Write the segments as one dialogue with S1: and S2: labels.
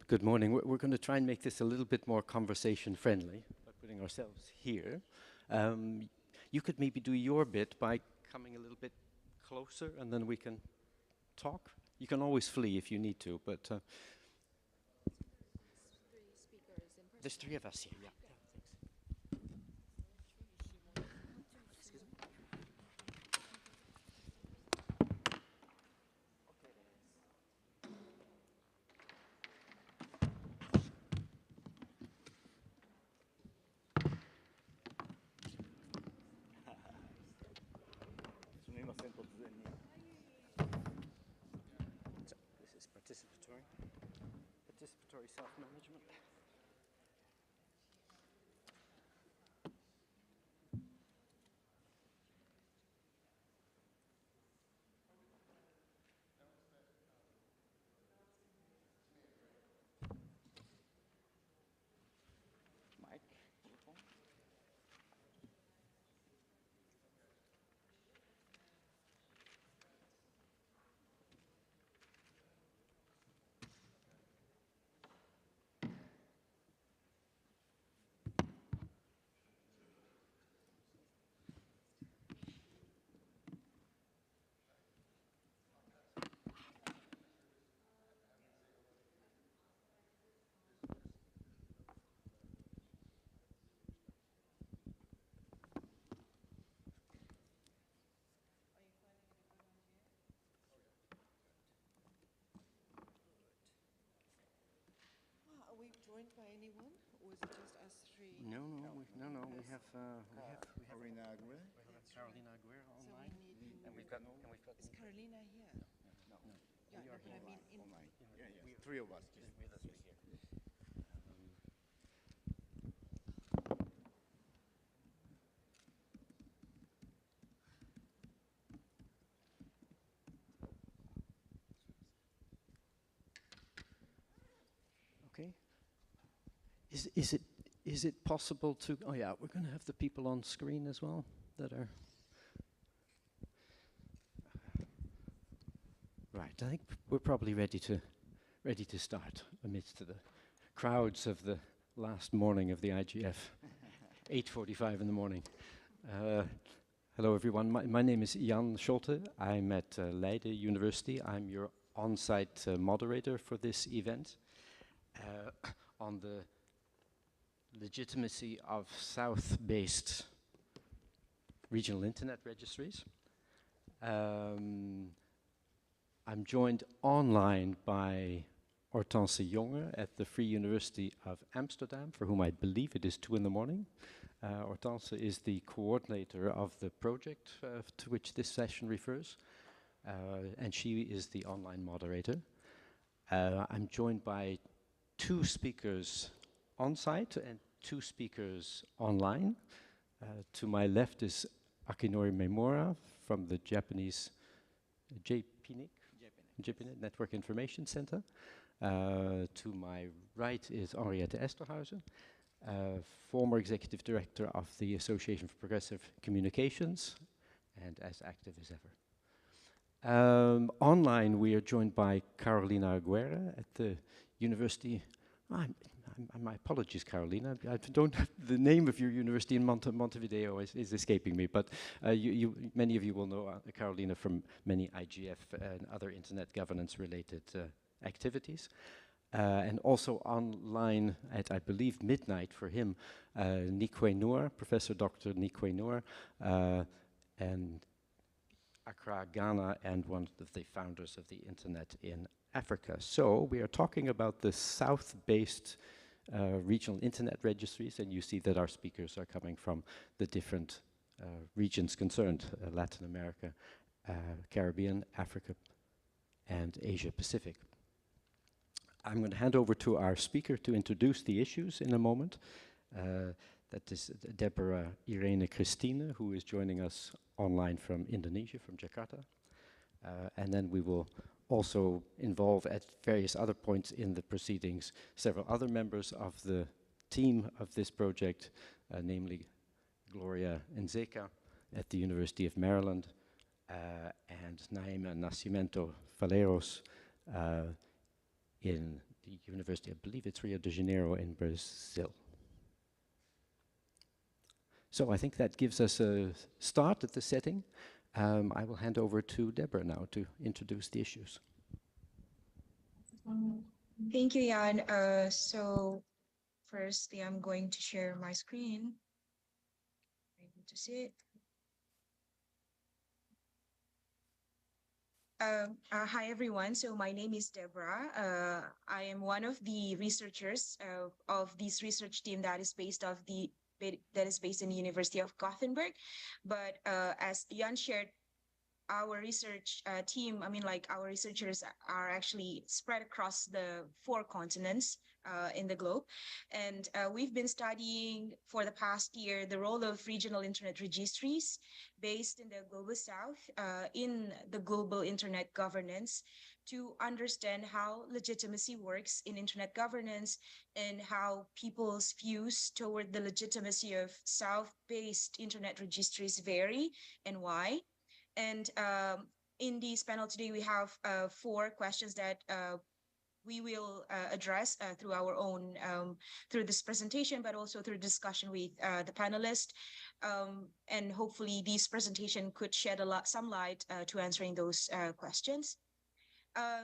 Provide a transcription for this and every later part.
S1: Good morning. We're going to try and make this a little bit more conversation friendly by putting ourselves here. You could maybe do your bit by coming a little bit closer and then we can talk. You can always flee if you need to, but there's three of us here, yeah. So this is participatory self-management. Mike,
S2: Are we joined by anyone, or is it just us three?
S1: No, we have
S3: Carolina Aguirre.
S1: Carolina Aguirre
S2: So
S1: online.
S2: we need.
S1: And we've got
S2: Is Carolina here?
S3: No,
S2: Yeah,
S1: we
S2: no,
S1: are
S2: but I mean,
S3: online. Yeah, three of us.
S1: with us here. Okay. Is it possible to? Oh yeah, we're going to have the people on screen as well that are. Right, I think we're probably ready to start amidst the crowds of the last morning of the IGF, 8:45 in the morning. Hello everyone, my name is Jan Scholte. I'm at Leiden University. I'm your on-site moderator for this event on the legitimacy of South-based regional internet registries. I'm joined online by Hortense Jonge at the Free University of Amsterdam, for whom I believe it is 2 in the morning. Hortense is the coordinator of the project to which this session refers, and she is the online moderator. I'm joined by 2 speakers on site and 2 speakers online. To my left is Akinori Memora from the Japanese JPNet Network Information Center. To my right is Henriette Esterhuizen, former executive director of the Association for Progressive Communications and as active as ever. Online we are joined by Carolina Aguirre at the University. My apologies, Carolina. I don't have the name of your university in Montevideo is escaping me, but many of you will know Carolina from many IGF and other internet governance-related activities. And also online at, I believe, midnight for him, Nikwe Noor, Professor Dr. Nikwe Noor, and Accra, Ghana, and one of the founders of the internet in Africa. So we are talking about the South-based regional internet registries, and you see that our speakers are coming from the different regions concerned, Latin America, Caribbean, Africa, and Asia Pacific. I'm going to hand over to our speaker to introduce the issues in a moment. That is Deborah Irene Christine, who is joining us online from Indonesia, from Jakarta. And then we will also involve at various other points in the proceedings several other members of the team of this project, namely Gloria Nzeka at the University of Maryland, and Naima Nascimento Valeros in the University, I believe it's Rio de Janeiro in Brazil. So I think that gives us a start at the setting. I will hand over to Deborah now to introduce the issues.
S4: Thank you, Jan. So firstly, I'm going to share my screen. Able to see it. Hi, everyone. So my name is Deborah. I am one of the researchers of this research team that is based in the University of Gothenburg. But as Jan shared, our research team, our researchers are actually spread across the 4 continents in the globe. And we've been studying for the past year the role of regional internet registries based in the Global South in the global internet governance to understand how legitimacy works in internet governance and how people's views toward the legitimacy of South-based internet registries vary and why. And in this panel today, we have 4 questions that we will address through our own, through this presentation, but also through discussion with the panelists. And hopefully this presentation could shed some light to answering those questions.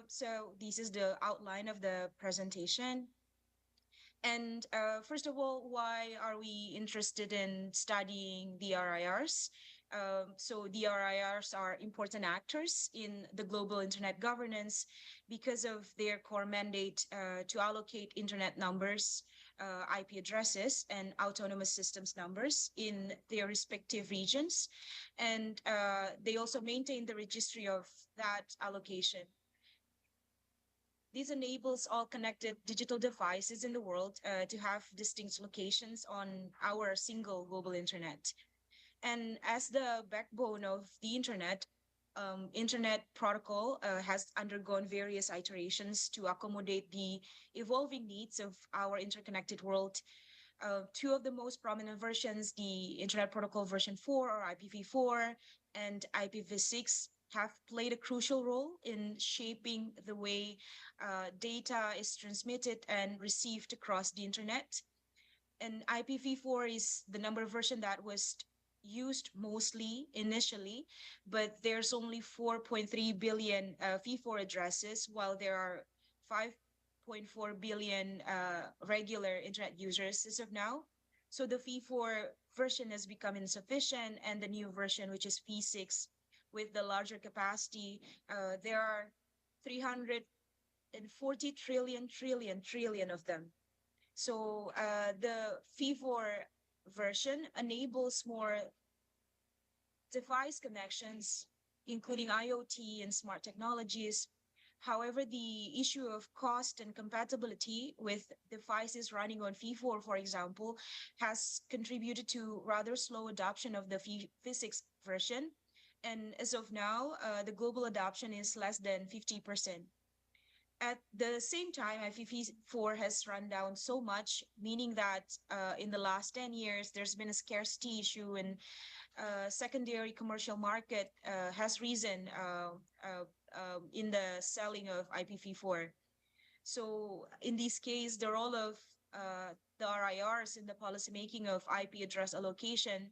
S4: So this is the outline of the presentation. And first of all, why are we interested in studying DRIRs? So DRIRs are important actors in the global internet governance because of their core mandate to allocate internet numbers, IP addresses, and autonomous systems numbers in their respective regions. And they also maintain the registry of that allocation. This enables all connected digital devices in the world to have distinct locations on our single global internet. And as the backbone of the internet, internet protocol has undergone various iterations to accommodate the evolving needs of our interconnected world. 2 of the most prominent versions, the Internet Protocol version 4 or IPv4 and IPv6, have played a crucial role in shaping the way data is transmitted and received across the internet. And IPv4 is the number version that was used mostly initially, but there's only 4.3 billion v4 addresses, while there are 5.4 billion regular internet users as of now. So the v4 version has become insufficient, and the new version, which is v6, with the larger capacity, there are 340 trillion of them. So the v4 version enables more device connections, including IoT and smart technologies. However, the issue of cost and compatibility with devices running on v4, for example, has contributed to rather slow adoption of the v6 version. And as of now, the global adoption is less than 50%. At the same time, IPv4 has run down so much, meaning that in the last 10 years, there's been a scarcity issue, and secondary commercial market has risen in the selling of IPv4. So in this case, the role of the RIRs in the policymaking of IP address allocation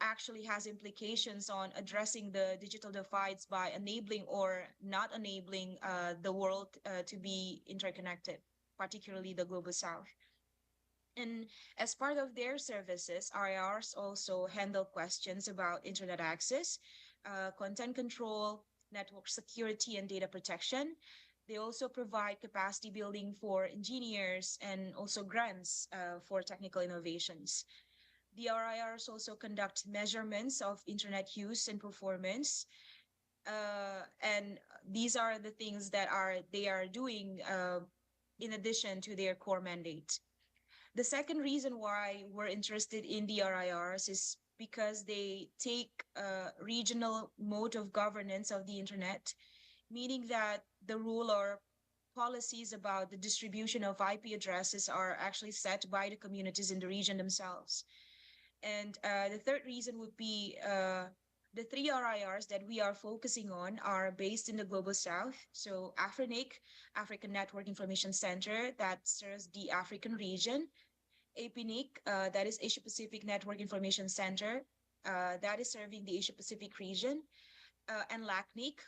S4: actually has implications on addressing the digital divides by enabling or not enabling the world to be interconnected, particularly the Global South. And as part of their services, RIRs also handle questions about internet access, content control, network security, and data protection. They also provide capacity building for engineers and also grants for technical innovations. The RIRs also conduct measurements of internet use and performance. And these are the things that they are doing in addition to their core mandate. The second reason why we're interested in the RIRs is because they take a regional mode of governance of the internet meaning that the rule or policies about the distribution of IP addresses are actually set by the communities in the region themselves. And the third reason would be the three RIRs that we are focusing on are based in the Global South. So AFRINIC, African Network Information Center, that serves the African region. APNIC, that is Asia Pacific Network Information Center, that is serving the Asia Pacific region. And LACNIC,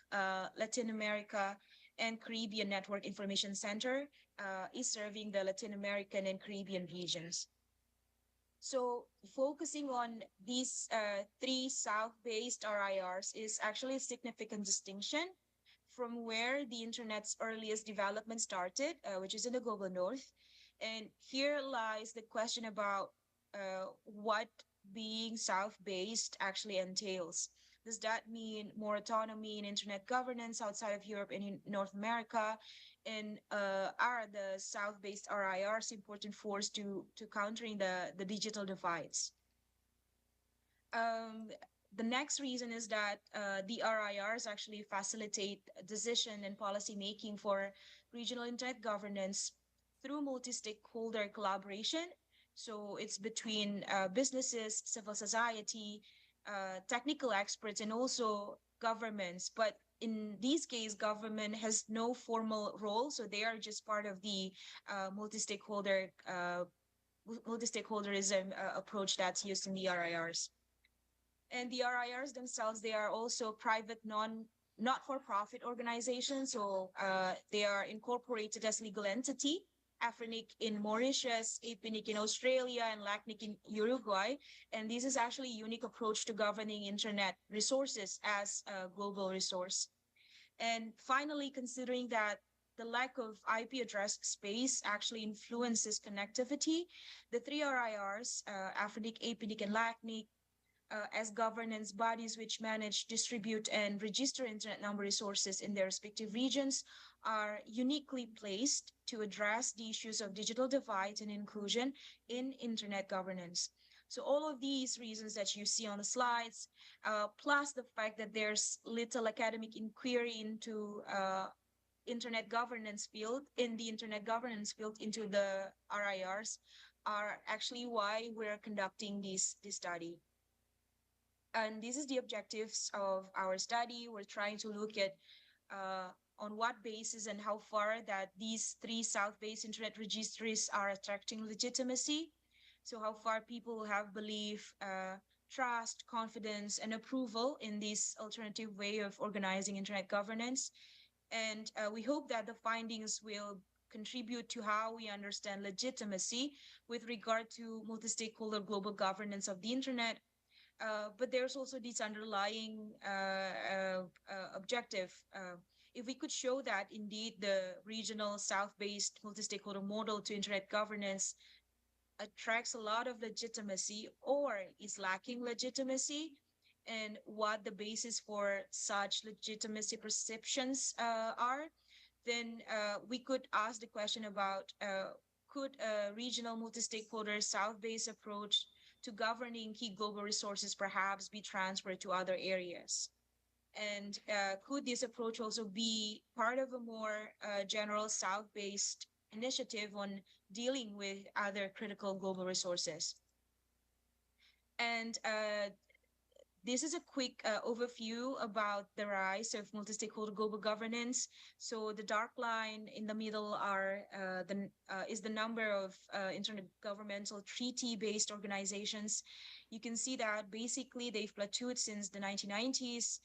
S4: Latin America and Caribbean Network Information Center, is serving the Latin American and Caribbean regions. So focusing on these three South-based RIRs is actually a significant distinction from where the internet's earliest development started, which is in the global north. And here lies the question about what being South-based actually entails. Does that mean more autonomy in internet governance outside of Europe and in North America? And are the South-based RIRs important force to countering the digital divides? The next reason is that the RIRs actually facilitate decision and policy making for regional internet governance through multi-stakeholder collaboration. So it's between businesses, civil society, technical experts, and also governments. But in these cases, government has no formal role, so they are just part of the multi-stakeholderism approach that's used in the RIRs. And the RIRs themselves, they are also private, not-for-profit organizations. So they are incorporated as legal entity. AFRINIC in Mauritius, APNIC in Australia, and LACNIC in Uruguay. And this is actually a unique approach to governing internet resources as a global resource. And finally, considering that the lack of IP address space actually influences connectivity, the three RIRs, AFRINIC, APNIC, and LACNIC, as governance bodies which manage, distribute, and register internet number resources in their respective regions, are uniquely placed to address the issues of digital divide and inclusion in internet governance. So all of these reasons that you see on the slides, plus the fact that there's little academic inquiry into internet governance field, into the RIRs, are actually why we're conducting this study. And this is the objectives of our study. We're trying to look at on what basis and how far that these three South-based internet registries are attracting legitimacy. So how far people have belief, trust, confidence, and approval in this alternative way of organizing internet governance. And we hope that the findings will contribute to how we understand legitimacy with regard to multi-stakeholder global governance of the internet. But there's also this underlying objective. If we could show that indeed the regional South-based multi-stakeholder model to internet governance attracts a lot of legitimacy or is lacking legitimacy, and what the basis for such legitimacy perceptions are, then we could ask the question about could a regional multi-stakeholder South-based approach to governing key global resources perhaps be transferred to other areas? And could this approach also be part of a more general South-based initiative on dealing with other critical global resources? And this is a quick overview about the rise of multi-stakeholder global governance. So the dark line in the middle is the number of intergovernmental treaty-based organizations. You can see that basically they've plateaued since the 1990s.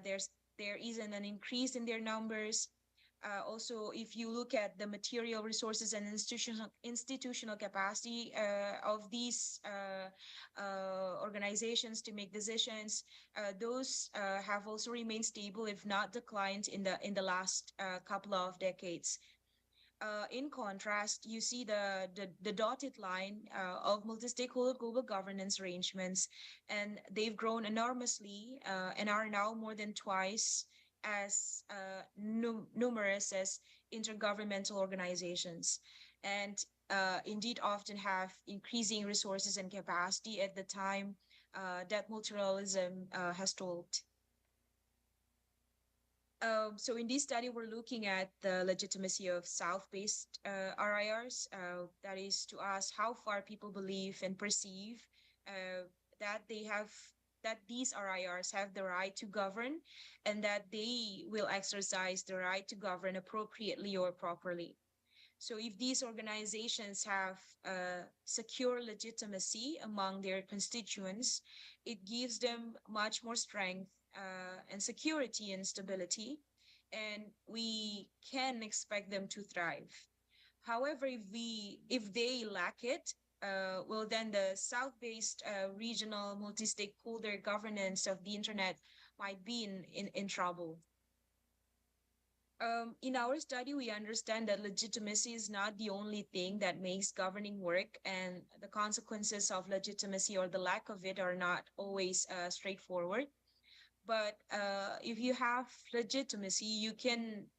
S4: There isn't an increase in their numbers. Also, if you look at the material resources and institutional capacity of these organizations to make decisions, those have also remained stable, if not declined, in the last couple of decades. In contrast, you see the dotted line of multi-stakeholder global governance arrangements, and they've grown enormously and are now more than twice as numerous as intergovernmental organizations, and indeed often have increasing resources and capacity at the time that multilateralism has told. So in this study, we're looking at the legitimacy of South-based RIRs. That is to ask how far people believe and perceive that they have that these RIRs have the right to govern, and that they will exercise the right to govern appropriately or properly. So if these organizations have secure legitimacy among their constituents, it gives them much more strength and security and stability, and we can expect them to thrive. However, if they lack it, well, then the South-based regional multi-stakeholder governance of the internet might be in trouble. In our study, we understand that legitimacy is not the only thing that makes governing work, and the consequences of legitimacy or the lack of it are not always straightforward. But if you have legitimacy, you can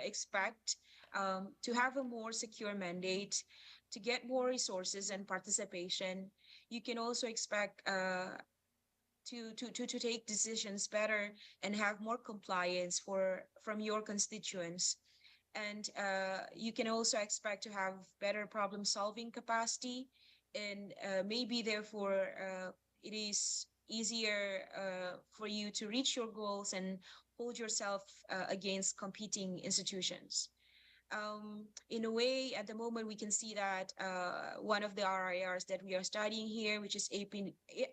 S4: expect to have a more secure mandate, to get more resources and participation. You can also expect to take decisions better and have more compliance from your constituents. And you can also expect to have better problem solving capacity, and maybe therefore it is easier for you to reach your goals and hold yourself against competing institutions. In a way, at the moment, we can see that one of the RIRs that we are studying here, which is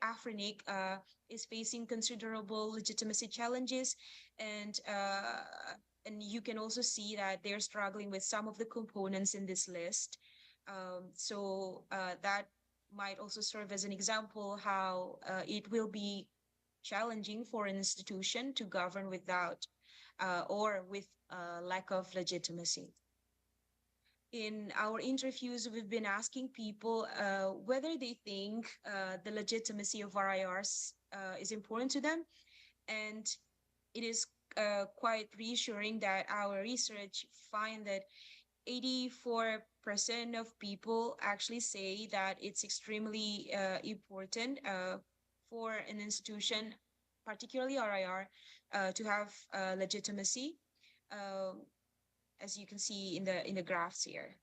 S4: Afrinic, is facing considerable legitimacy challenges, and you can also see that they're struggling with some of the components in this list. So that might also serve as an example how it will be challenging for an institution to govern without or with lack of legitimacy. In our interviews, we've been asking people whether they think the legitimacy of RIRs is important to them. And it is quite reassuring that our research find that 84% of people actually say that it's extremely important for an institution, particularly RIR, to have legitimacy. As you can see in the graphs here.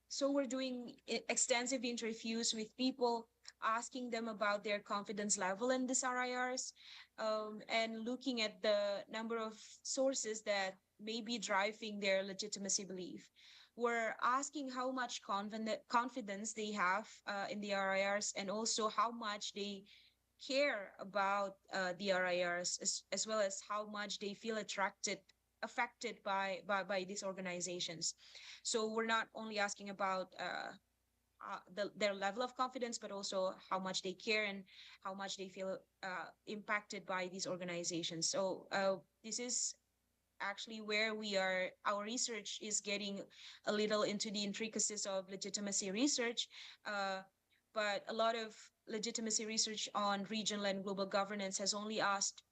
S4: So we're doing extensive interviews with people, asking them about their confidence level in these RIRs, and looking at the number of sources that may be driving their legitimacy belief. We're asking how much confidence they have in the RIRs, and also how much they care about the RIRs, as well as how much they feel affected by these organizations. So we're not only asking about their level of confidence, but also how much they care and how much they feel impacted by these organizations. So this is actually where our research is getting a little into the intricacies of legitimacy research. But a lot of legitimacy research on regional and global governance has only asked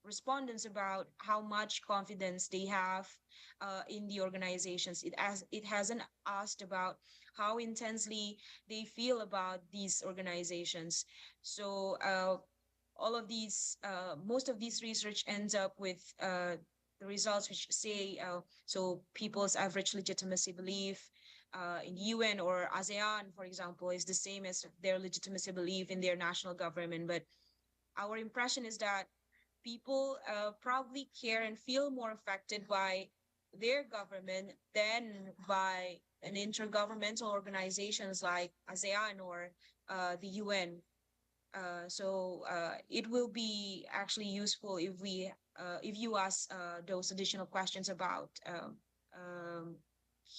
S4: respondents about how much confidence they have in the organizations. It hasn't asked about how intensely they feel about these organizations. So most of these research ends up with the results which say, so people's average legitimacy belief in UN or ASEAN, for example, is the same as their legitimacy belief in their national government. But our impression is that people probably care and feel more affected by their government than by an intergovernmental organizations like ASEAN or the UN. So it will be actually useful if you ask those additional questions about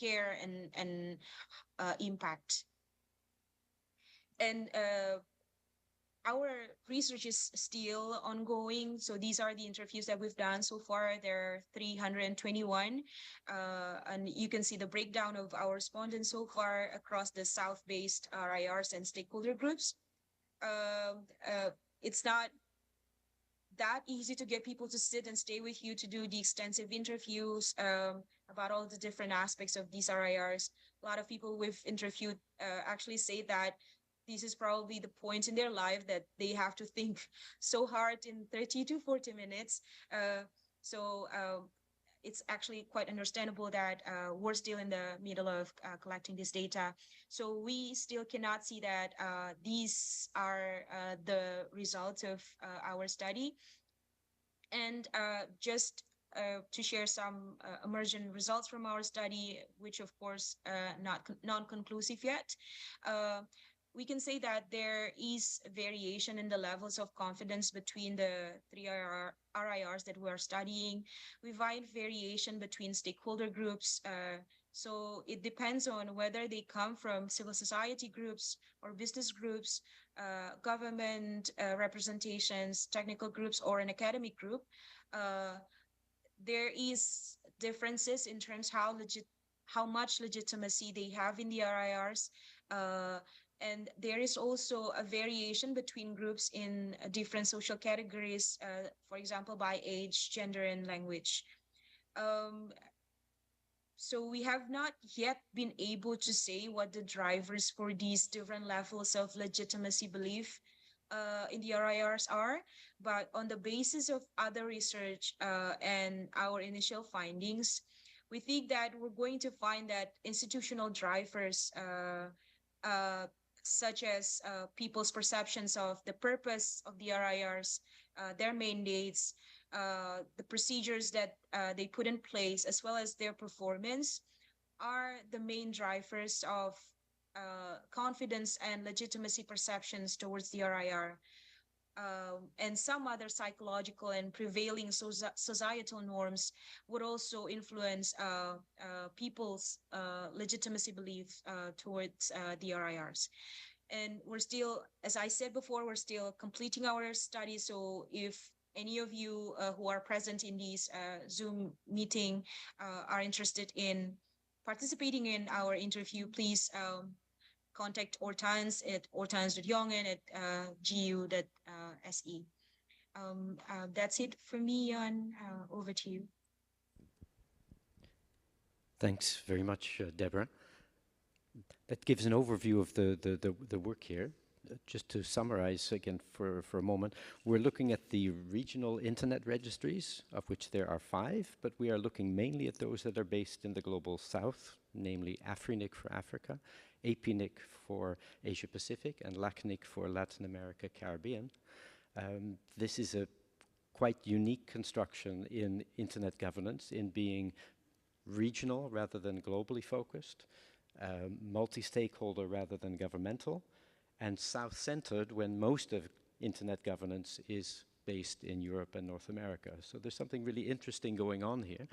S4: care and impact. And our research is still ongoing. So these are the interviews that we've done so far. There are 321. And you can see the breakdown of our respondents so far across the South-based RIRs and stakeholder groups. It's not that easy to get people to sit and stay with you to do the extensive interviews about all the different aspects of these RIRs. A lot of people we've interviewed actually say that this is probably the point in their life that they have to think so hard in 30 to 40 minutes. So it's actually quite understandable that we're still in the middle of collecting this data. So we still cannot see that these are the results of our study. And just to share some emergent results from our study, which of course not non-conclusive yet. We can say that there is variation in the levels of confidence between the three RIRs that we are studying. We find variation between stakeholder groups. So it depends on whether they come from civil society groups or business groups, government representations, technical groups, or an academic group. Uh, there is differences in terms how much legitimacy they have in the RIRs. And there is also a variation between groups in different social categories, for example, by age, gender, and language. Um, so we have not yet been able to say what the drivers for these different levels of legitimacy belief in the RIRs are, but on the basis of other research and our initial findings, we think that we're going to find that institutional drivers such as people's perceptions of the purpose of the RIRs, their mandates, the procedures that they put in place, as well as their performance, are the main drivers of confidence and legitimacy perceptions towards the RIR. And some other psychological and prevailing societal norms would also influence people's legitimacy beliefs towards the RIRs. And we're still, as I said before, we're still completing our study. So if any of you who are present in this Zoom meeting are interested in participating in our interview, please contact Ortans at ortans.jongen@gu.se. That's it for me, Jan. Over to you.
S1: Thanks very much, Deborah. That gives an overview of the work here. Just to summarize again for a moment, we're looking at the regional internet registries, of which there are 5, but we are looking mainly at those that are based in the global south, namely AFRINIC for Africa, APNIC for Asia Pacific, and LACNIC for Latin America, Caribbean. This is a quite unique construction in internet governance in being regional rather than globally focused, multi-stakeholder rather than governmental, and south-centered when most of internet governance is based in Europe and North America. So there's something really interesting going on here.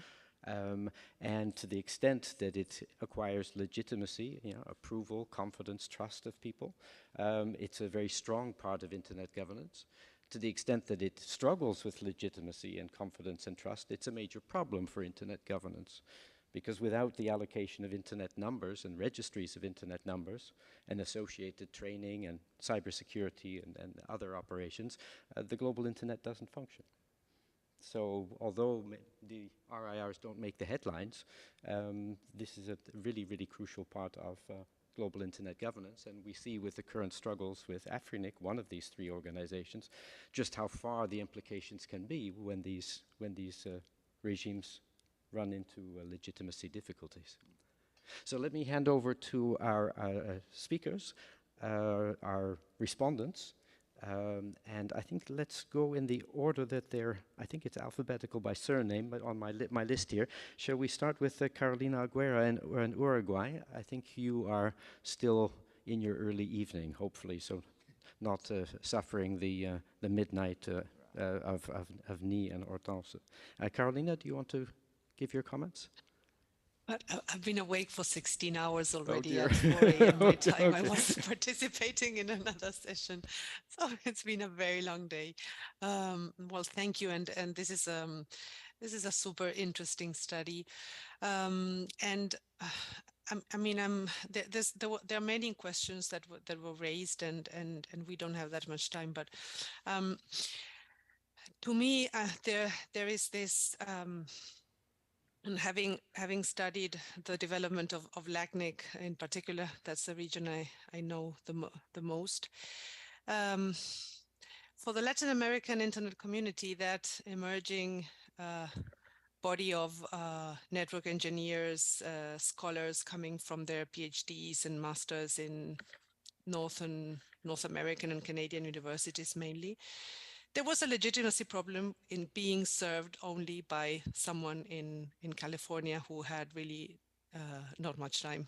S1: And to the extent that it acquires legitimacy, approval, confidence, trust of people, it's a very strong part of internet governance. To the extent that it struggles with legitimacy and confidence and trust, it's a major problem for internet governance. Because without the allocation of internet numbers and registries of internet numbers and associated training and cybersecurity and other operations, the global internet doesn't function. So although the RIRs don't make the headlines, this is a really, really crucial part of global internet governance. And we see with the current struggles with AFRINIC, one of these 3 organizations, just how far the implications can be when these regimes run into legitimacy difficulties. So let me hand over to our speakers, our respondents, and I think let's go in the order that they're, I think it's alphabetical by surname, but on my list here. Shall we start with Carolina Aguera in Uruguay? I think you are still in your early evening, hopefully, so not suffering the midnight of Ni and Hortense. Carolina, do you want to give your comments?
S2: But I've been awake for 16 hours already
S1: dear.
S2: at 4 a.m. my time. I
S1: Okay.
S2: was participating in another session. So it's been a very long day. Well, thank you. And this is a super interesting study. And I mean, there are many questions that were raised, and we don't have that much time. But to me, there is this And having studied the development of LACNIC in particular, that's the region I know the most. Um, for the Latin American internet community, that emerging body of network engineers, scholars coming from their PhDs and masters in North American and Canadian universities mainly, there was a legitimacy problem in being served only by someone in California who had really not much time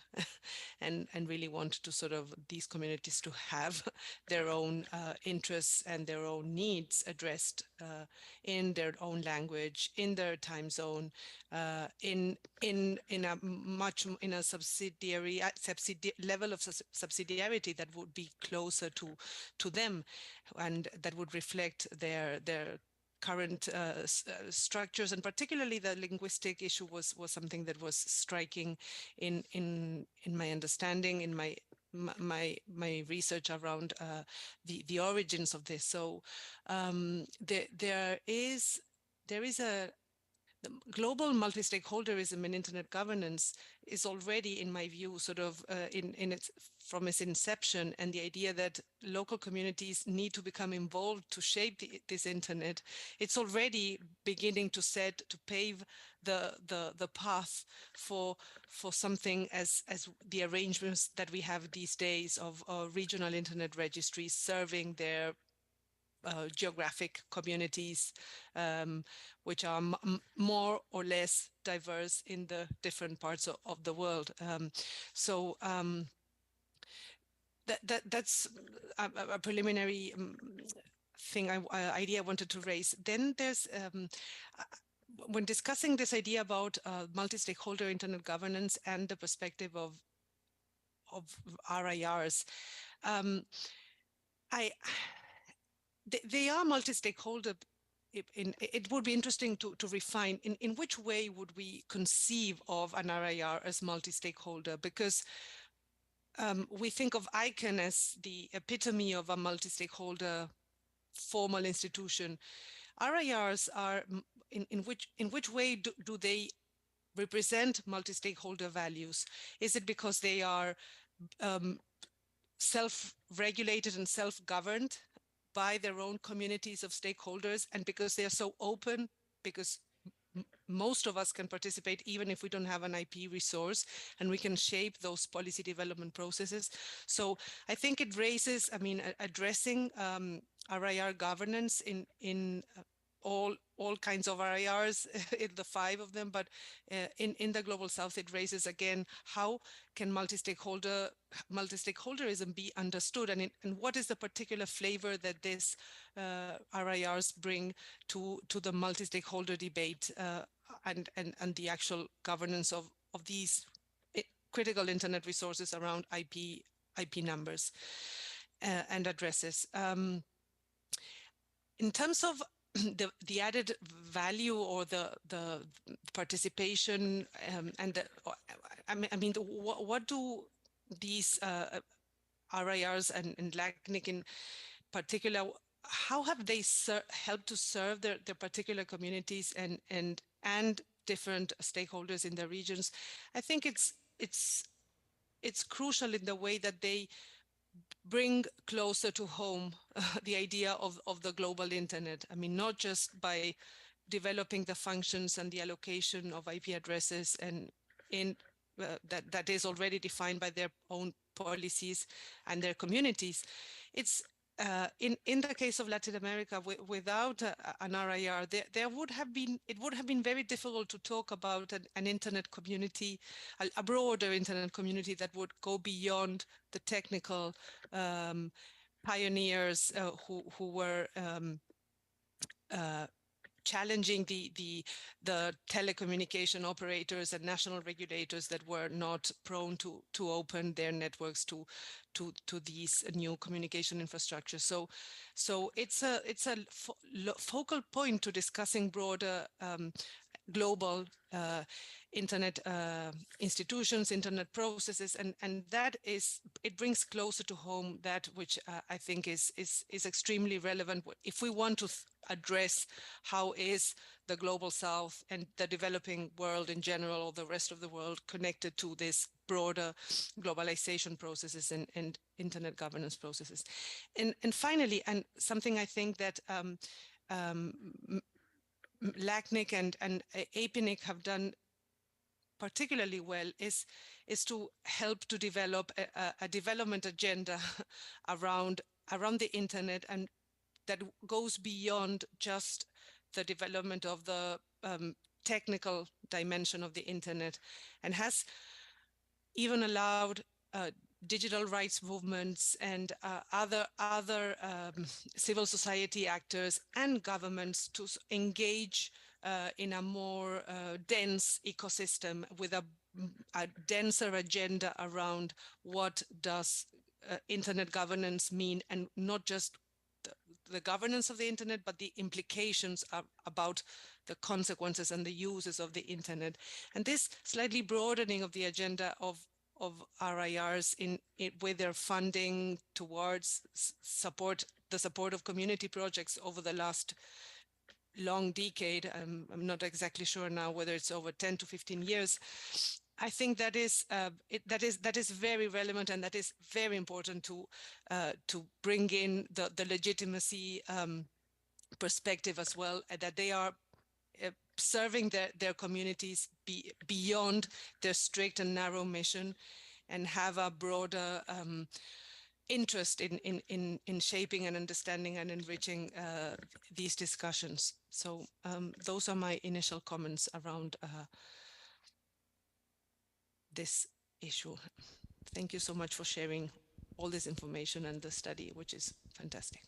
S2: and really wanted to sort of these communities to have their own interests and their own needs addressed in their own language, in their time zone, in a much in a subsidiary level of subsidiarity that would be closer to them, and that would reflect their current structures, and particularly the linguistic issue was something that was striking in my understanding, in my research around the origins of this. So there is a the global multi-stakeholderism in internet governance is already, in my view, sort of in its from its inception, and the idea that local communities need to become involved to shape this internet, it's already beginning to pave the path for something as the arrangements that we have these days of regional internet registries serving their geographic communities, which are more or less diverse in the different parts of the world. That's a preliminary idea I wanted to raise. Then there's when discussing this idea about multi-stakeholder internet governance and the perspective of RIRs, I they are multi-stakeholder. It would be interesting to refine in which way would we conceive of an RIR as multi-stakeholder, because we think of ICANN as the epitome of a multi-stakeholder formal institution. RIRs are in which way do they represent multi-stakeholder values? Is it because they are self-regulated and self-governed by their own communities of stakeholders, and because they are so open, because most of us can participate even if we don't have an IP resource, and we can shape those policy development processes? So I think it raises, I mean, addressing RIR governance in all kinds of RIRs, in the 5 of them, but in the Global South, it raises again, how can multi-stakeholderism be understood, and what is the particular flavor that this RIRs bring to the multi-stakeholder debate and the actual governance of these critical internet resources around IP numbers and addresses. In terms of the added value or the participation and I mean what do these RIRs and LACNIC in particular, how have they helped to serve their particular communities and different stakeholders in their regions? I think it's crucial in the way that they bring closer to home the idea of the global internet. I mean, not just by developing the functions and the allocation of IP addresses and in that is already defined by their own policies and their communities. It's in the case of Latin America, without an RIR, there would have been, it would have been very difficult to talk about an internet community, a broader internet community that would go beyond the technical pioneers who were challenging the telecommunication operators and national regulators that were not prone to open their networks to these new communication infrastructure. So it's a focal point to discussing broader global internet institutions, internet processes, and that is, it brings closer to home that which I think is extremely relevant if we want to address how is the global south and the developing world in general, or the rest of the world, connected to this broader globalization processes and internet governance processes. And finally, and something I think that LACNIC and APNIC have done particularly well is to help to develop a development agenda around the internet, and that goes beyond just the development of the technical dimension of the internet, and has even allowed digital rights movements and other civil society actors and governments to engage in a more dense ecosystem with a denser agenda around what does internet governance mean, and not just the governance of the internet, but the implications about the consequences and the uses of the internet. And this slightly broadening of the agenda of RIRs with their funding towards the support of community projects over the last long decade. I'm not exactly sure now whether it's over 10 to 15 years. I think that is very relevant, and that is very important to bring in the legitimacy perspective as well, that they are serving their communities beyond their strict and narrow mission, and have a broader interest in shaping and understanding and enriching these discussions. So those are my initial comments around this issue. Thank you so much for sharing all this information and the study, which is fantastic.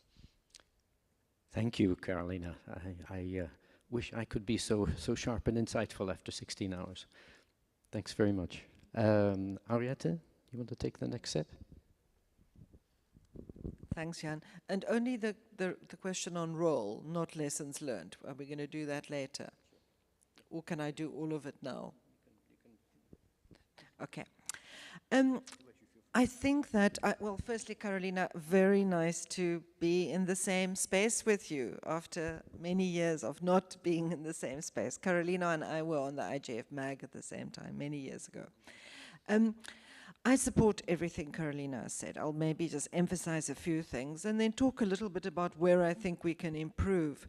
S1: Thank you, Carolina. I wish I could be so sharp and insightful after 16 hours. Thanks very much. Ariette, you want to take the next step?
S5: Thanks, Jan. And only the question on role, not lessons learned. Are we going to do that later? Or can I do all of it now? Okay. I think that, well, firstly, Carolina, very nice to be in the same space with you after many years of not being in the same space. Carolina and I were on the IGF mag at the same time, many years ago. I support everything Carolina said. I'll maybe just emphasize a few things and then talk a little bit about where I think we can improve.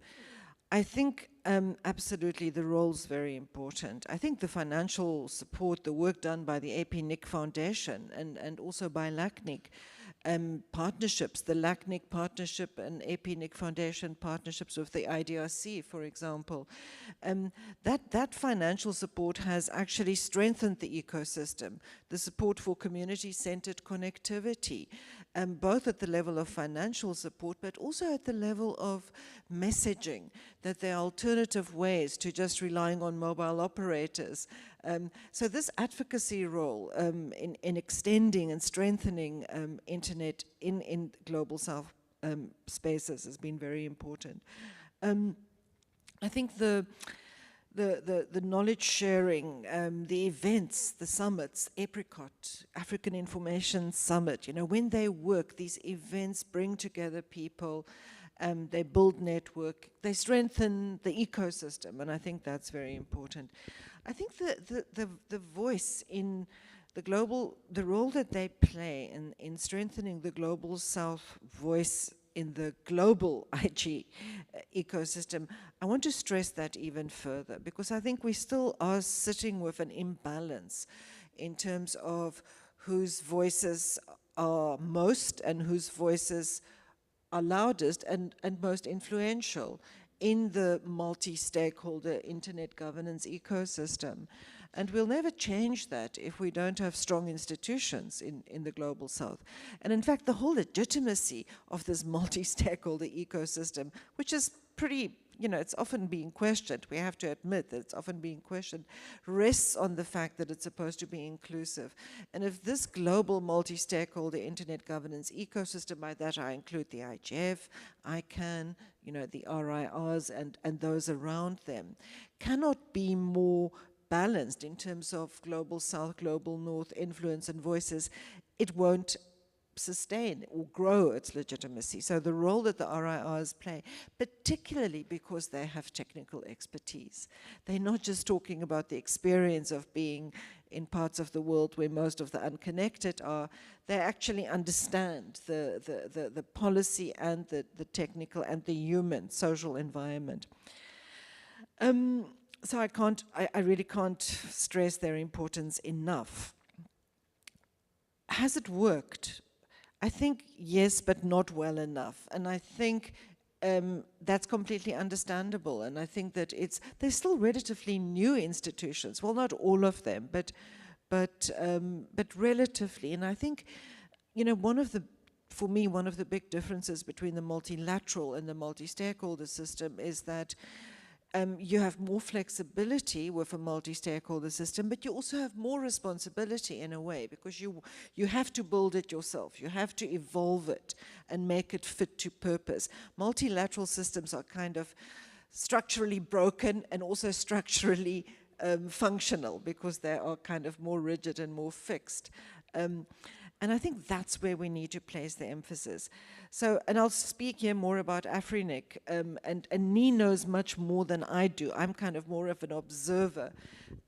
S5: I think absolutely the role's very important. I think the financial support, the work done by the APNIC Foundation and also by LACNIC partnerships, the LACNIC partnership and APNIC Foundation partnerships with the IDRC, for example, that financial support has actually strengthened the ecosystem. The support for community-centered connectivity, both at the level of financial support, but also at the level of messaging, that there are alternative ways to just relying on mobile operators. So this advocacy role in extending and strengthening internet in global south spaces has been very important. I think the knowledge sharing, the events, the summits, Apricot, African Information Summit, when they work, these events bring together people, they build network, they strengthen the ecosystem, and I think that's very important. I think the voice in the role that they play in strengthening the global south voice in the global IG ecosystem, I want to stress that even further, because I think we still are sitting with an imbalance in terms of whose voices are most and whose voices are loudest and most influential in the multi-stakeholder internet governance ecosystem. And we'll never change that if we don't have strong institutions in the global south. And in fact, the whole legitimacy of this multi-stakeholder ecosystem, which is pretty it's often being questioned. We have to admit that it's often being questioned, rests on the fact that it's supposed to be inclusive. And if this global multi-stakeholder internet governance ecosystem, by that I include the IGF, ICANN, the RIRs and those around them, cannot be more balanced in terms of global south, global north influence and voices, it won't sustain or grow its legitimacy. So the role that the RIRs play, particularly because they have technical expertise, they're not just talking about the experience of being in parts of the world where most of the unconnected are, they actually understand the policy and the technical and the human social environment. So I really can't stress their importance enough. Has it worked? I think yes, but not well enough. And I think that's completely understandable. And I think that they're still relatively new institutions. Well, not all of them, but relatively. And I think, for me, one of the big differences between the multilateral and the multi-stakeholder system is that you have more flexibility with a multi-stakeholder system, but you also have more responsibility in a way, because you have to build it yourself. You have to evolve it and make it fit to purpose. Multilateral systems are kind of structurally broken and also structurally functional, because they are kind of more rigid and more fixed. And I think that's where we need to place the emphasis. So, and I'll speak here more about Afrinic, and Nii knows much more than I do. I'm kind of more of an observer.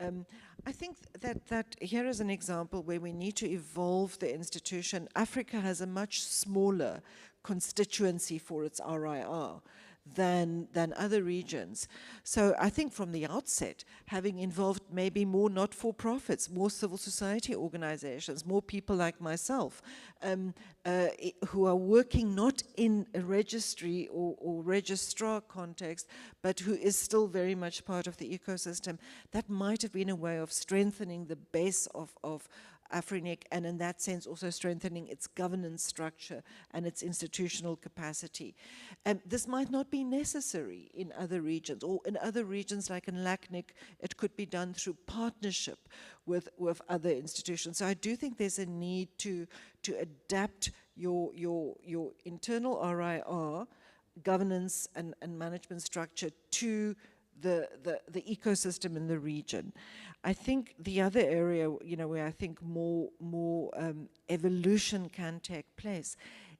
S5: I think that here is an example where we need to evolve the institution. Africa has a much smaller constituency for its RIR than other regions. So I think from the outset, having involved maybe more not-for-profits, more civil society organizations, more people like myself, who are working not in a registry or registrar context, but who is still very much part of the ecosystem, that might have been a way of strengthening the base of Afrinic, and in that sense also strengthening its governance structure and its institutional capacity. This might not be necessary in other regions, or in other regions like in LACNIC, it could be done through partnership with other institutions. So I do think there's a need to adapt your internal RIR governance and management structure to the ecosystem in the region. I think the other area, where I think more evolution can take place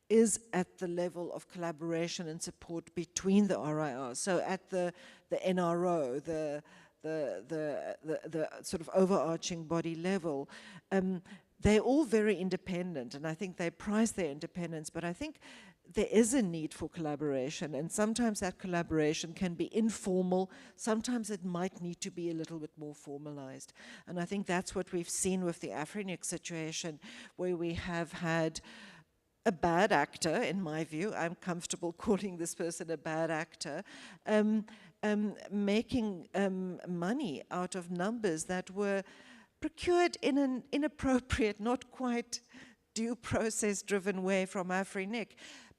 S5: is at the level of collaboration and support between the RIRs. So at the NRO, the sort of overarching body level, they're all very independent, and I think they prize their independence, but I think there is a need for collaboration, and sometimes that collaboration can be informal, sometimes it might need to be a little bit more formalized. And I think that's what we've seen with the Afrinic situation, where we have had a bad actor, in my view, I'm comfortable calling this person a bad actor, making money out of numbers that were procured in an inappropriate, not quite due process-driven way from Afrinic,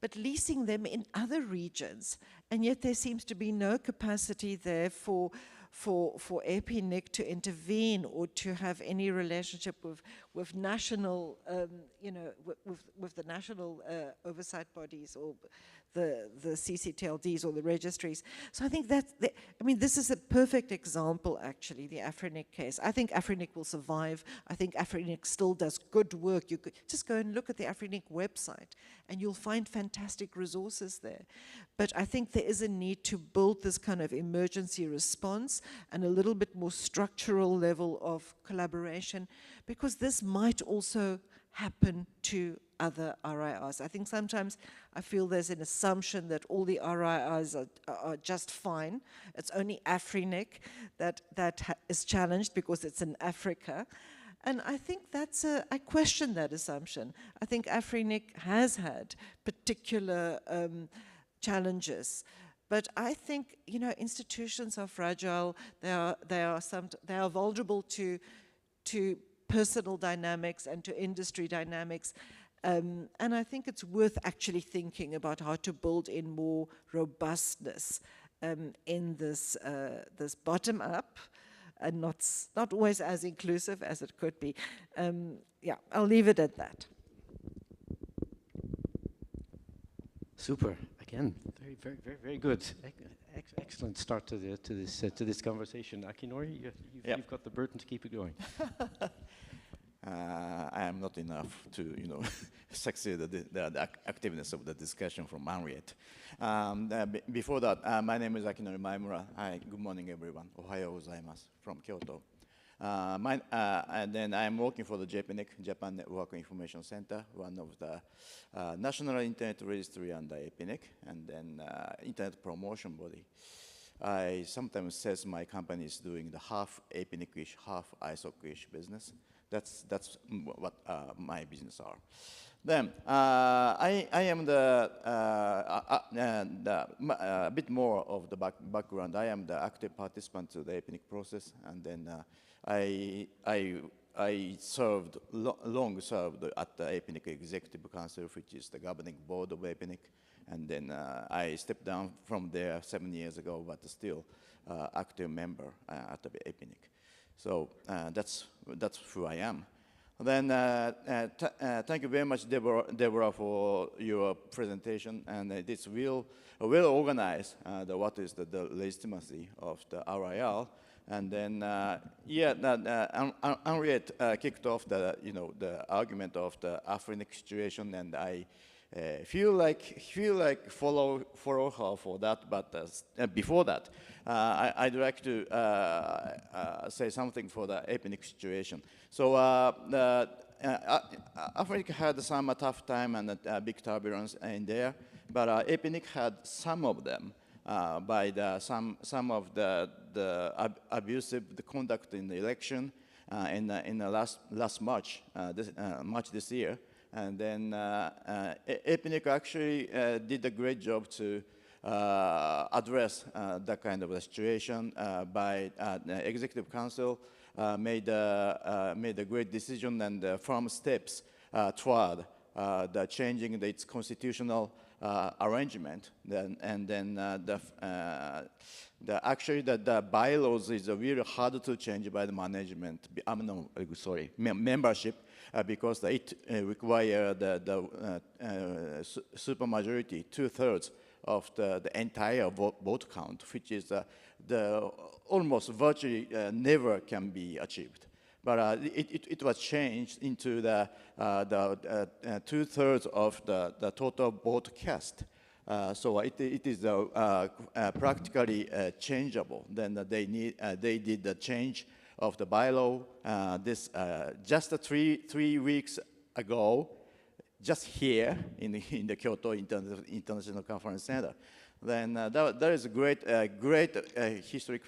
S5: but leasing them in other regions. And yet there seems to be no capacity there for EPINIC to intervene or to have any relationship with national, with the national oversight bodies or the CCTLDs or the registries. So I think this is a perfect example, actually, the Afrinic case. I think Afrinic will survive. I think Afrinic still does good work. You could just go and look at the Afrinic website and you'll find fantastic resources there. But I think there is a need to build this kind of emergency response and a little bit more structural level of collaboration, because this might also happen to other RIRs. I think sometimes I feel there's an assumption that all the RIRs are just fine. It's only Afrinic that is challenged because it's in Africa. And I think I question that assumption. I think Afrinic has had particular challenges. But I think, institutions are fragile. They are vulnerable to personal dynamics and to industry dynamics. And I think it's worth actually thinking about how to build in more robustness in this this bottom up, and not always as inclusive as it could be. Yeah, I'll leave it at that.
S1: Super. Again, very good. Excellent start to this conversation. Akinori, you've got the burden to keep it going.
S3: I am not enough to, succeed the activeness of the discussion from Henriette. Before that, my name is Akinori Maimura. Hi, good morning, everyone. Ohayo gozaimasu from Kyoto. And then I'm working for the JPNIC, Japan Network Information Center, one of the national internet registry under APNIC, and then internet promotion body. I sometimes says my company is doing the half APNIC-ish, half ISOC-ish business. That's what my business are. Then I am a bit more of the background. I am the active participant to the APNIC process, and then I long served at the APNIC Executive Council, which is the governing board of APNIC, and then I stepped down from there 7 years ago, but still active member at the APNIC. So that's who I am. Then thank you very much, Deborah, for your presentation, and it's well organized. What is the legitimacy of the RIR? And then, Henriette kicked off the argument of the African situation, and I feel like follow her for that. But before that, I'd like to say something for the APNIC situation. So Africa had some tough time and big turbulence in there, but APNIC had some of them. By some of the abusive conduct in the election in the last March this year, and then APNIC actually did a great job to address that kind of a situation. By the Executive Council made a great decision and firm steps toward the changing its constitutional arrangement, and then the bylaws is really hard to change by the management. Membership, because it requires the supermajority, 2/3 of the entire vote count, which is the almost virtually never can be achieved. But it was changed into the 2/3 of the total vote cast. So it is practically changeable. Then they did the change of the bylaw just 3 weeks ago, just here in the Kyoto International Conference Center. Then there is a great historic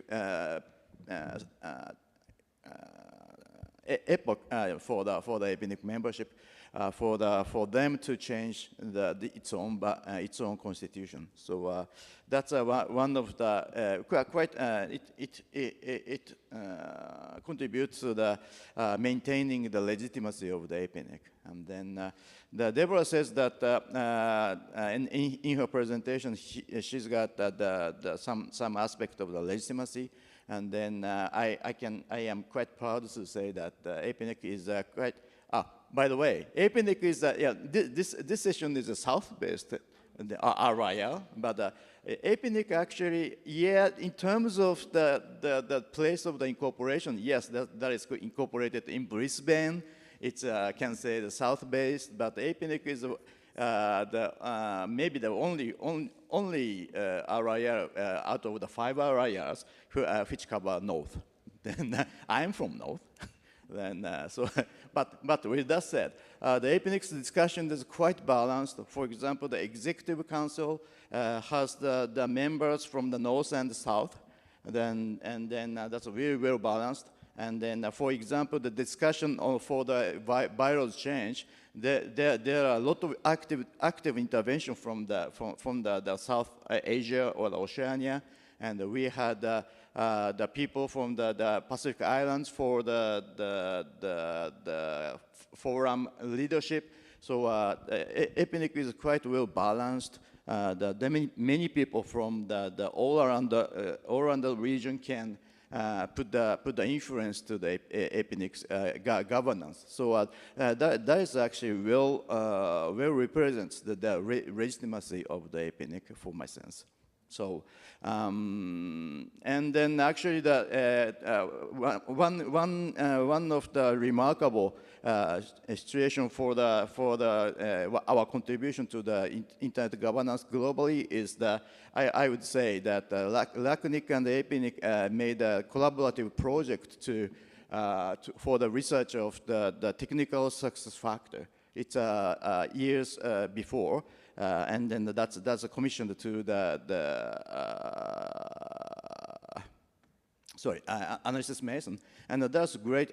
S3: epoch for the APNIC membership, for them to change its own constitution. So that's one of the it contributes to the maintaining the legitimacy of the APNIC. And then Deborah says that in her presentation she's got some aspect of the legitimacy. And then I am quite proud to say that APNIC is quite. By the way, APNIC is this session is a South-based RIL, but APNIC actually, in terms of the place of the incorporation, yes, that is incorporated in Brisbane. It's can say the South-based, but APNIC is maybe the only RIR out of the 5 RIRs which cover North. Then I'm from North. Then but with that said, the APNIC's discussion is quite balanced. For example, the Executive Council has the members from the North and the South. Then that's very well balanced. And then, for example, the discussion for the bylaws change, there are a lot of active intervention from the South Asia or Oceania, and we had the people from the Pacific Islands for the forum leadership. So Epic is quite well balanced. Many people from all around the region can put the influence to the Epic's governance. So that is actually well represents the legitimacy of the Epic for my sense. So, and then actually one of the remarkable situation for our contribution to the internet governance globally is that I would say that LACNIC and EPINIC made a collaborative project for the research of the technical success factor. It's years before. And then that's commissioned to Analysis Mason, and that's great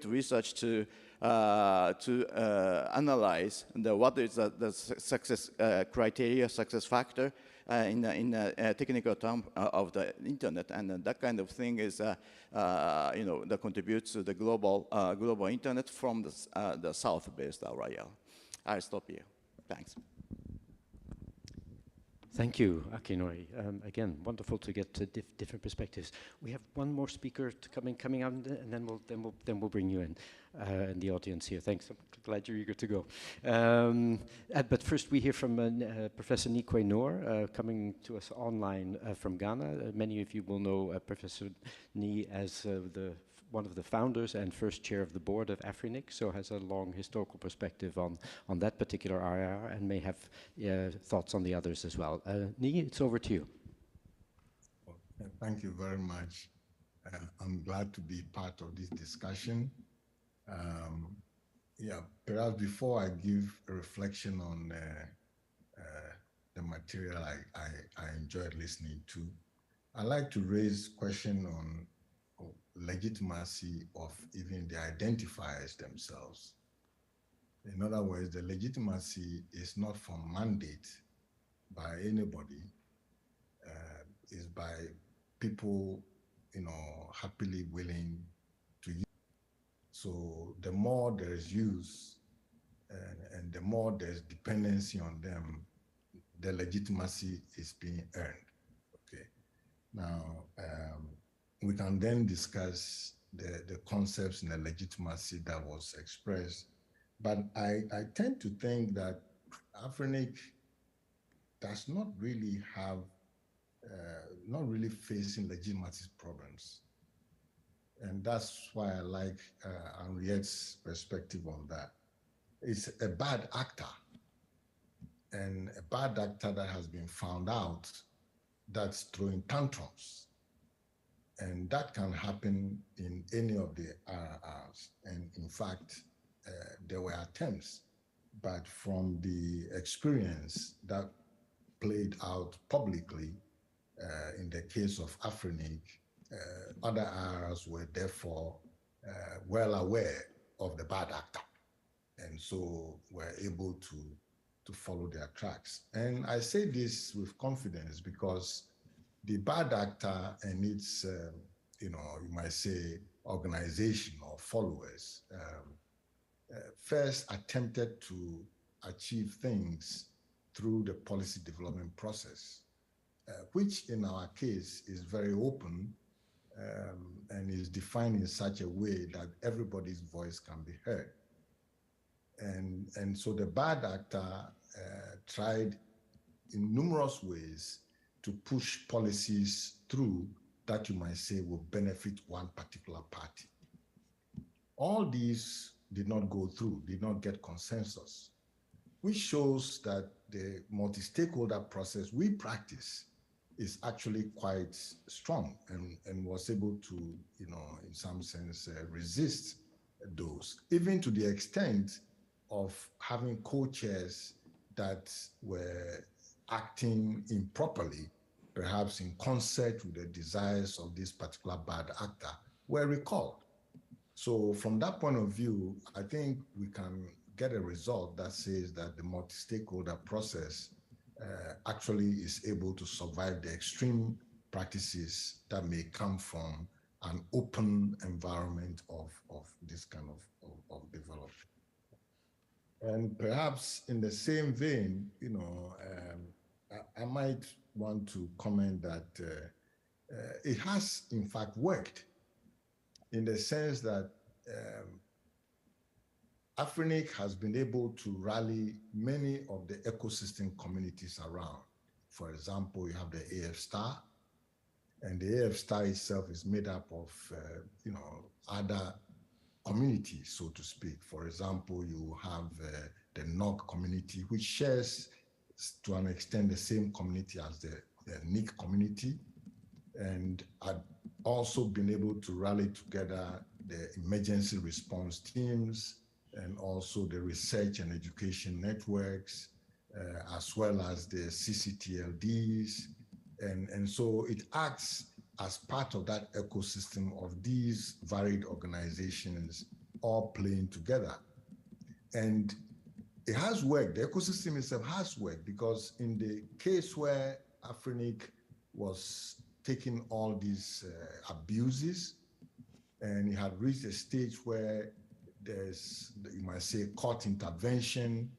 S3: research to analyze what is the success criteria, success factor in a technical term of the internet, and that kind of thing is that contributes to the global internet from the south-based RIL. I'll stop here. Thanks.
S1: Thank you, Akinori. Again, wonderful to get different perspectives. We have one more speaker coming out, and then we'll bring you in the audience here. Thanks. I'm glad you're eager to go. But first, we hear from Professor Nikwe Noor, coming to us online from Ghana. Many of you will know Professor Ni as one of the founders and first chair of the board of Afrinic, so has a long historical perspective on that particular area and may have thoughts on the others as well. Ni, it's over to you.
S6: Well, thank you very much. I'm glad to be part of this discussion. Perhaps before I give a reflection on the material I enjoyed listening to, I'd like to raise a question on legitimacy of even the identifiers themselves. In other words, the legitimacy is not from mandate by anybody, is by people, happily willing to use. So the more there is use and the more there's dependency on them, the legitimacy is being earned. Okay. Now, we can then discuss the concepts and the legitimacy that was expressed. But I tend to think that Afrinic does not really have, not really facing legitimacy problems. And that's why I like Henriette's perspective on that. It's a bad actor, and a bad actor that has been found out that's throwing tantrums. And that can happen in any of the RRRs. And in fact, there were attempts, but from the experience that played out publicly in the case of Afrinic, other RRRs were therefore well aware of the bad actor, and so were able to follow their tracks. And I say this with confidence because the bad actor and its, you might say, organization or followers first attempted to achieve things through the policy development process, which in our case is very open and is defined in such a way that everybody's voice can be heard. And so the bad actor tried in numerous ways to push policies through that you might say will benefit one particular party. All these did not go through, did not get consensus, which shows that the multi-stakeholder process we practice is actually quite strong and was able to, in some sense, resist those, even to the extent of having co-chairs that were acting improperly, perhaps in concert with the desires of this particular bad actor, were recalled. So from that point of view, I think we can get a result that says that the multi-stakeholder process actually is able to survive the extreme practices that may come from an open environment of this kind of development. And perhaps in the same vein, I might want to comment that it has in fact worked in the sense that Afrinic has been able to rally many of the ecosystem communities around. For example, you have the AF Star, and the AF Star itself is made up of, other communities, so to speak. For example, you have the NOG community, which shares to an extent the same community as the NIC community, and I've also been able to rally together the emergency response teams and also the research and education networks, as well as the CCTLDs. And so it acts as part of that ecosystem of these varied organizations all playing together. And it has worked. The ecosystem itself has worked, because in the case where Afrinic was taking all these abuses, and it had reached a stage where there's, you might say, court intervention,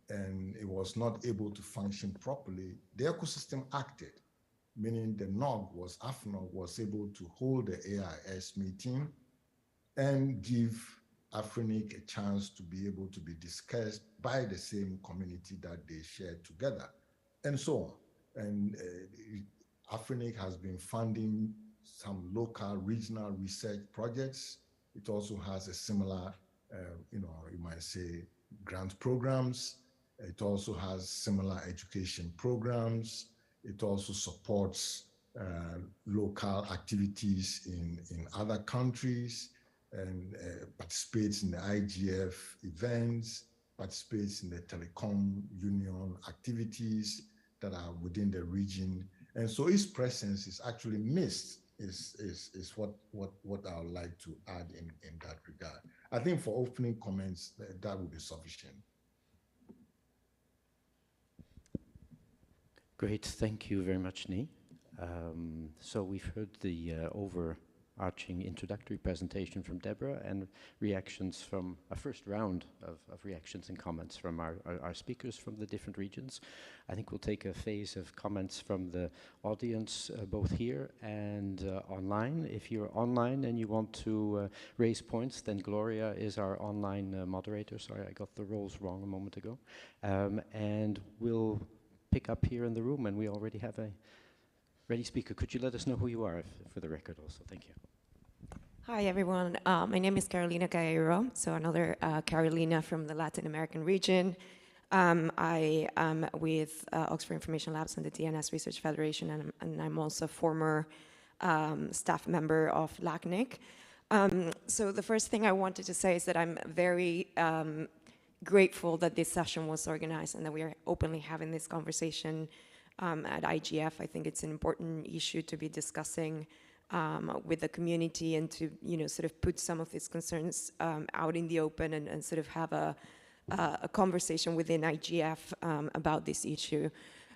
S6: and it was not able to function properly, the ecosystem acted, meaning the AFNOG was able to hold the AIS meeting and give Afrinic a chance to be able to be discussed by the same community that they shared together, and so on. And Afrinic has been funding some local regional research projects. It also has a similar, you might say, grant programs. It also has similar education programs. It also supports local activities in other countries, and participates in the IGF events, participates in the telecom union activities that are within the region. And so its presence is actually missed, is what I would like to add in that regard. I think for opening comments, that would be sufficient.
S1: Great, thank you very much, Nii. So we've heard the overarching introductory presentation from Deborah and reactions from a first round of reactions and comments from our speakers from the different regions. I think we'll take a phase of comments from the audience, both here and online. If you're online and you want to raise points, then Gloria is our online moderator. Sorry, I got the roles wrong a moment ago. And we'll pick up here in the room, and we already have a ready speaker. Could you let us know who you are for the record also? Thank you.
S7: Hi, everyone. My name is Carolina Cairo, so another Carolina from the Latin American region. I am with Oxford Information Labs and the DNS Research Federation, and I'm also a former staff member of LACNIC. So the first thing I wanted to say is that I'm very grateful that this session was organized and that we are openly having this conversation at IGF. I think it's an important issue to be discussing with the community, and to sort of put some of these concerns out in the open, and sort of have a conversation within IGF about this issue.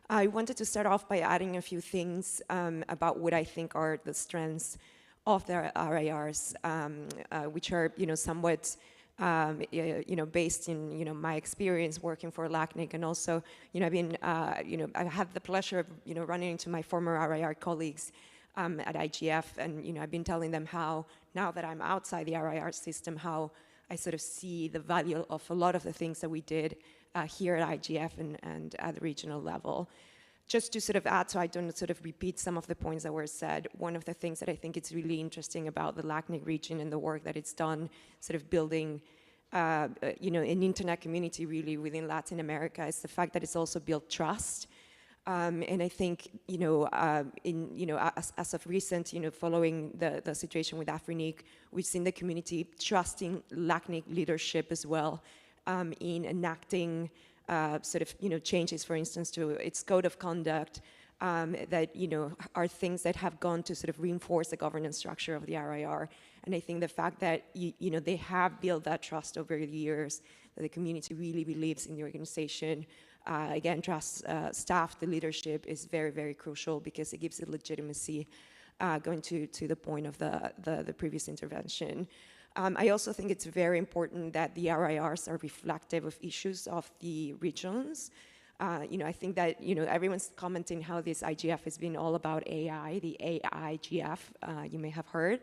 S7: I wanted to start off by adding a few things about what I think are the strengths of the RIRs, which are somewhat based in my experience working for LACNIC, and also I've been I've had the pleasure of running into my former RIR colleagues at IGF, and I've been telling them how, now that I'm outside the RIR system, how I sort of see the value of a lot of the things that we did here at IGF and at the regional level. Just to sort of add, so I don't sort of repeat some of the points that were said, one of the things that I think is really interesting about the LACNIC region and the work that it's done, sort of building an internet community really within Latin America, is the fact that it's also built trust. And I think, as of recent, following the situation with Afrinic, we've seen the community trusting LACNIC leadership as well in enacting changes, for instance, to its code of conduct that, are things that have gone to sort of reinforce the governance structure of the RIR. And I think the fact that, they have built that trust over the years, that the community really believes in the organization, again, trust staff, the leadership is very, very crucial, because it gives it legitimacy, going to the point of the previous intervention. I also think it's very important that the RIRs are reflective of issues of the regions. I think that, everyone's commenting how this IGF has been all about AI, the AIGF, you may have heard.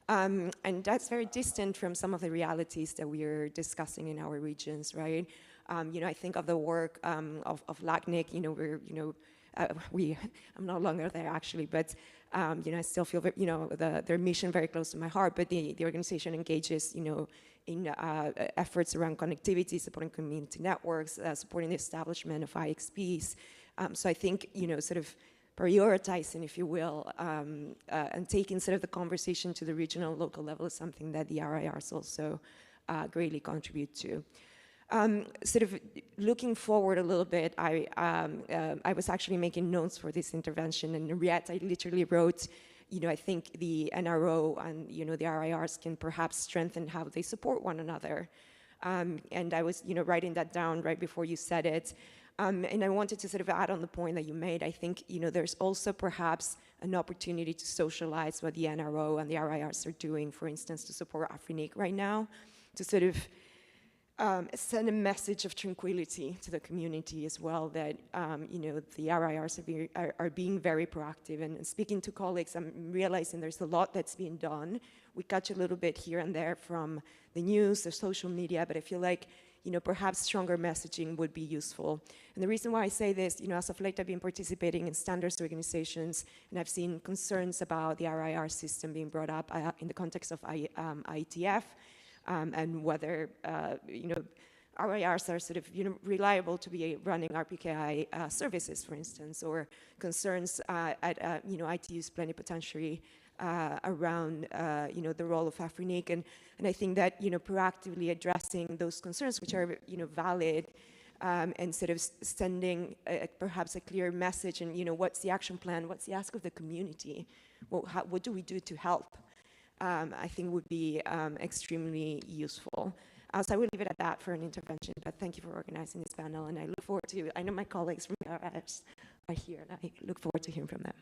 S7: And that's very distant from some of the realities that we're discussing in our regions, right? I think of the work of LACNIC, I'm no longer there actually, but I still feel, their mission very close to my heart, but the organization engages, in efforts around connectivity, supporting community networks, supporting the establishment of IXPs. So I think, sort of prioritizing, if you will, and taking sort of the conversation to the regional, local level is something that the RIRs also greatly contribute to. Sort of looking forward a little bit, I was actually making notes for this intervention, and yet I literally wrote, I think the NRO and, the RIRs can perhaps strengthen how they support one another. And I was, writing that down right before you said it. And I wanted to sort of add on the point that you made. I think, there's also perhaps an opportunity to socialize what the NRO and the RIRs are doing, for instance, to support AFRINIC right now, to sort of send a message of tranquility to the community as well, that the RIRs are being very proactive. And speaking to colleagues, I'm realizing there's a lot that's being done. We catch a little bit here and there from the news, the social media, but I feel like perhaps stronger messaging would be useful. And the reason why I say this, as of late I've been participating in standards organizations, and I've seen concerns about the RIR system being brought up in the context of IETF. And whether RIRs are sort of reliable to be running RPKI services, for instance, or concerns at ITU's plenipotentiary around the role of AFRINIC, and I think that proactively addressing those concerns, which are valid, and sort of sending perhaps a clear message, and what's the action plan, what's the ask of the community, what do we do to help? I think would be extremely useful. So I will leave it at that for an intervention, but thank you for organizing this panel, and I look forward to, I know my colleagues from RIRs are here, and I look forward to hearing from them.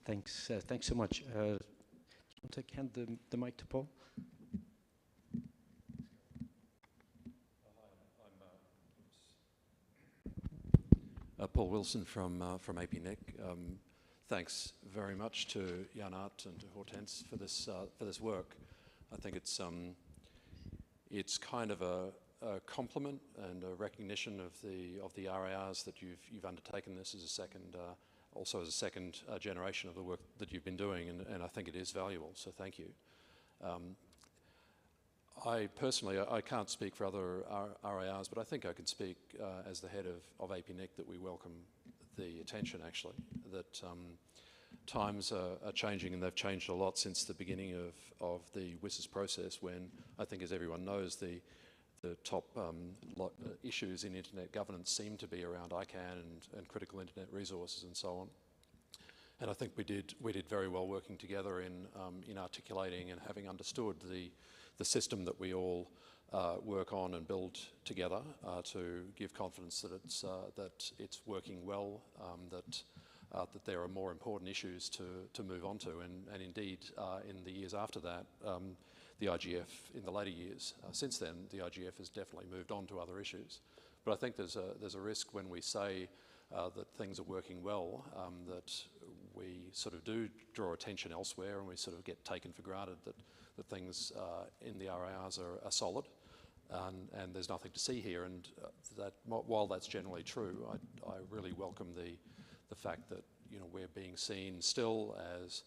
S1: Thanks so much. Do you want to hand the mic to Paul?
S8: Paul Wilson from APNIC. Thanks very much to Janat and to Hortense for this work. I think it's kind of a compliment and a recognition of the RIRs that you've undertaken this as a second, also as a second generation of the work that you've been doing, and I think it is valuable. So thank you. I personally, I can't speak for other RIRs, but I think I can speak as the head of APNIC that we welcome the attention, actually, that times are changing, and they've changed a lot since the beginning of the WSIS process, when I think, as everyone knows, the top issues in internet governance seem to be around ICANN and critical internet resources and so on. And I think we did very well working together in articulating and having understood the system that we all work on and build together to give confidence that it's working well, that there are more important issues to move on to, and indeed in the years after that, the IGF in the later years since then, the IGF has definitely moved on to other issues. But I think there's a risk when we say that things are working well, that we sort of do draw attention elsewhere, and we sort of get taken for granted that things in the RIRs are solid, and there's nothing to see here. And that while that's generally true, I really welcome the fact that we're being seen still as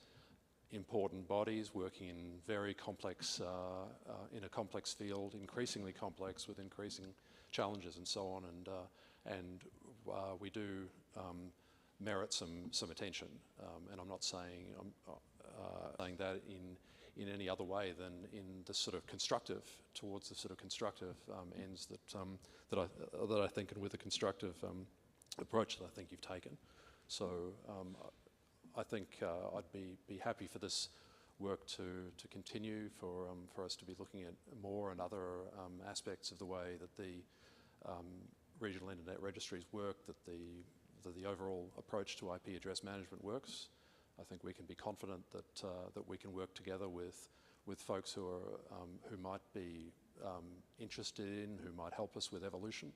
S8: important bodies working in very complex, in a complex field, increasingly complex with increasing challenges and so on, and we do merit some attention. And I'm not saying that in any other way than in the sort of constructive, towards the sort of constructive ends that I think, and with a constructive approach that I think you've taken. So I think I'd be happy for this work to continue, for us to be looking at more and other aspects of the way that the regional internet registries work, that the overall approach to IP address management works. I think we can be confident that we can work together with with folks who are who might be interested in, who might help us with evolution.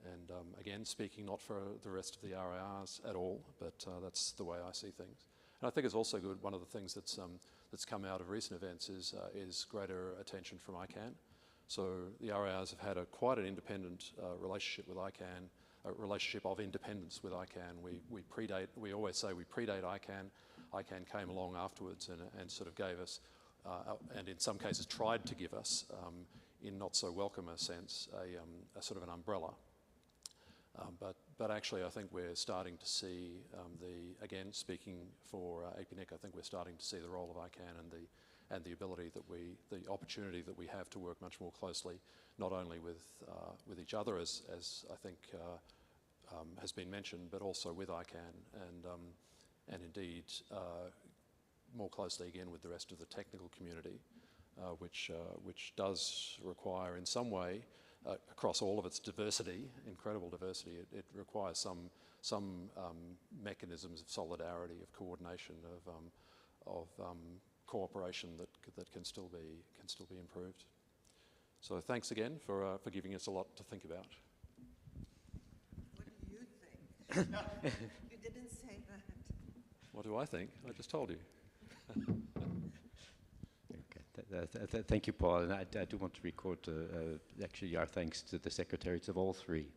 S8: And again, speaking not for the rest of the RIRs at all, but that's the way I see things. And I think it's also good. One of the things that's come out of recent events is greater attention from ICANN. So the RIRs have had quite an independent relationship with ICANN, a relationship of independence with ICANN. We always say we predate ICANN. ICANN came along afterwards and sort of gave us, and in some cases tried to give us, in not so welcome a sense, a sort of an umbrella. But actually I think we're starting to see again, speaking for APNIC, I think we're starting to see the role of ICANN and the ability the opportunity that we have to work much more closely, not only with each other as I think has been mentioned, but also with ICANN and indeed more closely again with the rest of the technical community, which does require in some way, across all of its diversity, incredible diversity, it requires some mechanisms of solidarity, of coordination, of cooperation that can still be improved. So thanks again for giving us a lot to think about.
S5: What do you think? You didn't say that.
S8: What do I think? I just told you.
S1: Okay. Thank you, Paul. And I do want to record actually our thanks to the secretaries of all three,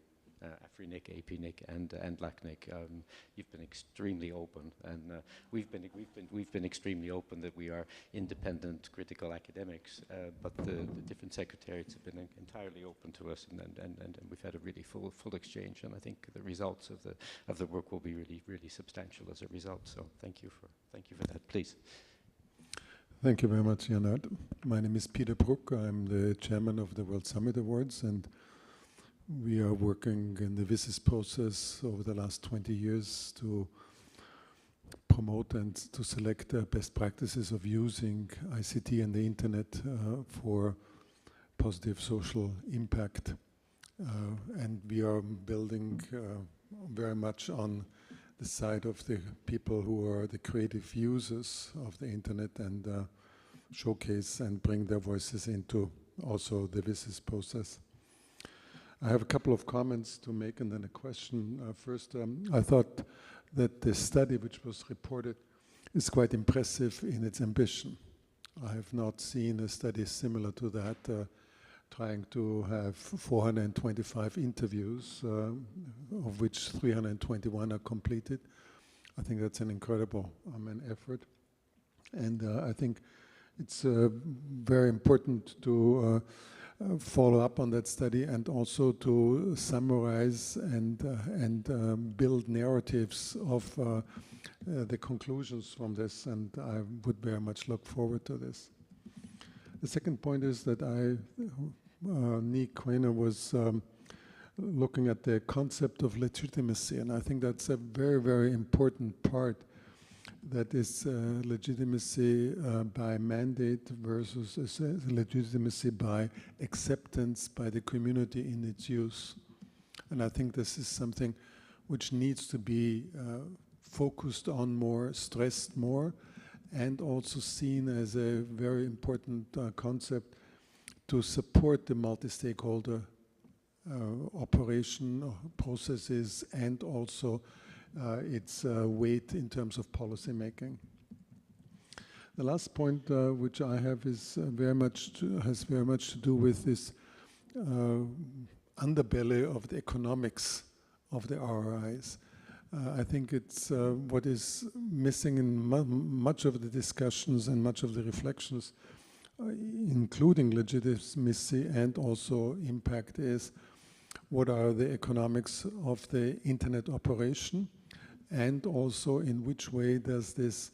S1: AFRINIC, APNIC, and LACNIC. You've been extremely open, and we've been extremely open that we are independent, critical academics. But the different secretariats have been entirely open to us, and we've had a really full exchange. And I think the results of the work will be really substantial as a result. So thank you for that. Please.
S9: Thank you very much, Janard. My name is Peter Bruck. I'm the chairman of the World Summit Awards, and we are working in the WSIS process over the last 20 years to promote and to select best practices of using ICT and the internet for positive social impact. And we are building very much on the side of the people who are the creative users of the internet and showcase and bring their voices into also the WSIS process. I have a couple of comments to make and then a question. First, I thought that the study which was reported is quite impressive in its ambition. I have not seen a study similar to that, trying to have 425 interviews, of which 321 are completed. I think that's an incredible an effort. And I think it's very important to follow up on that study and also to summarize and build narratives of the conclusions from this, and I would very much look forward to this. The second point is that Nick Quainer was looking at the concept of legitimacy, and I think that's a very, very important part. That is legitimacy by mandate versus legitimacy by acceptance by the community in its use. And I think this is something which needs to be focused on more, stressed more, and also seen as a very important concept to support the multi-stakeholder operation processes and also its weight in terms of policy making. The last point which I have is has very much to do with this underbelly of the economics of the RRIs. I think it's what is missing in much of the discussions and much of the reflections, including legitimacy and also impact, is what are the economics of the internet operation, and also in which way does this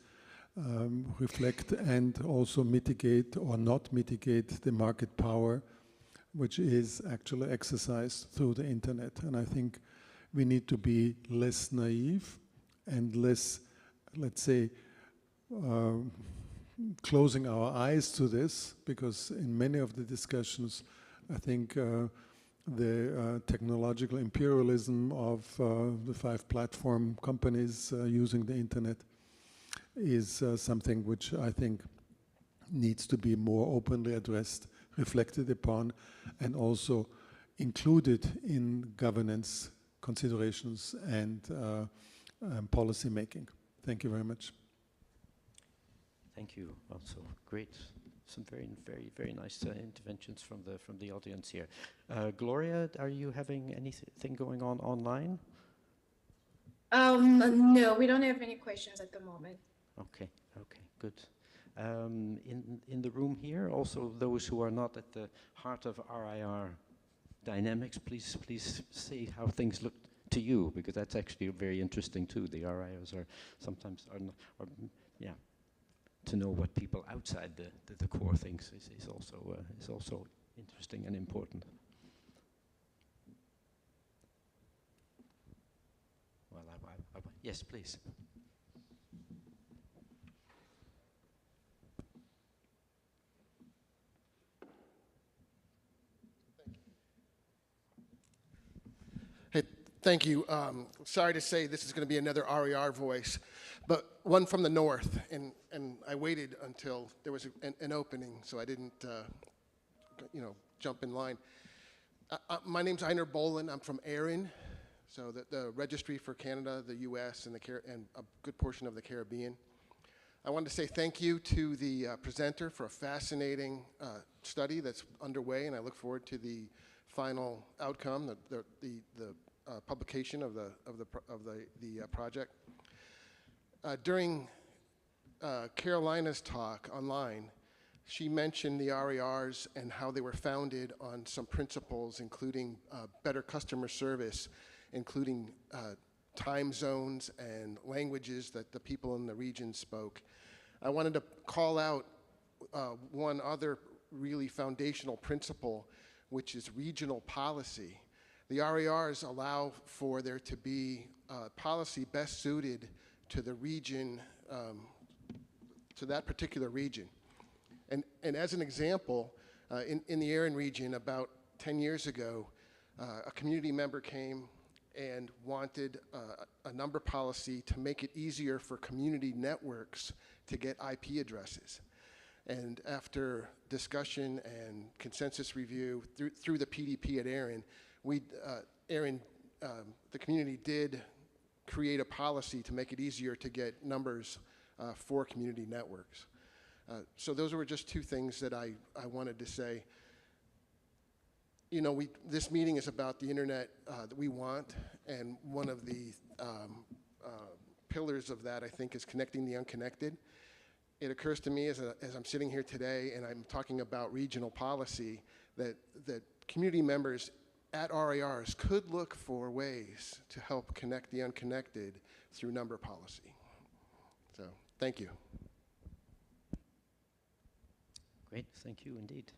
S9: reflect and also mitigate or not mitigate the market power which is actually exercised through the internet. And I think we need to be less naive and less, let's say, closing our eyes to this, because in many of the discussions, I think the technological imperialism of the 5 platform companies using the internet is something which I think needs to be more openly addressed, reflected upon, and also included in governance considerations and policy making. Thank you very much.
S1: Thank you. Also, great. Some very nice interventions from the audience here. Gloria, are you having anything going on online?
S10: No, we don't have any questions at the moment.
S1: Okay, good. In the room here, also those who are not at the heart of RIR dynamics, please say how things look to you, because that's actually very interesting too. The RIRs are sometimes yeah. To know what people outside the core thinks is also interesting and important. Well, yes, please.
S11: Hey, thank you. Sorry to say this is going to be another RER voice, but one from the north, and I waited until there was an opening, so I didn't, jump in line. My name's Einar Bolin. I'm from Erin, so the Registry for Canada, the U.S., and a good portion of the Caribbean. I wanted to say thank you to the presenter for a fascinating study that's underway, and I look forward to the final outcome, the publication of the project. During Carolina's talk online, she mentioned the RERs and how they were founded on some principles, including better customer service, including time zones and languages that the people in the region spoke. I wanted to call out one other really foundational principle, which is regional policy. The RERs allow for there to be policy best suited to the region, to that particular region. And as an example, in the Erin region about 10 years ago, a community member came and wanted a number policy to make it easier for community networks to get IP addresses. And after discussion and consensus review through the PDP at Erin, the community did create a policy to make it easier to get numbers for community networks. So those were just two things that I wanted to say. This meeting is about the internet that we want, and one of the pillars of that, I think, is connecting the unconnected. It occurs to me as I'm sitting here today and I'm talking about regional policy that community members at RERs could look for ways to help connect the unconnected through number policy. So, thank you.
S1: Great, thank you indeed.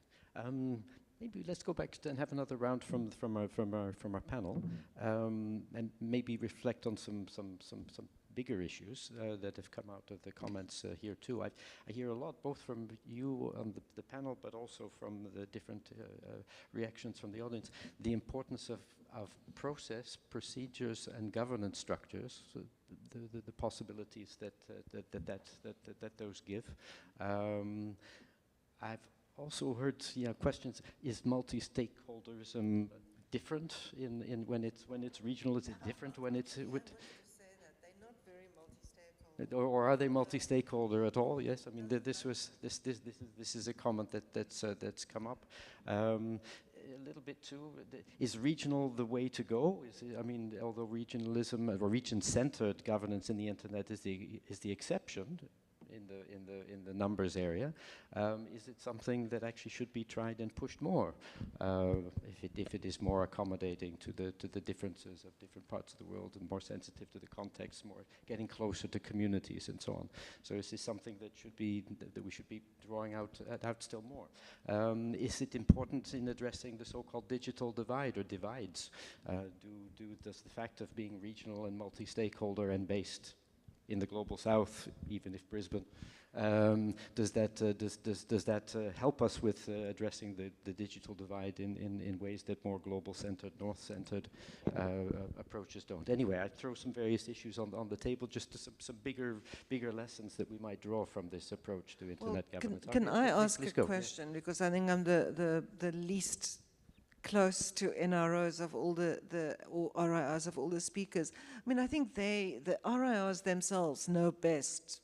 S1: Maybe let's go back and have another round from our panel, and maybe reflect on some bigger issues that have come out of the comments here too. I hear a lot, both from you on the panel, but also from the different reactions from the audience, the importance of process, procedures, and governance structures, so the possibilities that those give. I've also heard questions: is multi-stakeholderism different in when it's regional? Is it different when it's with? Or are they multi-stakeholder at all? Yes, I mean this is a comment that's come up. A little bit too. Is regional the way to go? Although regionalism or region-centered governance in the internet is the exception in the numbers area, is it something that actually should be tried and pushed more, if it is more accommodating to the differences of different parts of the world and more sensitive to the context, more getting closer to communities and so on? So is this something that we should be drawing out still more? Is it important in addressing the so-called digital divide or divides? Does the fact of being regional and multi-stakeholder and based in the global south, even if Brisbane. Does that help us with addressing the digital divide in ways that more global-centered, north-centered approaches don't? Anyway, I throw some various issues on the table, just to some bigger lessons that we might draw from this approach to internet governance.
S5: Can I ask
S1: please
S5: a
S1: go.
S5: question? Yeah. Because I think I'm the least close to NROs of all or RIRs of all the speakers. I mean, I think the RIRs themselves know best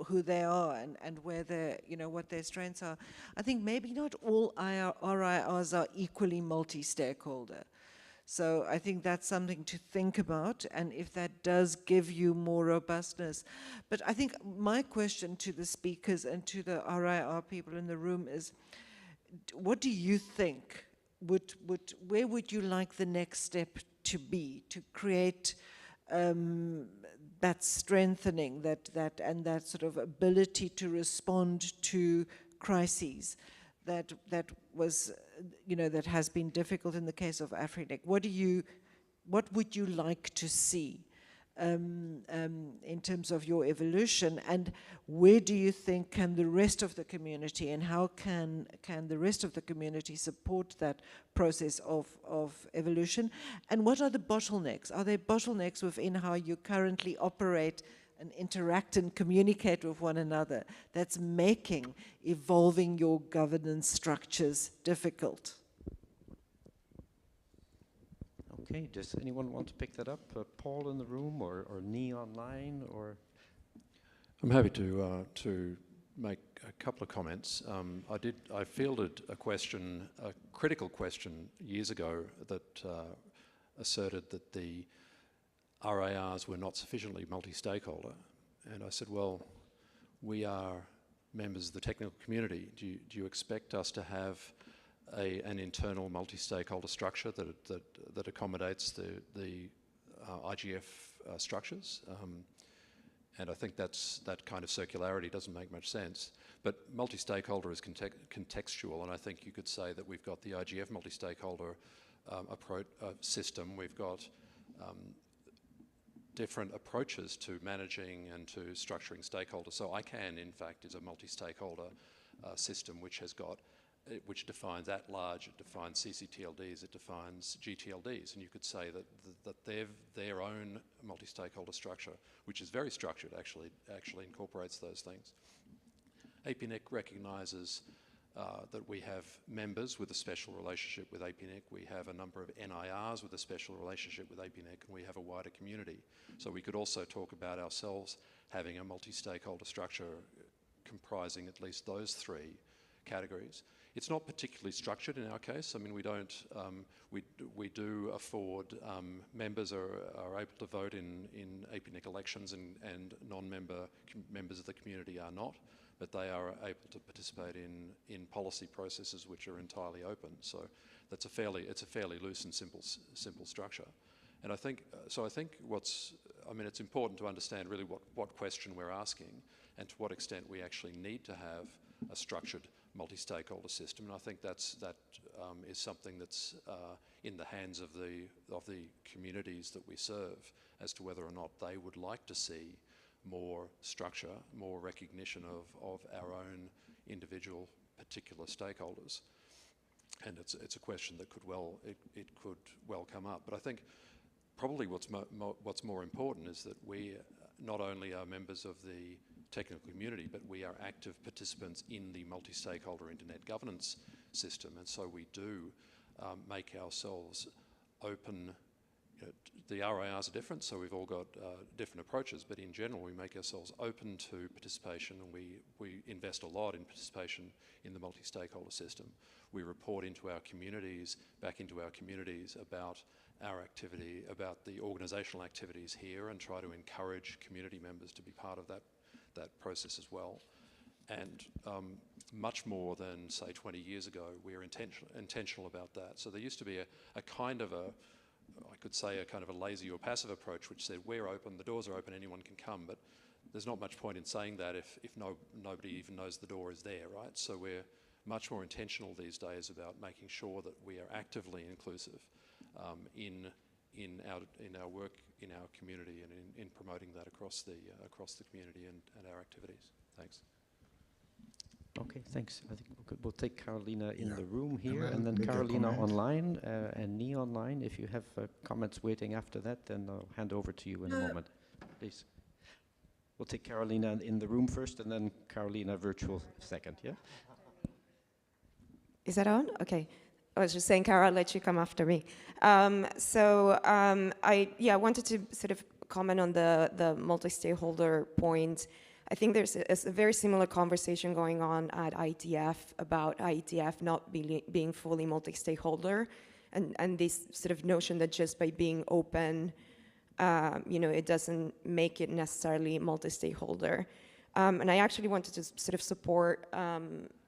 S5: who they are and where their, what their strengths are. I think maybe not all RIRs are equally multi-stakeholder. So I think that's something to think about, and if that does give you more robustness. But I think my question to the speakers and to the RIR people in the room is, what do you think? Where would you like the next step to be to create that strengthening, that sort of ability to respond to crises that was, that has been difficult in the case of AfriNIC? What would you like to see in terms of your evolution, and where do you think can the rest of the community, and how can the rest of the community support that process of evolution? And what are the bottlenecks? Are there bottlenecks within how you currently operate and interact and communicate with one another that's making evolving your governance structures difficult?
S1: Okay, does anyone want to pick that up? Paul in the room, or Nee online, or?
S8: I'm happy to make a couple of comments. I fielded a critical question years ago that asserted that the RIRs were not sufficiently multi-stakeholder, and I said, well, we are members of the technical community. Do you expect us to have an internal multi-stakeholder structure that accommodates the IGF structures? And I think that kind of circularity doesn't make much sense. But multi-stakeholder is contextual, and I think you could say that we've got the IGF multi-stakeholder approach system. We've got different approaches to managing and to structuring stakeholders. So ICANN, in fact, is a multi-stakeholder system which defines at large, it defines CCTLDs, it defines GTLDs, and you could say that their own multi-stakeholder structure, which is very structured, actually incorporates those things. APNIC recognises that we have members with a special relationship with APNIC, we have a number of NIRs with a special relationship with APNIC, and we have a wider community. So we could also talk about ourselves having a multi-stakeholder structure comprising at least those three categories. It's not particularly structured in our case. I mean, we don't. We do afford members are able to vote in APNIC elections, and members of the community are not, but they are able to participate in policy processes which are entirely open. So it's a fairly loose and simple structure. And I think it's important to understand really what question we're asking and to what extent we actually need to have a structured multi-stakeholder system, and I think that is something that's in the hands of the communities that we serve as to whether or not they would like to see more structure, more recognition of our own individual particular stakeholders. And it's a question that could well come up. But I think probably what's more important is that we not only are members of the technical community, but we are active participants in the multi-stakeholder internet governance system, and so we do make ourselves open. The RIRs are different, so we've all got different approaches, but in general we make ourselves open to participation, and we invest a lot in participation in the multi-stakeholder system. We report back into our communities about our activity, about the organisational activities here, and try to encourage community members to be part of that process as well. And much more than, say, 20 years ago, we're intentional about that. So there used to be a kind of I could say a kind of a lazy or passive approach which said, we're open, the doors are open, anyone can come, but there's not much point in saying that if nobody even knows the door is there, right? So we're much more intentional these days about making sure that we are actively inclusive in in our work in our community and in promoting that across the community and our activities. Thanks.
S1: Okay, thanks. I think we'll take Carolina in
S6: Yeah.
S1: the room
S6: Can
S1: here,
S6: I
S1: and then
S6: make a
S1: Carolina
S6: comment?
S1: online, and Nee online. If you have comments waiting after that, then I'll hand over to you in a moment. Please. We'll take Carolina in the room first, and then Carolina virtual second, yeah?
S7: Is that on? Okay. I was just saying, Cara, I'll let you come after me. I wanted to sort of comment on the multi-stakeholder point. I think there's a very similar conversation going on at IGF about IGF not being fully multi-stakeholder, and this sort of notion that just by being open, it doesn't make it necessarily multi-stakeholder. And I actually wanted to sort of support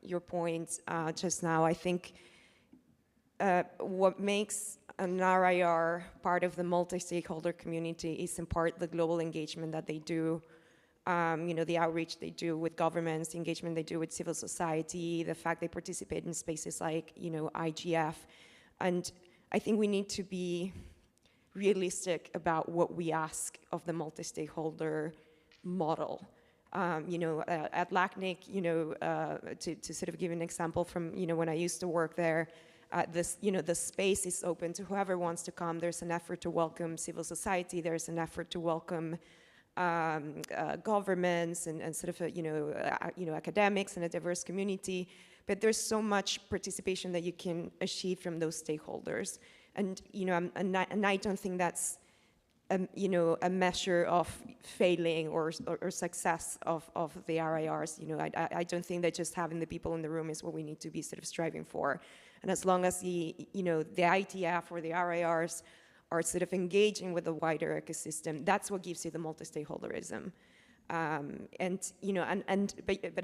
S7: your point just now. I think what makes an RIR part of the multi-stakeholder community is in part the global engagement that they do, the outreach they do with governments, the engagement they do with civil society, the fact they participate in spaces like, IGF. And I think we need to be realistic about what we ask of the multi-stakeholder model. At LACNIC, to sort of give an example from, when I used to work there, the space is open to whoever wants to come. There's an effort to welcome civil society. There's an effort to welcome governments and sort of, academics and a diverse community. But there's so much participation that you can achieve from those stakeholders. And, and I don't think that's a measure of failing or success of the RIRs. I don't think that just having the people in the room is what we need to be sort of striving for. And as long as the ITF or the RIRs are sort of engaging with the wider ecosystem, that's what gives you the multi-stakeholderism. But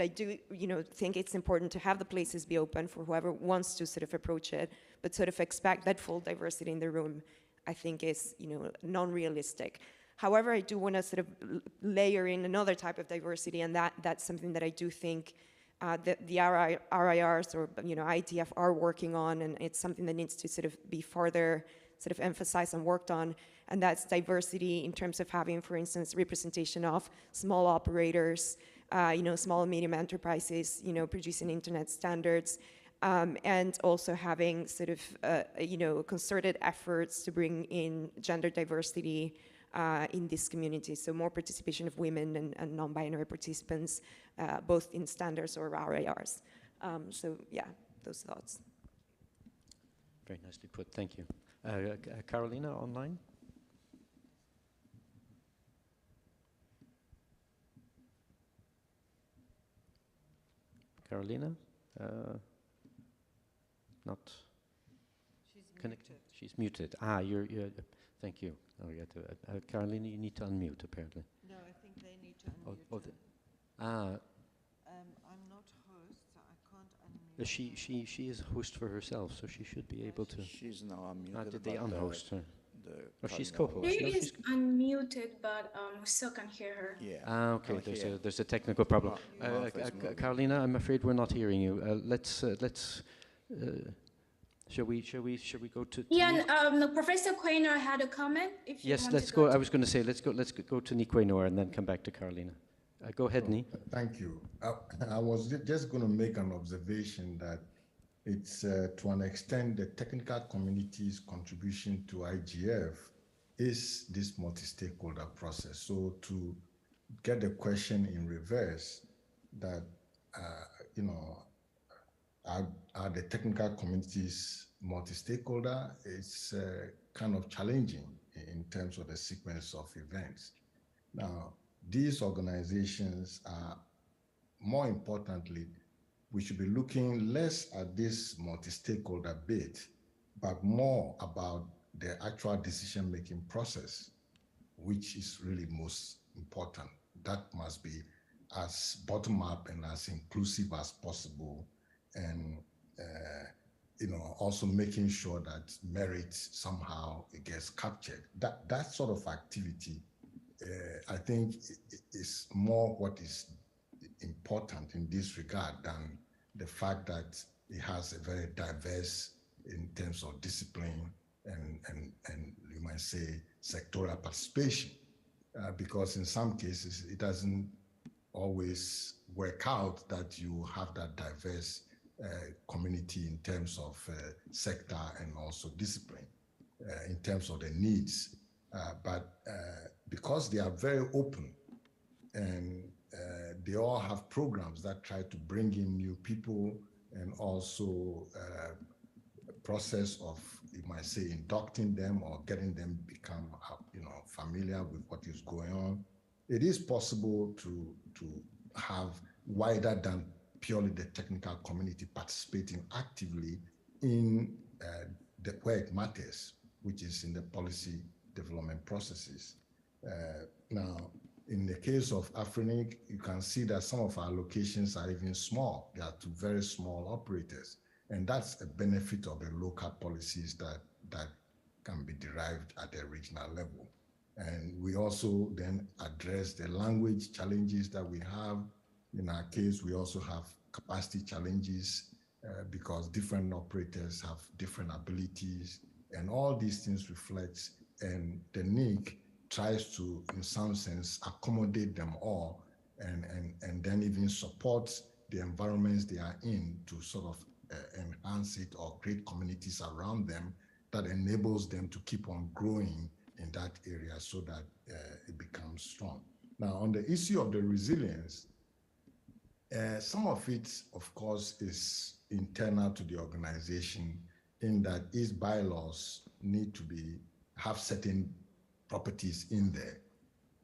S7: I do, think it's important to have the places be open for whoever wants to sort of approach it, but sort of expect that full diversity in the room, I think is, non-realistic. However, I do want to sort of layer in another type of diversity, and that's something that I do think that the RIRs or, ITF are working on, and it's something that needs to sort of be further sort of emphasized and worked on, and that's diversity in terms of having, for instance, representation of small operators, small and medium enterprises, producing internet standards, and also having sort of, concerted efforts to bring in gender diversity in this community. So more participation of women and non-binary participants, both in standards or RIRs. So yeah, those thoughts.
S1: Very nicely put, thank you. Carolina online? Carolina? Not connected. She's muted. You're thank you. Carolina, you need to unmute apparently.
S5: No, I think they need to unmute. I'm not host, so I can't unmute.
S1: She is host for herself, so she should be able to.
S3: She's now unmuted.
S1: Did they unhost her? She's
S3: Carolina
S1: co-host.
S10: She
S1: No,
S10: is unmuted, but we still can hear her.
S3: Yeah.
S1: Okay. There's a technical problem. Carolina, I'm afraid we're not hearing you. Shall we go to?
S10: Yeah, Professor Quaynor had a comment. If you
S1: Yes,
S10: want
S1: let's
S10: to
S1: go. I was going to say let's go to Nick Quaynor and then come back to Carolina. Go ahead, Ni.
S6: Thank you. I was just going to make an observation that it's to an extent the technical community's contribution to IGF is this multi-stakeholder process. So to get the question in reverse, that are the technical communities multi-stakeholder, it's kind of challenging in terms of the sequence of events. Now, these organizations are, more importantly, we should be looking less at this multi-stakeholder bit, but more about the actual decision-making process, which is really most important. That must be as bottom-up and as inclusive as possible, and also making sure that merit somehow it gets captured. That sort of activity, I think, is more what is important in this regard than the fact that it has a very diverse, in terms of discipline, and you might say sectoral participation, because in some cases it doesn't always work out that you have that diverse community in terms of sector and also discipline, in terms of the needs. But because they are very open and they all have programs that try to bring in new people and also a process of, you might say, inducting them or getting them become, familiar with what is going on. It is possible to have wider than purely the technical community participating actively in where it matters, which is in the policy development processes. Now, in the case of Afrinic, you can see that some of our locations are even small. They are two very small operators. And that's a benefit of the local policies that can be derived at the regional level. And we also then address the language challenges that we have. In our case, we also have capacity challenges because different operators have different abilities, and all these things reflect, and the NIC tries to, in some sense, accommodate them all and then even support the environments they are in to sort of enhance it or create communities around them that enables them to keep on growing in that area so that it becomes strong. Now, on the issue of the resilience, some of it, of course, is internal to the organization in that its bylaws need to have certain properties in there.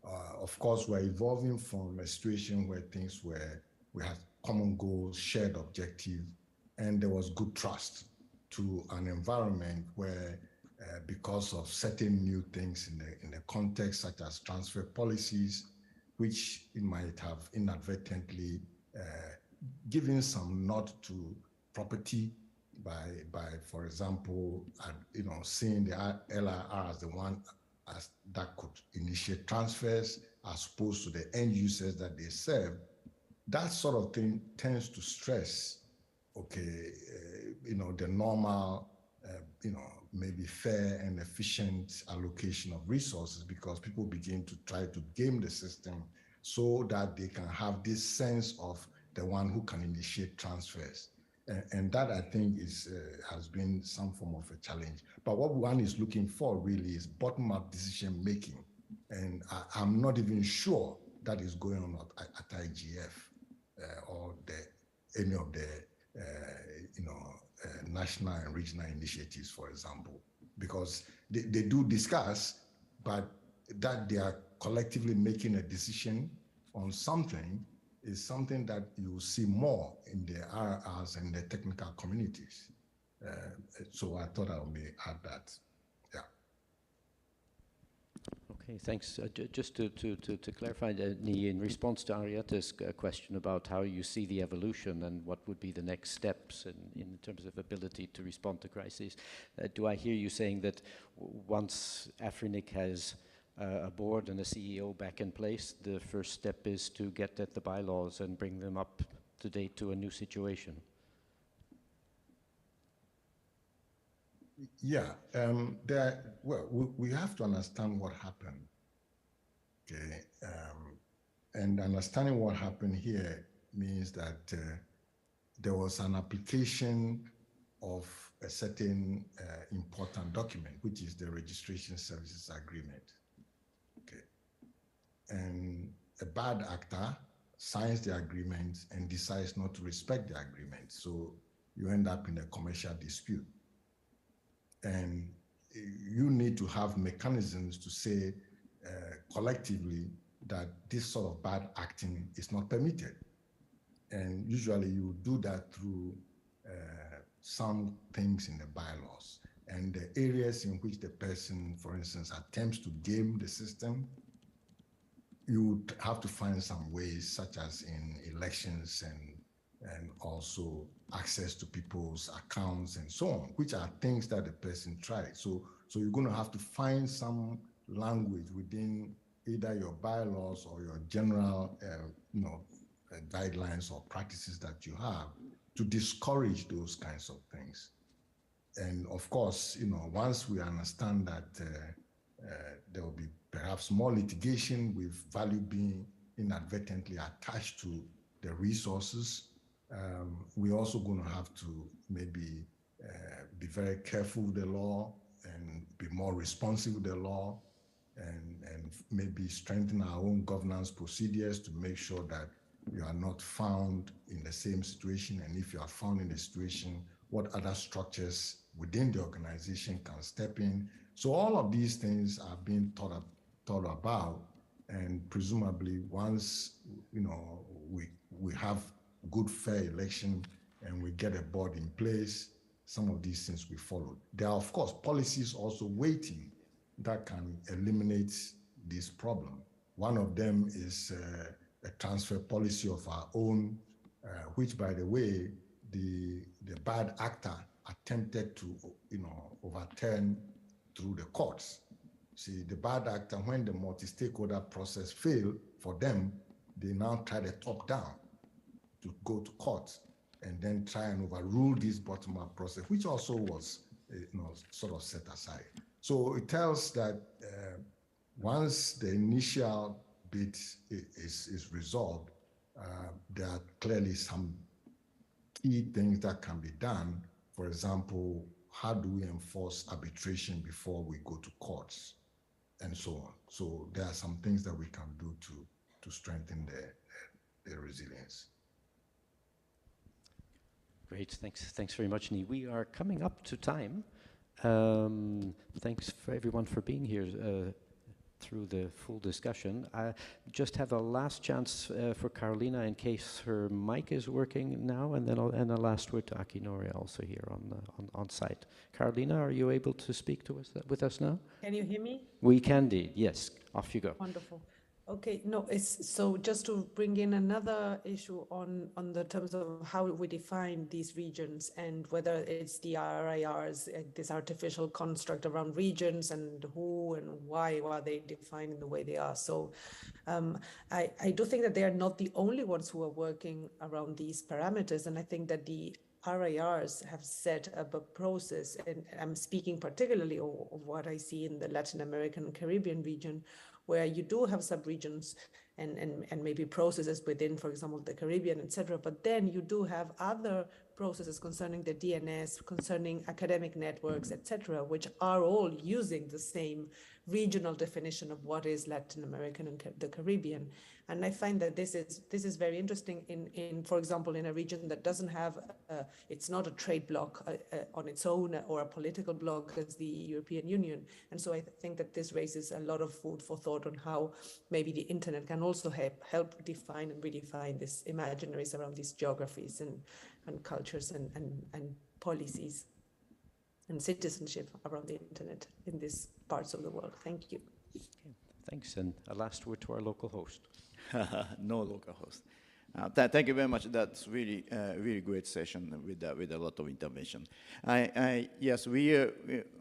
S6: Of course, we're evolving from a situation where we had common goals, shared objective, and there was good trust, to an environment where because of certain new things in the context, such as transfer policies, which it might have inadvertently given some nod to property by for example, seeing the LRR as the one that could initiate transfers as opposed to the end users that they serve. That sort of thing tends to stress, the normal, maybe fair and efficient allocation of resources, because people begin to try to game the system so that they can have this sense of the one who can initiate transfers. And that, I think, has been some form of a challenge. But what one is looking for really is bottom-up decision-making. And I'm not even sure that is going on at IGF or any of the national and regional initiatives, for example, because they do discuss, but that they are collectively making a decision on something is something that you will see more in the RRs and the technical communities. So I thought I may add that. Yeah.
S1: Okay, thanks. Just to clarify, in response to Ariette's question about how you see the evolution and what would be the next steps in terms of ability to respond to crises, do I hear you saying that once Afrinic has a board and a CEO back in place, the first step is to get at the bylaws and bring them up to date to a new situation?
S6: Yeah, we have to understand what happened, okay? And understanding what happened here means that there was an application of a certain important document, which is the Registration Services Agreement, okay? And a bad actor signs the agreement and decides not to respect the agreement. So you end up in a commercial dispute. And you need to have mechanisms to say collectively that this sort of bad acting is not permitted. And usually you do that through some things in the bylaws. And the areas in which the person, for instance, attempts to game the system, you would have to find some ways, such as in elections and also access to people's accounts and so on, which are things that the person tried. So you're going to have to find some language within either your bylaws or your general, guidelines or practices that you have to discourage those kinds of things. And of course, once we understand that there will be perhaps more litigation with value being inadvertently attached to the resources, we're also going to have to maybe be very careful with the law and be more responsive with the law, and maybe strengthen our own governance procedures to make sure that you are not found in the same situation. And if you are found in a situation, what other structures within the organization can step in. So all of these things are being thought about, and presumably once we have good, fair election and we get a board in place, some of these things we follow. There are, of course, policies also waiting that can eliminate this problem. One of them is a transfer policy of our own, which, by the way, the bad actor attempted to overturn through the courts. See, the bad actor, when the multi-stakeholder process failed for them, they now try the top down to go to court and then try and overrule this bottom-up process, which also was sort of set aside. So it tells that once the initial bit is resolved, there are clearly some key things that can be done. For example, how do we enforce arbitration before we go to courts, and so on. So there are some things that we can do to strengthen the resilience.
S1: Great, thanks very much, Nii. We are coming up to time. Thanks for everyone for being here through the full discussion. I just have a last chance for Carolina in case her mic is working now, and then a last word to Akinori also here on site. Carolina, are you able to speak to us with us now?
S12: Can you hear me?
S1: We can indeed, yes. Off you go.
S12: Wonderful. Okay, no, it's so just to bring in another issue on the terms of how we define these regions and whether it's the RIRs, this artificial construct around regions, and who and why are they defined in the way they are. So I do think that they are not the only ones who are working around these parameters, and I think that the RIRs have set up a process, and I'm speaking particularly of what I see in the Latin American and Caribbean region, where you do have subregions and maybe processes within, for example, the Caribbean, etc. But then you do have other processes concerning the DNS, concerning academic networks, etc., which are all using the same regional definition of what is Latin American and the Caribbean. And I find that this is very interesting in, for example, in a region that doesn't have, it's not a trade bloc on its own or a political bloc as the European Union. And so I think that this raises a lot of food for thought on how maybe the internet can also help define and redefine these imaginaries around these geographies and cultures and policies and citizenship around the internet in these parts of the world. Thank you.
S1: Okay, thanks, and a last word to our local host.
S3: No local host. Thank you very much. That's really really great session with a lot of intervention. Yes,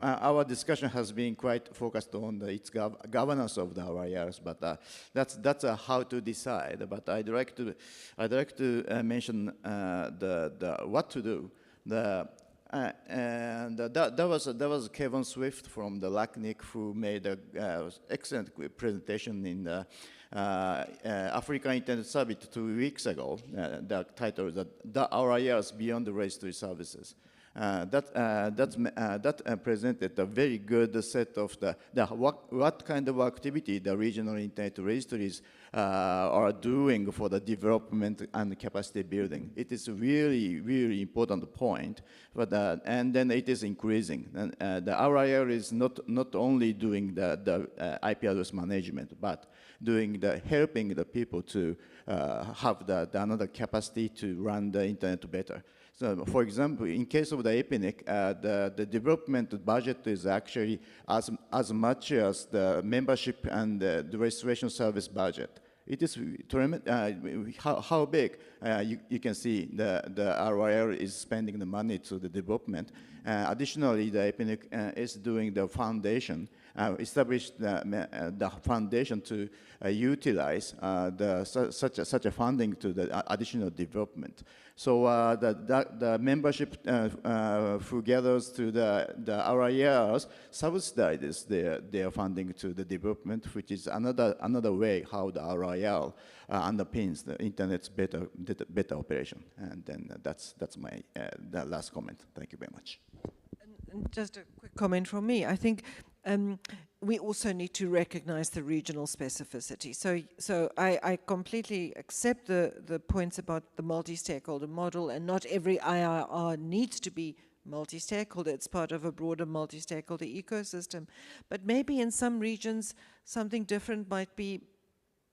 S3: our discussion has been quite focused on its governance of the RIRs, but that's how to decide. But I'd like to mention the what to do. And that was Kevin Swift from the LACNIC who made an excellent presentation in the Africa Internet Summit 2 weeks ago. The title is "The RIRs Beyond the Registry Services." That presented a very good set of what kind of activity the regional internet registries are doing for the development and capacity building. It is really, really important point, but and then it is increasing. And the RIR is not only doing the IP address management, but doing helping the people to have another capacity to run the internet better. So, for example, in case of the EPINIC, the development budget is actually as much as the membership and the registration service budget. It is how big you can see the RIR is spending the money to the development. Additionally, the EPINIC is doing the foundation established the foundation to utilize such a funding to the additional development. So the membership who gathers to the RIRs subsidizes their funding to the development, which is another way how the RIR underpins the internet's better operation. And then that's my the last comment. Thank you very much.
S5: And just a quick comment from me. I think we also need to recognize the regional specificity. So I completely accept the points about the multi-stakeholder model, and not every IRR needs to be multi-stakeholder. It's part of a broader multi-stakeholder ecosystem. But maybe in some regions, something different might be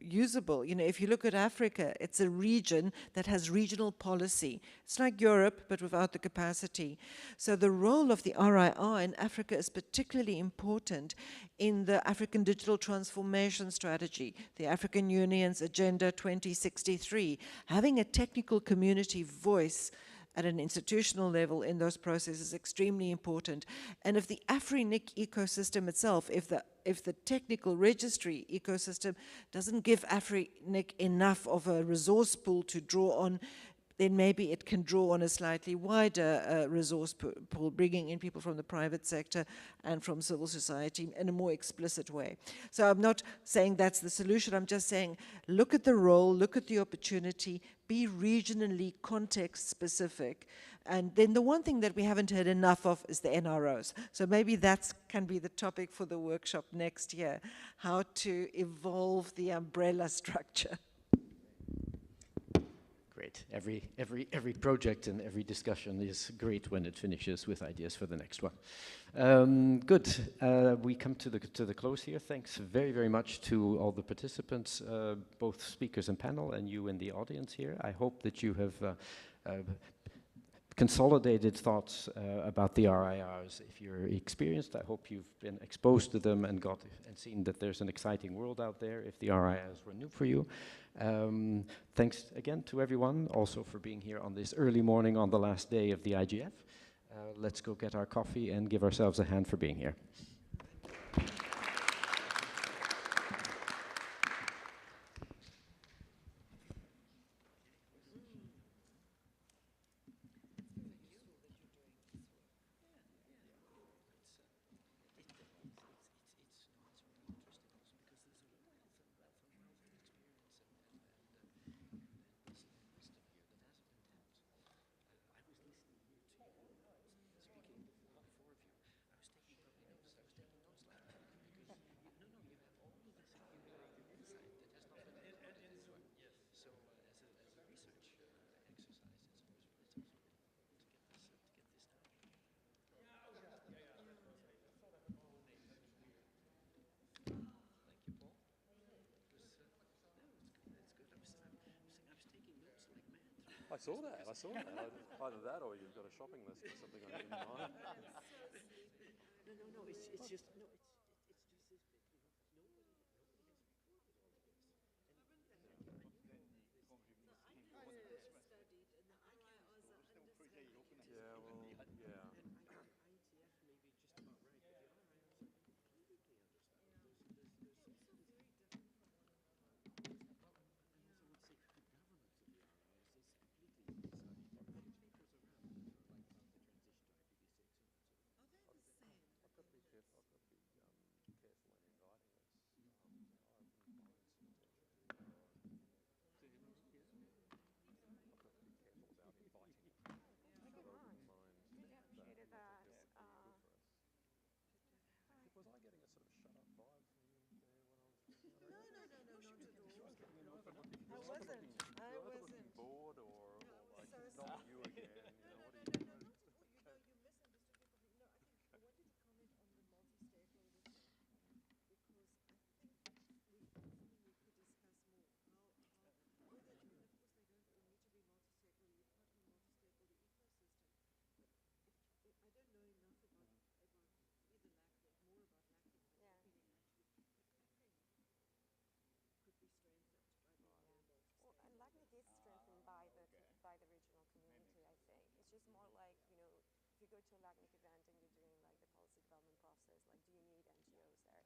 S5: usable. You know, if you look at Africa, it's a region that has regional policy. It's like Europe, but without the capacity. So the role of the RIR in Africa is particularly important in the African Digital Transformation Strategy, the African Union's Agenda 2063. Having a technical community voice at an institutional level in those processes is extremely important. And if the AfriNIC ecosystem itself, if the technical registry ecosystem doesn't give AfriNIC enough of a resource pool to draw on, then maybe it can draw on a slightly wider resource pool, bringing in people from the private sector and from civil society in a more explicit way. So I'm not saying that's the solution. I'm just saying, look at the role, look at the opportunity, be regionally context specific. And then the one thing that we haven't heard enough of is the NROs. So maybe that can be the topic for the workshop next year, how to evolve the umbrella structure.
S1: Great. Every project and every discussion is great when it finishes with ideas for the next one. Good. We come to the close here. Thanks very, very much to all the participants, both speakers and panel, and you in the audience here. I hope that you have consolidated thoughts about the RIRs. If you're experienced, I hope you've been exposed to them and seen that there's an exciting world out there if the RIRs were new for you. Thanks again to everyone also for being here on this early morning on the last day of the IGF. Let's go get our coffee and give ourselves a hand for being here.
S8: I saw that. Either that or you've got a shopping list or something on your mind.
S5: No, it's just, no,
S8: Yeah, well, yeah. Was I getting a sort of shut up vibe from you there when I was?
S5: No.
S8: I wasn't. Looking bored or like not you again. You know, what are you doing?
S5: You misunderstood me. No, I wanted to comment on the multi-stakeholder because I think we could discuss more whether, I mean, of course they don't all need to be multi-stakeholder. You're part of a multi-stakeholder ecosystem. But I don't know enough about either LACNIC, more about LACNIC than opinion actually. But I think could be strengthened by being more multi-stakeholder.
S7: Well, and LACNIC is strengthened by the regional community, I think. It's just more like, you know, if you go to a LACNIC event and you're doing like the policy development process, like do you need NGOs there?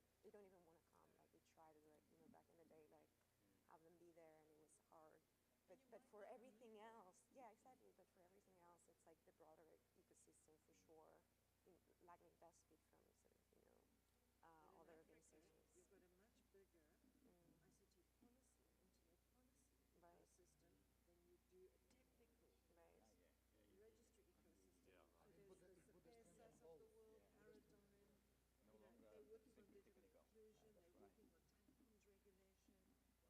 S7: But for everything else, yeah, exactly. But for everything else, it's like the broader ecosystem for sure, lacking best fit from sort of, other organizations.
S5: You've got a much bigger ICT policy, internet policy ecosystem than you do a technical registry ecosystem.
S8: Yeah,
S5: So there's the PSS of the world, Paradigm, they're working on digital inclusion, they're working on telecoms regulation and pricing.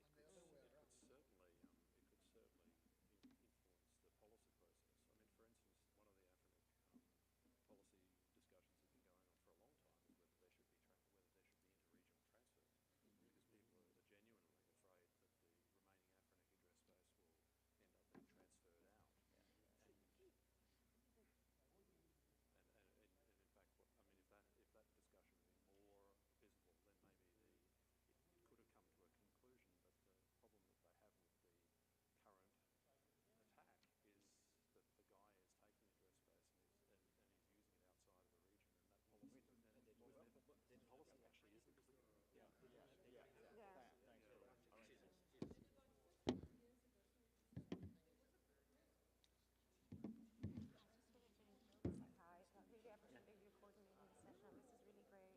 S5: So they're doing work that could enrich the work of the registry. They're not there.
S8: It could certainly influence the policy process. I mean, for instance, one of the AFRINIC policy discussions that have been going on for a long time is whether there should be interregional transfers, because people are genuinely afraid that the remaining AFRINIC address space will end up being transferred out. And in fact, I mean, if that discussion had been more visible, then maybe it could have come to a conclusion. But the problem that they have with the current attack is that the guy is taking address space and he's using it outside of the region, and that policy actually isn't clear.
S7: Hi, I really appreciate you coordinating the session. This is really great.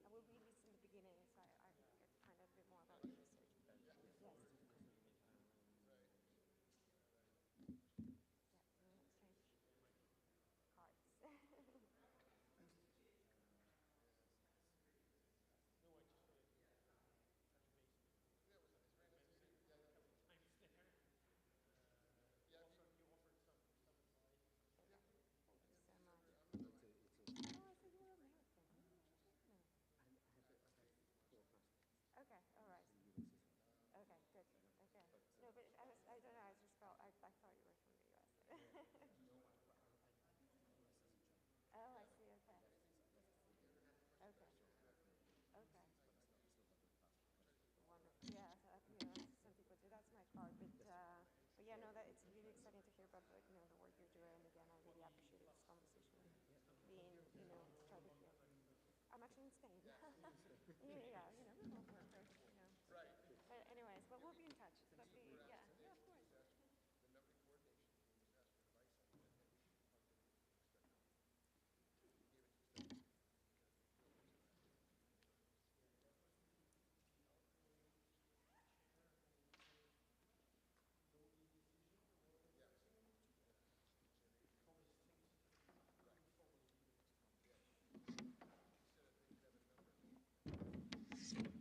S7: I will read this in the beginning, so I get to find out a bit more about the research. Yes. Yeah, strange cards. Okay, all right. Okay, good. Okay. No, but I don't know, I just felt, I thought you were from the US. Oh, I see, okay. Okay. Okay. Wonderful. Yeah, so, some people do. That's my card, but yeah, no, that it's really exciting to hear about the work you're doing. And again, I really appreciated this conversation, being to try to hear. I'm actually in Spain. yeah, remote worker, Right. But anyways, but we'll be in touch. That'll be, yeah, of course.
S11: The number coordination team was asked for advice on it, and we gave it to the study. She said, I think you have a number.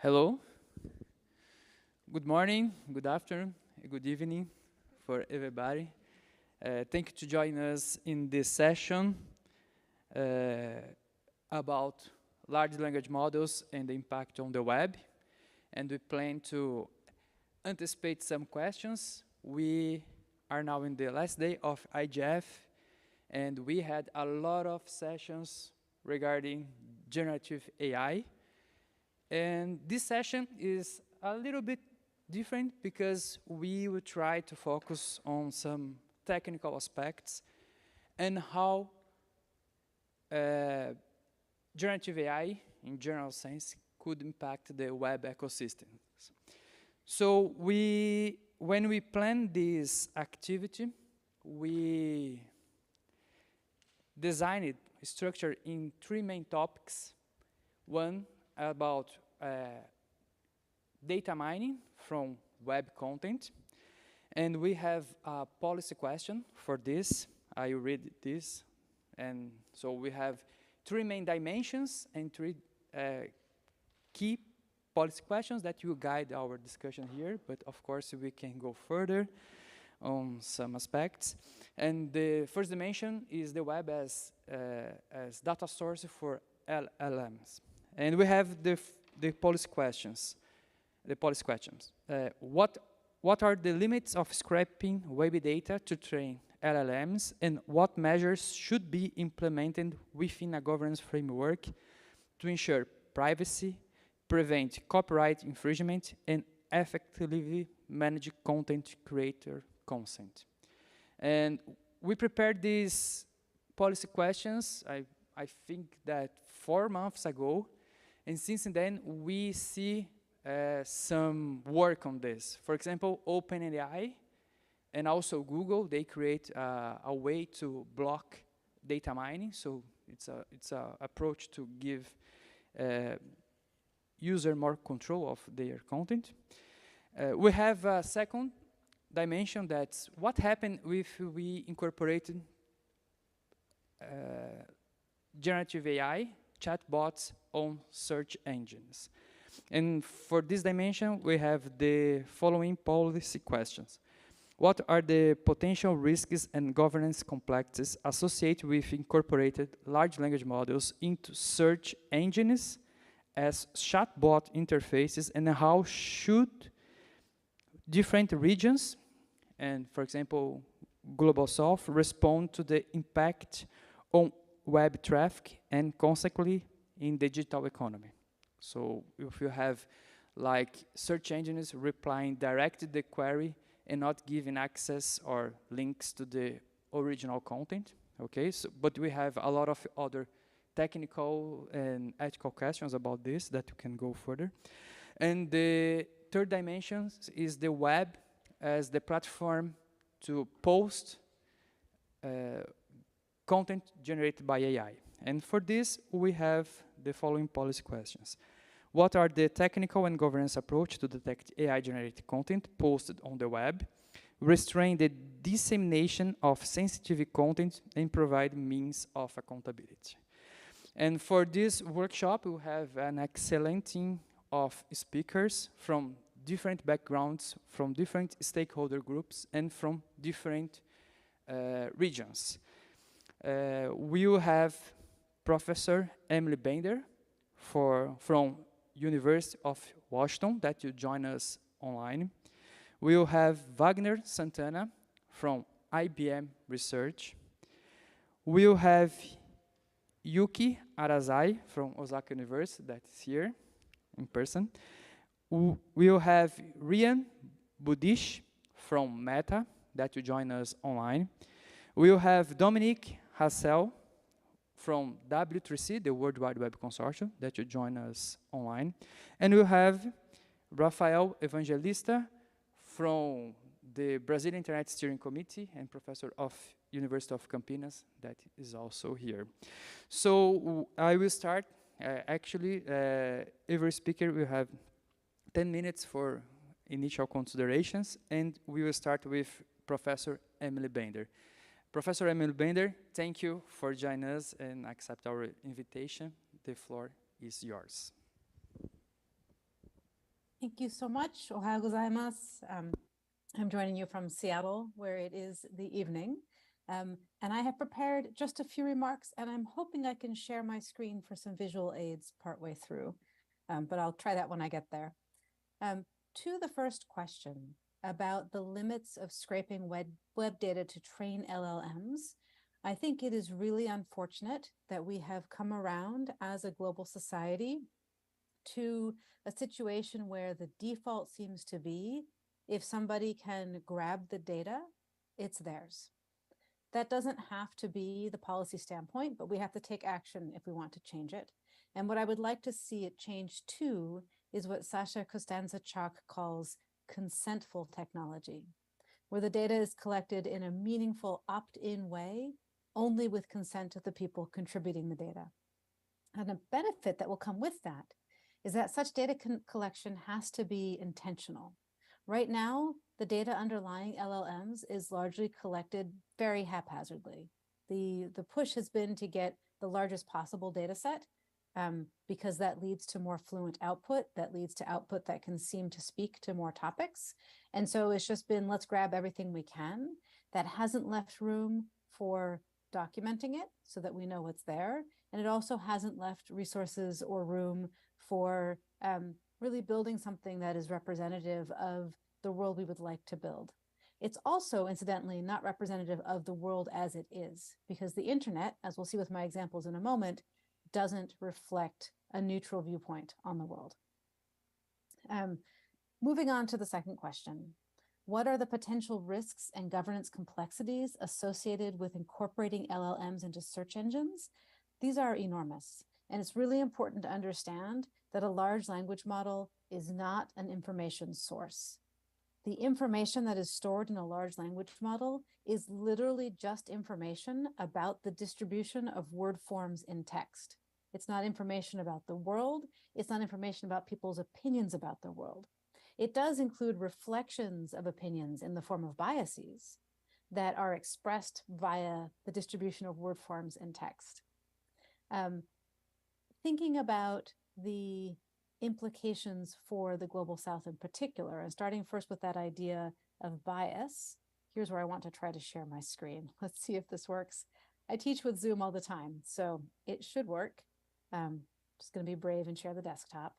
S13: Hello. Good morning, good afternoon, good evening for everybody. Thank you to join us in this session about large language models and the impact on the web. And we plan to anticipate some questions. We are now in the last day of IGF, and we had a lot of sessions regarding generative AI. And this session is a little bit different because we will try to focus on some technical aspects and how generative AI, in general sense, could impact the web ecosystems. So when we plan this activity, we designed it, structured in 3 main topics. One about data mining from web content. And we have a policy question for this. I read this. And so we have 3 main dimensions and 3 key policy questions that will guide our discussion here. But of course, we can go further on some aspects. And the first dimension is the web as data source for LLMs. And we have the policy questions. What are the limits of scraping web data to train LLMs, and what measures should be implemented within a governance framework to ensure privacy, prevent copyright infringement, and effectively manage content creator consent? And we prepared these policy questions, I think that 4 months ago, and since then we see some work on this. For example, OpenAI and also Google, they create a way to block data mining. So it's a approach to give user more control of their content. We have a second dimension, that's what happened if we incorporated generative AI chatbots on search engines. And for this dimension, we have the following policy questions. What are the potential risks and governance complexities associated with incorporated large language models into search engines as chatbot interfaces, and how should different regions, and for example, Global South, respond to the impact on web traffic and consequently in the digital economy? So if you have like search engines replying directly to the query and not giving access or links to the original content, okay? So, but we have a lot of other technical and ethical questions about this that you can go further. And the third dimension is the web as the platform to post content generated by AI. And for this, we have the following policy questions. What are the technical and governance approach to detect AI-generated content posted on the web, restrain the dissemination of sensitive content, and provide means of accountability? And for this workshop, we have an excellent team of speakers from different backgrounds, from different stakeholder groups, and from different regions. We will have Professor Emily Bender from University of Washington that will join us online. We will have Wagner Santana from IBM Research. We will have Yuki Arazai from Osaka University that is here in person. We will have Rian Budish from Meta that will join us online. We will have Dominique Hassel from W3C, the World Wide Web Consortium, that will join us online. And we'll have Rafael Evangelista from the Brazilian Internet Steering Committee and professor of University of Campinas that is also here. So I will start. Every speaker will have 10 minutes for initial considerations, and we will start with Professor Emily Bender. Professor Emily Bender, thank you for joining us and accept our invitation. The floor is yours.
S14: Thank you so much. Ohayou gozaimasu. I'm joining you from Seattle, where it is the evening. And I have prepared just a few remarks, and I'm hoping I can share my screen for some visual aids partway through, but I'll try that when I get there. To the first question about the limits of scraping web data to train LLMs, I think it is really unfortunate that we have come around as a global society to a situation where the default seems to be if somebody can grab the data, it's theirs. That doesn't have to be the policy standpoint, but we have to take action if we want to change it. And what I would like to see it change to is what Sasha Costanza-Chock calls consentful technology, where the data is collected in a meaningful opt-in way, only with consent of the people contributing the data. And a benefit that will come with that is that such data collection has to be intentional. Right now, the data underlying LLMs is largely collected very haphazardly. The push has been to get the largest possible data set because that leads to more fluent output, that leads to output that can seem to speak to more topics. And so it's just been, let's grab everything we can. That hasn't left room for documenting it so that we know what's there. And it also hasn't left resources or room for really building something that is representative of the world we would like to build. It's also, incidentally, not representative of the world as it is, because the internet, as we'll see with my examples in a moment, doesn't reflect a neutral viewpoint on the world. Moving on to the second question. What are the potential risks and governance complexities associated with incorporating LLMs into search engines? These are enormous, and it's really important to understand that a large language model is not an information source. The information that is stored in a large language model is literally just information about the distribution of word forms in text. It's not information about the world. It's not information about people's opinions about the world. It does include reflections of opinions in the form of biases that are expressed via the distribution of word forms in text. Thinking about the implications for the Global South in particular, and starting first with that idea of bias, here's where I want to try to share my screen. Let's see if this works. I teach with Zoom all the time, so it should work. Just going to be brave and share the desktop.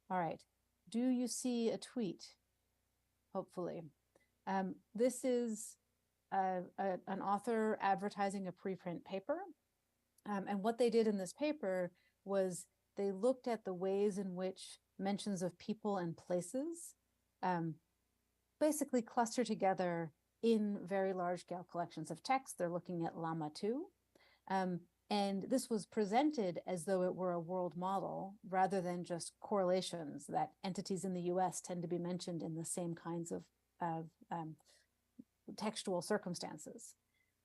S14: All right. Do you see a tweet? Hopefully. This is an author advertising a preprint paper. And what they did in this paper was they looked at the ways in which mentions of people and places basically cluster together in very large scale collections of text. They're looking at Llama 2. And this was presented as though it were a world model rather than just correlations that entities in the US tend to be mentioned in the same kinds of textual circumstances.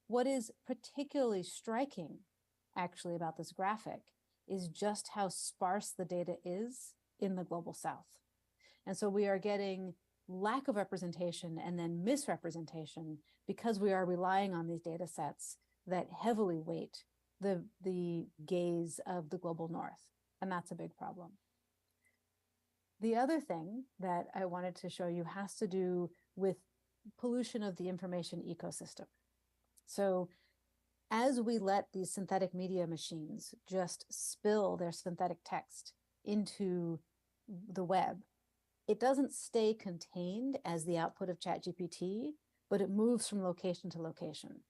S14: What is particularly striking, actually, about this graphic is just how sparse the data is in the Global South. And so we are getting lack of representation and then misrepresentation because we are relying on these data sets that heavily weight the gaze of the Global North. And that's a big problem. The other thing that I wanted to show you has to do with pollution of the information ecosystem. So as we let these synthetic media machines just spill their synthetic text into the web, it doesn't stay contained as the output of ChatGPT, but it moves from location to location.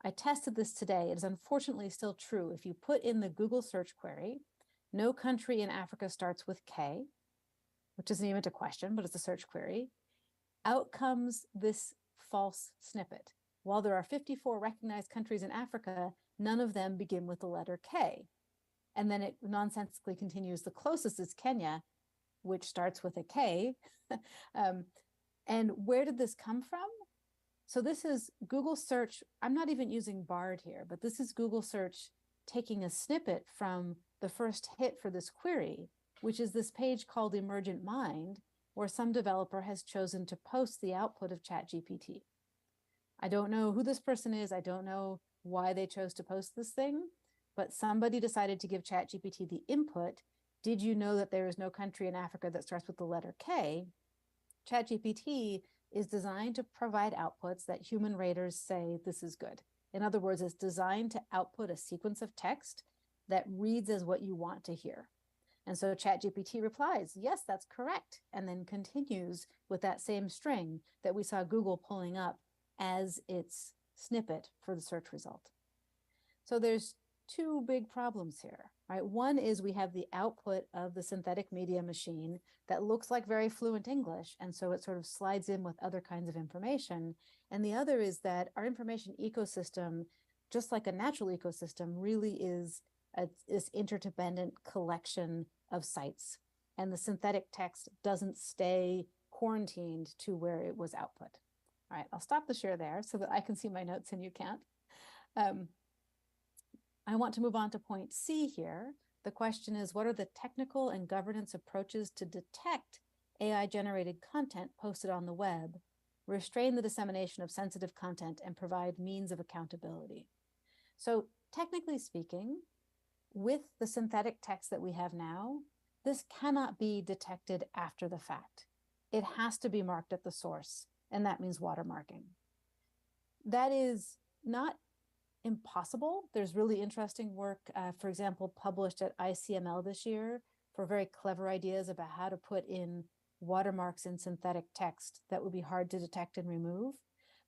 S14: I tested this today. It is unfortunately still true. If you put in the Google search query, no country in Africa starts with K, which isn't even a question, but it's a search query, out comes this false snippet. While there are 54 recognized countries in Africa, none of them begin with the letter K. And then it nonsensically continues. The closest is Kenya, which starts with a K. And where did this come from? So this is Google search. I'm not even using Bard here, but this is Google search taking a snippet from the first hit for this query, which is this page called Emergent Mind, where some developer has chosen to post the output of ChatGPT. I don't know who this person is. I don't know why they chose to post this thing, but somebody decided to give ChatGPT the input did you know that there is no country in Africa that starts with the letter K? ChatGPT is designed to provide outputs that human raters say this is good. In other words, it's designed to output a sequence of text that reads as what you want to hear. And so ChatGPT replies, yes, that's correct, and then continues with that same string that we saw Google pulling up as its snippet for the search result. So there's two big problems here, right? One is we have the output of the synthetic media machine that looks like very fluent English, and so it sort of slides in with other kinds of information. And the other is that our information ecosystem, just like a natural ecosystem, really is this interdependent collection of sites. And the synthetic text doesn't stay quarantined to where it was output. All right, I'll stop the share there so that I can see my notes and you can't. I want to move on to point C here. The question is, what are the technical and governance approaches to detect AI-generated content posted on the web, restrain the dissemination of sensitive content, and provide means of accountability? So technically speaking, with the synthetic text that we have now, this cannot be detected after the fact. It has to be marked at the source, and that means watermarking. That is not impossible. There's really interesting work, for example, published at ICML this year for very clever ideas about how to put in watermarks in synthetic text that would be hard to detect and remove.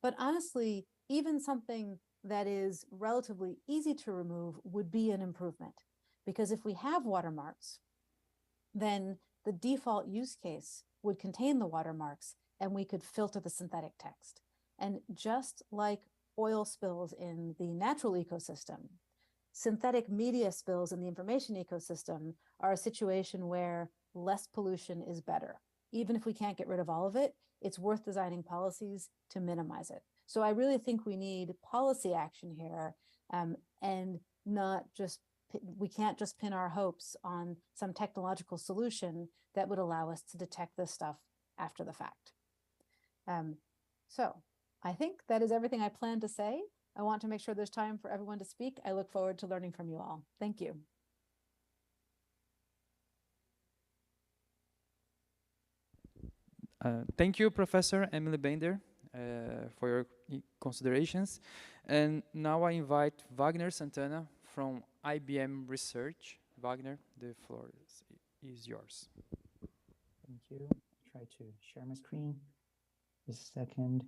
S14: But honestly, even something that is relatively easy to remove would be an improvement. Because if we have watermarks, then the default use case would contain the watermarks and we could filter the synthetic text. And just like oil spills in the natural ecosystem, synthetic media spills in the information ecosystem are a situation where less pollution is better. Even if we can't get rid of all of it, it's worth designing policies to minimize it. So I really think we need policy action here, and not just, we can't just pin our hopes on some technological solution that would allow us to detect this stuff after the fact. So I think that is everything I plan to say. I want to make sure there's time for everyone to speak. I look forward to learning from you all. Thank you.
S13: Thank you, Professor Emily Bender, for your considerations. And now I invite Wagner Santana from IBM Research. Wagner, the floor is yours.
S15: Thank you. I'll try to share my screen. Just a second.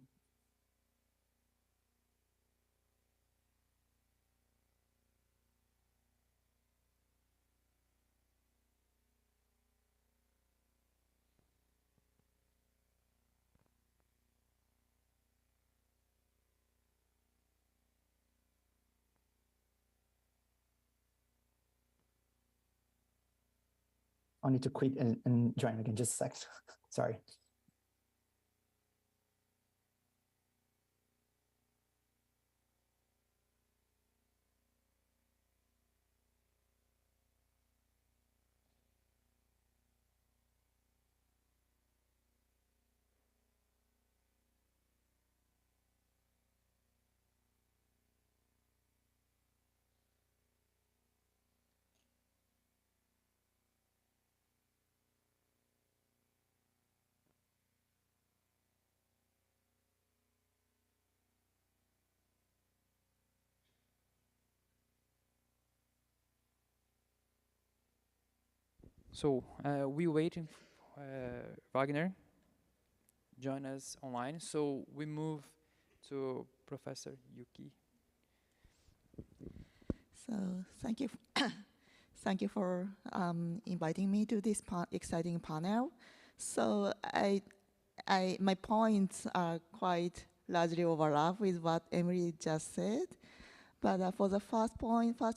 S15: I'll need to quit and join again, just a sec. Sorry.
S13: So we waiting, Wagner, join us online. So we move to Professor Yuki.
S16: So thank you, thank you for inviting me to this exciting panel. So my points are quite largely overlap with what Emily just said. But for the first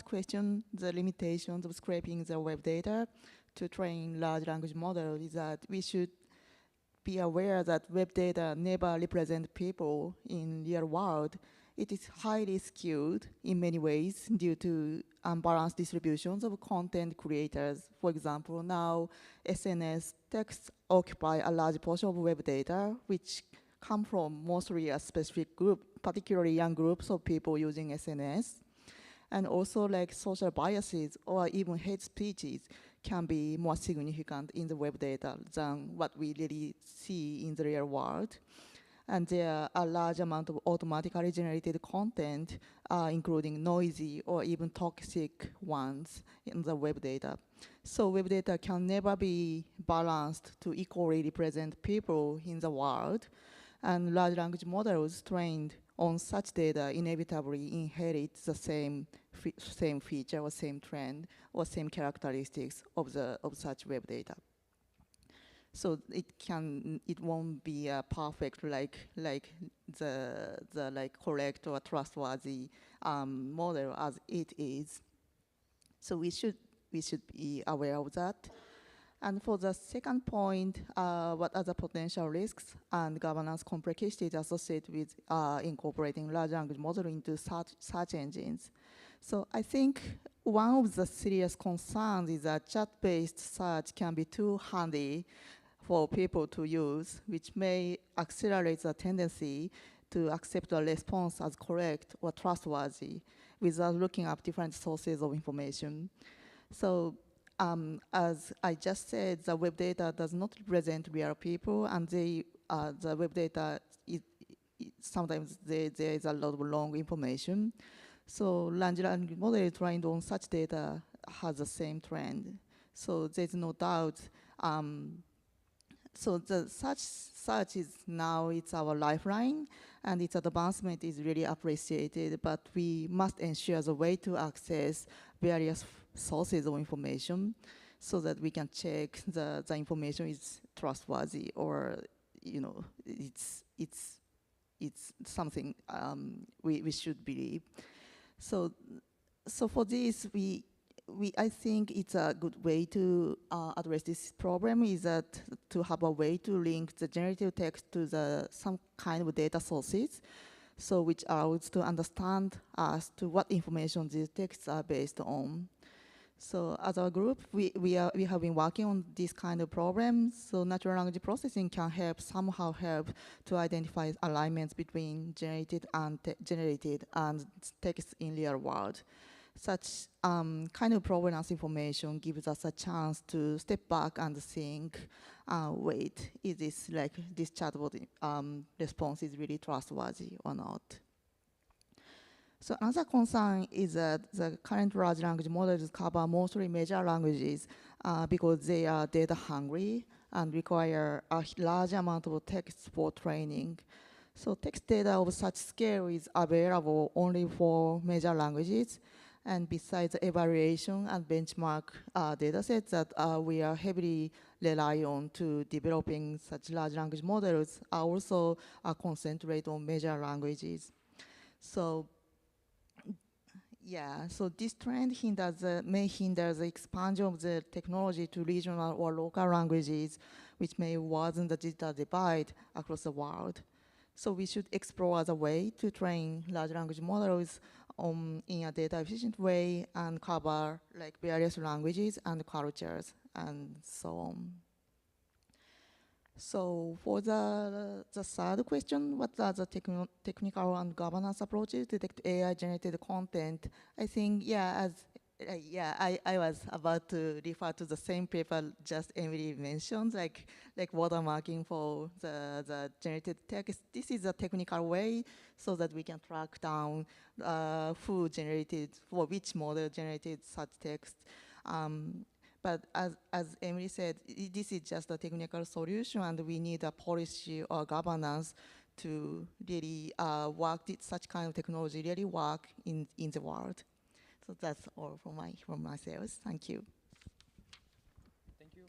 S16: question, the limitations of scraping the web data to train large language models is that we should be aware that web data never represent people in real world. It is highly skewed in many ways due to unbalanced distributions of content creators. For example, now SNS texts occupy a large portion of web data, which come from mostly a specific group, particularly young groups of people using SNS. And also like social biases or even hate speeches can be more significant in the web data than what we really see in the real world. And there are a large amount of automatically generated content, including noisy or even toxic ones in the web data. So web data can never be balanced to equally represent people in the world. And large language models trained on such data inevitably inherit the same feature or same trend or same characteristics of such web data. So it won't be a perfect like the correct or trustworthy model as it is. So we should be aware of that. And for the second point, what are the potential risks and governance complexities associated with incorporating large language model into search engines? So I think one of the serious concerns is that chat-based search can be too handy for people to use, which may accelerate the tendency to accept a response as correct or trustworthy without looking up different sources of information. So as I just said, the web data does not represent real people, and the web data, sometimes there is a lot of wrong information. So large language model trained on such data has the same trend. So there's no doubt. So the search is now, it's our lifeline, and its advancement is really appreciated, but we must ensure the way to access various sources of information so that we can check the information is trustworthy, or it's something we should believe. So for this, I think it's a good way to address this problem is that to have a way to link the generative text to some kind of data sources, so which allows to understand as to what information these texts are based on. So as a group, we have been working on this kind of problems. So natural language processing can somehow help to identify alignments between generated and text in real world. Such kind of provenance information gives us a chance to step back and think, wait, is this chatbot response is really trustworthy or not? So another concern is that the current large language models cover mostly major languages because they are data hungry and require a large amount of text for training. So text data of such scale is available only for major languages. And besides the evaluation and benchmark data sets that we are heavily rely on to developing such large language models are also concentrate on major languages. So yeah, so this trend may hinder the expansion of the technology to regional or local languages, which may worsen the digital divide across the world. So we should explore the way to train large language models in a data efficient way and cover various languages and cultures and so on. So for the third question, what are the technical and governance approaches to detect AI-generated content? I think, I was about to refer to the same paper just Emily mentioned, like watermarking for the generated text. This is a technical way so that we can track down who generated, for which model generated such text. But as Emily said, this is just a technical solution, and we need a policy or governance to really such kind of technology really work in the world. So that's all from myself. Thank you.
S13: Thank you.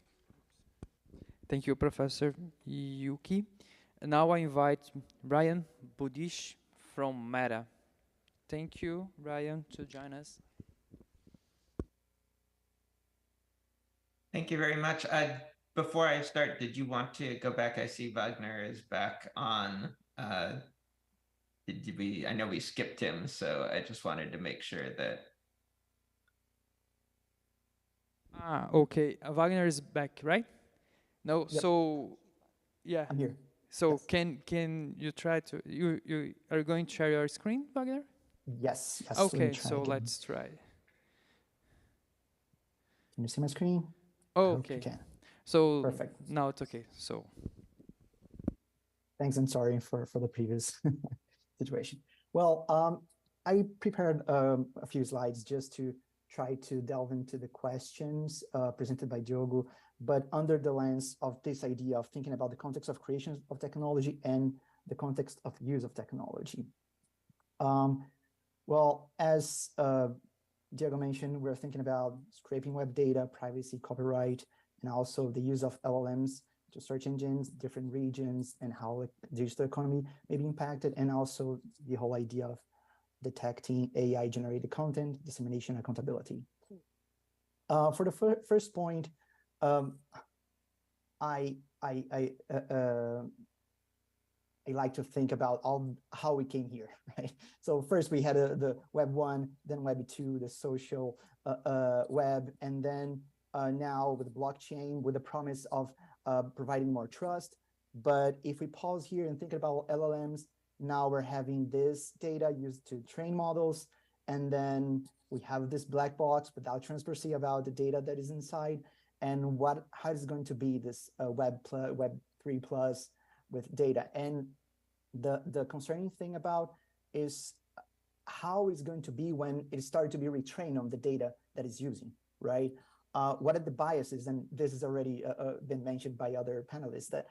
S13: Thank you, Professor Yuki. And now I invite Brian Budish from Meta. Thank you, Brian, to join us.
S17: Thank you very much. Before I start, did you want to go back? I see Wagner is back on. I know we skipped him, so I just wanted to make sure that.
S13: Okay. Wagner is back, right? No. Yep. So, yeah.
S15: I'm here.
S13: So yes. Can you try to you are going to share your screen, Wagner?
S15: Yes.
S13: Okay. So let's try.
S15: Can you see my screen? I hope you
S13: Okay.
S15: can.
S13: So
S15: Perfect.
S13: now it's okay. So
S15: Thanks and sorry for the previous situation. Well, I prepared a few slides just to try to delve into the questions presented by Diogo, but under the lens of this idea of thinking about the context of creation of technology and the context of use of technology. Well, as Diego mentioned, we're thinking about scraping web data, privacy, copyright, and also the use of LLMs to search engines, different regions, and how the digital economy may be impacted, and also the whole idea of detecting AI-generated content, dissemination, accountability. For the first point, I like to think about how we came here, right? So first we had the Web 1, then Web 2, the social web, and then now with blockchain, with the promise of providing more trust. But if we pause here and think about LLMs, now we're having this data used to train models, and then we have this black box without transparency about the data that is inside, and how is going to be this Web 3 plus with data. And the concerning thing about is how it's going to be when it started to be retrained on the data that it's using, right? What are the biases? And this has already been mentioned by other panelists, that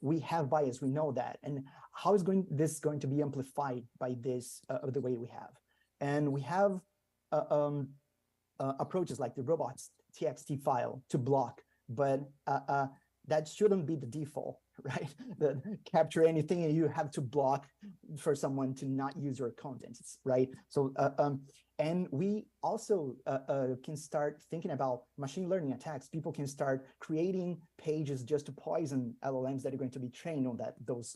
S15: we have bias, we know that. And how is this going to be amplified by this, the way we have? And we have approaches like the robots TXT file to block, but that shouldn't be the default, right? Capture anything and you have to block for someone to not use your contents, right? So, and we also can start thinking about machine learning attacks. People can start creating pages just to poison LLMs that are going to be trained on those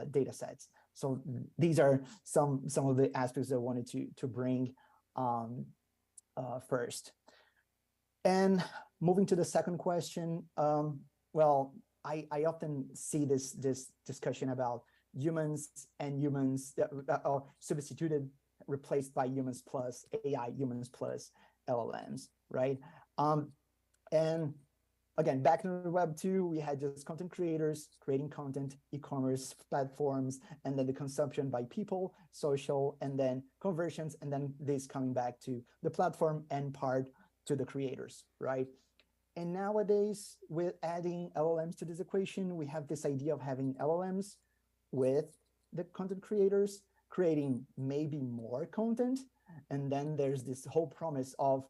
S15: data sets. So these are some of the aspects I wanted to bring first. And moving to the second question, well, I often see this discussion about humans and humans that are substituted, replaced by humans plus AI, humans plus LLMs, right? And again, back in the Web 2, we had just content creators creating content, e-commerce platforms, and then the consumption by people, social, and then conversions, and then this coming back to the platform and part to the creators, right? And nowadays, with adding LLMs to this equation, we have this idea of having LLMs with the content creators creating maybe more content. And then there's this whole promise of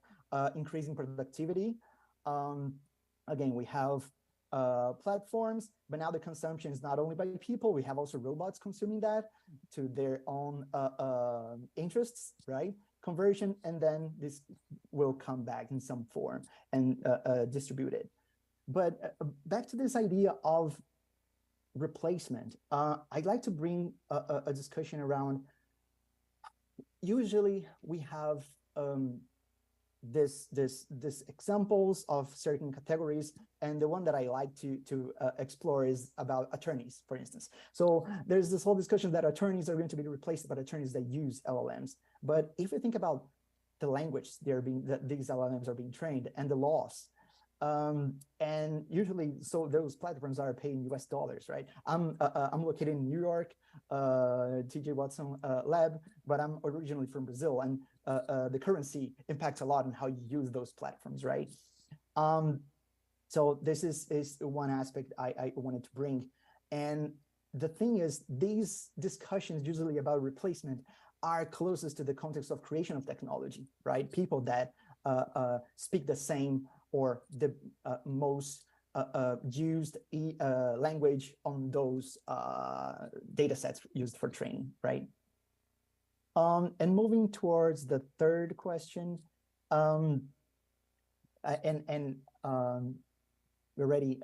S15: increasing productivity. Again, we have platforms, but now the consumption is not only by people, we have also robots consuming that to their own interests, right? Conversion, and then this will come back in some form and distribute it. But back to this idea of replacement, I'd like to bring a discussion around, usually we have this examples of certain categories, and the one that I like to explore is about attorneys, for instance. So there's this whole discussion that attorneys are going to be replaced by attorneys that use LLMs. But if you think about the language that these LLMs are being trained and the laws, and usually, so those platforms are paying US dollars, right? I'm located in New York, TJ Watson lab, but I'm originally from Brazil, and the currency impacts a lot on how you use those platforms, right? So this is one aspect I wanted to bring. And the thing is, these discussions usually about replacement are closest to the context of creation of technology, right? People that speak the same or the most used language on those data sets used for training, right? And moving towards the third question, we already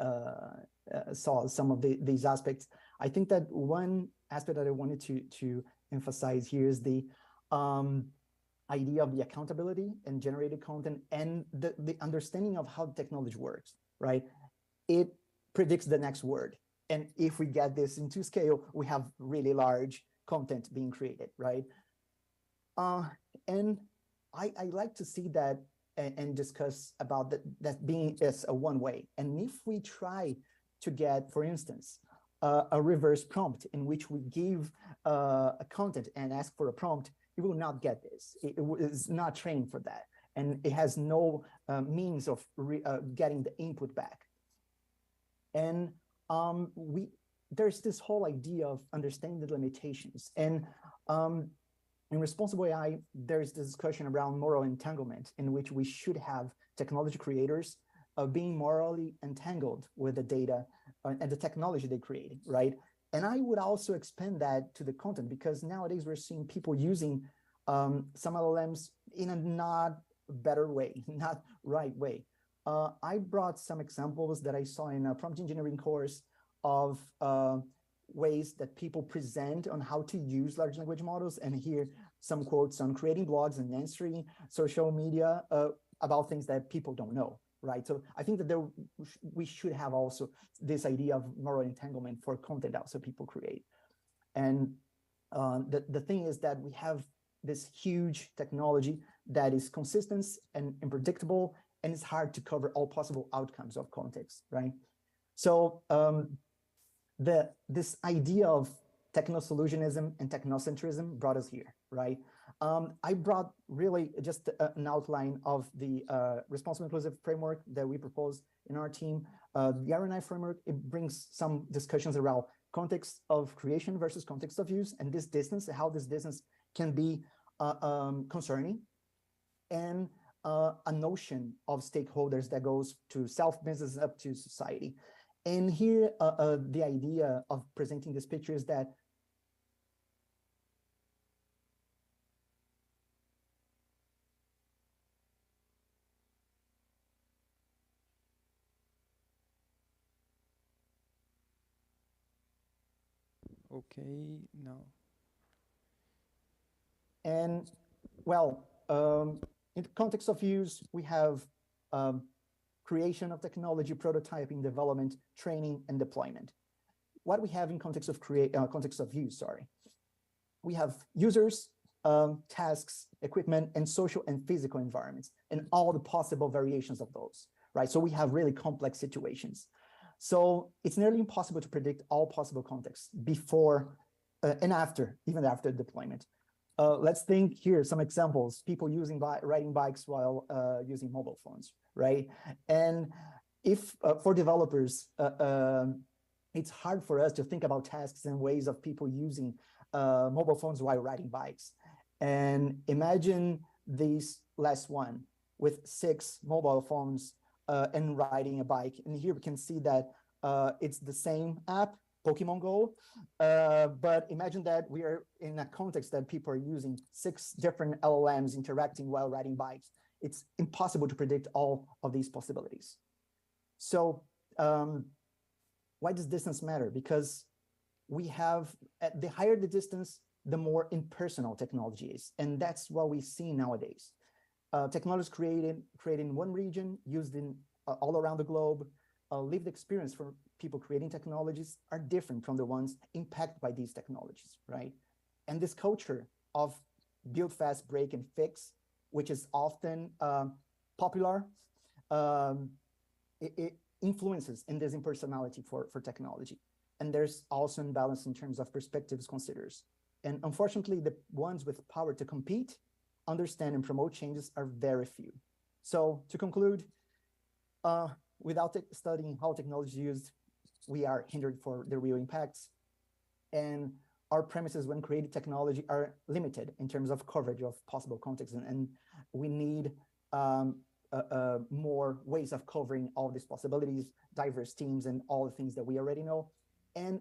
S15: saw some of these aspects. I think that one aspect that I wanted to emphasize here is the idea of the accountability and generated content and the understanding of how technology works, right? It predicts the next word. And if we get this into scale, we have really large content being created, right? And I like to see that and discuss about that being as a one way. And if we try to get, for instance, a reverse prompt in which we give a content and ask for a prompt, it will not get this. It is not trained for that. And it has no means of getting the input back. And there's this whole idea of understanding the limitations. And in responsible AI, there's this discussion around moral entanglement, in which we should have technology creators being morally entangled with the data and the technology they created, right? And I would also expand that to the content, because nowadays we're seeing people using some LLMs in a not better way, not right way. I brought some examples that I saw in a prompt engineering course of ways that people present on how to use large language models. And here some quotes on creating blogs and answering social media about things that people don't know, right? So I think that we should have also this idea of moral entanglement for content also people create. And the thing is that we have this huge technology that is consistent and predictable, and it's hard to cover all possible outcomes of context, right? So this idea of techno-solutionism and technocentrism brought us here, right? I brought really just an outline of the responsible inclusive framework that we proposed in our team. The RNI framework, it brings some discussions around context of creation versus context of use, and this distance, how this distance can be concerning, and a notion of stakeholders that goes to self-business up to society. And here, the idea of presenting this picture is that
S13: Okay, no.
S15: And well, in the context of use, we have creation of technology, prototyping, development, training, and deployment. What we have in context of use, we have users, tasks, equipment, and social and physical environments, and all the possible variations of those, right? So we have really complex situations. So it's nearly impossible to predict all possible contexts before and after, even after deployment. Let's think here, some examples, people riding bikes while using mobile phones, right? And if for developers, it's hard for us to think about tasks and ways of people using mobile phones while riding bikes. And imagine this last one with 6 mobile phones and riding a bike. And here we can see that it's the same app, Pokemon Go, but imagine that we are in a context that people are using 6 different LLMs interacting while riding bikes. It's impossible to predict all of these possibilities. So why does distance matter? Because we have, the higher the distance, the more impersonal technology is. And that's what we see nowadays. Technologies created in one region, used in all around the globe, lived experience for people creating technologies are different from the ones impacted by these technologies, right? And this culture of build fast, break, and fix, which is often popular, it influences in this impersonality for technology. And there's also imbalance in terms of perspectives considers. And unfortunately, the ones with power to compete, understand, and promote changes are very few. So to conclude, without studying how technology is used, we are hindered for the real impacts. And our premises when creating technology are limited in terms of coverage of possible contexts. And we need more ways of covering all these possibilities, diverse teams, and all the things that we already know.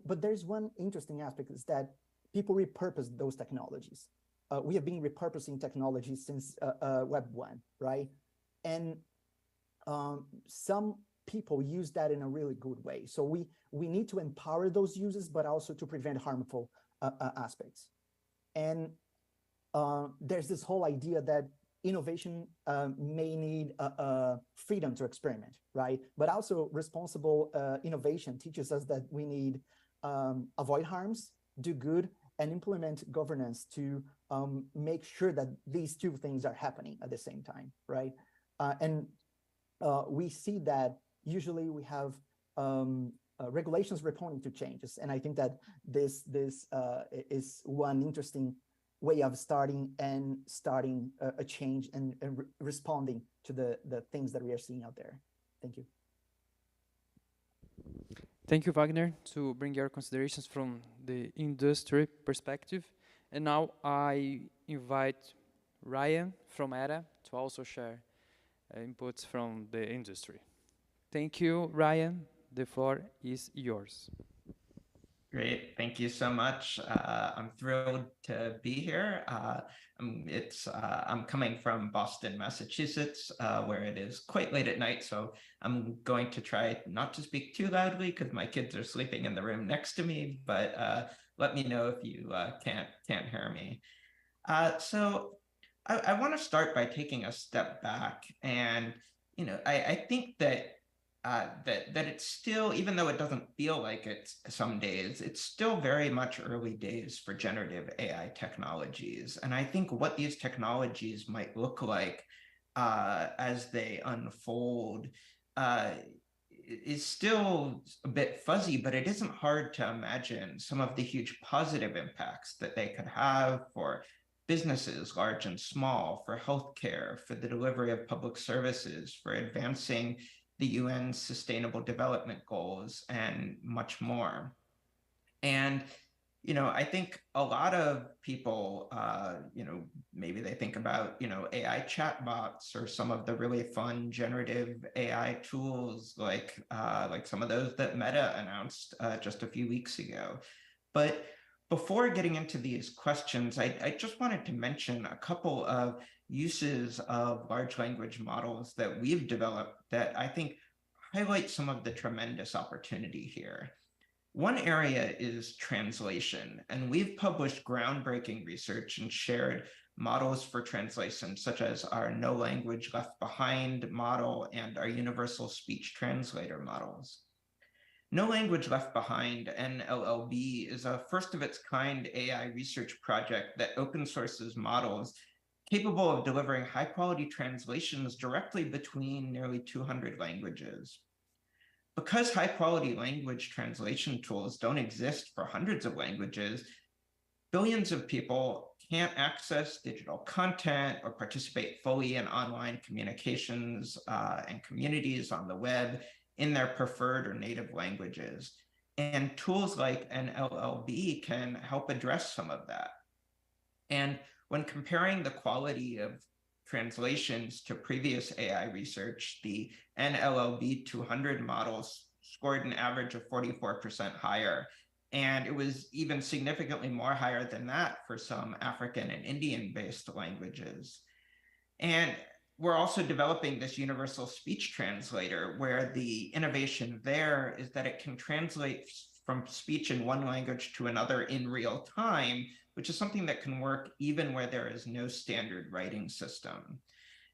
S15: But there's one interesting aspect is that people repurpose those technologies. We have been repurposing technologies since Web 1, right? And some people use that in a really good way. So we need to empower those users, but also to prevent harmful aspects. And there's this whole idea that innovation may need freedom to experiment, right? But also responsible innovation teaches us that we need avoid harms, do good, and implement governance to make sure that these two things are happening at the same time, right? And we see that usually we have regulations responding to changes. And I think that this is one interesting way of starting a change and responding to the things that we are seeing out there. Thank you.
S13: Thank you, Wagner, to bring your considerations from the industry perspective. And now I invite Ryan from ETA to also share inputs from the industry. Thank you, Ryan. The floor is yours.
S17: Great, thank you so much. I'm thrilled to be here. I'm coming from Boston, Massachusetts, where it is quite late at night, so I'm going to try not to speak too loudly because my kids are sleeping in the room next to me, but let me know if you can't hear me. So I want to start by taking a step back, and I think that that it's still, even though it doesn't feel like it some days, it's still very much early days for generative AI technologies. And I think what these technologies might look like as they unfold is still a bit fuzzy, but it isn't hard to imagine some of the huge positive impacts that they could have for businesses, large and small, for healthcare, for the delivery of public services, for advancing the UN's Sustainable Development Goals, and much more. And, I think a lot of people, maybe they think about, AI chatbots or some of the really fun generative AI tools like some of those that Meta announced just a few weeks ago. But before getting into these questions, I just wanted to mention a couple of uses of large language models that we've developed that I think highlight some of the tremendous opportunity here. One area is translation, and we've published groundbreaking research and shared models for translation, such as our No Language Left Behind model and our Universal Speech Translator models. No Language Left Behind, NLLB, is a first-of-its-kind AI research project that open sources models capable of delivering high-quality translations directly between nearly 200 languages. Because high-quality language translation tools don't exist for hundreds of languages, billions of people can't access digital content or participate fully in online communications and communities on the web in their preferred or native languages. And tools like NLLB can help address some of that. And when comparing the quality of translations to previous AI research, the NLLB 200 models scored an average of 44% higher. And it was even significantly more higher than that for some African and Indian-based languages. And we're also developing this universal speech translator, where the innovation there is that it can translate from speech in one language to another in real time, which is something that can work even where there is no standard writing system.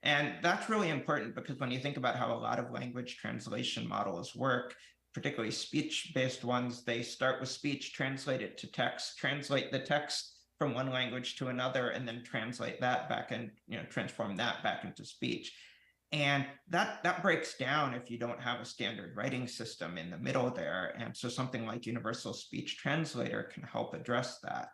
S17: And that's really important because when you think about how a lot of language translation models work, particularly speech-based ones, they start with speech, translate it to text, translate the text from one language to another, and then translate that back and transform that back into speech. And that breaks down if you don't have a standard writing system in the middle there. And so something like Universal Speech Translator can help address that.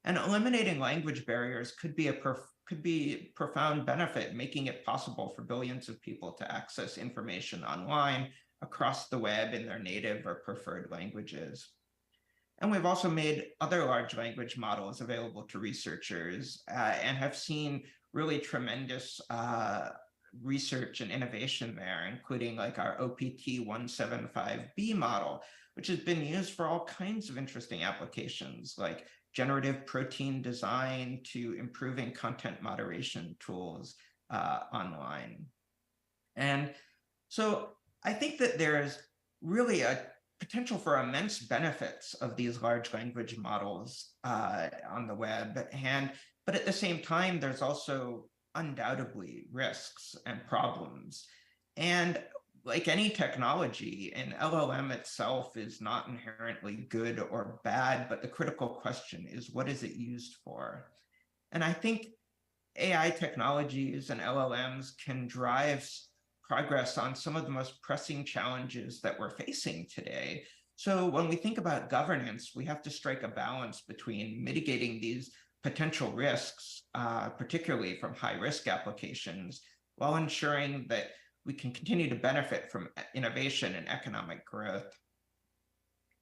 S17: And eliminating language barriers could be a profound benefit, making it possible for billions of people to access information online across the web in their native or preferred languages. And we've also made other large language models available to researchers and have seen really tremendous research and innovation there, including like our OPT 175B model, which has been used for all kinds of interesting applications like generative protein design to improving content moderation tools online. And so I think that there's really a potential for immense benefits of these large language models on the web. But at the same time, there's also undoubtedly risks and problems. And like any technology, an LLM itself is not inherently good or bad, but the critical question is, what is it used for? And I think AI technologies and LLMs can drive progress on some of the most pressing challenges that we're facing today. So when we think about governance, we have to strike a balance between mitigating these potential risks, particularly from high-risk applications, while ensuring that we can continue to benefit from innovation and economic growth.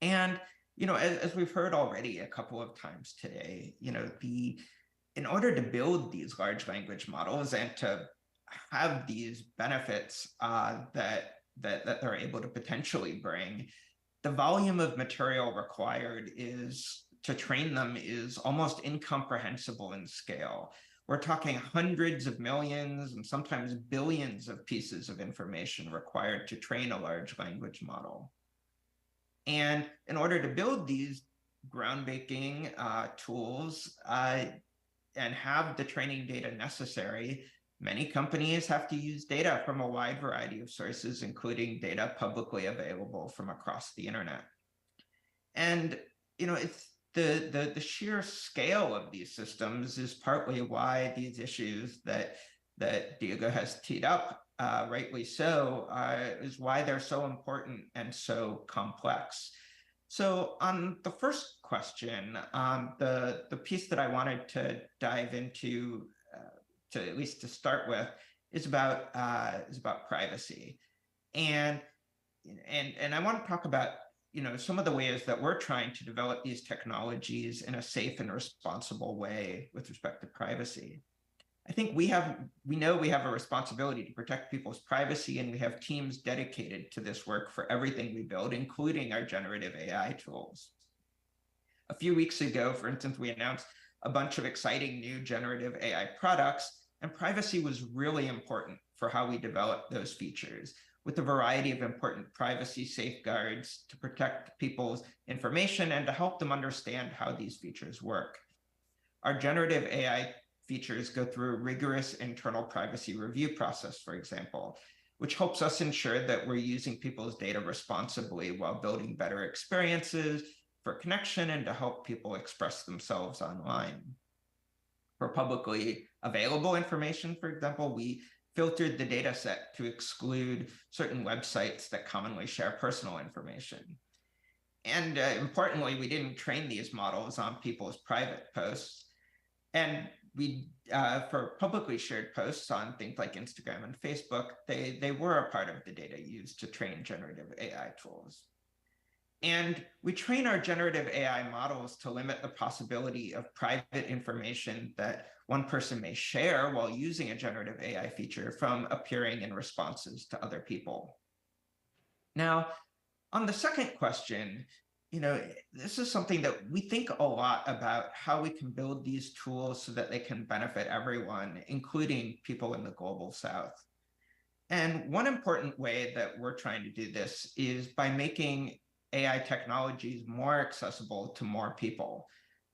S17: And, as we've heard already a couple of times today, in order to build these large language models and to have these benefits that they're able to potentially bring, the volume of material required to train them is almost incomprehensible in scale. We're talking hundreds of millions and sometimes billions of pieces of information required to train a large language model. And in order to build these groundbreaking tools and have the training data necessary, many companies have to use data from a wide variety of sources, including data publicly available from across the internet. And it's the sheer scale of these systems is partly why these issues that Diego has teed up, rightly so, is why they're so important and so complex. So on the first question, the piece that I wanted to dive into, to at least to start with, is about privacy, and I want to talk about some of the ways that we're trying to develop these technologies in a safe and responsible way with respect to privacy. I think we know we have a responsibility to protect people's privacy, and we have teams dedicated to this work for everything we build, including our generative AI tools. A few weeks ago, for instance, we announced a bunch of exciting new generative AI products, and privacy was really important for how we developed those features, with a variety of important privacy safeguards to protect people's information and to help them understand how these features work. Our generative AI features go through a rigorous internal privacy review process, for example, which helps us ensure that we're using people's data responsibly while building better experiences for connection and to help people express themselves online. For publicly available information, for example, we filtered the data set to exclude certain websites that commonly share personal information. And importantly, we didn't train these models on people's private posts. And we, for publicly shared posts on things like Instagram and Facebook, they were a part of the data used to train generative AI tools. And we train our generative AI models to limit the possibility of private information that one person may share while using a generative AI feature from appearing in responses to other people. Now, on the second question, this is something that we think a lot about, how we can build these tools so that they can benefit everyone, including people in the global South. And one important way that we're trying to do this is by making AI technologies more accessible to more people.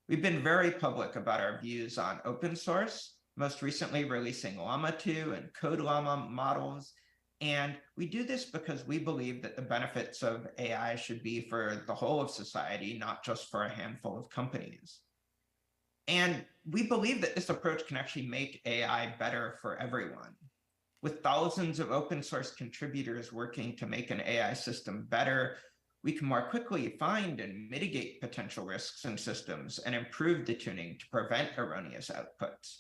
S17: We've been very public about our views on open source, most recently releasing Llama 2 and Code Llama models. And we do this because we believe that the benefits of AI should be for the whole of society, not just for a handful of companies. And we believe that this approach can actually make AI better for everyone. With thousands of open source contributors working to make an AI system better, we can more quickly find and mitigate potential risks in systems and improve the tuning to prevent erroneous outputs.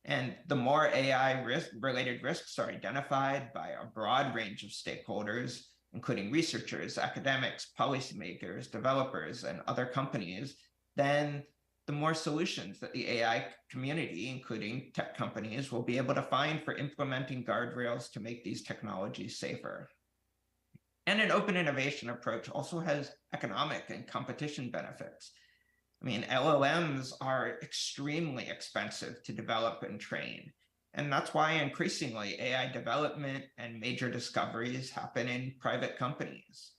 S17: And the more AI-related risks are identified by a broad range of stakeholders, including researchers, academics, policymakers, developers, and other companies, then the more solutions that the AI community, including tech companies, will be able to find for implementing guardrails to make these technologies safer. And an open innovation approach also has economic and competition benefits. I mean, LLMs are extremely expensive to develop and train. And that's why increasingly AI development and major discoveries happen in private companies.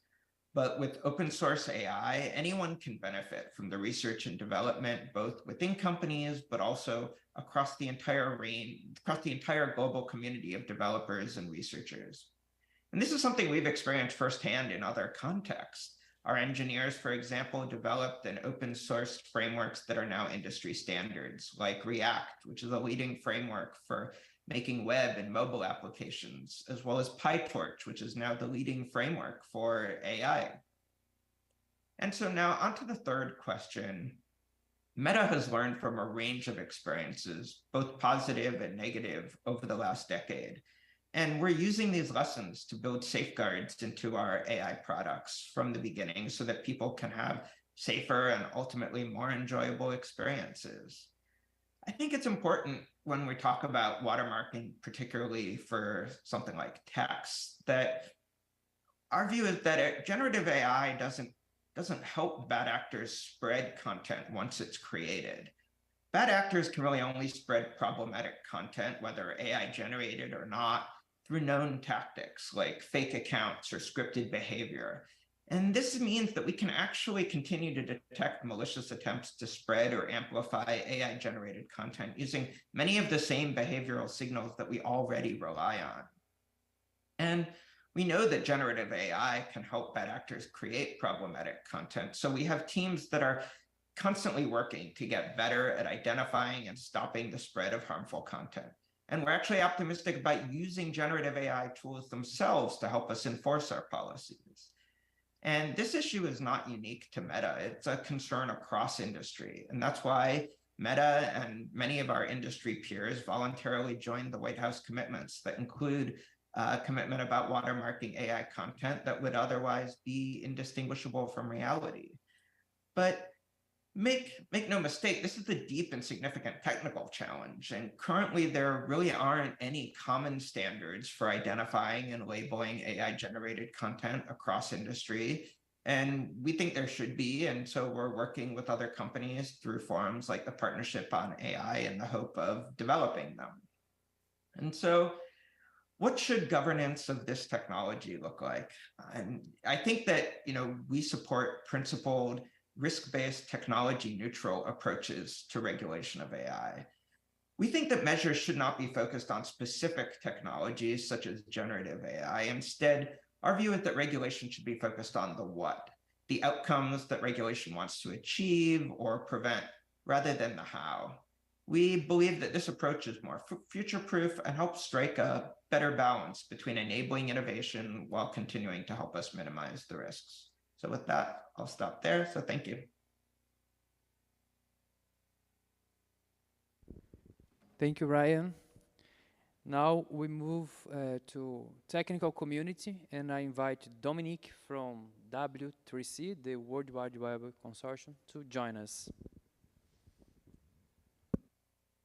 S17: But with open source AI, anyone can benefit from the research and development, both within companies, but also across the entire range, across the entire global community of developers and researchers. And this is something we've experienced firsthand in other contexts. Our engineers, for example, developed and open sourced frameworks that are now industry standards, like React, which is a leading framework for making web and mobile applications, as well as PyTorch, which is now the leading framework for AI. And so now onto the third question. Meta has learned from a range of experiences, both positive and negative, over the last decade. And we're using these lessons to build safeguards into our AI products from the beginning so that people can have safer and ultimately more enjoyable experiences. I think it's important when we talk about watermarking, particularly for something like text, that our view is that generative AI doesn't help bad actors spread content once it's created. Bad actors can really only spread problematic content, whether AI generated or not, through known tactics like fake accounts or scripted behavior. And this means that we can actually continue to detect malicious attempts to spread or amplify AI-generated content using many of the same behavioral signals that we already rely on. And we know that generative AI can help bad actors create problematic content. So we have teams that are constantly working to get better at identifying and stopping the spread of harmful content. And we're actually optimistic about using generative AI tools themselves to help us enforce our policies. And this issue is not unique to Meta. It's a concern across industry. And that's why Meta and many of our industry peers voluntarily joined the White House commitments that include a commitment about watermarking AI content that would otherwise be indistinguishable from reality. But make no mistake, this is a deep and significant technical challenge. And currently there really aren't any common standards for identifying and labeling AI-generated content across industry. And we think there should be. And so we're working with other companies through forums like the Partnership on AI in the hope of developing them. And so what should governance of this technology look like? And I think that, we support principled, risk-based, technology-neutral approaches to regulation of AI. We think that measures should not be focused on specific technologies such as generative AI. Instead, our view is that regulation should be focused on the what, the outcomes that regulation wants to achieve or prevent, rather than the how. We believe that this approach is more future-proof and helps strike a better balance between enabling innovation while continuing to help us minimize the risks. So with that, I'll stop there. So thank you.
S13: Thank you, Ryan. Now we move to technical community, and I invite Dominique from W3C, the World Wide Web Consortium, to join us.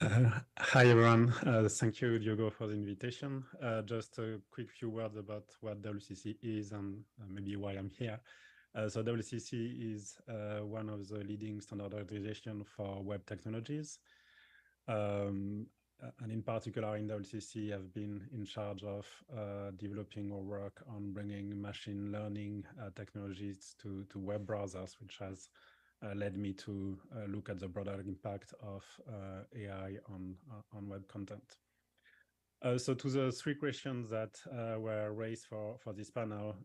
S18: Hi, everyone. Thank you, Diogo, for the invitation. Just a quick few words about what WCC is and maybe why I'm here. So WCC is one of the leading standard organizations for web technologies. And in particular, in WCC, I've been in charge of developing our work on bringing machine learning technologies to web browsers, which has led me to look at the broader impact of AI on web content. So to the three questions that were raised for this panel,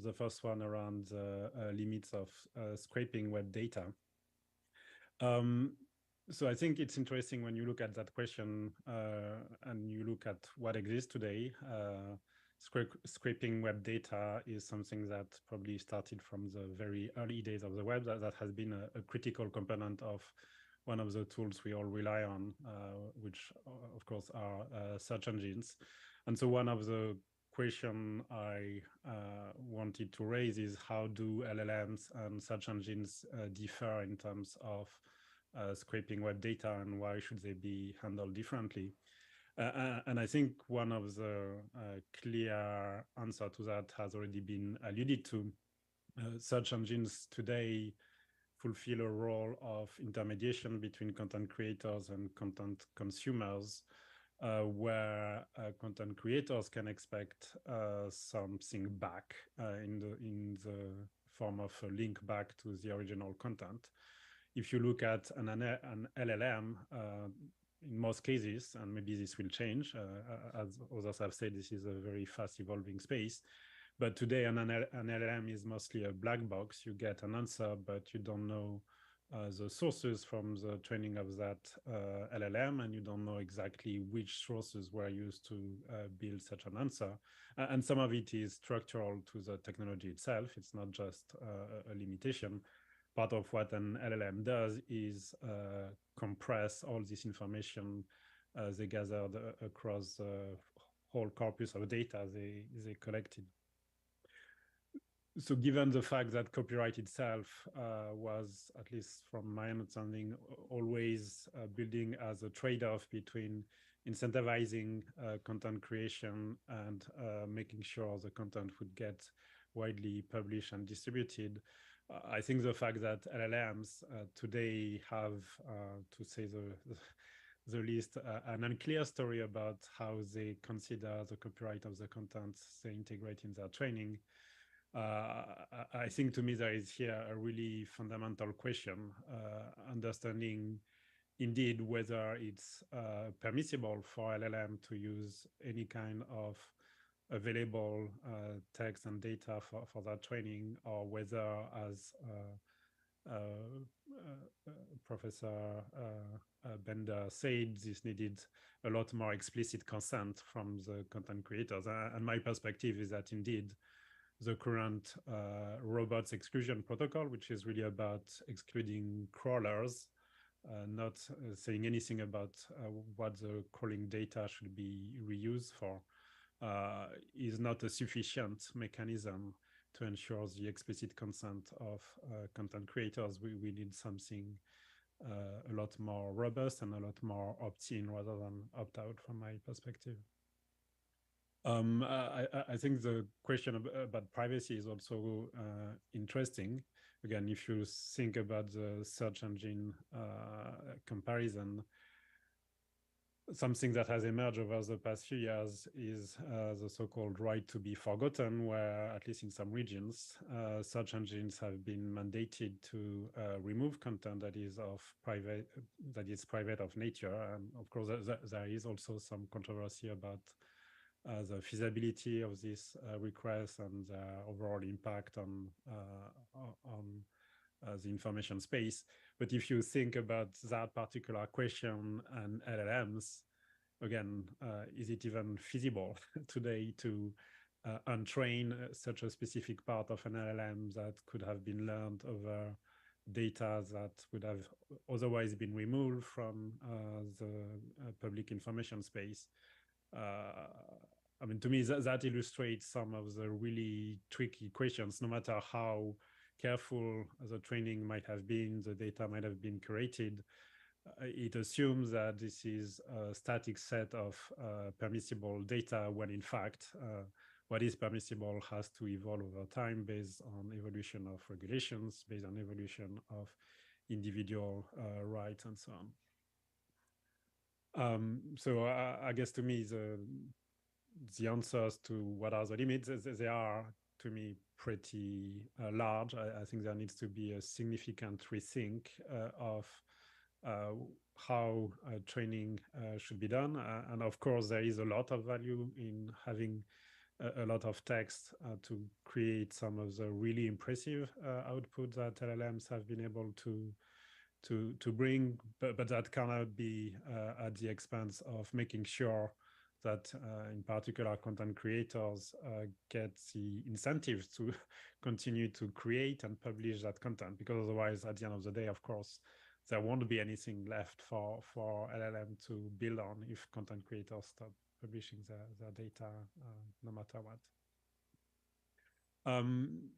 S18: the first one around the limits of scraping web data. So I think it's interesting when you look at that question and you look at what exists today. Scraping web data is something that probably started from the very early days of the web. That has been a critical component of one of the tools we all rely on, which of course are search engines. And so one of the questions I wanted to raise is how do LLMs and search engines differ in terms of scraping web data, and why should they be handled differently? And I think one of the clear answer to that has already been alluded to. Search engines today fulfill a role of intermediation between content creators and content consumers, where content creators can expect something back in the form of a link back to the original content. If you look at an LLM, in most cases, and maybe this will change, as others have said, this is a very fast evolving space, But today, an LLM is mostly a black box. You get an answer, but you don't know the sources from the training of that LLM, and you don't know exactly which sources were used to build such an answer. And some of it is structural to the technology itself. It's not just a limitation. Part of what an LLM does is compress all this information they gathered across the whole corpus of data they collected. So given the fact that copyright itself was, at least from my understanding, always building as a trade-off between incentivizing content creation and making sure the content would get widely published and distributed, I think the fact that LLMs today have, to say the least, an unclear story about how they consider the copyright of the content they integrate in their training, I think to me there is here a really fundamental question, understanding indeed whether it's permissible for LLM to use any kind of available text and data for that training, or whether, as Professor Bender said, this needed a lot more explicit consent from the content creators. And my perspective is that indeed the current robots exclusion protocol, which is really about excluding crawlers, not saying anything about what the crawling data should be reused for, is not a sufficient mechanism to ensure the explicit consent of content creators. We need something a lot more robust and a lot more opt-in rather than opt-out, from my perspective. I think the question about privacy is also interesting. Again, if you think about the search engine comparison, something that has emerged over the past few years is the so-called right to be forgotten, where, at least in some regions, search engines have been mandated to remove content that is private of nature. And of course, there is also some controversy about the feasibility of this request and the overall impact on the information space. But if you think about that particular question and LLMs, again, is it even feasible today to untrain such a specific part of an LLM that could have been learned over data that would have otherwise been removed from the public information space? I mean, to me, that illustrates some of the really tricky questions. No matter how careful the training might have been, the data might have been curated, it assumes that this is a static set of permissible data, when in fact, what is permissible has to evolve over time based on evolution of regulations, based on evolution of individual rights, and so on. So I guess to me, the answers to what are the limits, they are, to me, pretty large. I think there needs to be a significant rethink of how training should be done. And of course, there is a lot of value in having a lot of text to create some of the really impressive output that LLMs have been able to bring, but that cannot be at the expense of making sure that in particular content creators get the incentives to continue to create and publish that content, because otherwise, at the end of the day, of course, there won't be anything left for LLM to build on if content creators stop publishing their data, no matter what.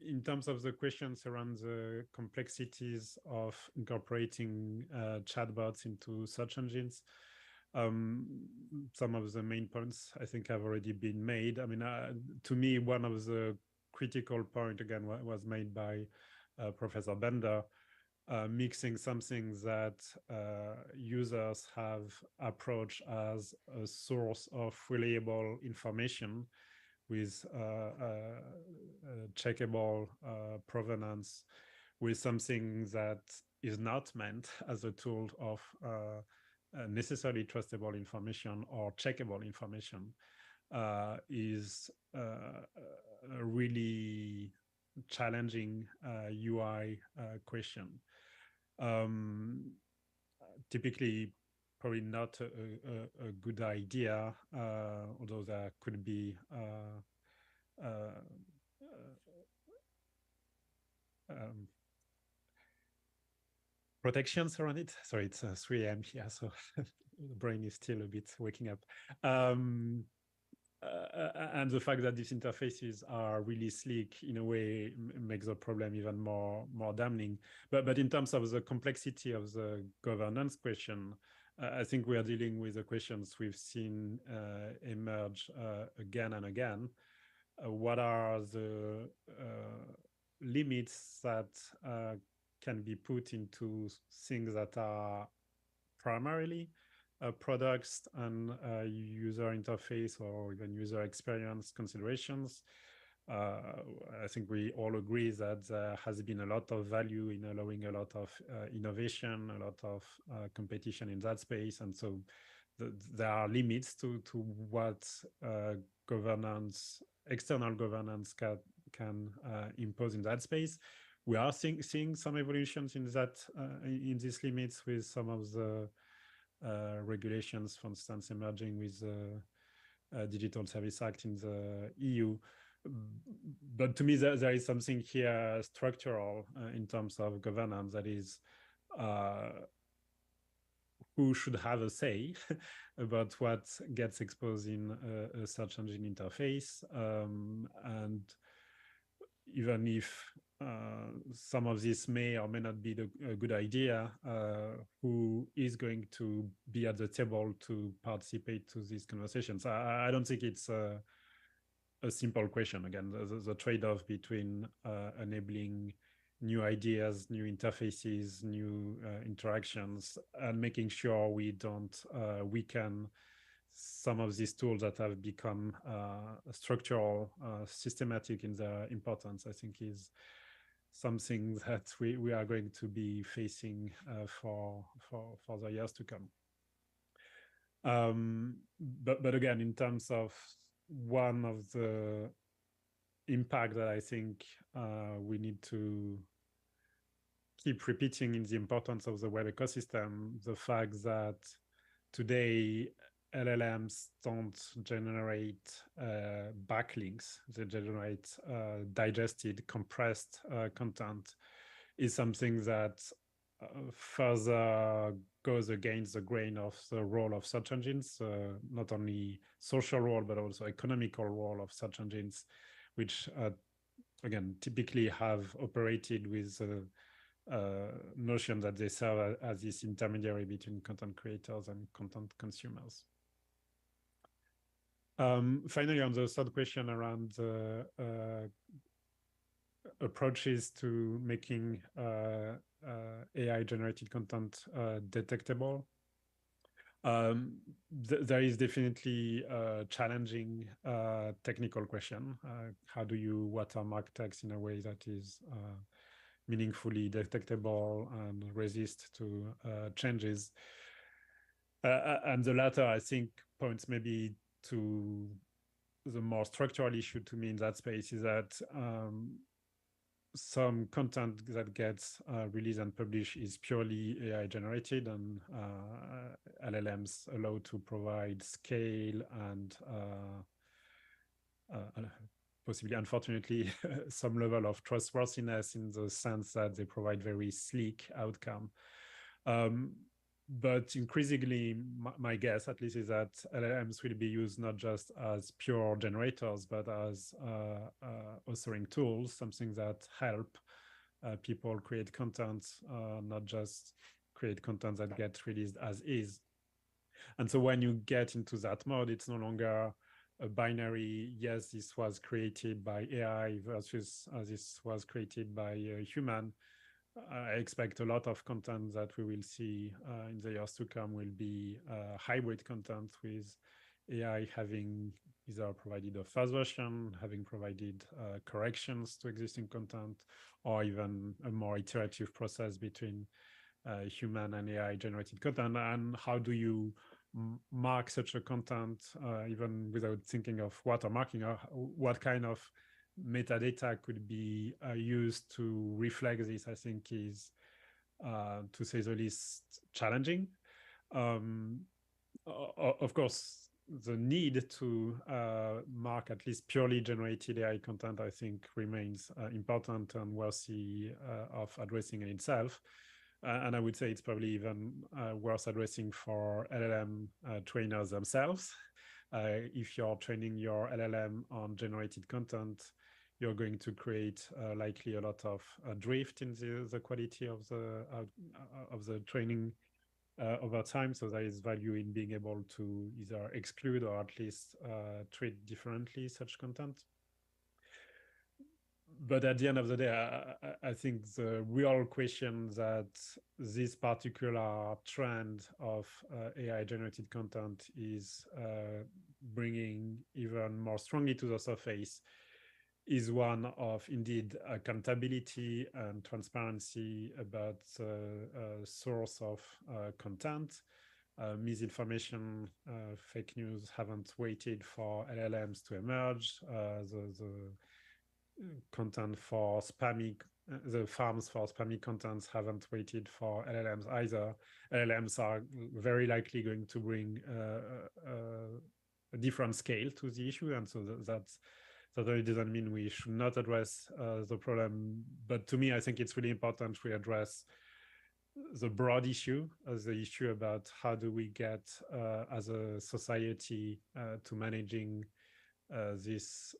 S18: In terms of the questions around the complexities of incorporating chatbots into search engines, some of the main points I think have already been made. I mean, to me, one of the critical point, again, was made by Professor Bender, mixing something that users have approached as a source of reliable information with checkable provenance, with something that is not meant as a tool of necessarily trustable information or checkable information. is a really challenging UI question. Typically, probably not a good idea, although there could be protections around it. Sorry, it's 3 a.m. here, so the brain is still a bit waking up. And the fact that these interfaces are really sleek in a way makes the problem even more damning. But in terms of the complexity of the governance question, I think we are dealing with the questions we've seen emerge again and again. What are the limits that can be put into things that are primarily products and user interface or even user experience considerations? I think we all agree that there has been a lot of value in allowing a lot of innovation, a lot of competition in that space. And so there are limits to what governance, external governance can impose in that space. We are seeing some evolutions in that in these limits with some of the regulations, for instance, emerging with the Digital Service Act in the EU. But to me, there is something here structural in terms of governance, that is who should have a say about what gets exposed in a search engine interface. And even if some of this may or may not be a good idea, who is going to be at the table to participate to these conversations? I don't think it's a simple question. Again, the trade-off between enabling new ideas, new interfaces, new interactions, and making sure we don't weaken some of these tools that have become structural, systematic in their importance, I think is something that we are going to be facing for the years to come. But again, in terms of one of the impact that I think we need to keep repeating in the importance of the web ecosystem, the fact that today LLMs don't generate backlinks, they generate digested, compressed content, is something that further goes against the grain of the role of search engines, not only social role, but also economical role of search engines, which again, typically have operated with notion that they serve as this intermediary between content creators and content consumers. Finally, on the third question around approaches to making AI-generated content detectable, there is definitely a challenging technical question. How do you watermark text in a way that is meaningfully detectable and resist to changes? And the latter, I think, points maybe to the more structural issue to me in that space, is that some content that gets released and published is purely AI generated, and LLMs allow to provide scale and possibly, unfortunately, some level of trustworthiness in the sense that they provide very sleek outcome. But increasingly, my guess, at least, is that LLMs will be used not just as pure generators, but as authoring tools, something that help people create content, not just create content that gets released as is. And so when you get into that mode, it's no longer a binary, yes, this was created by AI versus this was created by a human. I expect a lot of content that we will see in the years to come will be hybrid content, with AI having either provided a first version, having provided corrections to existing content, or even a more iterative process between human and AI generated content. And how do you mark such a content, even without thinking of watermarking, or what kind of metadata could be used to reflect this, I think is, to say the least, challenging. Of course, the need to mark at least purely generated AI content, I think, remains important and worthy of addressing in itself. And I would say it's probably even worth addressing for LLM trainers themselves. If you're training your LLM on generated content, you're going to create likely a lot of drift in the quality of the training over time. So there is value in being able to either exclude or at least treat differently such content. But at the end of the day, I think the real question that this particular trend of AI-generated content is bringing even more strongly to the surface is one of, indeed, accountability and transparency about the source of content. Misinformation, fake news haven't waited for LLMs to emerge. The content for spammy, the farms for spammy contents haven't waited for LLMs either. LLMs are very likely going to bring a different scale to the issue, and so that certainly doesn't mean we should not address the problem. But to me, I think it's really important we address the broad issue, as the issue about how do we get as a society to managing this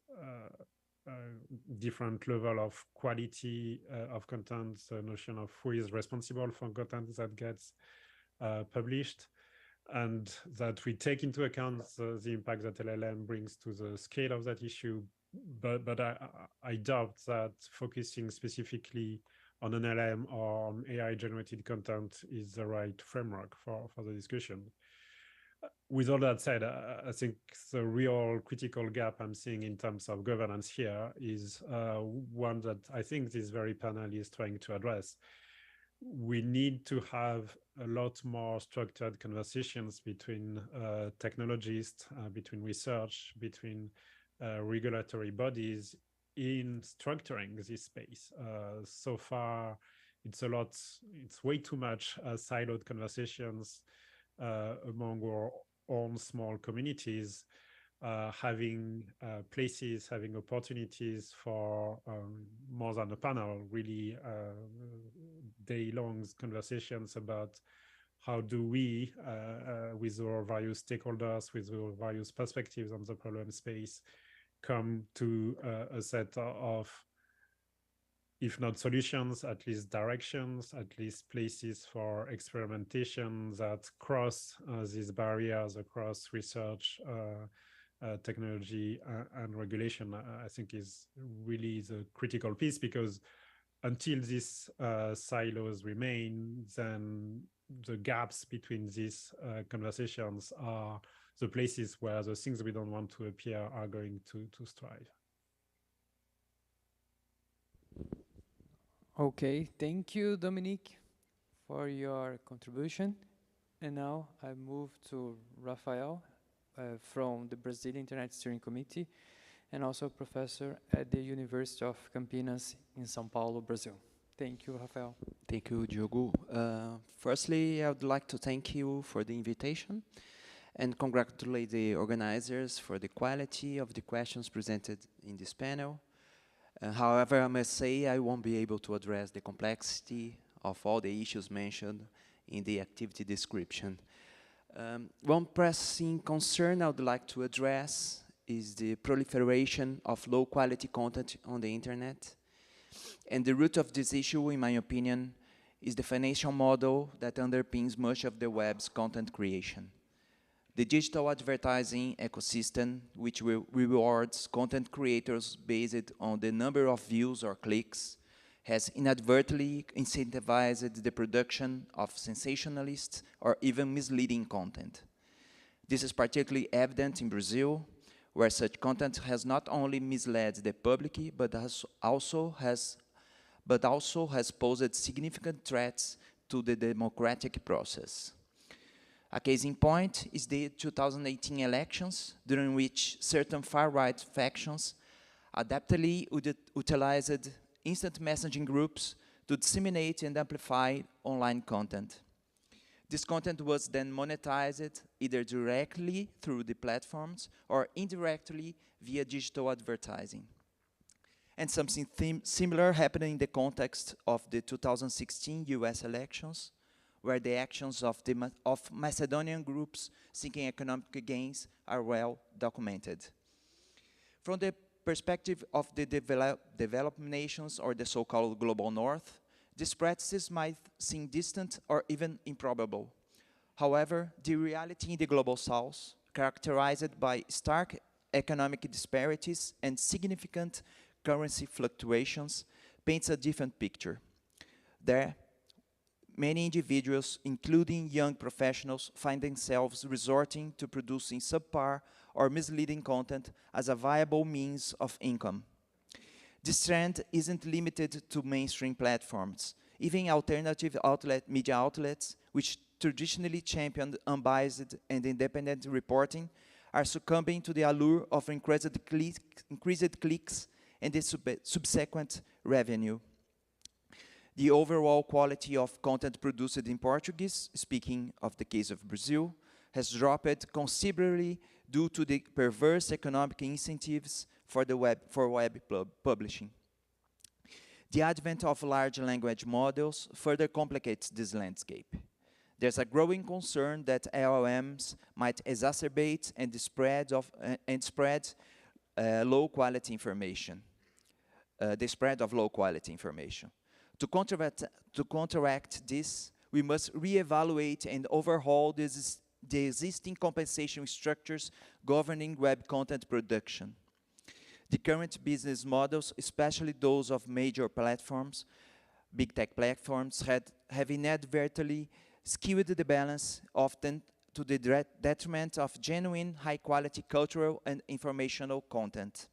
S18: different level of quality of content, the notion of who is responsible for content that gets published, and that we take into account the impact that LLM brings to the scale of that issue. But I doubt that focusing specifically on an LLM or on AI-generated content is the right framework for the discussion. With all that said, I think the real critical gap I'm seeing in terms of governance here is one that I think this very panel is trying to address. We need to have a lot more structured conversations between technologists, between research, between regulatory bodies in structuring this space. So far, it's way too much siloed conversations among our own small communities, having places, having opportunities for more than a panel, really day-long conversations about how do we, with our various stakeholders, with our various perspectives on the problem space, come to a set of, if not solutions, at least directions, at least places for experimentation that cross these barriers across research, technology, and regulation. I think is really the critical piece, because until these silos remain, then the gaps between these conversations are the places where the things we don't want to appear are going to strive.
S13: Okay, thank you, Dominique, for your contribution. And now I move to Rafael from the Brazilian Internet Steering Committee, and also a professor at the University of Campinas in São Paulo, Brazil. Thank you, Rafael.
S19: Thank you, Diogo. Firstly, I would like to thank you for the invitation and congratulate the organizers for the quality of the questions presented in this panel. However, I must say I won't be able to address the complexity of all the issues mentioned in the activity description. One pressing concern I would like to address is the proliferation of low-quality content on the internet. And the root of this issue, in my opinion, is the financial model that underpins much of the web's content creation. The digital advertising ecosystem, which rewards content creators based on the number of views or clicks, has inadvertently incentivized the production of sensationalist or even misleading content. This is particularly evident in Brazil, where such content has not only misled the public, but also has posed significant threats to the democratic process. A case in point is the 2018 elections, during which certain far-right factions adeptly utilized instant messaging groups to disseminate and amplify online content. This content was then monetized either directly through the platforms or indirectly via digital advertising. And something similar happened in the context of the 2016 US elections, where the actions of Macedonian groups seeking economic gains are well documented. From the perspective of the developed nations or the so-called global north, these practices might seem distant or even improbable. However, the reality in the global south, characterized by stark economic disparities and significant currency fluctuations, paints a different picture. There, many individuals, including young professionals, find themselves resorting to producing subpar or misleading content as a viable means of income. This trend isn't limited to mainstream platforms. Even alternative media outlets, which traditionally championed unbiased and independent reporting, are succumbing to the allure of increased clicks and the subsequent revenue. The overall quality of content produced in Portuguese, speaking of the case of Brazil, has dropped considerably due to the perverse economic incentives for web publishing. The advent of large language models further complicates this landscape. There's a growing concern that LLMs might exacerbate and spread low quality information. The spread of low quality information. To counteract this, we must reevaluate and overhaul the existing compensation structures governing web content production. The current business models, especially those of major platforms, big tech platforms, have inadvertently skewed the balance, often to the detriment of genuine, high-quality cultural and informational content.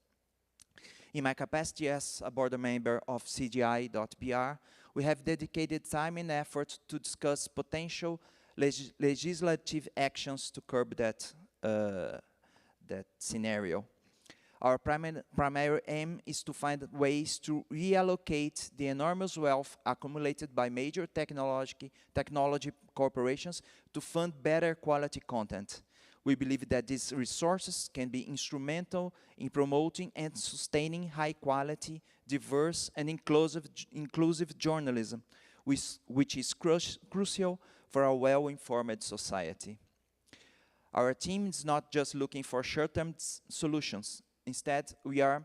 S19: In my capacity as a board member of CGI.br, we have dedicated time and effort to discuss potential legislative actions to curb that scenario. Our primary aim is to find ways to reallocate the enormous wealth accumulated by major technology corporations to fund better quality content. We believe that these resources can be instrumental in promoting and sustaining high quality, diverse and inclusive journalism, which is crucial for a well-informed society. Our team is not just looking for short-term solutions. Instead, we are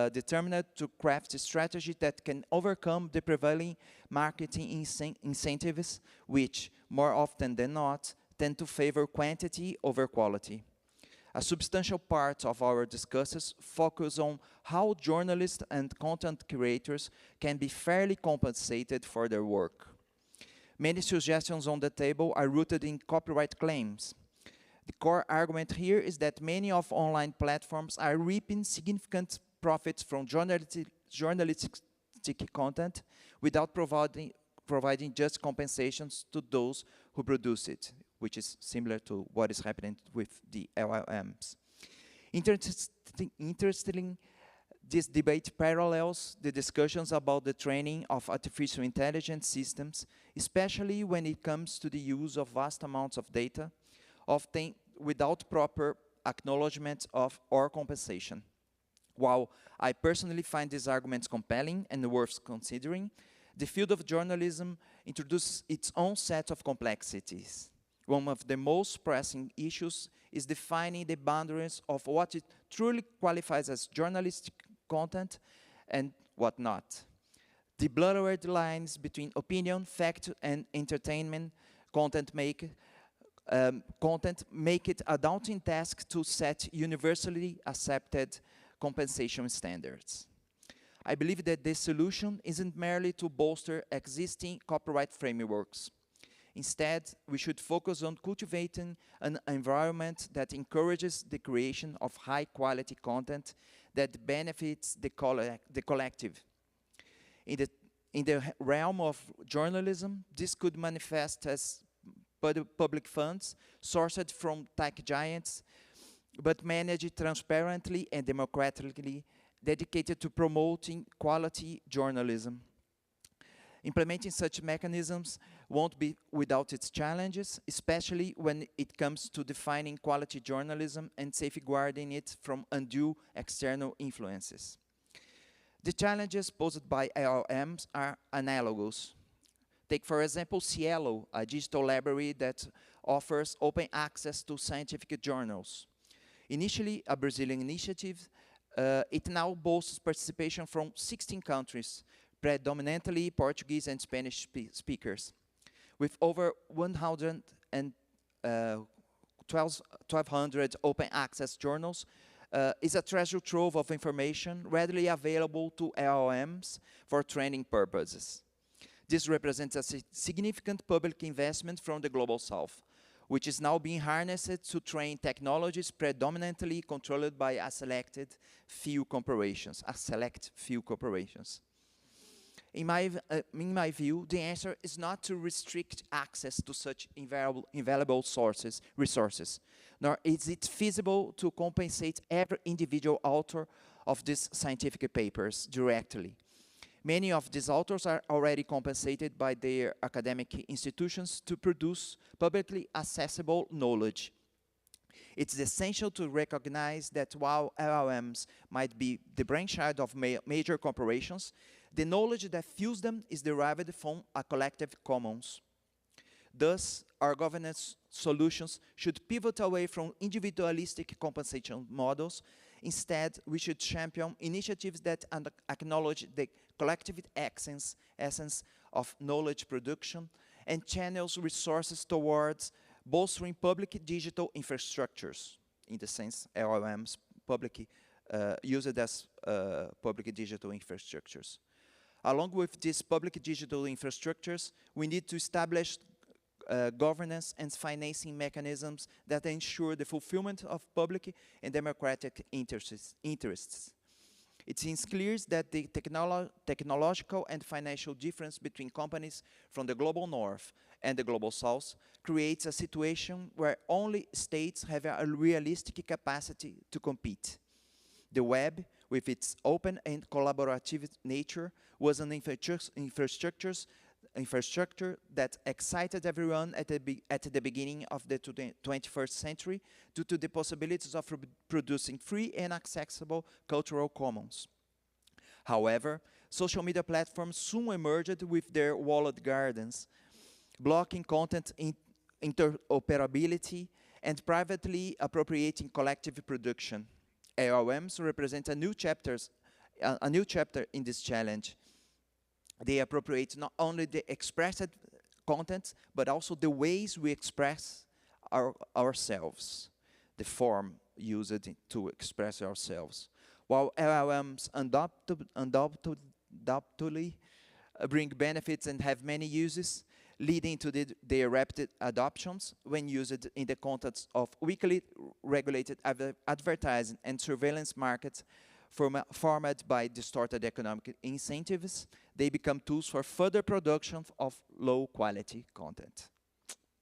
S19: determined to craft a strategy that can overcome the prevailing marketing incentives, which, more often than not, tend to favor quantity over quality. A substantial part of our discussions focus on how journalists and content creators can be fairly compensated for their work. Many suggestions on the table are rooted in copyright claims. The core argument here is that many of online platforms are reaping significant profits from journalistic content without providing just compensations to those who produce it, which is similar to what is happening with the LLMs. Interestingly, this debate parallels the discussions about the training of artificial intelligence systems, especially when it comes to the use of vast amounts of data, often without proper acknowledgement of or compensation. While I personally find these arguments compelling and worth considering, the field of journalism introduces its own set of complexities. One of the most pressing issues is defining the boundaries of what it truly qualifies as journalistic content and what not. The blurred lines between opinion, fact, and entertainment content make it a daunting task to set universally accepted compensation standards. I believe that this solution isn't merely to bolster existing copyright frameworks. Instead, we should focus on cultivating an environment that encourages the creation of high-quality content that benefits the collective. In the realm of journalism, this could manifest as public funds sourced from tech giants, but managed transparently and democratically, dedicated to promoting quality journalism. Implementing such mechanisms won't be without its challenges, especially when it comes to defining quality journalism and safeguarding it from undue external influences. The challenges posed by LLMs are analogous. Take, for example, Cielo, a digital library that offers open access to scientific journals. Initially a Brazilian initiative, it now boasts participation from 16 countries, predominantly Portuguese and Spanish speakers, with over 1,200 open access journals. Is a treasure trove of information readily available to LLMs for training purposes. This represents a significant public investment from the Global South, which is now being harnessed to train technologies predominantly controlled by a select few corporations. In my view, the answer is not to restrict access to such invaluable resources, nor is it feasible to compensate every individual author of these scientific papers directly. Many of these authors are already compensated by their academic institutions to produce publicly accessible knowledge. It's essential to recognize that while LLMs might be the brainchild of major corporations, the knowledge that fuels them is derived from a collective commons. Thus, our governance solutions should pivot away from individualistic compensation models. Instead, we should champion initiatives that acknowledge the collective essence of knowledge production and channels resources towards bolstering public digital infrastructures, in the sense LLMs used as public digital infrastructures. Along with these public digital infrastructures, we need to establish governance and financing mechanisms that ensure the fulfillment of public and democratic interests. It seems clear that the technological and financial difference between companies from the global north and the global south creates a situation where only states have a realistic capacity to compete. The web, with its open and collaborative nature, was an infrastructure that excited everyone at the beginning of the 21st century due to the possibilities of producing free and accessible cultural commons. However, social media platforms soon emerged with their walled gardens, blocking content interoperability and privately appropriating collective production. LLMs represent a new chapter in this challenge. They appropriate not only the expressed content, but also the ways we express ourselves, the form used to express ourselves. While LLMs undoubtedly bring benefits and have many uses, leading to their rapid adoptions when used in the context of weakly regulated advertising and surveillance markets formed by distorted economic incentives, they become tools for further production of low-quality content.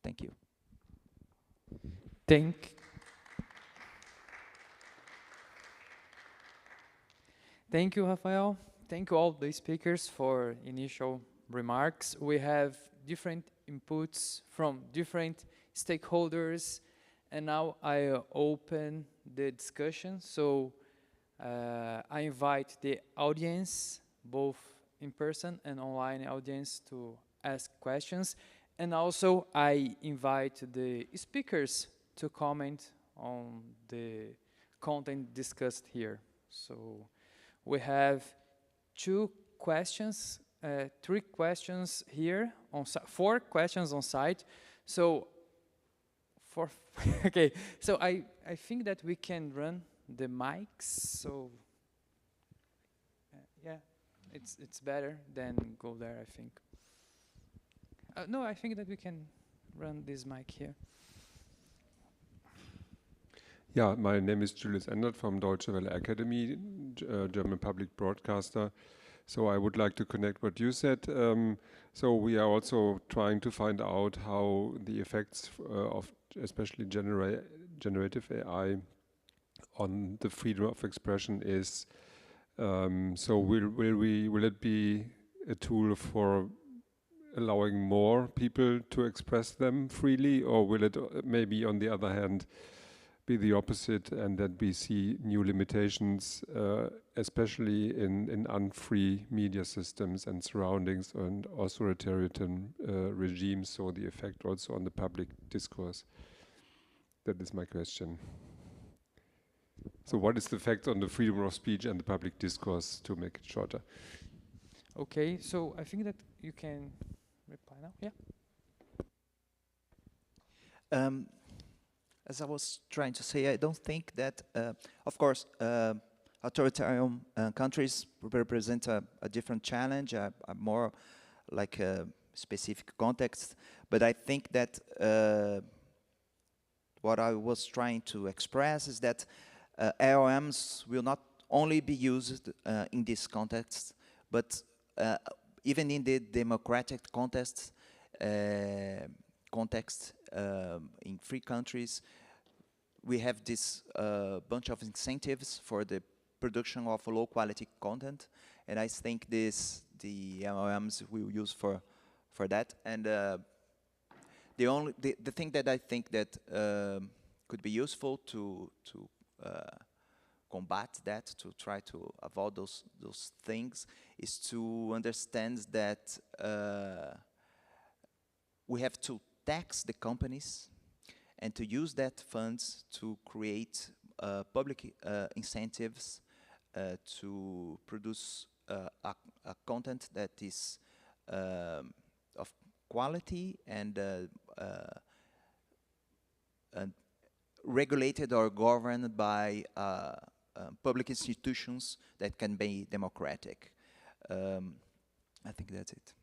S19: Thank you.
S13: Thank you, Rafael. Thank you all the speakers for initial remarks. We have different inputs from different stakeholders, and now I open the discussion. So I invite the audience, both in person and online audience, to ask questions. And also I invite the speakers to comment on the content discussed here. So we have three questions here, four questions on site. So okay, so I think that we can run the mics. So yeah, it's better than go there, I think. No, I think that we can run this mic here.
S20: Yeah, my name is Julius Endert from Deutsche Welle Academy, German public broadcaster. So I would like to connect what you said. So we are also trying to find out how the effects of especially generative AI on the freedom of expression is. So will it be a tool for allowing more people to express them freely, or will it maybe on the other hand be the opposite, and that we see new limitations, especially in unfree media systems and surroundings and authoritarian regimes, so the effect also on the public discourse? That is my question. So what is the effect on the freedom of speech and the public discourse, to make it shorter?
S13: Okay, so I think that you can reply now. Yeah.
S19: As I was trying to say, I don't think that, of course, authoritarian countries represent a different challenge, a more like a specific context. But I think that what I was trying to express is that LLMs will not only be used in this context, but even in the democratic context, in free countries, we have this bunch of incentives for the production of low quality content, and I think the LLMs will use for that. And the thing that I think that could be useful to combat that, to try to avoid those things, is to understand that we have to tax the companies and to use that funds to create public incentives to produce a content that is of quality and regulated or governed by public institutions that can be democratic. I think that's it.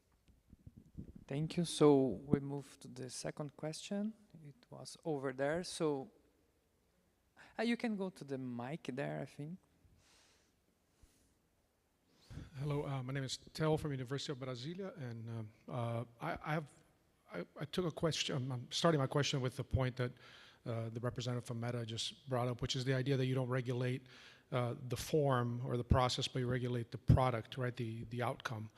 S13: Thank you. So we move to the second question. It was over there. So you can go to the mic there, I think.
S21: Hello, my name is Tel from University of Brasilia, and I took a question. I'm starting my question with the point that the representative from Meta just brought up, which is the idea that you don't regulate the form or the process, but you regulate the product, right? The outcome.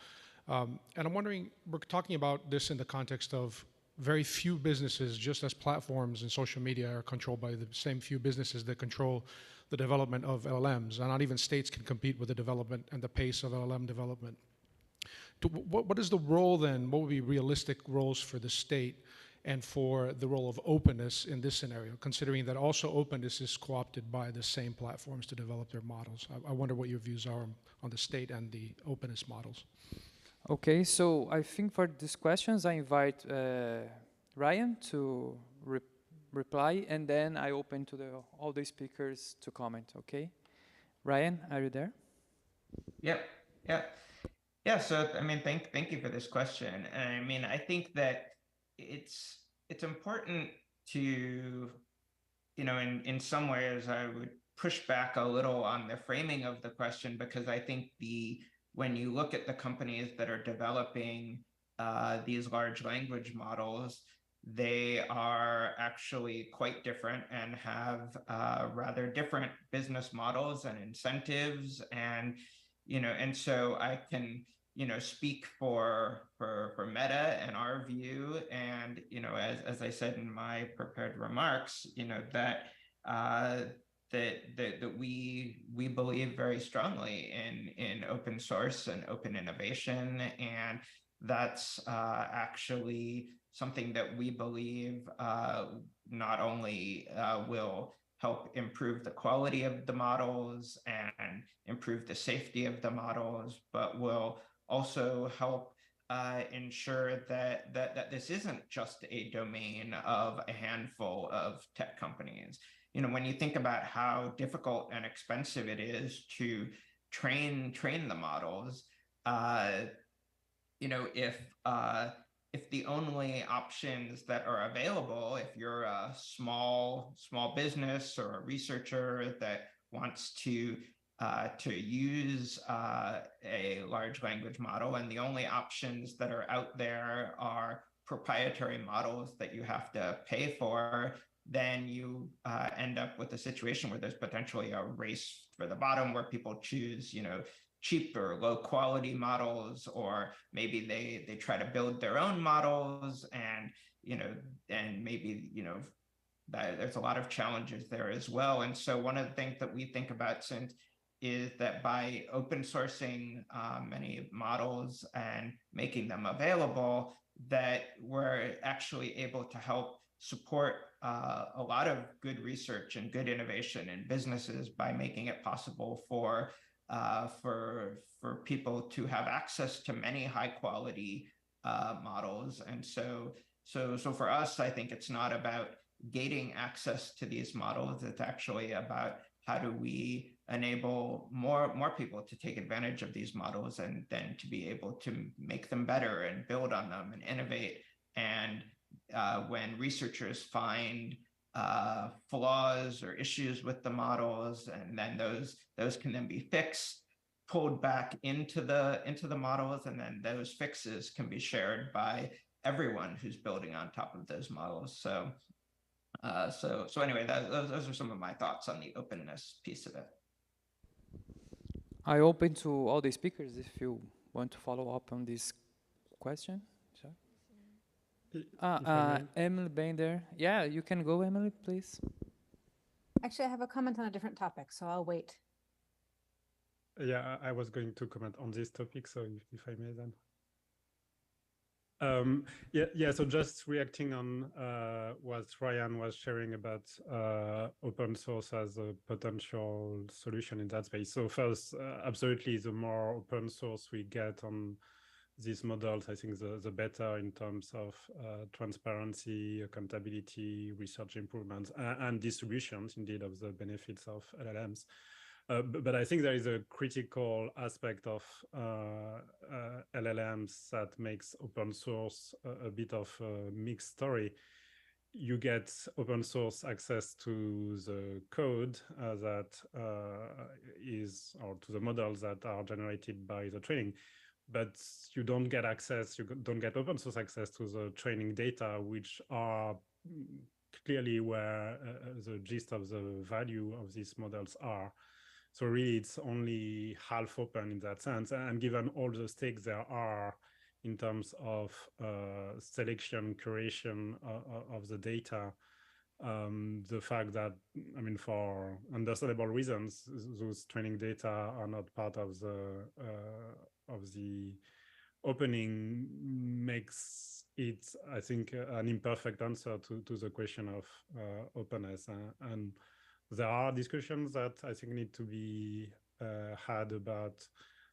S21: And I'm wondering, we're talking about this in the context of very few businesses, just as platforms and social media are controlled by the same few businesses that control the development of LLMs, and not even states can compete with the development and the pace of LLM development. What is the role then, what would be realistic roles for the state and for the role of openness in this scenario, considering that also openness is co-opted by the same platforms to develop their models? I wonder what your views are on the state and the openness models.
S13: Okay, so I think for these questions, I invite Ryan to reply, and then I open to all the speakers to comment, okay? Ryan, are you there?
S17: Yeah, so I mean, thank you for this question. And I mean, I think that it's important to, in some ways, I would push back a little on the framing of the question, because I think when you look at the companies that are developing these large language models, they are actually quite different and have rather different business models and incentives, and so I can speak for Meta and our view, and as I said in my prepared remarks, that we believe very strongly in open source and open innovation, and that's actually something that we believe not only will help improve the quality of the models and improve the safety of the models, but will also help ensure that this isn't just a domain of a handful of tech companies. When you think about how difficult and expensive it is to train the models, if the only options that are available, if you're a small business or a researcher that wants to to use a large language model, and the only options that are out there are proprietary models that you have to pay for, then you end up with a situation where there's potentially a race for the bottom, where people choose, cheap or low quality models, or maybe they try to build their own models, and and maybe that there's a lot of challenges there as well. And so one of the things that we think about since is that by open sourcing many models and making them available, that we're actually able to help support a lot of good research and good innovation in businesses by making it possible for people to have access to many high quality models. And so for us, I think it's not about gating access to these models. It's actually about how do we enable more people to take advantage of these models, and then to be able to make them better and build on them and innovate. And when researchers find flaws or issues with the models, and then those can then be fixed, pulled back into the models, and then those fixes can be shared by everyone who's building on top of those models. So anyway, those are some of my thoughts on the openness piece of it.
S13: I open to all the speakers if you want to follow up on this question. Emily Bender. Yeah, you can go, Emily, please.
S14: Actually, I have a comment on a different topic, so I'll wait.
S18: Yeah, I was going to comment on this topic, so if I may then. So just reacting on what Ryan was sharing about open source as a potential solution in that space. So first, absolutely, the more open source we get on these models, I think the better in terms of transparency, accountability, research improvements, and distributions, indeed, of the benefits of LLMs. But I think there is a critical aspect of LLMs that makes open source a bit of a mixed story. You get open source access to the code that is, or to the models that are generated by the training, but you don't get open source access to the training data, which are clearly where the gist of the value of these models are. So really, it's only half open in that sense. And given all the stakes there are in terms of selection, curation of the data, the fact that, I mean, for understandable reasons, those training data are not part of the opening makes it, I think, an imperfect answer to the question of openness. And there are discussions that I think need to be had about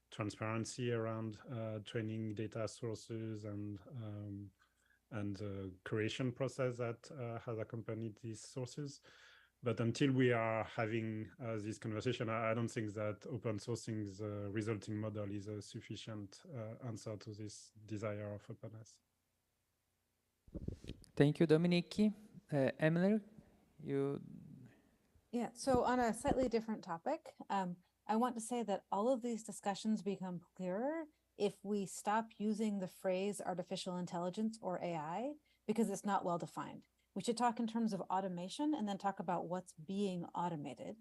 S18: transparency around training data sources and the creation process that has accompanied these sources. But until we are having this conversation, I don't think that open sourcing the resulting model is a sufficient answer to this desire of openness.
S13: Thank you, Dominique. Emily, you...
S14: Yeah, so on a slightly different topic, I want to say that all of these discussions become clearer if we stop using the phrase artificial intelligence or AI, because it's not well defined. We should talk in terms of automation and then talk about what's being automated.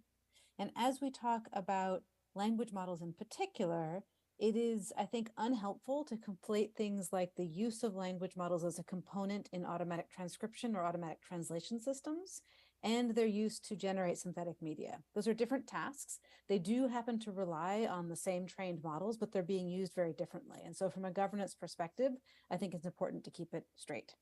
S14: And as we talk about language models in particular, it is, I think, unhelpful to conflate things like the use of language models as a component in automatic transcription or automatic translation systems, and their use to generate synthetic media. Those are different tasks. They do happen to rely on the same trained models, but they're being used very differently. And so from a governance perspective, I think it's important to keep it straight.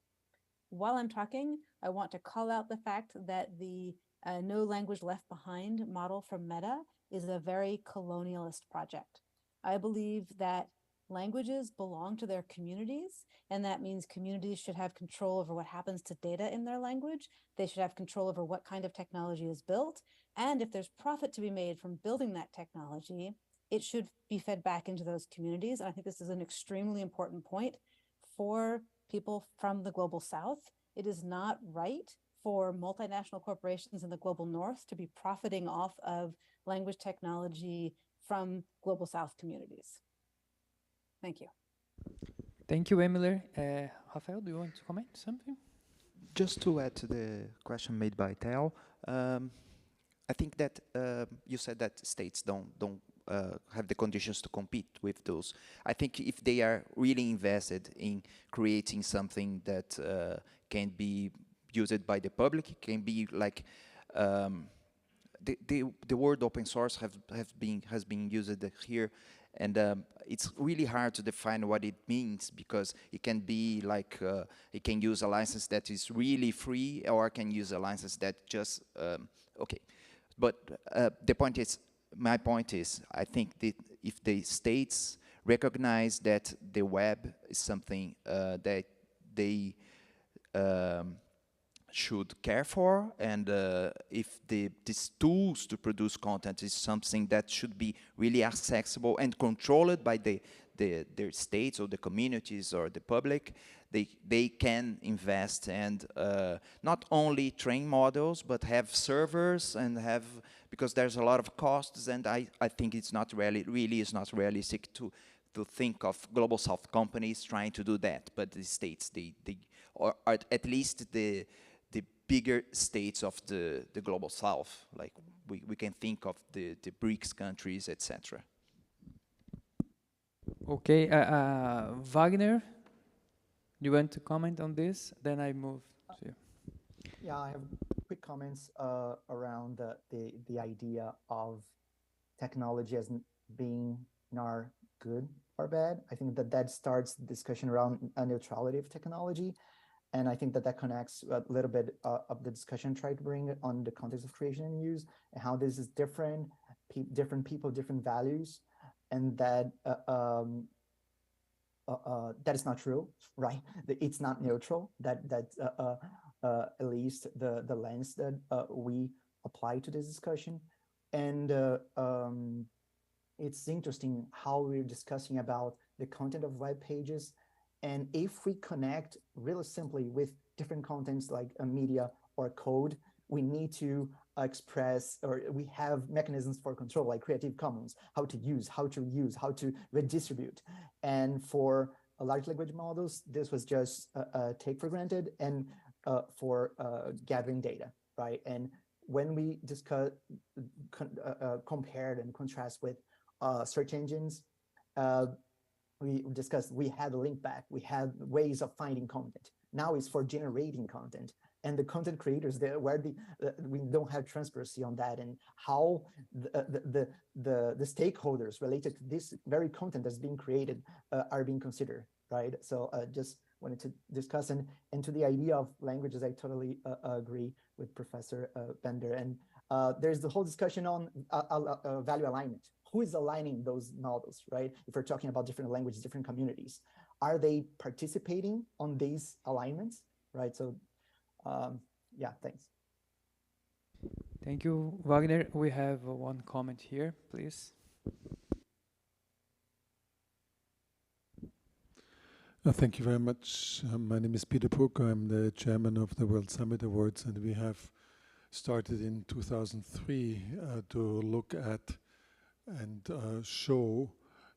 S14: While I'm talking, I want to call out the fact that the No Language Left Behind model from Meta is a very colonialist project. I believe that languages belong to their communities, and that means communities should have control over what happens to data in their language. They should have control over what kind of technology is built. And if there's profit to be made from building that technology, it should be fed back into those communities. And I think this is an extremely important point for people from the global South. It is not right for multinational corporations in the global North to be profiting off of language technology from Global South communities. Thank you.
S13: Thank you, Emily. Rafael, do you want to comment something?
S19: Just to add to the question made by Theo, I think that you said that states don't have the conditions to compete with those. I think if they are really invested in creating something that can be used by the public, it can be like the word open source has been used here, and it's really hard to define what it means, because it can be like it can use a license that is really free, or can use a license that just okay. But my point is, I think that if the states recognize that the web is something that they should care for, and if these tools to produce content is something that should be really accessible and controlled by their states or the communities or the public, they can invest and not only train models, but have servers and have, because there's a lot of costs, and I think it's not really is not realistic to think of Global South companies trying to do that, but the states, or at least the bigger states of the Global South, like we can think of the BRICS countries, etc.
S13: Okay, Wagner, do you want to comment on this? Then I move to you.
S15: Yeah, I have quick comments around the idea of technology as being nor good or bad. I think that starts the discussion around neutrality of technology. And I think that connects a little bit of the discussion tried to bring on the context of creation and use, and how this is different, different people, different values, and that that is not true, right? It's not neutral. That at least the lens that we apply to this discussion, and it's interesting how we're discussing about the content of web pages. And if we connect really simply with different contents like a media or code, we need to express, or we have mechanisms for control, like Creative Commons, how to use, how to reuse, how to redistribute. And for large language models, this was just take for granted, and for gathering data, right? And when we discuss, compared and contrast with search engines, we discussed, we had a link back, we had ways of finding content. Now it's for generating content, and the content creators there, where we don't have transparency on that, and how the stakeholders related to this very content that's being created are being considered, right? So just wanted to discuss, and to the idea of languages, I totally agree with Professor Bender. And there's the whole discussion on value alignment. Who is aligning those models, right? If we're talking about different languages, different communities, are they participating on these alignments, right? So, yeah, thanks.
S13: Thank you, Wagner. We have one comment here, please.
S9: Thank you very much. My name is Peter Brook. I'm the chairman of the World Summit Awards, and we have started in 2003 to look at and show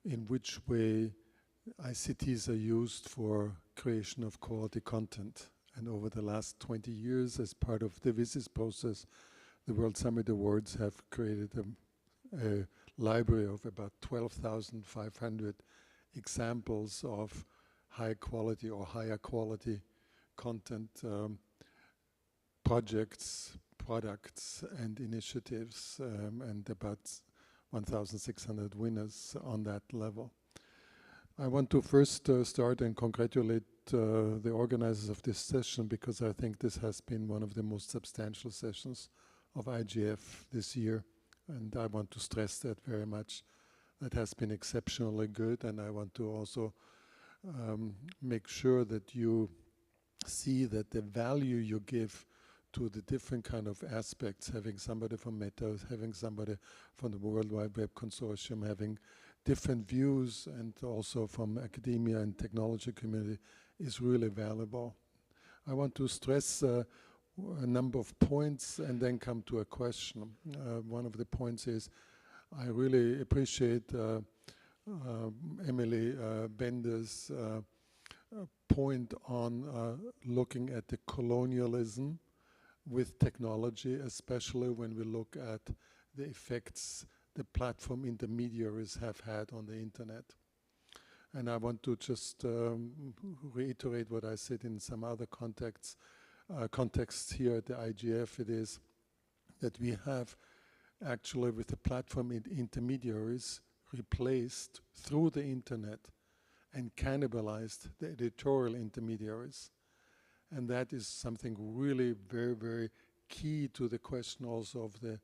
S9: in which way ICTs are used for creation of quality content. And over the last 20 years, as part of the WSIS process, the World Summit Awards have created a library of about 12,500 examples of high quality or higher quality content projects, products, and initiatives, and about 1,600 winners on that level. I want to first start and congratulate the organizers of this session, because I think this has been one of the most substantial sessions of IGF this year, and I want to stress that very much. That has been exceptionally good, and I want to also make sure that you see that the value you give to the different kind of aspects, having somebody from Meta, having somebody from the World Wide Web Consortium, having different views, and also from academia and technology community, is really valuable. I want to stress a number of points and then come to a question. One of the points is I really appreciate Emily Bender's point on looking at the colonialism with technology, especially when we look at the effects the platform intermediaries have had on the internet. And I want to just reiterate what I said in some other contexts here at the IGF. It is that we have actually with the platform intermediaries replaced through the internet and cannibalized the editorial intermediaries. And that is something really very, very key to the question also of the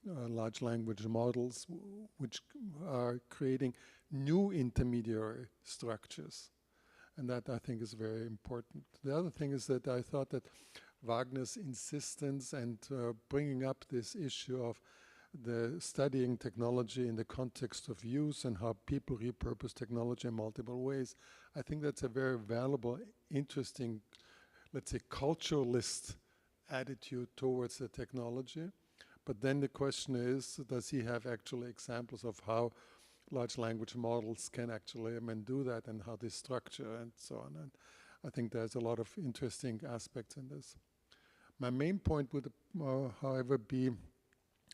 S9: large language models, which are creating new intermediary structures. And that I think is very important. The other thing is that I thought that Wagner's insistence and bringing up this issue of the studying technology in the context of use and how people repurpose technology in multiple ways, I think that's a very valuable, interesting, let's say, culturalist attitude towards the technology. But then the question is, does he have actually examples of how large language models can actually do that and how they structure and so on? And I think there's a lot of interesting aspects in this. My main point would, however, be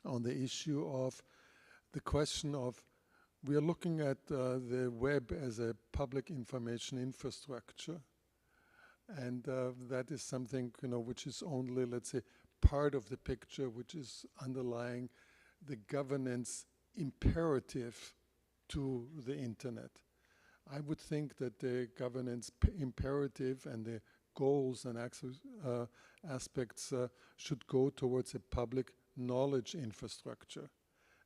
S9: on the issue of the question of we are looking at the web as a public information infrastructure. And that is something, which is only, let's say, part of the picture, which is underlying the governance imperative to the internet. I would think that the governance imperative and the goals and aspects should go towards a public knowledge infrastructure.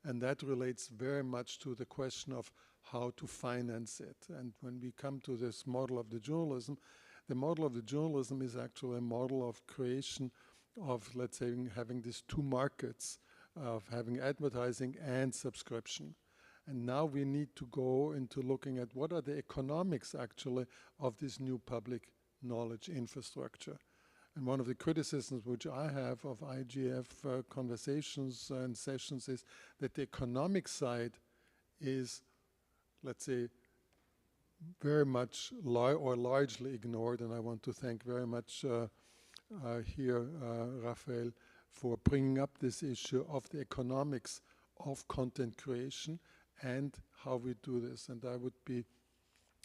S9: And that relates very much to the question of how to finance it. And when we come to this model of the journalism, the model of the journalism is actually a model of creation of, let's say, having these two markets, of having advertising and subscription. And now we need to go into looking at what are the economics actually of this new public knowledge infrastructure. And one of the criticisms which I have of IGF conversations and sessions is that the economic side is, let's say, very much or largely ignored. And I want to thank very much here, Raphael, for bringing up this issue of the economics of content creation and how we do this. And I would be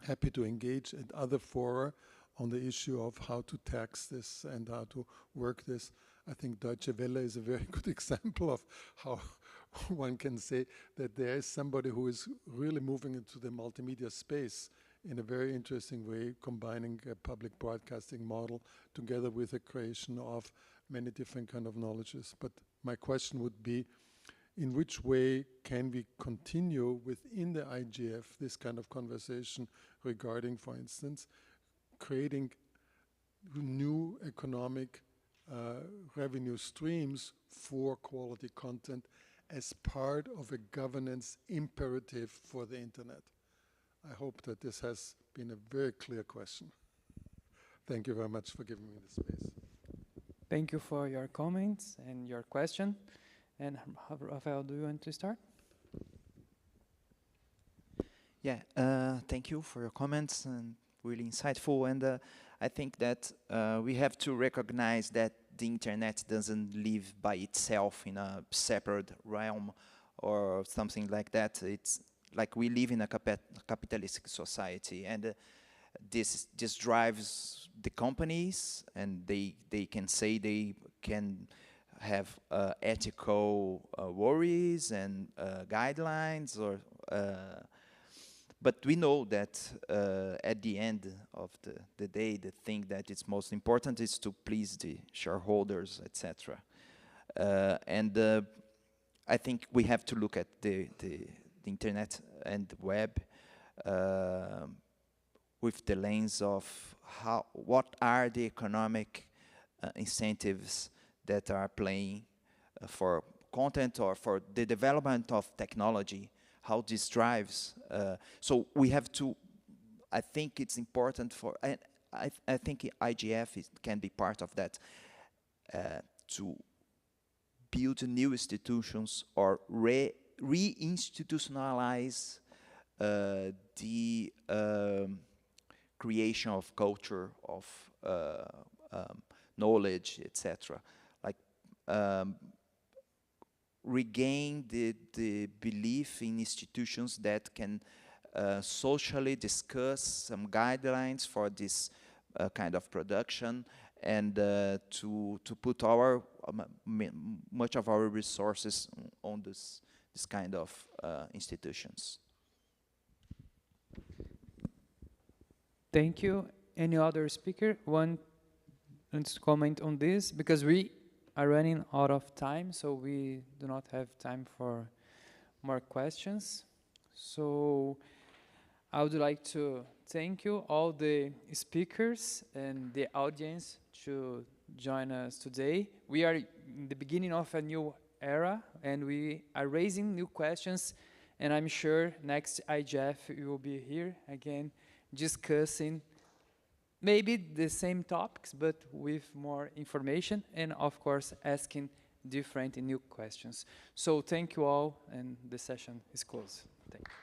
S9: happy to engage at other fora on the issue of how to tax this and how to work this. I think Deutsche Welle is a very good example of how one can say that there is somebody who is really moving into the multimedia space in a very interesting way, combining a public broadcasting model together with the creation of many different kind of knowledges. But my question would be, in which way can we continue within the IGF this kind of conversation regarding, for instance, creating new economic revenue streams for quality content as part of a governance imperative for the internet? I hope that this has been a very clear question. Thank you very much for giving me the space.
S13: Thank you for your comments and your question. And Rafael, do you want to start?
S19: Yeah, thank you for your comments and really insightful. And I think that we have to recognize that the internet doesn't live by itself in a separate realm or something like that. It's like we live in a capitalistic society, and this drives the companies, and they can say they can have ethical worries and guidelines, or but we know that at the end of the day, the thing that is most important is to please the shareholders, etc. And I think we have to look at the internet and the web with the lens of what are the economic incentives that are playing for content or for the development of technology, how this drives. So we have to, I think it's important for, and
S4: I think IGF can be part of that, to build new institutions or re-institutionalize the creation of culture, of knowledge, etc. Like regain the belief in institutions that can socially discuss some guidelines for this kind of production, and to put our much of our resources on this kind of institutions.
S13: Thank you. Any other speaker want to comment on this? Because we are running out of time, so we do not have time for more questions. So I would like to thank you, all the speakers and the audience, to join us today. We are in the beginning of a new era, and we are raising new questions, and I'm sure next IGF we will be here again discussing maybe the same topics, but with more information, and of course asking different and new questions. So thank you all, and the session is closed. Thank you.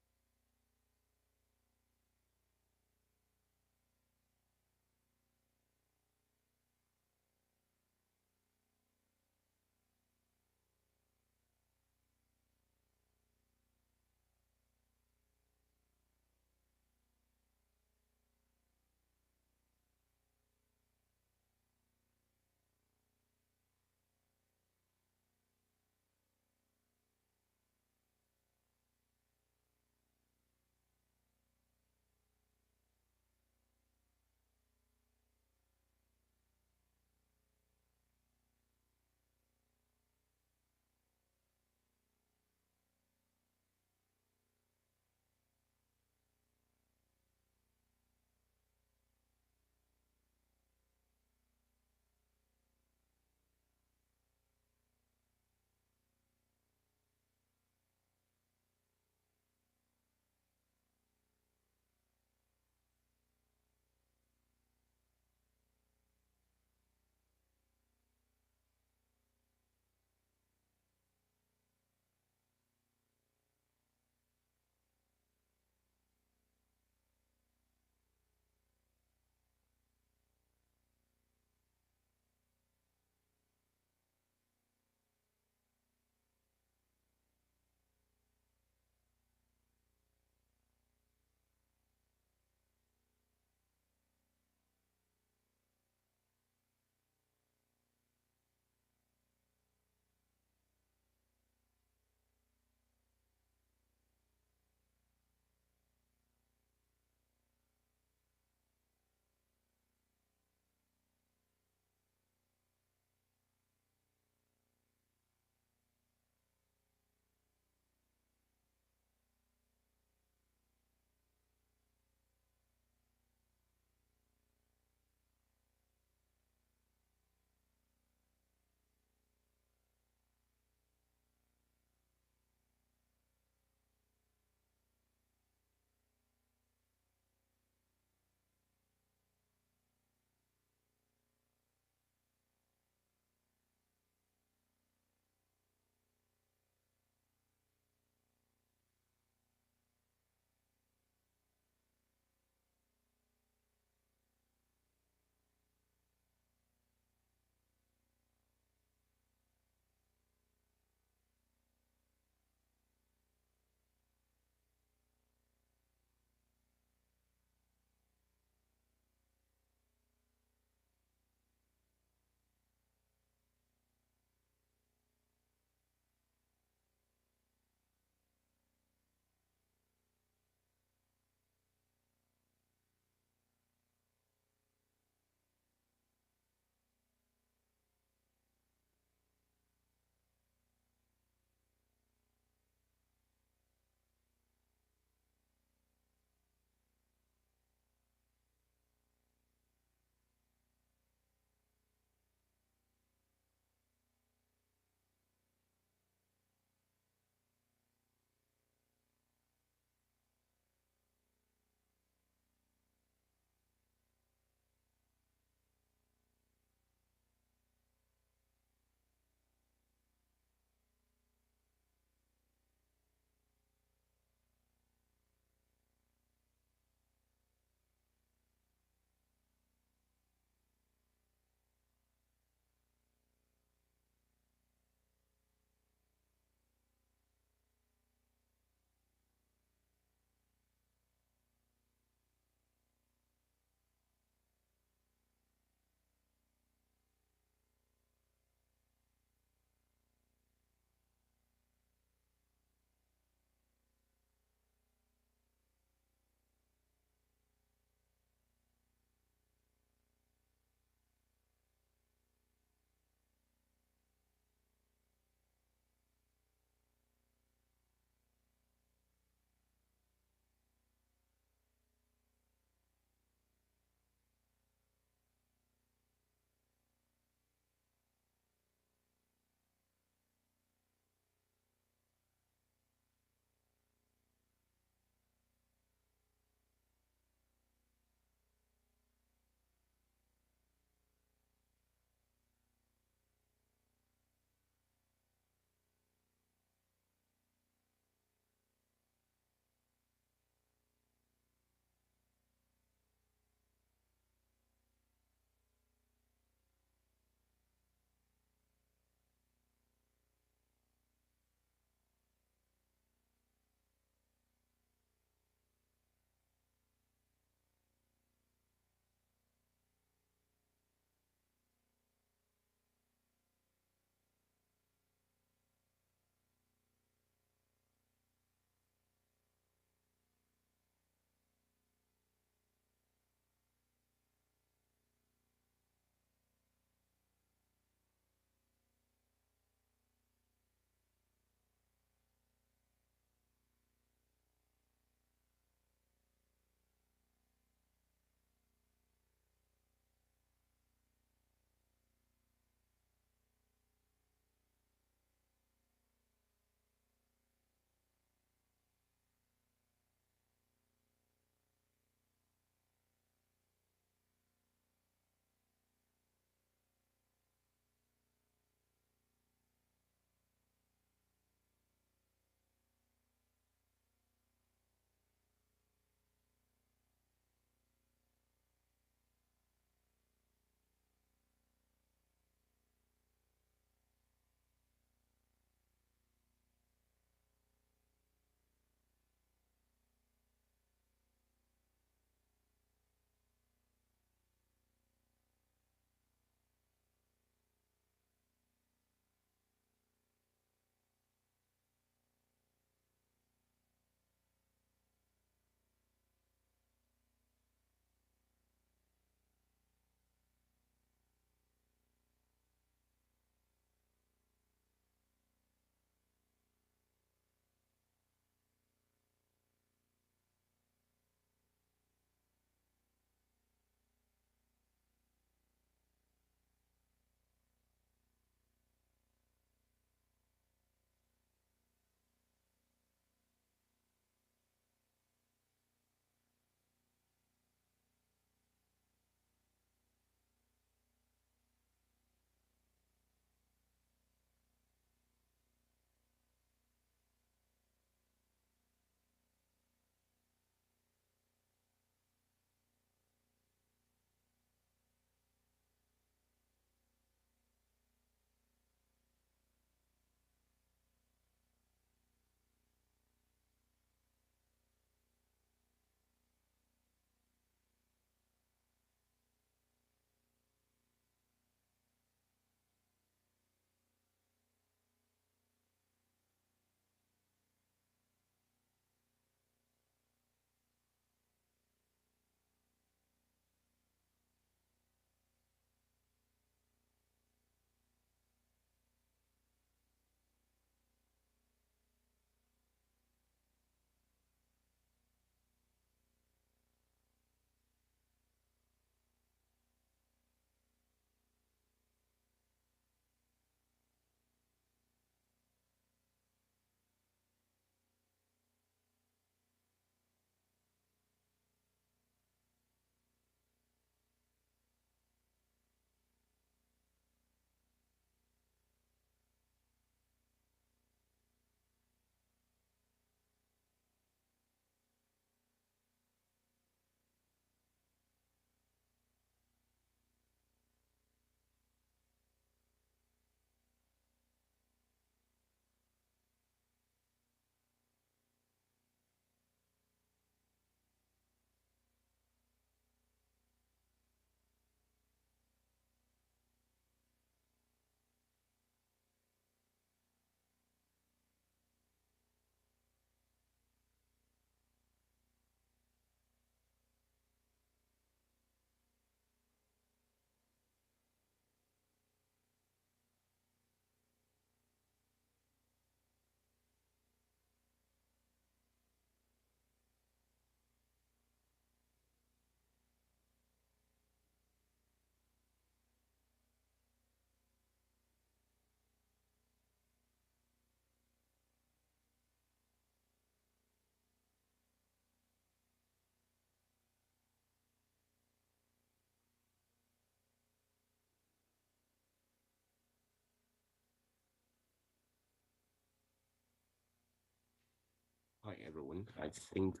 S2: everyone. I think,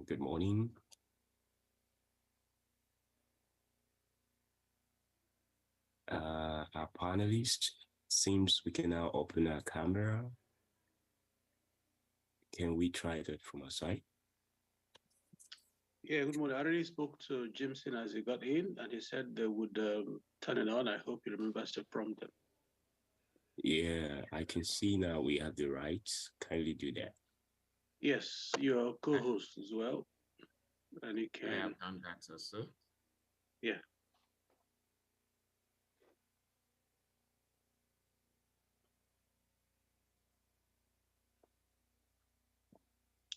S2: good morning. Our panelists, seems we can now open our camera. Can we try that from our side?
S22: Yeah, good morning. I already spoke to Jimson as he got in, and he said they would turn it on. I hope he remembers to prompt them.
S2: Yeah, I can see now we have the rights. Kindly do that.
S22: Yes, your co-host as well, and you can.
S2: I have done that also.
S22: Yeah.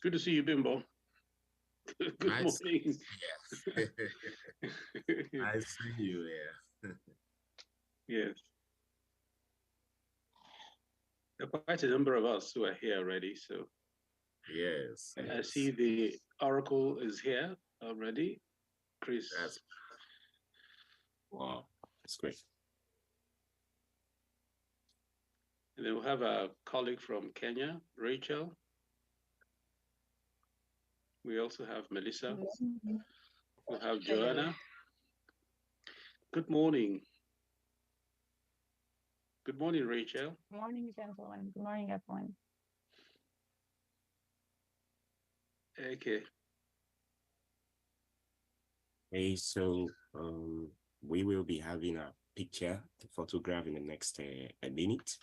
S22: Good to see you, Bimbo. Good
S2: Nice.
S22: morning.
S2: Yes. I see you there.
S22: Yes. There are quite a number of us who are here already, so.
S2: Yes.
S22: I see the Oracle is here already. Chris.
S2: Wow, that's great.
S22: And then we'll have a colleague from Kenya, Rachel. We also have Melissa. We'll have Joanna. Good morning. Good morning, Rachel.
S23: Good morning, gentlemen. Good morning, everyone.
S22: Okay.
S2: Hey, so we will be having a picture to photograph in the next a minute.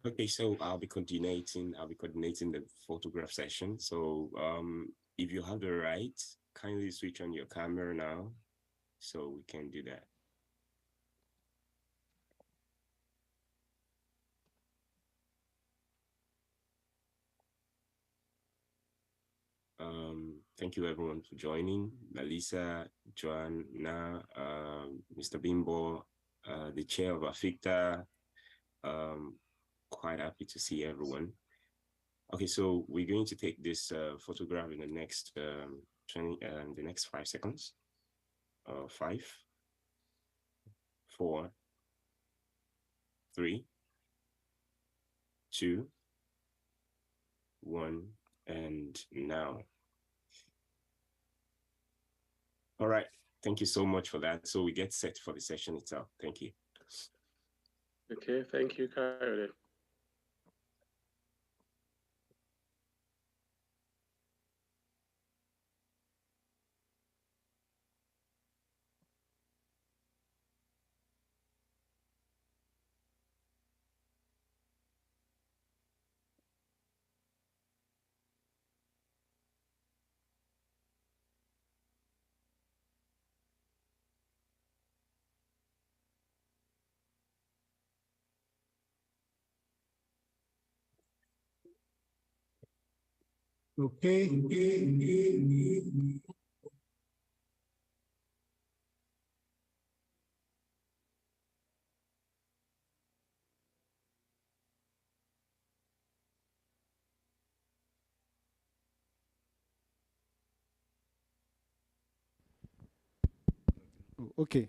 S2: Okay, so I'll be coordinating the photograph session. So if you have the right, kindly switch on your camera now so we can do that. Thank you everyone for joining. Melissa, Joanna, Mr. Bimbo, the chair of AFICTA. Quite happy to see everyone. Okay, so we're going to take this photograph in the next the next 5 seconds. 5, 4, 3, 2, 1, and now. All right, thank you so much for that. So we get set for the session itself. Thank you.
S22: Okay, thank you, Kyle.
S24: Okay. Okay.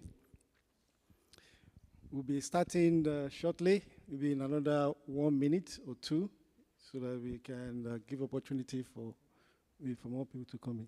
S24: We'll be starting shortly, maybe in another 1 minute or two, so that we can give opportunity for wait for more people to come in.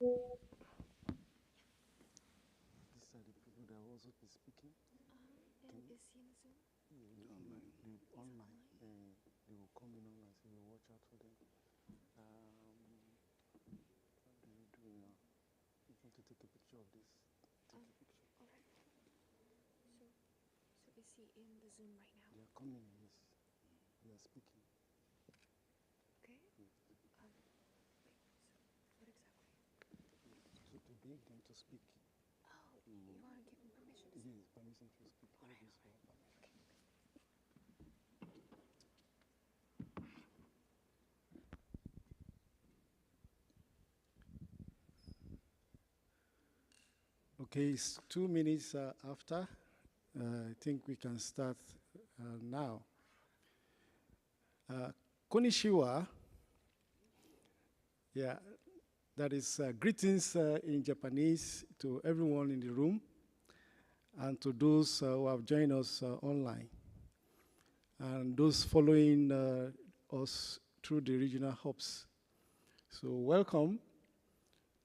S3: These are the people that will also be speaking.
S7: And is he in Zoom?
S3: Online. They will come in online, so we'll watch out for them. How do you do now? If you want to take a picture of this, take a picture.
S7: All right. So is he in the Zoom right now?
S3: They are coming, yes. They are speaking.
S7: Okay. Wait, so what exactly?
S3: So to beg them to speak.
S7: Oh, you want to give him permission to
S3: Yes, permission to speak.
S7: All right.
S24: Okay, it's 2 minutes after. I think we can start now. Konnichiwa. Yeah, that is greetings in Japanese to everyone in the room and to those who have joined us online and those following us through the regional hubs. So welcome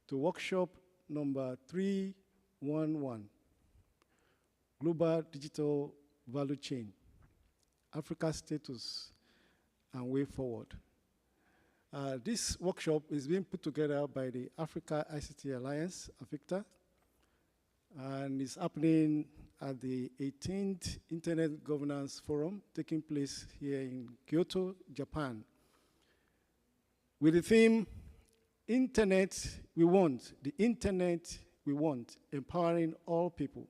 S24: to workshop number 311, Global Digital Value Chain, Africa Status and Way Forward. This workshop is being put together by the Africa ICT Alliance, AFICTA, and is happening at the 18th Internet Governance Forum taking place here in Kyoto, Japan, with the theme, Internet we want, the Internet we want, empowering all people.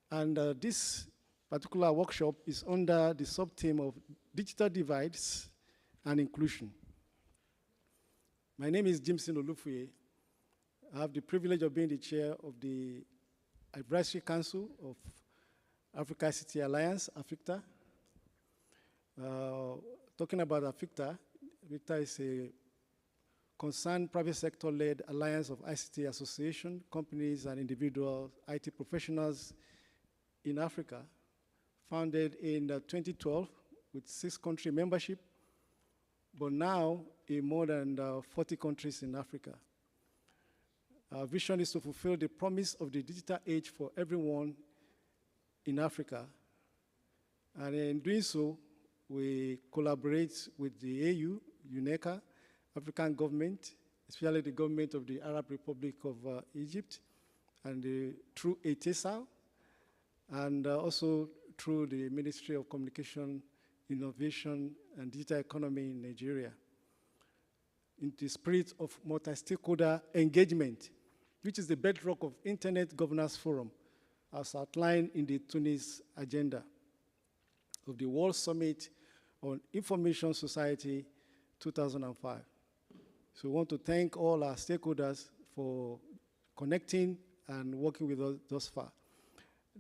S24: And this particular workshop is under the sub-theme of digital divides and inclusion. My name is Jimson Olufuye. I have the privilege of being the chair of the Advisory Council of Africa ICT Alliance, AFICTA. Talking about AFICTA, AFICTA is a concerned private sector-led alliance of ICT association, companies and individual IT professionals in Africa, founded in 2012 with 6-country membership, but now in more than 40 countries in Africa. Our vision is to fulfill the promise of the digital age for everyone in Africa. And in doing so, we collaborate with the AU, UNECA, African government, especially the government of the Arab Republic of Egypt, and through ATESAL, and also through the Ministry of Communication, Innovation, and Digital Economy in Nigeria, in the spirit of multi-stakeholder engagement, which is the bedrock of Internet Governance Forum, as outlined in the Tunis agenda of the World Summit on Information Society 2005. So we want to thank all our stakeholders for connecting and working with us thus far.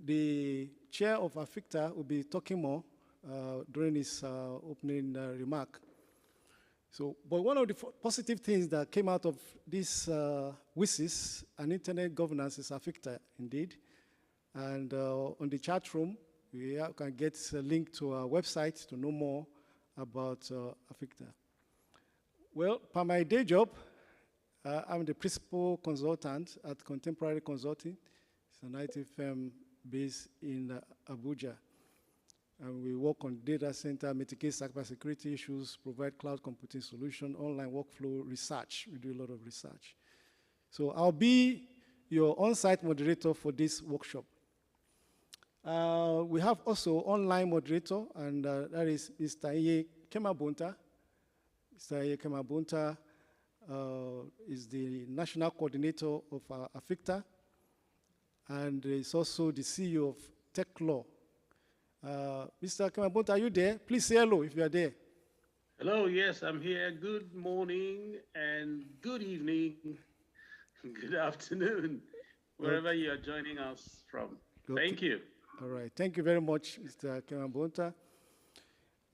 S24: The chair of AFICTA will be talking more during his opening remark. So, but one of the positive things that came out of this WSIS and internet governance is AFICTA, indeed. And on the chat room, we can get a link to our website to know more about AFICTA. Well, for my day job, I'm the principal consultant at Contemporary Consulting. It's an IT firm based in Abuja. And we work on data center, mitigate cybersecurity issues, provide cloud computing solution, online workflow research. We do a lot of research. So I'll be your on-site moderator for this workshop. We have also online moderator, and that is Mr. Iye Kemabunta. Mr. Iye Kemabunta is the national coordinator of AFICTA, and is also the CEO of Tech Law. Mr. Kemabunta, are you there? Please say hello if you are there.
S22: Hello, yes, I'm here. Good morning and good evening, good afternoon, wherever you are joining us from.
S24: Okay.
S22: Thank you.
S24: All right, thank you very much, Mr. Kemabunta.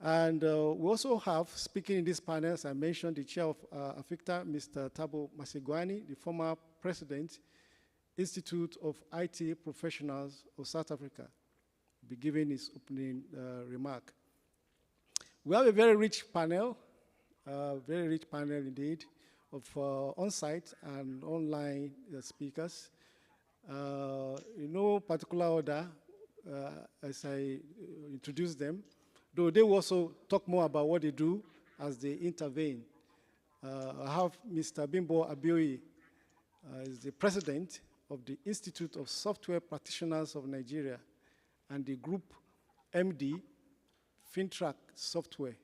S24: And we also have, speaking in this panel, as I mentioned, the chair of AFICTA, Mr. Thabo Masegwani, the former president, Institute of IT Professionals of South Africa, be giving his opening remark. We have a very rich panel indeed, of on-site and online speakers. In no particular order, as I introduce them, though they will also talk more about what they do as they intervene. I have Mr. Bimbo Abioyi, is the president of the Institute of Software Practitioners of Nigeria and the group MD, FinTrack Software,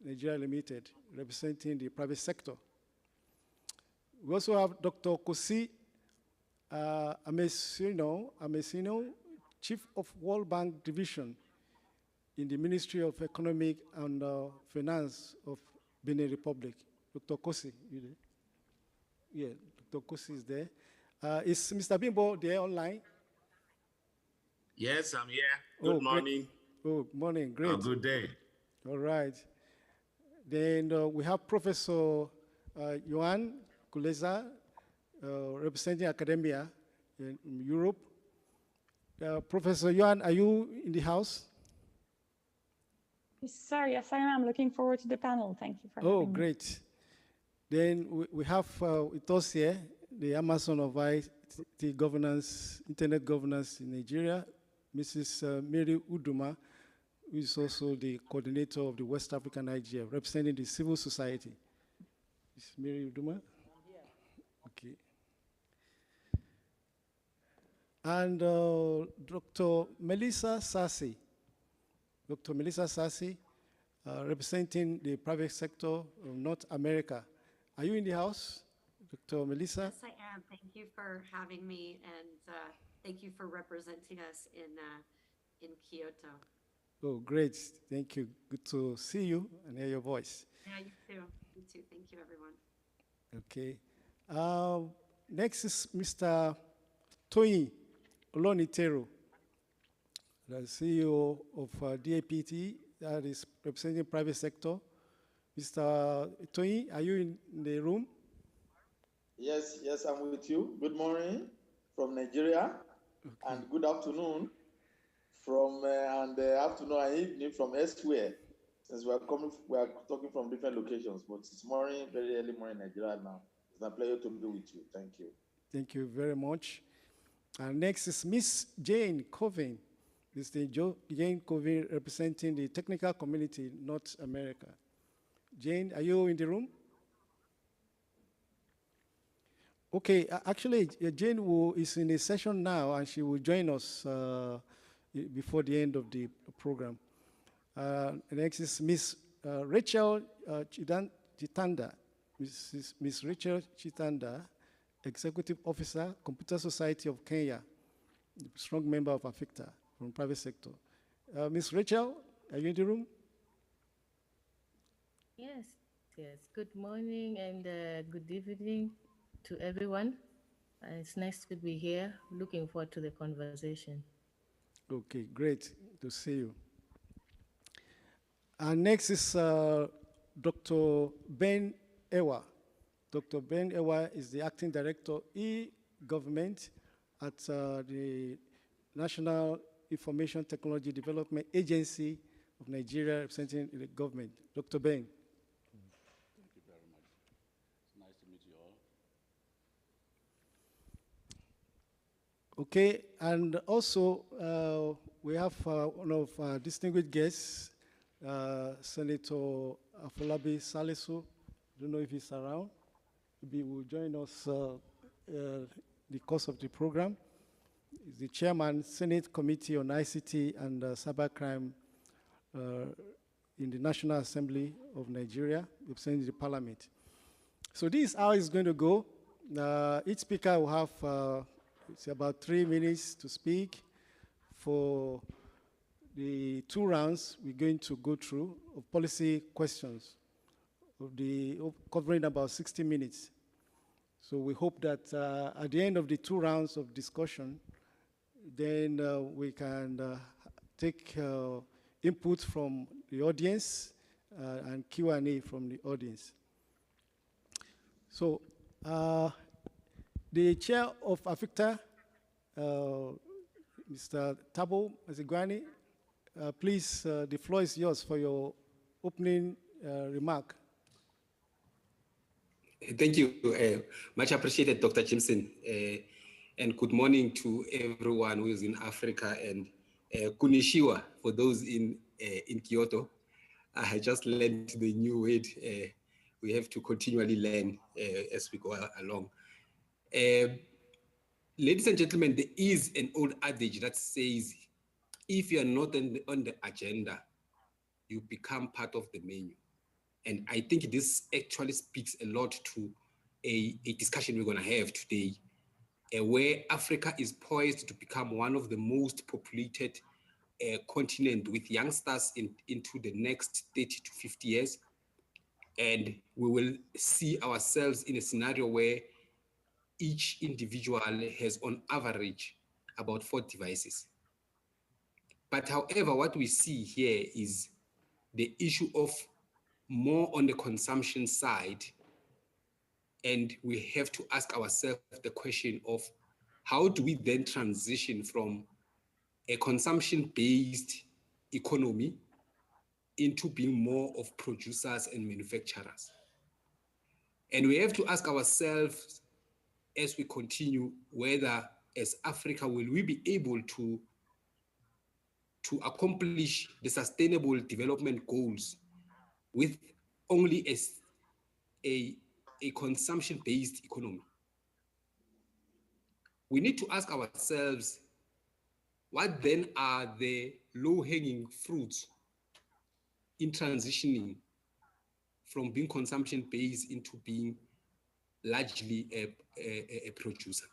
S24: Nigeria Limited, representing the private sector. We also have Dr. Kosi Amesino, Chief of World Bank Division in the Ministry of Economic and Finance of Benin Republic. Dr. Kosi, you there? Yeah, Dr. Kosi is there. Is Mr. Bimbo there online?
S1: Yes, I'm here. Good morning.
S24: Good morning, great.
S1: Good day.
S24: All right. Then we have Professor Johan Kuleza, representing academia in Europe. Professor Johan, are you in the house?
S23: Sir, yes, I am. I'm looking forward to the panel. Thank you for having me.
S24: Oh, great. Then we have with us here the Amazon of IT governance, internet governance in Nigeria, Mrs. Mary Uduma, who is also the coordinator of the West African IGF, representing the civil society. Is Mary Uduma? Okay. And Dr. Melissa Sassi. Dr. Melissa Sassi, representing the private sector of North America. Are you in the house, Dr. Melissa?
S6: Yes, I am. Thank you for having me, and thank you for representing us in Kyoto.
S24: Oh, great. Thank you. Good to see you and hear your voice.
S6: Yeah, you too. You too. Thank you, everyone.
S24: Okay. Next is Mr. Toyin Oloniteru, the CEO of DAPT, that is representing private sector. Mr. Toyin, are you in the room?
S10: Yes, yes, I'm with you. Good morning from Nigeria, and good afternoon from afternoon and evening from elsewhere. Since we are talking from different locations, but it's morning, very early morning in Nigeria now. It's a pleasure to be with you. Thank you.
S24: Thank you very much. And next is Miss Jane Coven. Mr. Jane Coven, representing the technical community in North America. Jane, are you in the room? Okay, actually, Jane is in a session now, and she will join us before the end of the program. Next is Miss Rachel Chitanda. Miss Rachel Chitanda, Executive Officer, Computer Society of Kenya, strong member of AFICTA from private sector. Miss Rachel, are you in the room?
S12: Yes, yes. Good morning and good evening to everyone. It's nice to be here. Looking forward to the conversation.
S24: Okay, great to see you. And next is Dr. Ben Ewa. Dr. Ben Ewa is the Acting Director e-Government at the National Information Technology Development Agency of Nigeria, representing the government. Dr. Ben.
S25: Thank you very much. It's nice to meet you all.
S24: Okay, and also we have one of our distinguished guests, Senator Afolabi Salisu. I don't know if he's around. He will join us the course of the program. He's the chairman, Senate Committee on ICT and Cybercrime in the National Assembly of Nigeria, representing the parliament. So this is how it's going to go. Each speaker will have it's about 3 minutes to speak. For the 2 rounds, we're going to go through of policy questions, covering about 60 minutes. So we hope that at the end of the 2 rounds of discussion, then we can take input from the audience and Q&A from the audience. So the chair of AFICTA, Mr. Tabo Mazigwani, please, the floor is yours for your opening remark.
S5: Thank you. Much appreciated, Dr. Jimson. And good morning to everyone who is in Africa, and Kunishiwa for those in Kyoto. I just learned the new word. We have to continually learn as we go along. Ladies and gentlemen, there is an old adage that says, if you are not on the agenda, you become part of the menu. And I think this actually speaks a lot to a discussion we're going to have today, where Africa is poised to become one of the most populated continent with youngsters into the next 30 to 50 years. And we will see ourselves in a scenario where each individual has on average about 4 devices. But however, what we see here is the issue of more on the consumption side. And we have to ask ourselves the question of how do we then transition from a consumption-based economy into being more of producers and manufacturers. And we have to ask ourselves as we continue whether as Africa will we be able to accomplish the sustainable development goals with only a consumption-based economy. We need to ask ourselves, what then are the low-hanging fruits in transitioning from being consumption-based into being largely a producer?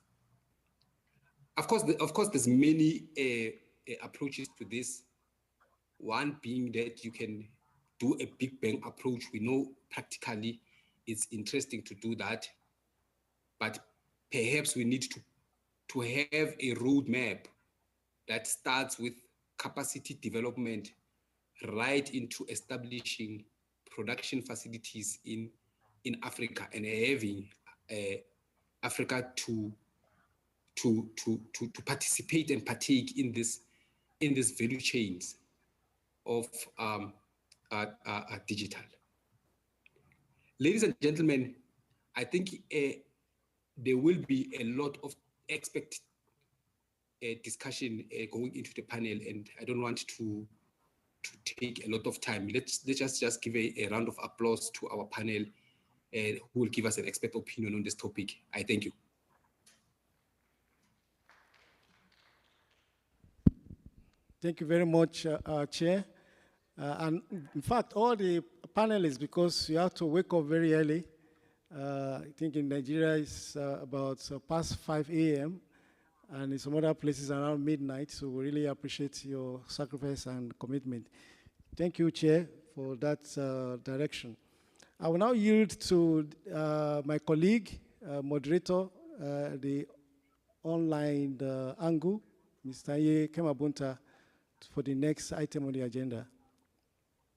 S5: Of course, there's many approaches to this. One being that you can do a big bang approach. We know practically it's interesting to do that, but perhaps we need to have a roadmap that starts with capacity development right into establishing production facilities in Africa and having Africa to participate and partake in this value chains of digital. Ladies and gentlemen, I think there will be a lot of discussion going into the panel, and I don't want to take a lot of time. Let's just give a round of applause to our panel who will give us an expert opinion on this topic. I thank you.
S24: Thank you very much, Chair. And in fact, all the panelists, because you have to wake up very early, I think in Nigeria it's about past 5 a.m. and in some other places around midnight. So we really appreciate your sacrifice and commitment. Thank you, Chair, for that direction. I will now yield to my colleague, moderator, the online angle, Mr. Iye Kemabunta, for the next item on the agenda.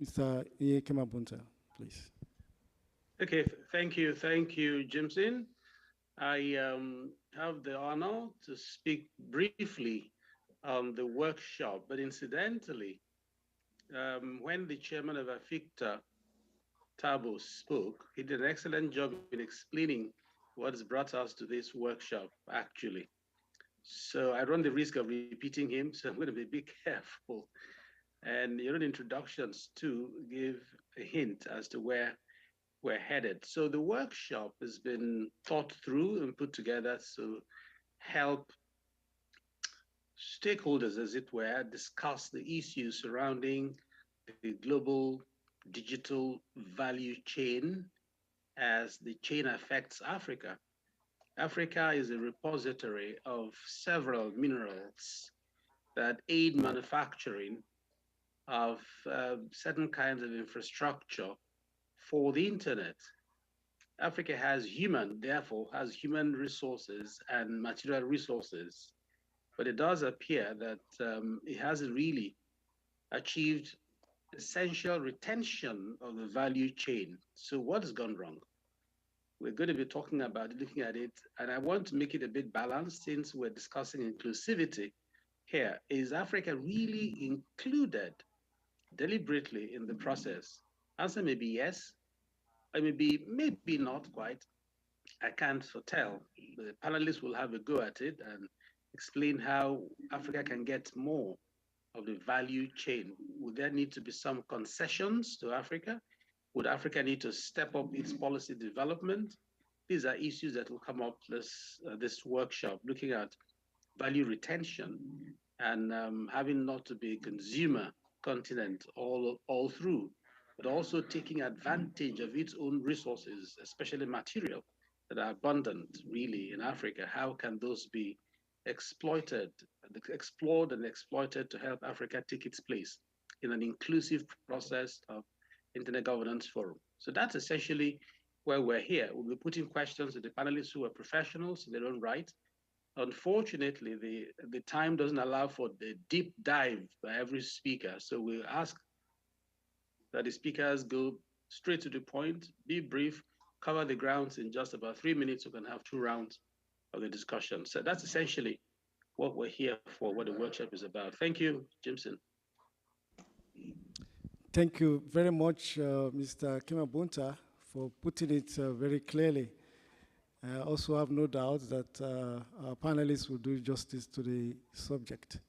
S24: Mr. Iye Kemabunta, please.
S22: Okay, thank you, Jimson. I have the honor to speak briefly on the workshop, but incidentally, when the chairman of AFICTA, Tabo, spoke, he did an excellent job in explaining what has brought us to this workshop, actually. So I run the risk of repeating him, so I'm going to be a bit careful. And your own introductions too give a hint as to where we're headed. So the workshop has been thought through and put together to help stakeholders, as it were, discuss the issues surrounding the global digital value chain as the chain affects Africa. Africa is a repository of several minerals that aid manufacturing of certain kinds of infrastructure for the internet. Africa has therefore, has human resources and material resources, but it does appear that it hasn't really achieved essential retention of the value chain. So what has gone wrong? We're going to be talking about it, looking at it, and I want to make it a bit balanced since we're discussing inclusivity here. Is Africa really included deliberately in the process? Answer may be yes, or maybe not quite. I can't foretell. The panelists will have a go at it and explain how Africa can get more of the value chain. Would there need to be some concessions to Africa? Would Africa need to step up its policy development? These are issues that will come up this workshop, looking at value retention and having not to be a consumer continent all through, but also taking advantage of its own resources, especially material, that are abundant really in Africa. How can those be exploited, explored and exploited to help Africa take its place in an inclusive process of Internet Governance Forum? So that's essentially where we're here. We'll be putting questions to the panelists who are professionals in their own right. Unfortunately, the time doesn't allow for the deep dive by every speaker. So we'll ask that the speakers go straight to the point, be brief, cover the grounds in just about 3 minutes. We can have 2 rounds of the discussion. So that's essentially what we're here for, what the workshop is about. Thank you, Jimson.
S24: Thank you very much, Mr. Kimabunta, for putting it very clearly. I also have no doubt that our panelists will do justice to the subject.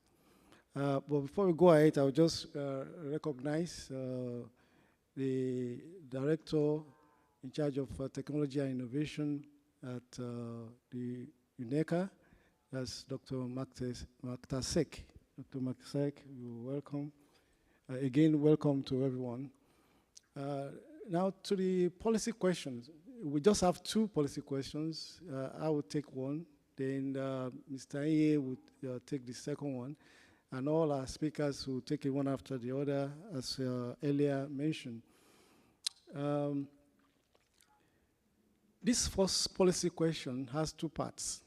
S24: But before we go ahead, I'll just recognize the director in charge of technology and innovation at the UNECA. That's Dr. Maktasek. Dr. Maktasek, you're welcome. Again, welcome to everyone. Now to the policy questions. We just have 2 policy questions. I will take one, then Mr. Nye would take the second one, and all our speakers will take it one after the other, as earlier mentioned. This first policy question has 2 parts.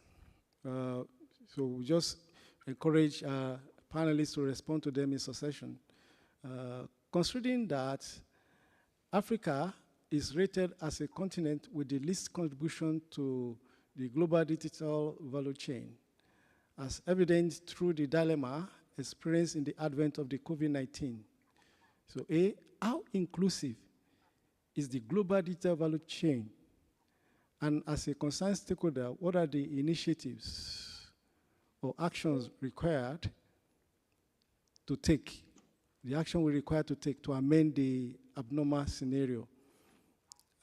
S24: So we just encourage panelists to respond to them in succession. Considering that Africa is rated as a continent with the least contribution to the global digital value chain, as evident through the dilemma experienced in the advent of the COVID-19. So A, how inclusive is the global digital value chain? And as a concerned stakeholder, what are the initiatives or actions required to take, the action we require to take to amend the abnormal scenario?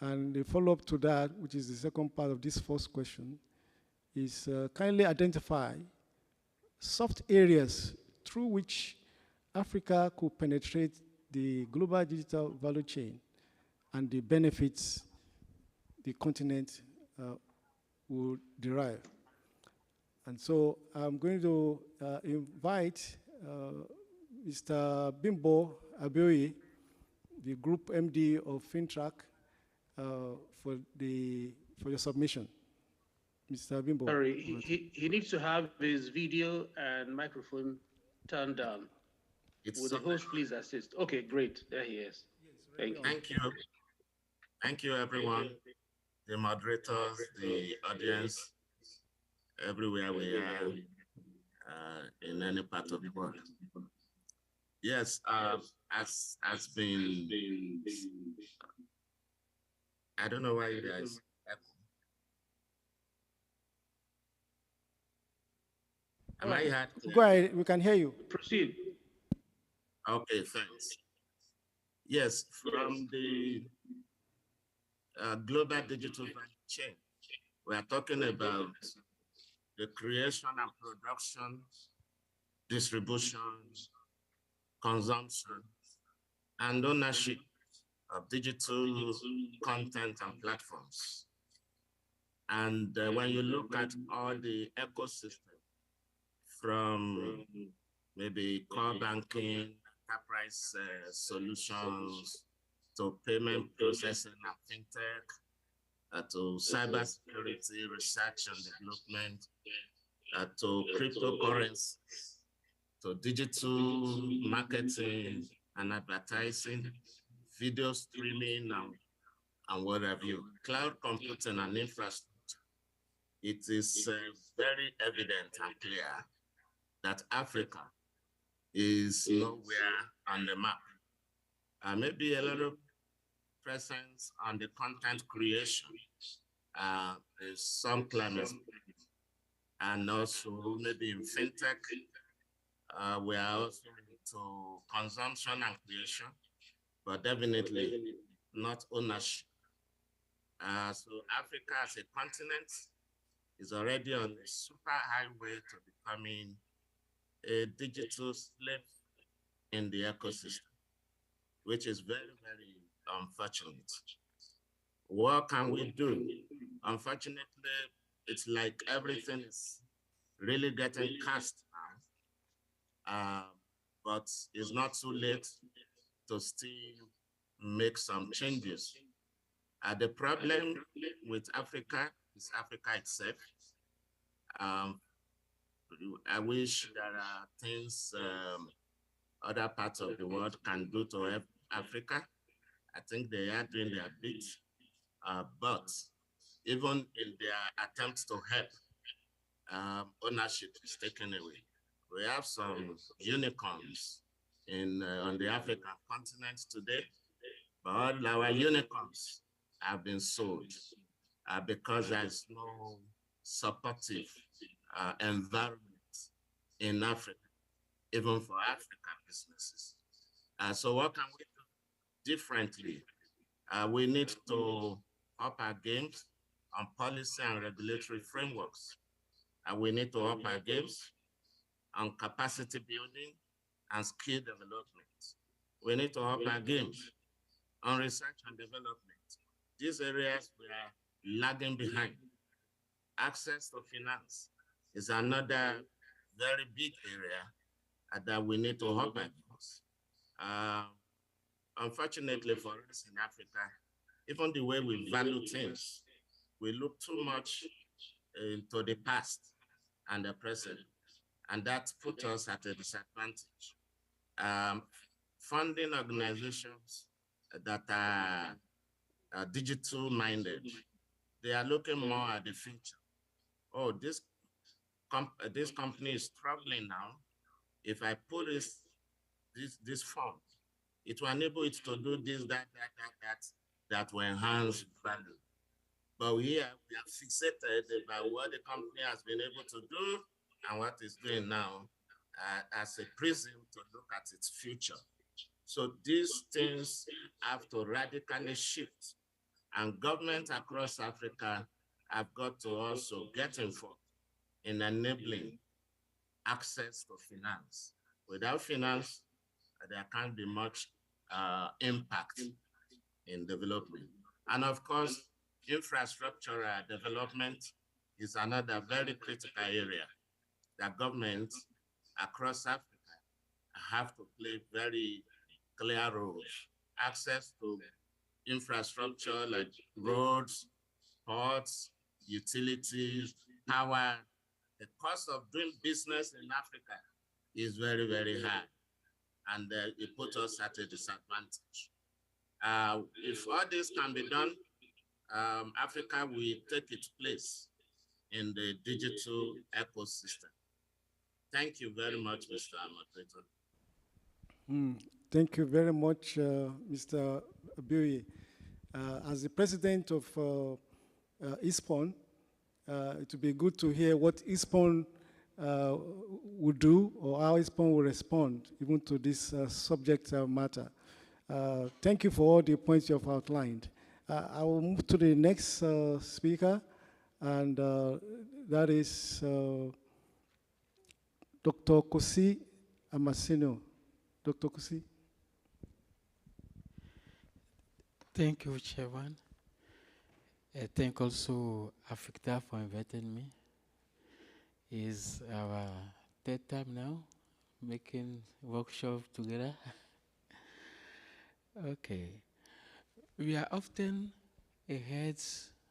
S24: And the follow-up to that, which is the second part of this first question, is kindly identify soft areas through which Africa could penetrate the global digital value chain and the benefits the continent will derive. And so I'm going to invite Mr. Bimbo Abioye, the Group MD of FinTrack, for your submission. Mr. Bimbo.
S22: Sorry, he needs to have his video and microphone turned down. Would the host please assist? Okay, great. There he is. Thank you.
S1: Thank you. Thank you, everyone. The moderators, the audience, everywhere we are in any part of the world. Yes, as been, I don't know why you guys. Am I heard?
S24: Go ahead, we can hear you.
S22: Proceed.
S1: Okay, thanks. Yes, from the global digital value chain, we are talking about the creation and production, distribution, consumption, and ownership of digital content and platforms. And when you look at all the ecosystem, from maybe core banking, enterprise solutions, to payment processing and fintech, to cybersecurity research and development, to cryptocurrency, to digital marketing and advertising, video streaming, and what have you, cloud computing and infrastructure. It is very evident and clear that Africa is nowhere on the map. Maybe a little presence on the content creation, there's some climate, and also maybe in fintech, we are also into consumption and creation, but definitely not ownership. So Africa as a continent is already on a super highway to becoming a digital slave in the ecosystem, which is very, very unfortunate. What can we do? Unfortunately, it's like everything is really getting cast now, but it's not too late to still make some changes. The problem with Africa is Africa itself. I wish there are things other parts of the world can do to help Africa. I think they are doing their bit, but even in their attempts to help, ownership is taken away. We have some unicorns on the African continent today, but all our unicorns have been sold because there's no supportive environment in Africa, even for African businesses. So what can we do differently? We need to up our games on policy and regulatory frameworks. We need to up our games on capacity building and skill development. We need to up our games on research and development. These areas we are lagging behind. Access to finance is another very big area that we need to up our games. Unfortunately for us in Africa, even the way we value things, we look too much into the past and the present, and that puts us at a disadvantage. Funding organizations that are digital minded, they are looking more at the future. Oh, this company is struggling now. If I put this fund, it will enable it to do this, that will enhance value. But here we are fixated by what the company has been able to do and what it's doing now as a prism to look at its future. So these things have to radically shift, and governments across Africa have got to also get involved in enabling access to finance. Without finance, there can't be much impact in development. And of course, infrastructure development is another very critical area that governments across Africa have to play very clear roles. Access to infrastructure like roads, ports, utilities, power. The cost of doing business in Africa is very, very high, and it puts us at a disadvantage. If all this can be done, Africa will take its place in the digital ecosystem. Thank you very much, Mr. Moderator.
S24: Thank you very much, Mr. Abiy. As the president of ISPON, it would be good to hear what ISPON would do, or how ISPON will respond even to this subject matter. Thank you for all the points you have outlined. I will move to the next speaker, and that is Dr. Kosi Amasino. Dr. Kosi.
S8: Thank you, Chairman. Thank also Africa for inviting me. It's our third time now making workshop together. Okay. We are often ahead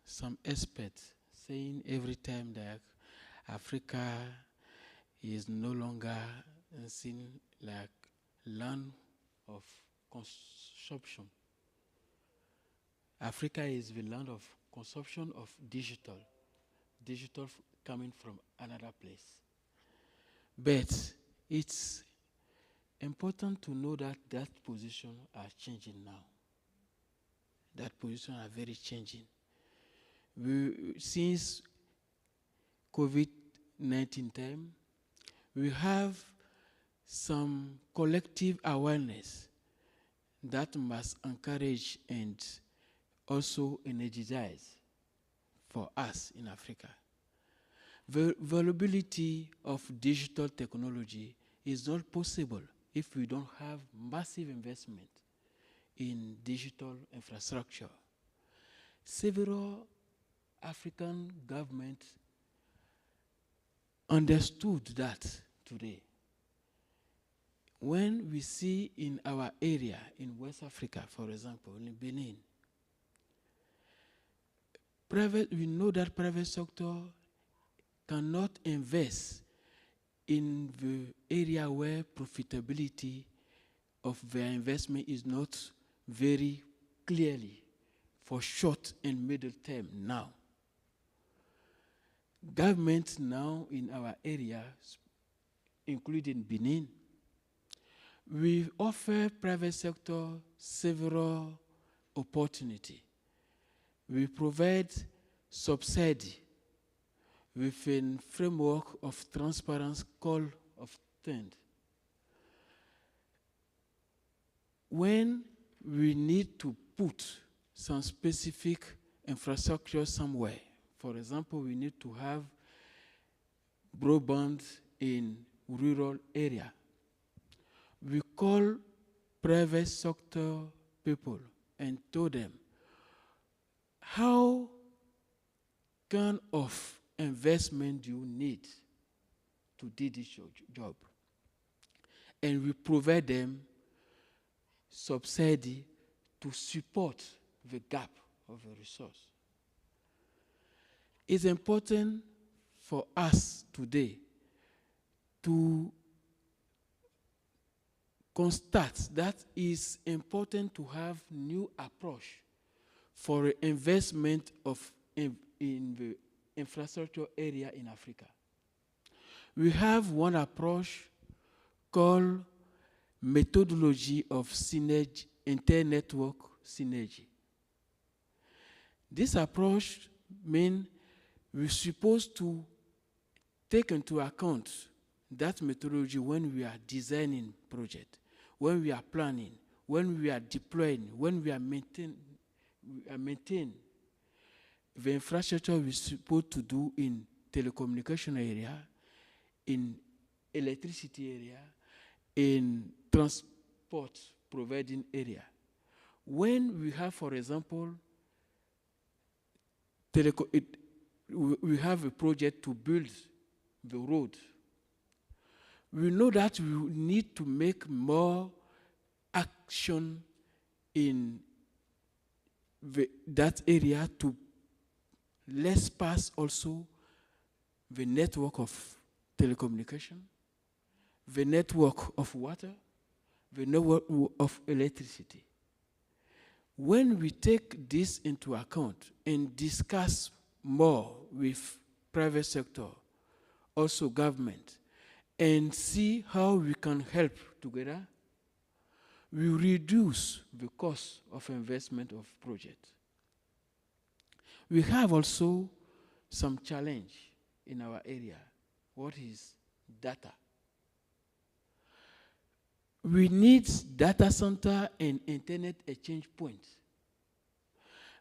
S8: some experts saying every time that Africa is no longer seen like land of consumption. Africa is the land of consumption of digital coming from another place. But it's important to know that that position are changing now. That position are very changing. Since COVID-19 time, we have some collective awareness that must encourage and also energize for us in Africa. The availability of digital technology is not possible if we don't have massive investment in digital infrastructure. Several African governments understood that today. When we see in our area, in West Africa, for example, in Benin, we know that private sector cannot invest in the area where profitability of their investment is not very clearly for short and middle term now. Governments now in our area, including Benin, we offer private sector several opportunities. We provide subsidy within framework of transparency call of trend. When we need to put some specific infrastructure somewhere, for example, we need to have broadband in rural area, we call private sector people and told them how kind of investment do you need to do this job? And we provide them subsidy to support the gap of the resource. It's important for us today to constate that it's important to have new approach for investment in the infrastructure area in Africa. We have one approach called methodology of synergy, inter-network synergy. This approach means we're supposed to take into account that methodology when we are designing project, when we are planning, when we are deploying, when we are maintaining the infrastructure we're supposed to do in telecommunication area, in electricity area, in transport providing area. When we have, for example, we have a project to build the road, we know that we need to make more action in that area to let's pass also the network of telecommunication, the network of water, the network of electricity. When we take this into account and discuss more with private sector, also government, and see how we can help together, we reduce the cost of investment of project. We have also some challenge in our area. what is data. We need data center and internet exchange points.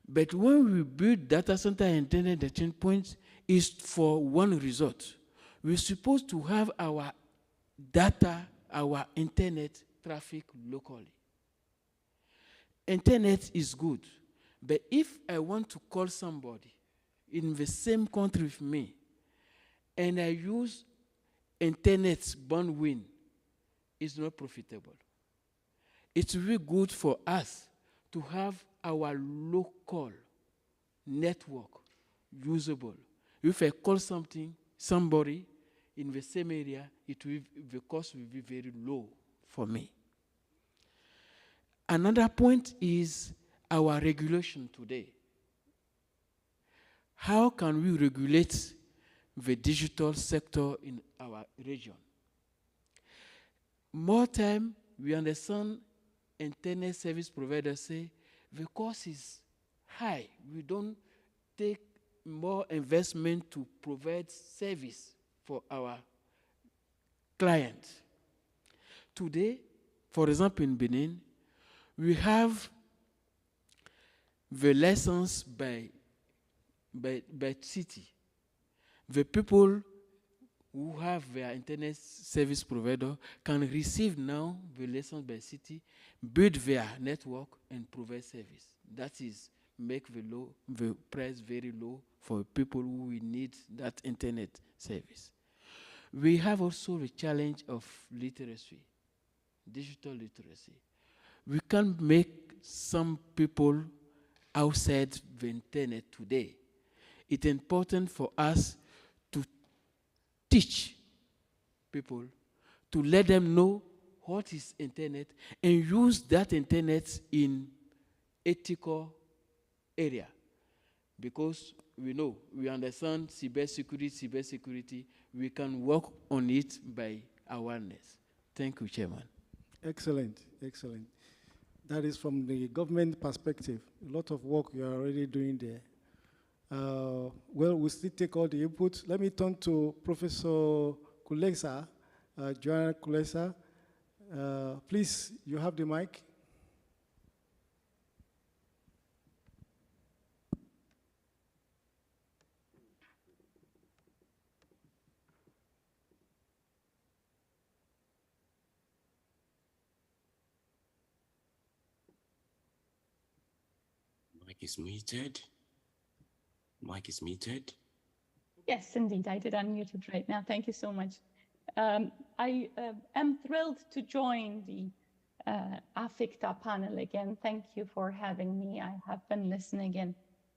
S8: But when we build data center and internet exchange points, it's for one result. We're supposed to have our data, our internet traffic locally. Internet is good, but if I want to call somebody in the same country with me, and I use internet bandwidth, it's not profitable. It's really good for us to have our local network usable. If I call somebody in the same area, the cost will be very low for me. Another point is our regulation today. How can we regulate the digital sector in our region? More time, we understand internet service providers say the cost is high. We don't take more investment to provide service for our clients. Today, for example, in Benin, we have the license by city. The people who have their internet service provider can receive now the license by city, build their network, and provide service. That is, make the price very low for people who will need that internet service. We have also the challenge of literacy, digital literacy. We can make some people outside the internet today. It's important for us to teach people, to let them know what is internet and use that internet in ethical area. Because we understand cybersecurity, we can work on it by awareness. Thank you, Chairman.
S24: Excellent, excellent. That is from the government perspective. A lot of work you are already doing there. Well, we'll still take all the inputs. Let me turn to Professor Kulesa, Joanna Kulesa. Please, you have the mic.
S2: Mic is muted. Mic is muted.
S23: Yes, indeed, I did unmute it right now. Thank you so much. I am thrilled to join the AFICTA panel again. Thank you for having me. I have been listening in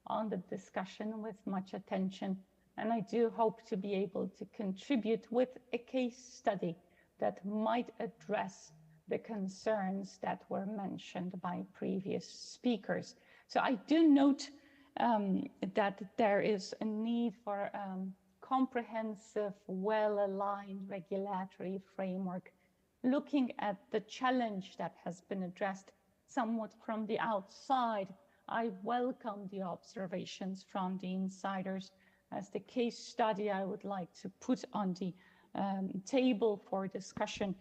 S23: on the discussion with much attention, and I do hope to be able to contribute with a case study that might address the concerns that were mentioned by previous speakers. So I do note that there is a need for comprehensive, well-aligned regulatory framework, looking at the challenge that has been addressed somewhat from the outside. I welcome the observations from the insiders as the case study I would like to put on the table for discussion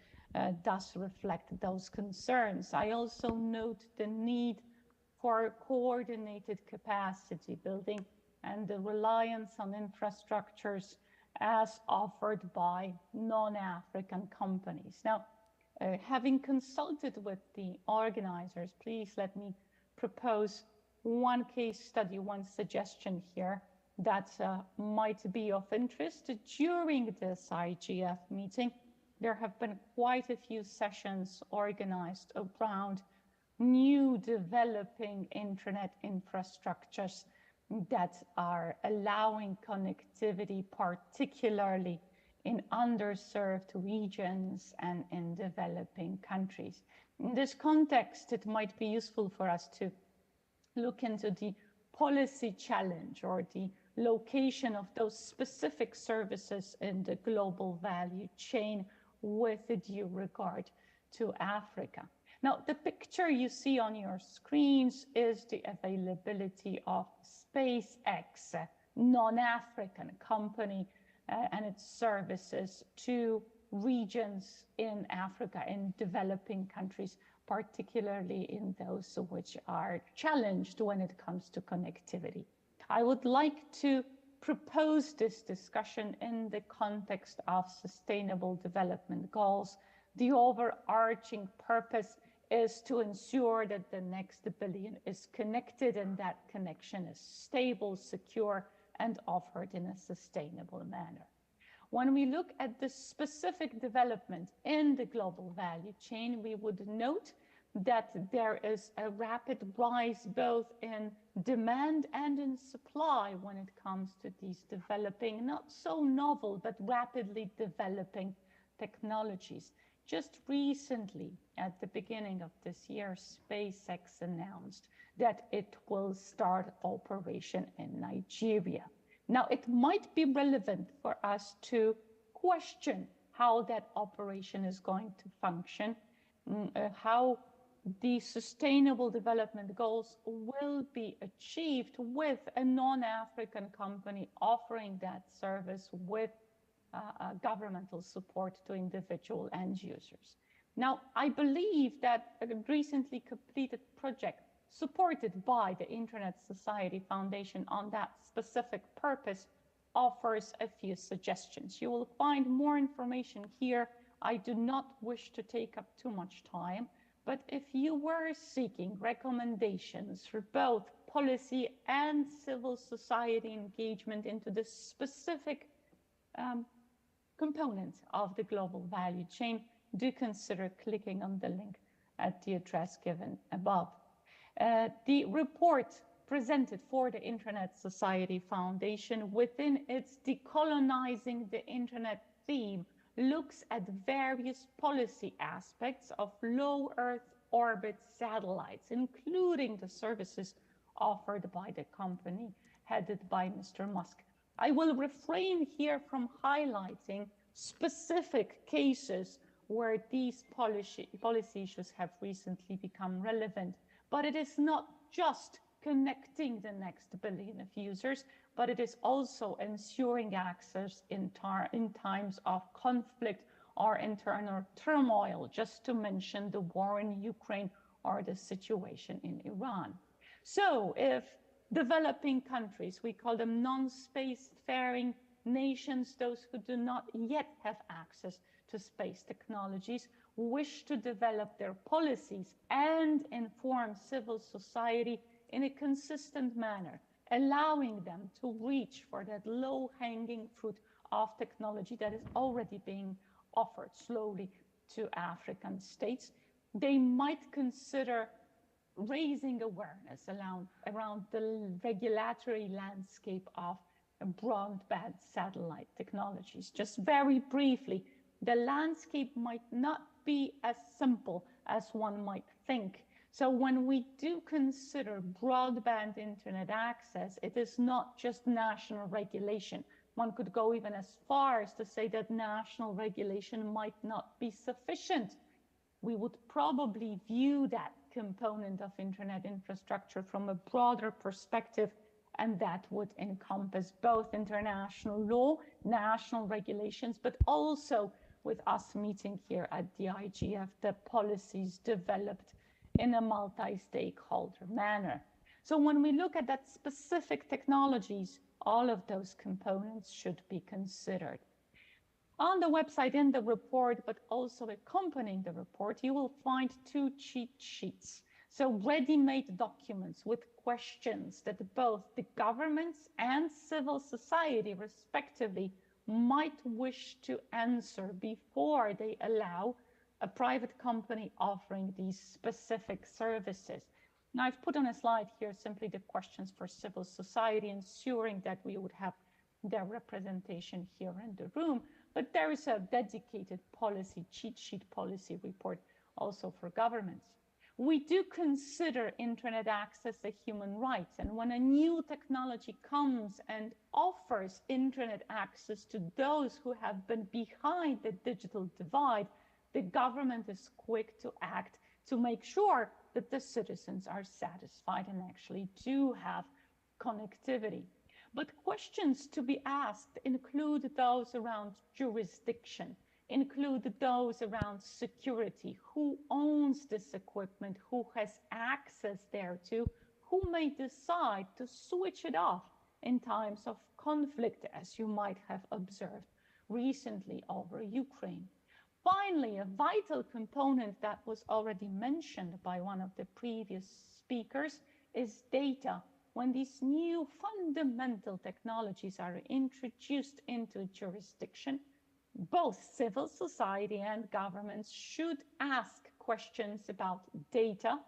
S23: does reflect those concerns. I also note the need for coordinated capacity building and the reliance on infrastructures as offered by non-African companies. Now, having consulted with the organizers, please let me propose one case study, one suggestion here that might be of interest. During this IGF meeting, there have been quite a few sessions organized around new developing internet infrastructures that are allowing connectivity, particularly in underserved regions and in developing countries. In this context, it might be useful for us to look into the policy challenge or the location of those specific services in the global value chain with due regard to Africa. Now, the picture you see on your screens is the availability of SpaceX, a non-African company and its services to regions in Africa, in developing countries, particularly in those which are challenged when it comes to connectivity. I would like to propose this discussion in the context of sustainable development goals. The overarching purpose is to ensure that the next billion is connected and that connection is stable, secure, and offered in a sustainable manner. When we look at the specific development in the global value chain, we would note that there is a rapid rise both in demand and in supply when it comes to these developing, not so novel, but rapidly developing technologies. Just recently, at the beginning of this year, SpaceX announced that it will start operation in Nigeria. Now, it might be relevant for us to question how that operation is going to function, how the sustainable development goals will be achieved with a non-African company offering that service with governmental support to individual end users. Now, I believe that a recently completed project supported by the Internet Society Foundation on that specific purpose offers a few suggestions. You will find more information here. I do not wish to take up too much time, but if you were seeking recommendations for both policy and civil society engagement into the specific components of the global value chain, do consider clicking on the link at the address given above. The report presented for the Internet Society Foundation within its Decolonizing the Internet theme looks at various policy aspects of low Earth orbit satellites, including the services offered by the company headed by Mr. Musk. I will refrain here from highlighting specific cases where these policy issues have recently become relevant, but it is not just connecting the next billion of users, but it is also ensuring access in times of conflict or internal turmoil, just to mention the war in Ukraine or the situation in Iran. So if developing countries, we call them non-space-faring nations, those who do not yet have access to space technologies, wish to develop their policies and inform civil society in a consistent manner, allowing them to reach for that low-hanging fruit of technology that is already being offered slowly to African states, they might consider raising awareness around the regulatory landscape of broadband satellite technologies. Just very briefly, the landscape might not be as simple as one might think. So when we do consider broadband internet access, it is not just national regulation. One could go even as far as to say that national regulation might not be sufficient. We would probably view that component of internet infrastructure from a broader perspective, and that would encompass both international law, national regulations, but also with us meeting here at the IGF, the policies developed in a multi-stakeholder manner. So when we look at that specific technologies, all of those components should be considered. On the website, in the report, but also accompanying the report, you will find 2 cheat sheets. So ready-made documents with questions that both the governments and civil society, respectively, might wish to answer before they allow a private company offering these specific services. Now, I've put on a slide here simply the questions for civil society, ensuring that we would have their representation here in the room. But there is a dedicated policy, cheat sheet policy report also for governments. We do consider internet access a human right. And when a new technology comes and offers internet access to those who have been behind the digital divide, the government is quick to act to make sure that the citizens are satisfied and actually do have connectivity. But questions to be asked include those around jurisdiction, include those around security, who owns this equipment, who has access thereto, who may decide to switch it off in times of conflict, as you might have observed recently over Ukraine. Finally, a vital component that was already mentioned by one of the previous speakers is data. When these new fundamental technologies are introduced into jurisdiction, both civil society and governments should ask questions about data,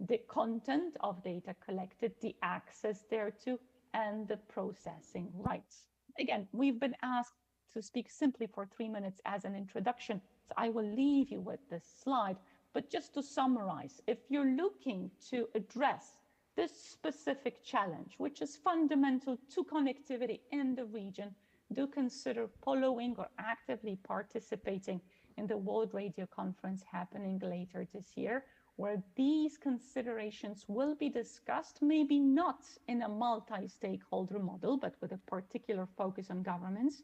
S23: the content of data collected, the access thereto, and the processing rights. Again, we've been asked to speak simply for 3 minutes as an introduction, so I will leave you with this slide. But just to summarize, if you're looking to address this specific challenge, which is fundamental to connectivity in the region, do consider following or actively participating in the World Radio Conference happening later this year, where these considerations will be discussed, maybe not in a multi-stakeholder model, but with a particular focus on governments,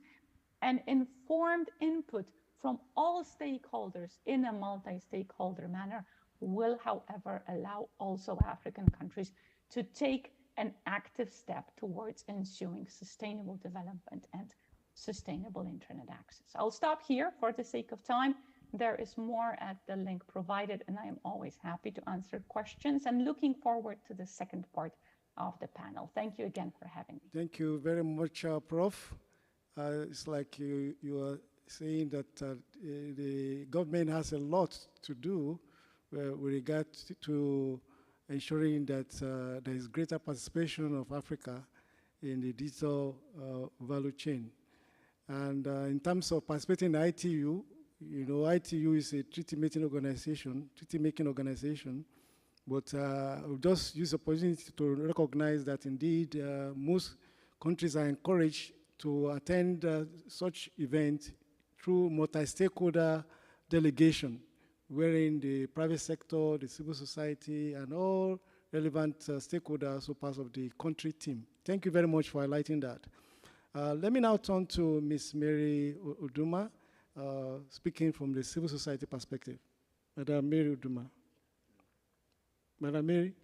S23: and informed input from all stakeholders in a multi-stakeholder manner will, however, allow also African countries to take an active step towards ensuring sustainable development and sustainable internet access. I'll stop here for the sake of time. There is more at the link provided, and I am always happy to answer questions and looking forward to the second part of the panel. Thank you again for having me.
S24: Thank you very much, Prof. It's like you are saying that the government has a lot to do with regard to ensuring that there is greater participation of Africa in the digital value chain. And in terms of participating in ITU, you know, ITU is a treaty-making organization, but I'll just use the opportunity to recognize that indeed most countries are encouraged to attend such events through multi-stakeholder delegation, wherein the private sector, the civil society, and all relevant stakeholders are part of the country team. Thank you very much for highlighting that. Let me now turn to Ms. Mary Uduma, speaking from the civil society perspective. Madam Mary Uduma. Madam Mary.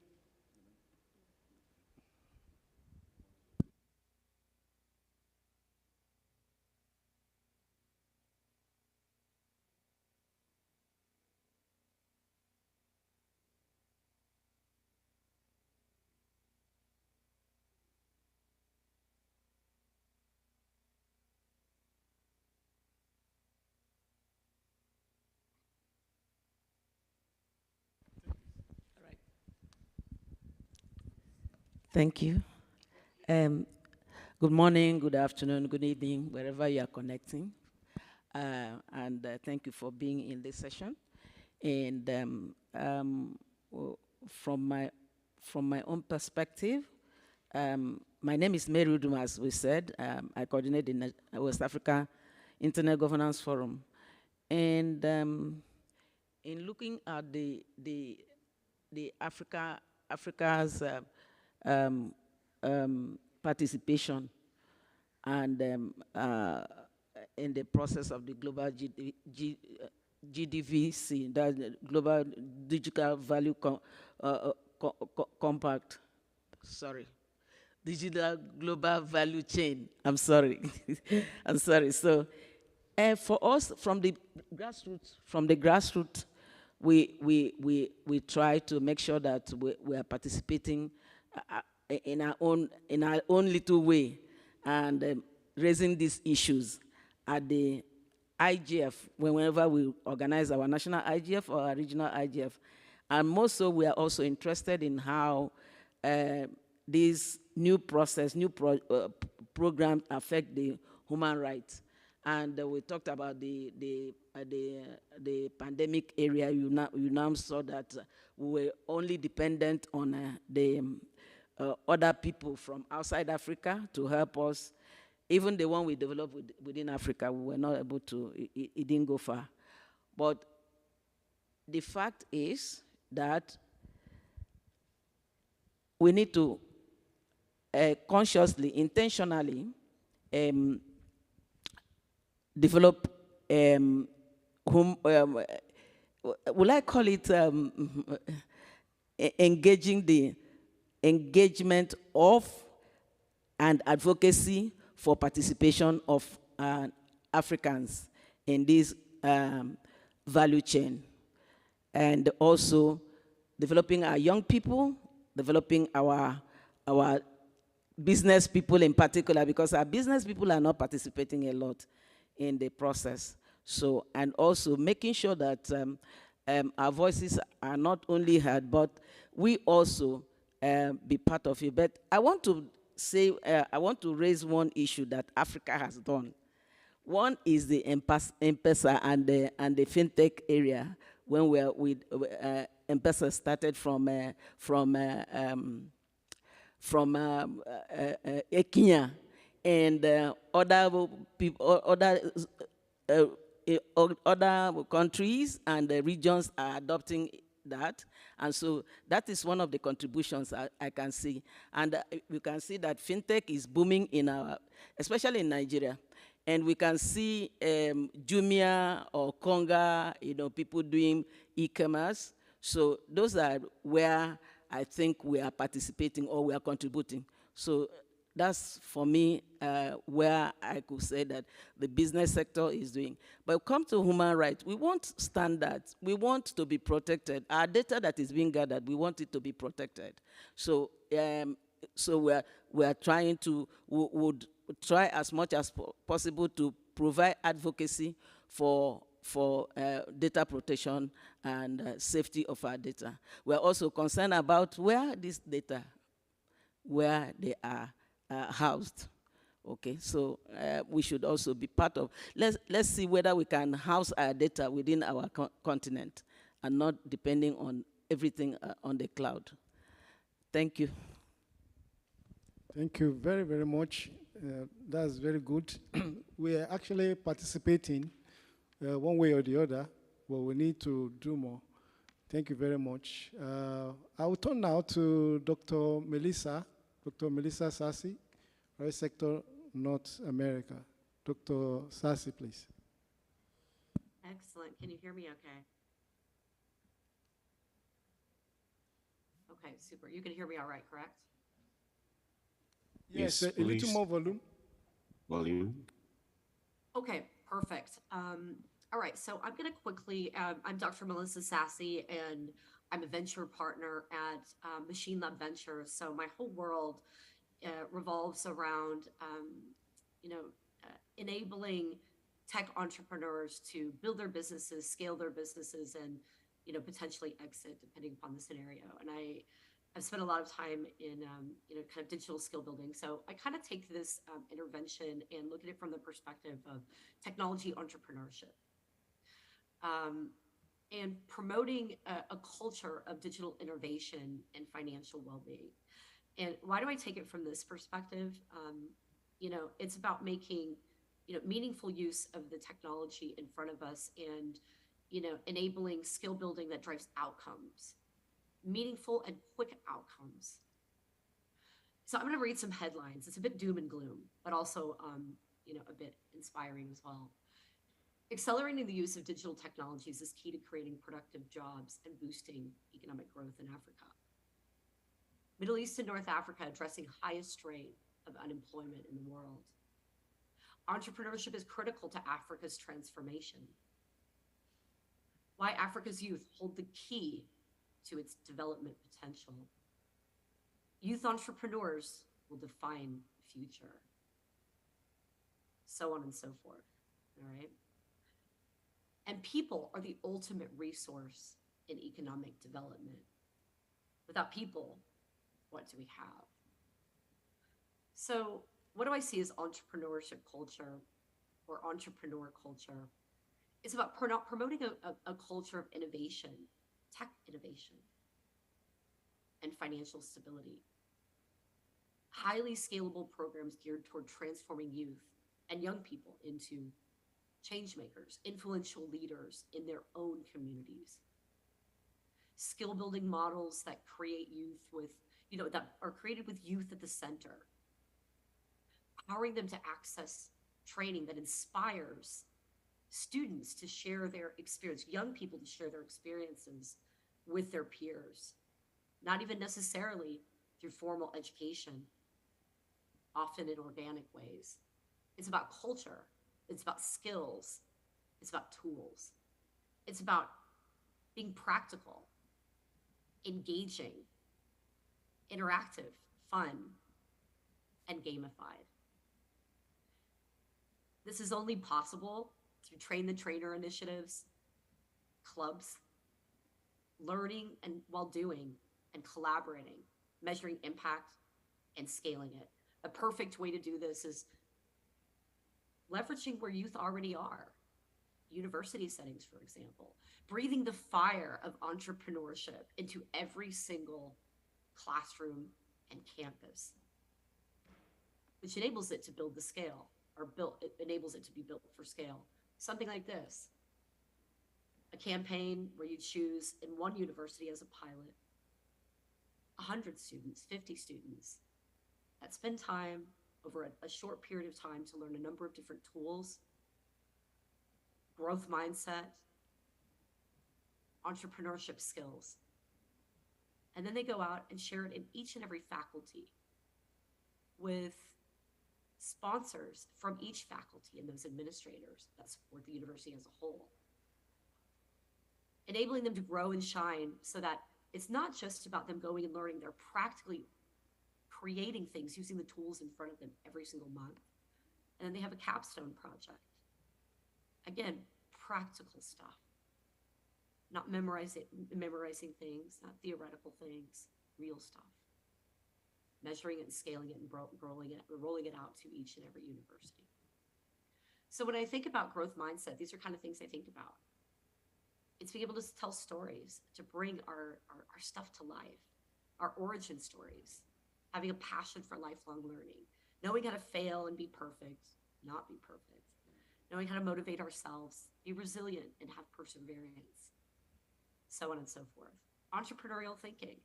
S11: Thank you. Good morning, good afternoon, good evening, wherever you are connecting. Thank you for being in this session. And from my own perspective, my name is Mary Uduma, as we said. I coordinate the West Africa Internet Governance Forum. And in looking at the Africa's participation and in the process of the global GDVC, the Global Digital Value Compact, Digital Global Value Chain, I'm sorry. I'm sorry. So for us, from the grassroots, we try to make sure that we are participating in our own little way and raising these issues at the IGF whenever we organize our national IGF or our regional IGF. And more so, we are also interested in how these new programs affect the human rights. And we talked about the pandemic area. You now saw that we were only dependent on the other people from outside Africa to help us. Even the one we developed within Africa, we were not able to, it didn't go far. But the fact is that we need to consciously, intentionally develop will I call it engaging the engagement of and advocacy for participation of Africans in this value chain, and also developing our young people, developing our business people in particular, because our business people are not participating a lot in the process. So, and also making sure that our voices are not only heard, but we also be part of it. But I want to say, I want to raise one issue that Africa has done. One is the M-Pesa and the fintech area. When we are with M-Pesa started from Kenya, and other people, other countries and regions are adopting that, and so that is one of the contributions I can see. And we can see that fintech is booming in especially in Nigeria. And we can see Jumia or Konga, people doing e-commerce. So those are where I think we are participating or we are contributing. So that's, for me, where I could say that the business sector is doing. But come to human rights, we want standards. We want to be protected. Our data that is being gathered, we want it to be protected. So, we are trying to, would try as much as possible to provide advocacy for data protection and safety of our data. We're also concerned about where this data, where they are housed. Okay, so we should also be part of. Let's see whether we can house our data within our continent and not depending on everything on the cloud. Thank you.
S24: Thank you very, very much. That's very good. We are actually participating one way or the other, but we need to do more. Thank you very much. I will turn now to Dr. Melissa Sassi, Private Sector North America. Dr. Sassi, please.
S6: Excellent. Can you hear me okay? Okay, super. You can hear me all right, correct?
S24: Yes, a little more volume.
S6: Okay, perfect. All right, so I'm going to quickly, I'm Dr. Melissa Sassi, and I'm a venture partner at Machine Lab Ventures. So my whole world revolves around, enabling tech entrepreneurs to build their businesses, scale their businesses, and potentially exit depending upon the scenario. And I've spent a lot of time in kind of digital skill building. So I kind of take this intervention and look at it from the perspective of technology entrepreneurship. And promoting a culture of digital innovation and financial well-being. And why do I take it from this perspective? It's about making, meaningful use of the technology in front of us and, enabling skill building that drives outcomes, meaningful and quick outcomes. So I'm going to read some headlines. It's a bit doom and gloom, but also, a bit inspiring as well. Accelerating the use of digital technologies is key to creating productive jobs and boosting economic growth in Africa. Middle East and North Africa addressing highest rate of unemployment in the world. Entrepreneurship is critical to Africa's transformation. Why Africa's youth hold the key to its development potential. Youth entrepreneurs will define the future. So on and so forth, all right? And people are the ultimate resource in economic development. Without people, what do we have? So what do I see as entrepreneurship culture or entrepreneur culture? It's about promoting a culture of innovation, tech innovation, and financial stability. Highly scalable programs geared toward transforming youth and young people into change makers, influential leaders in their own communities. Skill building models that create youth with that are created with youth at the center, empowering them to access training that inspires students to share their experience, young people to share their experiences with their peers, not even necessarily through formal education, often in organic ways. It's about culture, it's about skills, it's about tools, it's about being practical, engaging, interactive, fun, and gamified. This is only possible through train the trainer initiatives, clubs, learning and while doing and collaborating, measuring impact and scaling it. A perfect way to do this is leveraging where youth already are. University settings, for example, breathing the fire of entrepreneurship into every single classroom and campus, which enables it to build the scale, or it enables it to be built for scale. Something like this, a campaign where you choose in one university as a pilot, 100 students, 50 students that spend time over a short period of time to learn a number of different tools, growth mindset, entrepreneurship skills. And then they go out and share it in each and every faculty with sponsors from each faculty and those administrators that support the university as a whole, enabling them to grow and shine so that it's not just about them going and learning, they're practically creating things using the tools in front of them every single month. And then they have a capstone project. Again, practical stuff, not memorizing things, not theoretical things, real stuff. Measuring it and scaling it and rolling it out to each and every university. So when I think about growth mindset, these are kind of things I think about. It's being able to tell stories, to bring our stuff to life, our origin stories, having a passion for lifelong learning, knowing how to fail and be perfect, not be perfect, knowing how to motivate ourselves, be resilient and have perseverance, so on and so forth. Entrepreneurial thinking,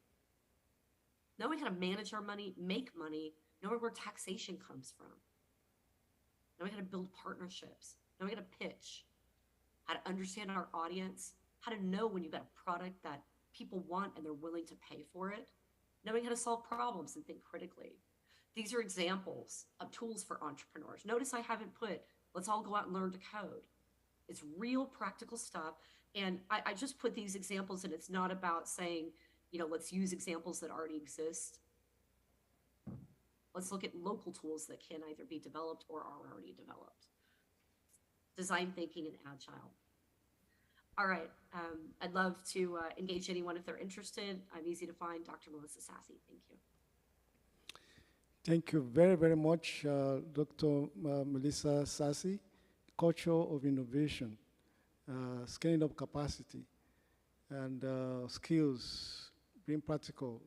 S6: knowing how to manage our money, make money, knowing where taxation comes from, knowing how to build partnerships, knowing how to pitch, how to understand our audience, how to know when you've got a product that people want and they're willing to pay for it, knowing how to solve problems and think critically. These are examples of tools for entrepreneurs. Notice I haven't put, let's all go out and learn to code. It's real practical stuff. And I just put these examples, and it's not about saying, let's use examples that already exist. Let's look at local tools that can either be developed or are already developed. Design thinking and agile. All right, I'd love to engage anyone if they're interested. I'm easy to find, Dr. Melissa Sassy, thank you.
S24: Thank you very, very much, Dr. Melissa Sassy. Culture of innovation, scaling up capacity, and skills, being practical,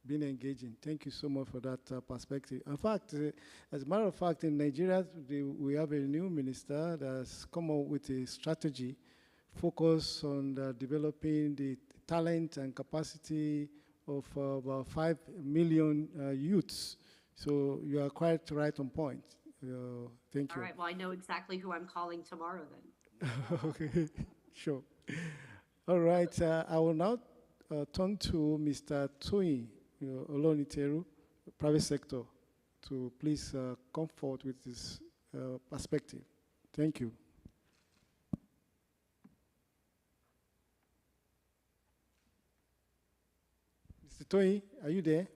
S24: being engaging. Thank you so much for that perspective. In fact, as a matter of fact, in Nigeria, we have a new minister that's come up with a strategy focused on developing the talent and capacity of about 5 million youths. So you are quite right on point. Thank you.
S6: All right, well, I know exactly who I'm calling tomorrow then.
S24: Okay, sure. All right, I will now turn to Mr. Tui Oloniteru, private sector, to please come forward with this perspective. Thank you. Mr. Tui, are you there?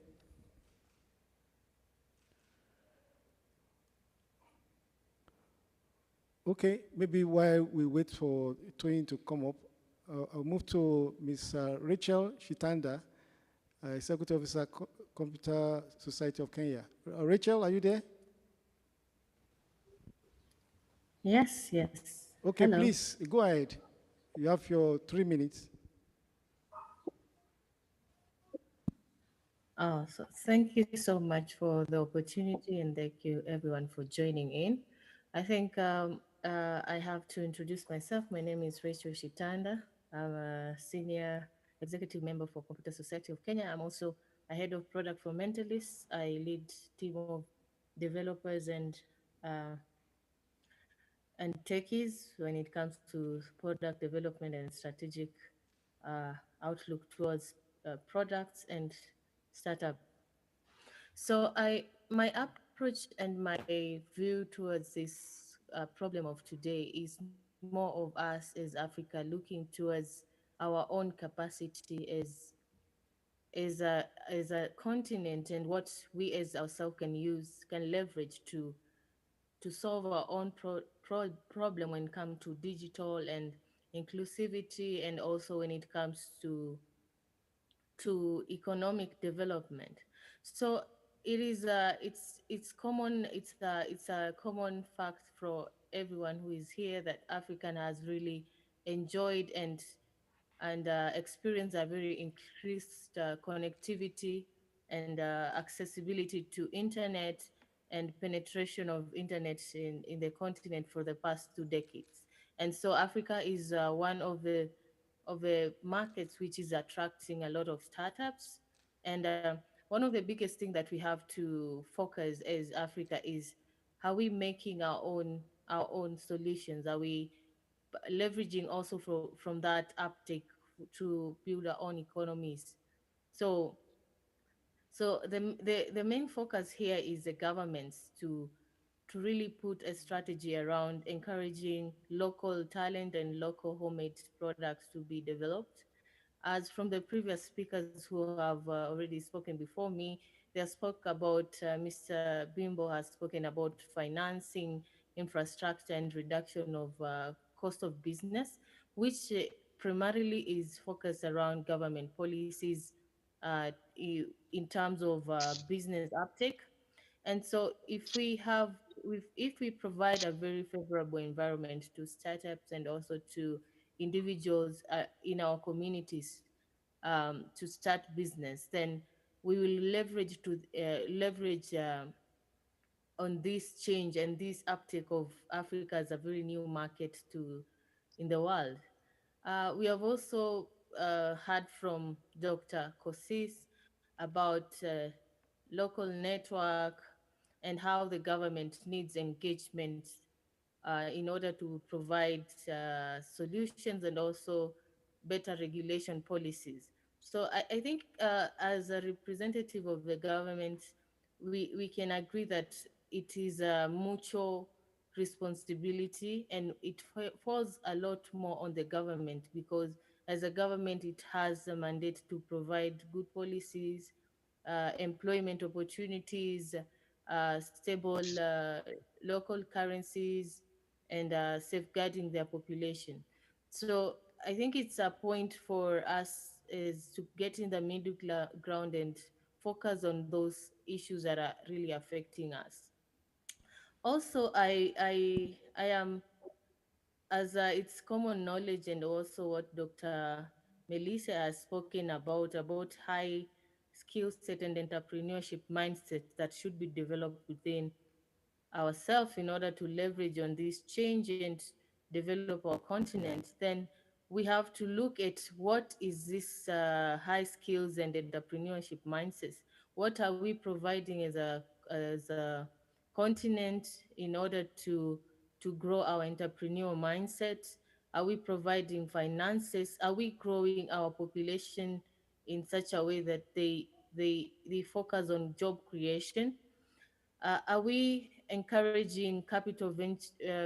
S24: Okay, maybe while we wait for Twain to come up, I'll move to Ms. Rachel Shitanda, Executive Officer, Computer Society of Kenya. Rachel, are you there?
S12: Yes, yes.
S24: Okay,
S12: Hello.
S24: please, go ahead. You have your 3 minutes.
S12: So thank you so much for the opportunity, and thank you everyone for joining in. I think I have to introduce myself. My name is Rachel Shitanda. I'm a senior executive member for Computer Society of Kenya. I'm also a head of product for Mentalists. I lead team of developers uh, and techies when it comes to product development and strategic outlook towards products and startup. So my approach and my view towards this problem of today is more of us as Africa looking towards our own capacity as a continent and what we as ourselves can use, can leverage to solve our own problem when it comes to digital and inclusivity, and also when it comes to economic development. So it is it's common, it's a common fact for everyone who is here that African has really enjoyed and experienced a very increased connectivity and accessibility to internet and penetration of internet in the continent for the past 2 decades. And so Africa is one of the markets which is attracting a lot of startups. And one of the biggest thing that we have to focus as Africa is how we making our own solutions. Are we leveraging also from that uptake to build our own economies? So the main focus here is the governments to really put a strategy around encouraging local talent and local homemade products to be developed. As from the previous speakers who have already spoken before me, they spoke about, Mr. Bimbo has spoken about financing, infrastructure, and reduction of cost of business, which primarily is focused around government policies in terms of business uptake. And so if we provide a very favorable environment to startups and also to individuals in our communities to start business, then we will leverage on this change and this uptake of Africa as a very new market in the world. We have also heard from Dr. Kosis about local network and how the government needs engagement in order to provide solutions and also better regulation policies. So I think as a representative of the government, we can agree that it is a mutual responsibility, and it falls a lot more on the government, because as a government, it has a mandate to provide good policies, employment opportunities, stable local currencies, and safeguarding their population. So I think it's a point for us is to get in the middle ground and focus on those issues that are really affecting us. Also, I am, as it's common knowledge, and also what Dr. Melissa has spoken about high skill set and entrepreneurship mindset that should be developed within ourselves in order to leverage on this change and develop our continent. Then we have to look at what is this high skills and entrepreneurship mindsets. What are we providing as a continent in order to grow our entrepreneurial mindset? Are we providing finances? Are we growing our population in such a way that they focus on job creation? Are we encouraging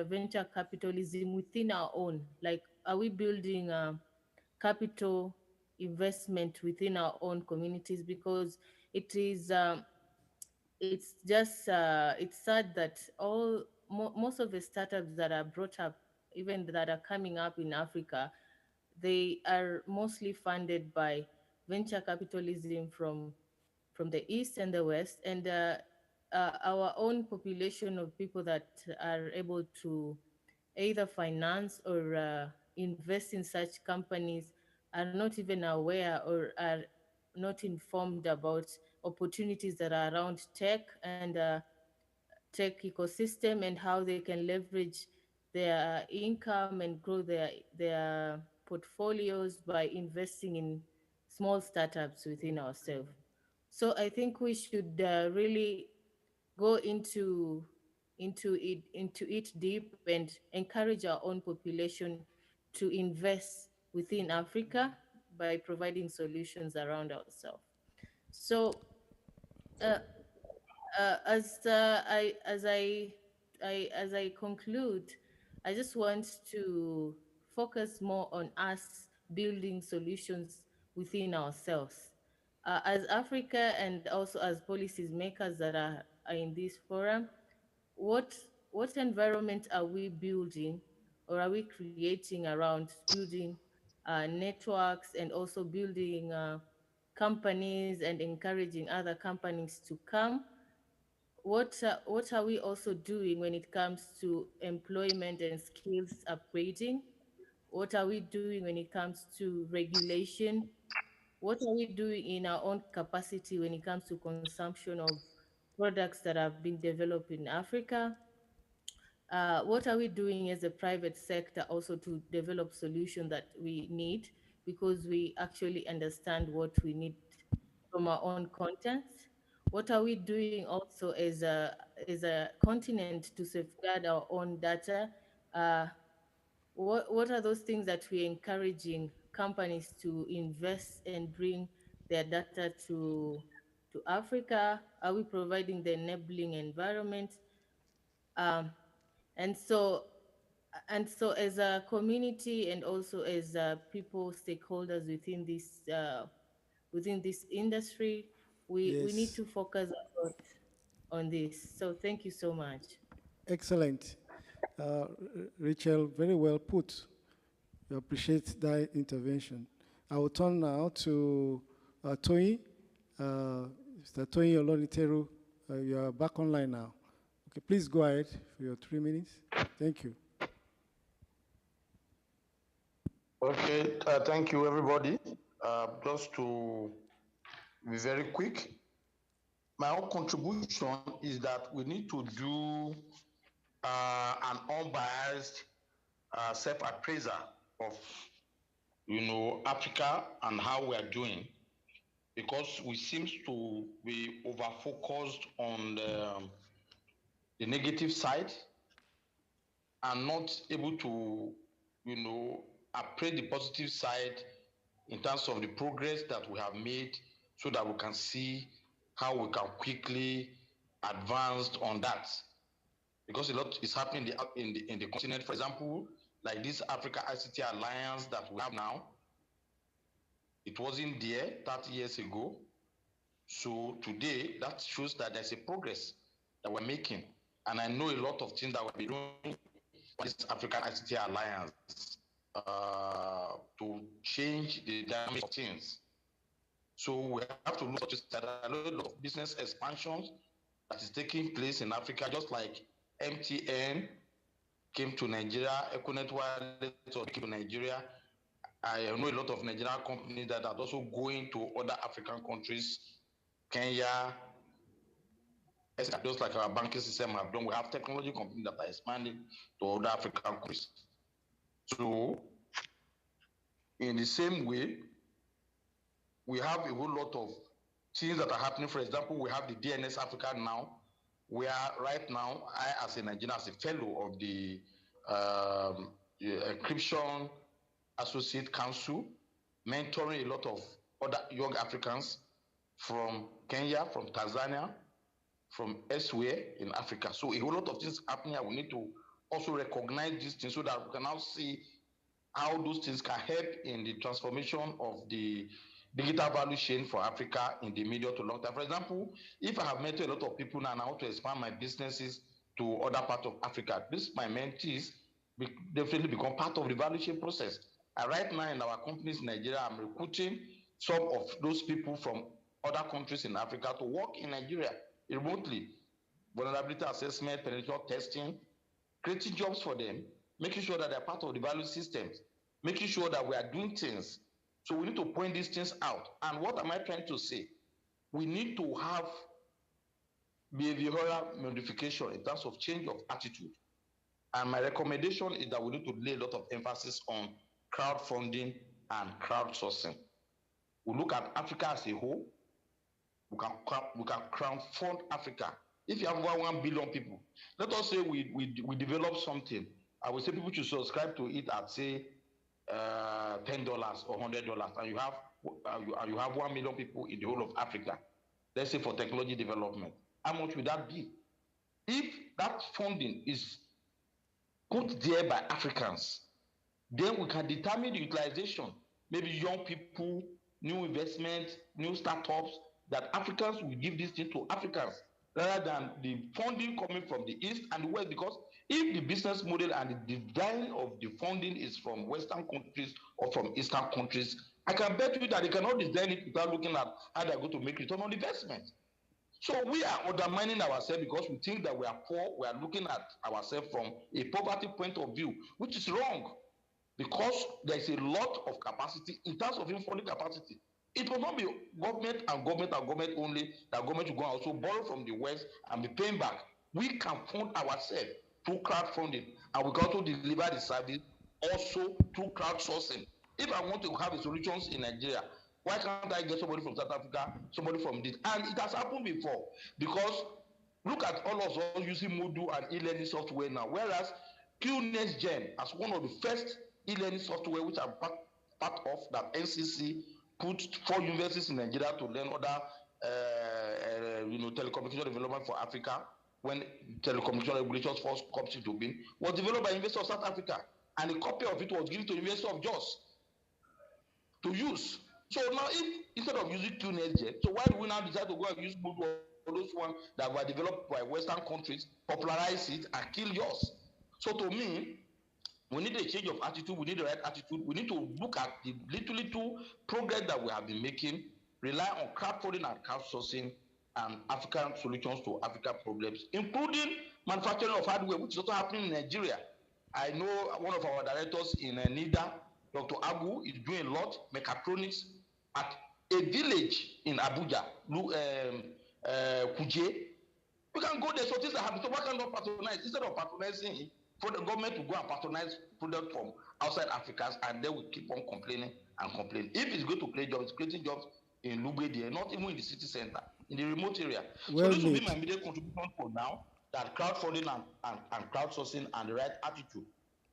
S12: venture capitalism within our own? Like, are we building capital investment within our own communities? Because it is, it's just, it's sad that most of the startups that are brought up, even that are coming up in Africa, they are mostly funded by venture capitalism from the east and the west, and our own population of people that are able to either finance or invest in such companies are not even aware or are not informed about opportunities that are around tech and tech ecosystem, and how they can leverage their income and grow their portfolios by investing in small startups within ourselves. So I think we should really go into it deep and encourage our own population to invest within Africa by providing solutions around ourselves. So uh, as I conclude, I just want to focus more on us building solutions within ourselves. As Africa and also as policies makers that are in this forum, what what environment are we building or are we creating around building networks and also building companies and encouraging other companies to come? What are we also doing when it comes to employment and skills upgrading? What are we doing when it comes to regulation? What are we doing in our own capacity when it comes to consumption of products that have been developed in Africa? What are we doing as a private sector also to develop solutions that we need because we actually understand what we need from our own content? What are we doing also as a continent to safeguard our own data? Uh, what are those things that we're encouraging companies to invest and bring their data to Africa? Are we providing the enabling environment? Um, and so and so as a community and also as people stakeholders within this industry, we need
S24: Yes,
S12: to focus a lot on this. So thank you so much.
S24: excellent. Rachel, very well put. We appreciate that intervention. I will turn now to Tony. Mr. Tony Oloniteru, you are back online now. Okay, please go ahead for your 3 minutes. Thank you.
S16: Okay, thank you, everybody. Just to be very quick, my own contribution is that we need to do an unbiased self-appraisal of, Africa and how we are doing, because we seem to be over-focused on the negative side and not able to, appraise the positive side in terms of the progress that we have made so that we can see how we can quickly advance on that. Because a lot is happening in the continent. For example, like this Africa ICT Alliance that we have now, it wasn't there 30 years ago. So today, that shows that there's a progress that we're making. And I know a lot of things that we're doing on this African ICT Alliance to change the dynamic of things. So we have to look at that. A lot of business expansions that is taking place in Africa, just like MTN came to Nigeria, Econet Wireless came to Nigeria. I know a lot of Nigerian companies that are also going to other African countries, Kenya, just like our banking system have done. We have technology companies that are expanding to other African countries. So, in the same way, we have a whole lot of things that are happening. For example, we have the DNS Africa now, where right now, I, as a Nigerian, as a fellow of the Encryption Associate Council, mentoring a lot of other young Africans from Kenya, from Tanzania, from elsewhere in Africa. So a whole lot of things happening, and we need to also recognize these things so that we can now see how those things can help in the transformation of the digital value chain for Africa in the medium to long term. For example, if I have met a lot of people now and I want to expand my businesses to other parts of Africa, this my mentees definitely become part of the value chain process. And right now in our companies in Nigeria, I'm recruiting some of those people from other countries in Africa to work in Nigeria remotely. Vulnerability assessment, penetration testing, creating jobs for them, making sure that they're part of the value systems, making sure that we are doing things. So we need to point these things out. And what am I trying to say? We need to have behavioral modification in terms of change of attitude. And my recommendation is that we need to lay a lot of emphasis on crowdfunding and crowdsourcing. We look at Africa as a whole. we can crowdfund Africa. If you have over 1 billion people, let us say we develop something. I would say people should subscribe to it at say $10 or $100, and you have 1 million people in the whole of Africa. Let's say for technology development, how much would that be? If that funding is put there by Africans, then we can determine the utilization. Maybe young people, new investment, new startups, that Africans will give this thing to Africans rather than the funding coming from the East and the West. Because if the business model and the design of the funding is from Western countries or from Eastern countries, I can bet you that they cannot design it without looking at how they're going to make return on investment. So we are undermining ourselves because we think that we are poor. We are looking at ourselves from a poverty point of view, which is wrong, because there is a lot of capacity in terms of funding capacity. It will not be government and government only, that government will go and also borrow from the West and be paying back. We can fund ourselves through crowdfunding, and we can also deliver the service also through crowdsourcing. If I want to have a solutions in Nigeria, why can't I get somebody from South Africa, somebody from this? And it has happened before, because look at all of us using Moodle and e-learning software now, whereas QNextGen as one of the first e-learning software which I'm part of, that NCC put 4 universities in Nigeria to learn other telecommunication development for Africa when telecommunication regulations first comes into being, was developed by University of South Africa, and a copy of it was given to University of Jos to use. So now, if instead of using QNextGen, so why do we now decide to go and use Moodle or those ones that were developed by Western countries, popularize it and kill yours? So to me, we need a change of attitude. We need the right attitude. We need to look at the little progress that we have been making, rely on crowdfunding and crowdsourcing and African solutions to African problems, including manufacturing of hardware, which is also happening in Nigeria. I know one of our directors in NIDA, Dr. Abu, is doing a lot, mechatronics, at a village in Abuja, Kuje. We can go there, so things are happening. So why can't we patronize? Instead of patronizing, for the government to go and patronize products from outside Africa, and they will keep on complaining and complaining. If it's going to create jobs, it's creating jobs in Lubedi, not even in the city center, in the remote area.
S24: Well
S16: so this will be
S24: made.
S16: my immediate contribution for now, that crowdfunding and crowdsourcing and the right attitude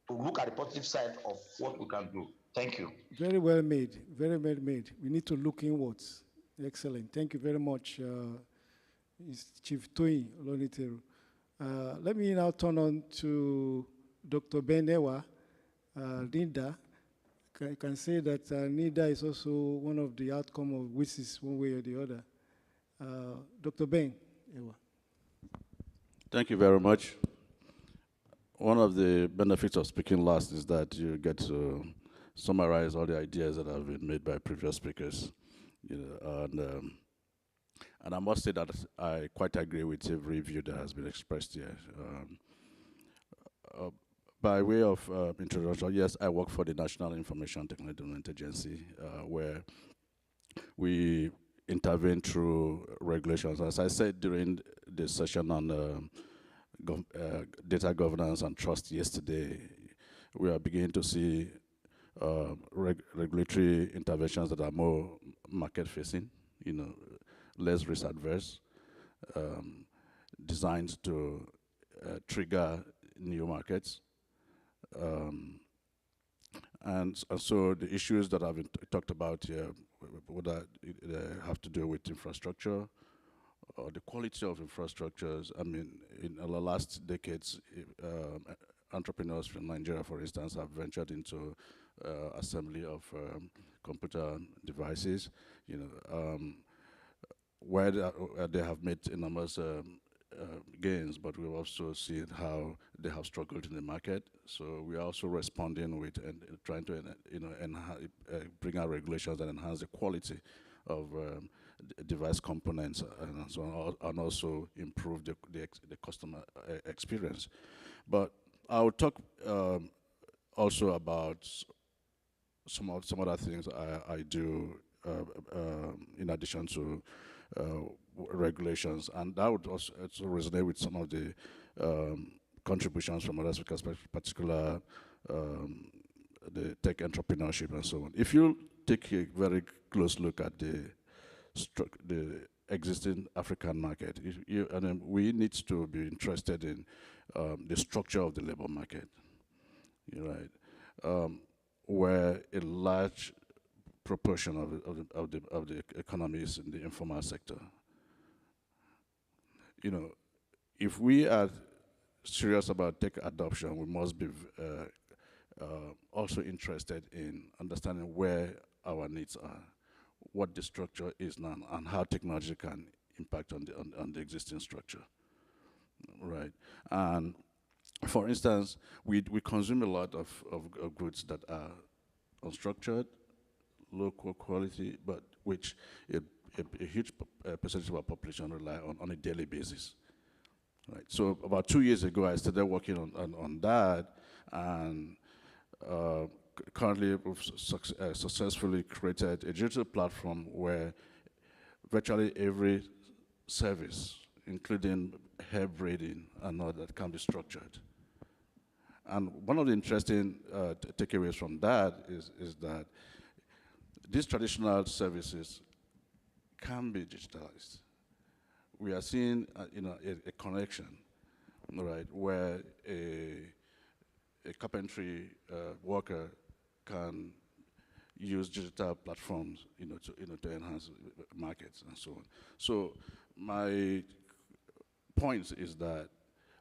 S16: to look at the positive side of what we can do. Thank you.
S24: Very well made. Very well made. We need to look inwards. Excellent. Thank you very much, Chief Toyin Oloniteru. Let me now turn on to Dr. Ben Ewa, NIDA. I can say that NIDA is also one of the outcome of WISIS one way or the other. Dr. Ben Ewa.
S17: Thank you very much. One of the benefits of speaking last is that you get to summarize all the ideas that have been made by previous speakers. And I must say that I quite agree with every view that has been expressed here. By way of introduction, yes, I work for the National Information Technology Development Agency, where we intervene through regulations. As I said during the session on data governance and trust yesterday, we are beginning to see regulatory interventions that are more market-facing, less risk-adverse, designed to trigger new markets. And so the issues that I've talked about here, whether they have to do with infrastructure or the quality of infrastructures. I mean, in the last decades, entrepreneurs from Nigeria, for instance, have ventured into assembly of computer devices, where they have made enormous gains, but we've also seen how they have struggled in the market. So we are also responding with and trying to bring out regulations that enhance the quality of device components and so on, and also improve the customer experience. But I'll talk also about some other things I do in addition to regulations, and that would also resonate with some of the contributions from other speakers, particular the tech entrepreneurship and so on. If you take a very close look at the existing African market. And we need to be interested in the structure of the labor market, right? Where a large proportion of the economy is in the informal sector. If we are serious about tech adoption, we must be also interested in understanding where our needs are, what the structure is now, and how technology can impact on the existing structure, right? And for instance, we consume a lot of goods that are unstructured, low quality, but which a huge percentage of our population rely on a daily basis. Right. So about 2 years ago, I started working on that, and currently we've successfully created a digital platform where virtually every service, including hair braiding and all that, can be structured. And one of the interesting takeaways from that is that these traditional services can be digitalized. We are seeing a connection, right, where a carpentry worker can use digital platforms, to enhance markets and so on. So my point is that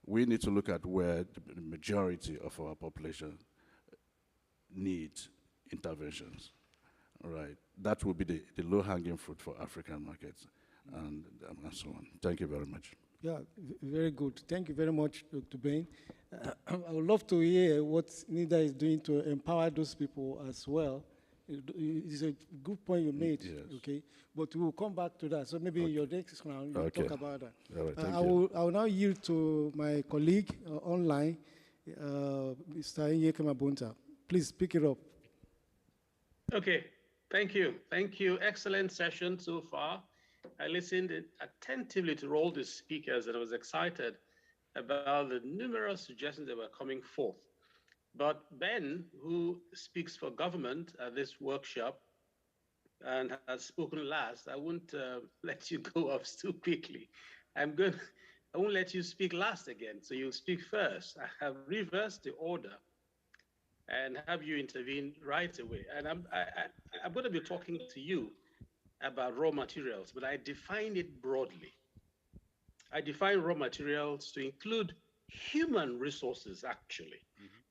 S17: we need to look at where the majority of our population needs interventions, right? That will be the low-hanging fruit for African markets and so on. Thank you very much.
S24: Yeah, very good. Thank you very much, Dr. Bain. I would love to hear what NIDA is doing to empower those people as well. It's a good point you made, yes. Okay? But we will come back to that. So maybe your next round, you'll talk about that.
S17: All right, thank
S24: I will now yield to my colleague online, Mr. Inyeke Mabunta. Please pick it up.
S22: Okay, thank you. Thank you. Excellent session so far. I listened attentively to all the speakers and I was excited about the numerous suggestions that were coming forth. But Ben, who speaks for government at this workshop and has spoken last, I won't let you go off too quickly. I won't let you speak last again, so you'll speak first. I have reversed the order and have you intervene right away. And I'm going to be talking to you about raw materials, but I define it broadly. I define raw materials to include human resources, actually.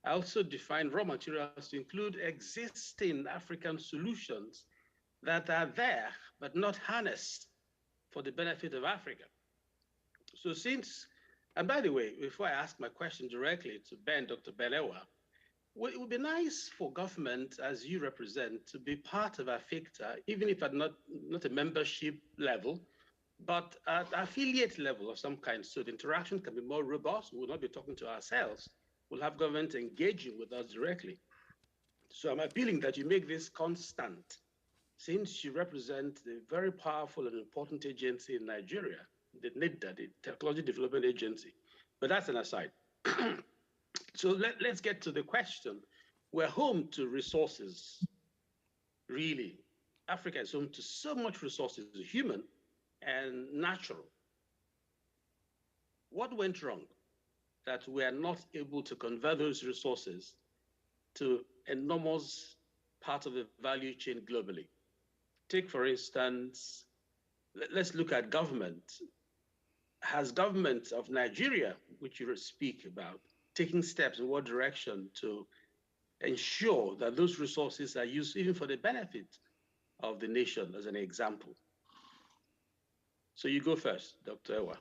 S22: I also define raw materials to include existing African solutions that are there, but not harnessed for the benefit of Africa. So and by the way, before I ask my question directly to Ben, Dr. Belewa, it would be nice for government, as you represent, to be part of AFICTA, even if at not a membership level, but at affiliate level of some kind, so the interaction can be more robust. We'll not be talking to ourselves. We'll have government engaging with us directly. So I'm appealing that you make this constant, since you represent the very powerful and important agency in Nigeria, the NIDA, the Technology Development Agency. But that's an aside. So let's get to the question. We're home to resources, really. Africa is home to so much resources, human and natural. What went wrong that we are not able to convert those resources to enormous part of the value chain globally? Take, for instance, let's look at government. Has government of Nigeria, which you speak about, taking steps in what direction to ensure that those resources are used even for the benefit of the nation, as an example? So you go first, Dr. Ewa.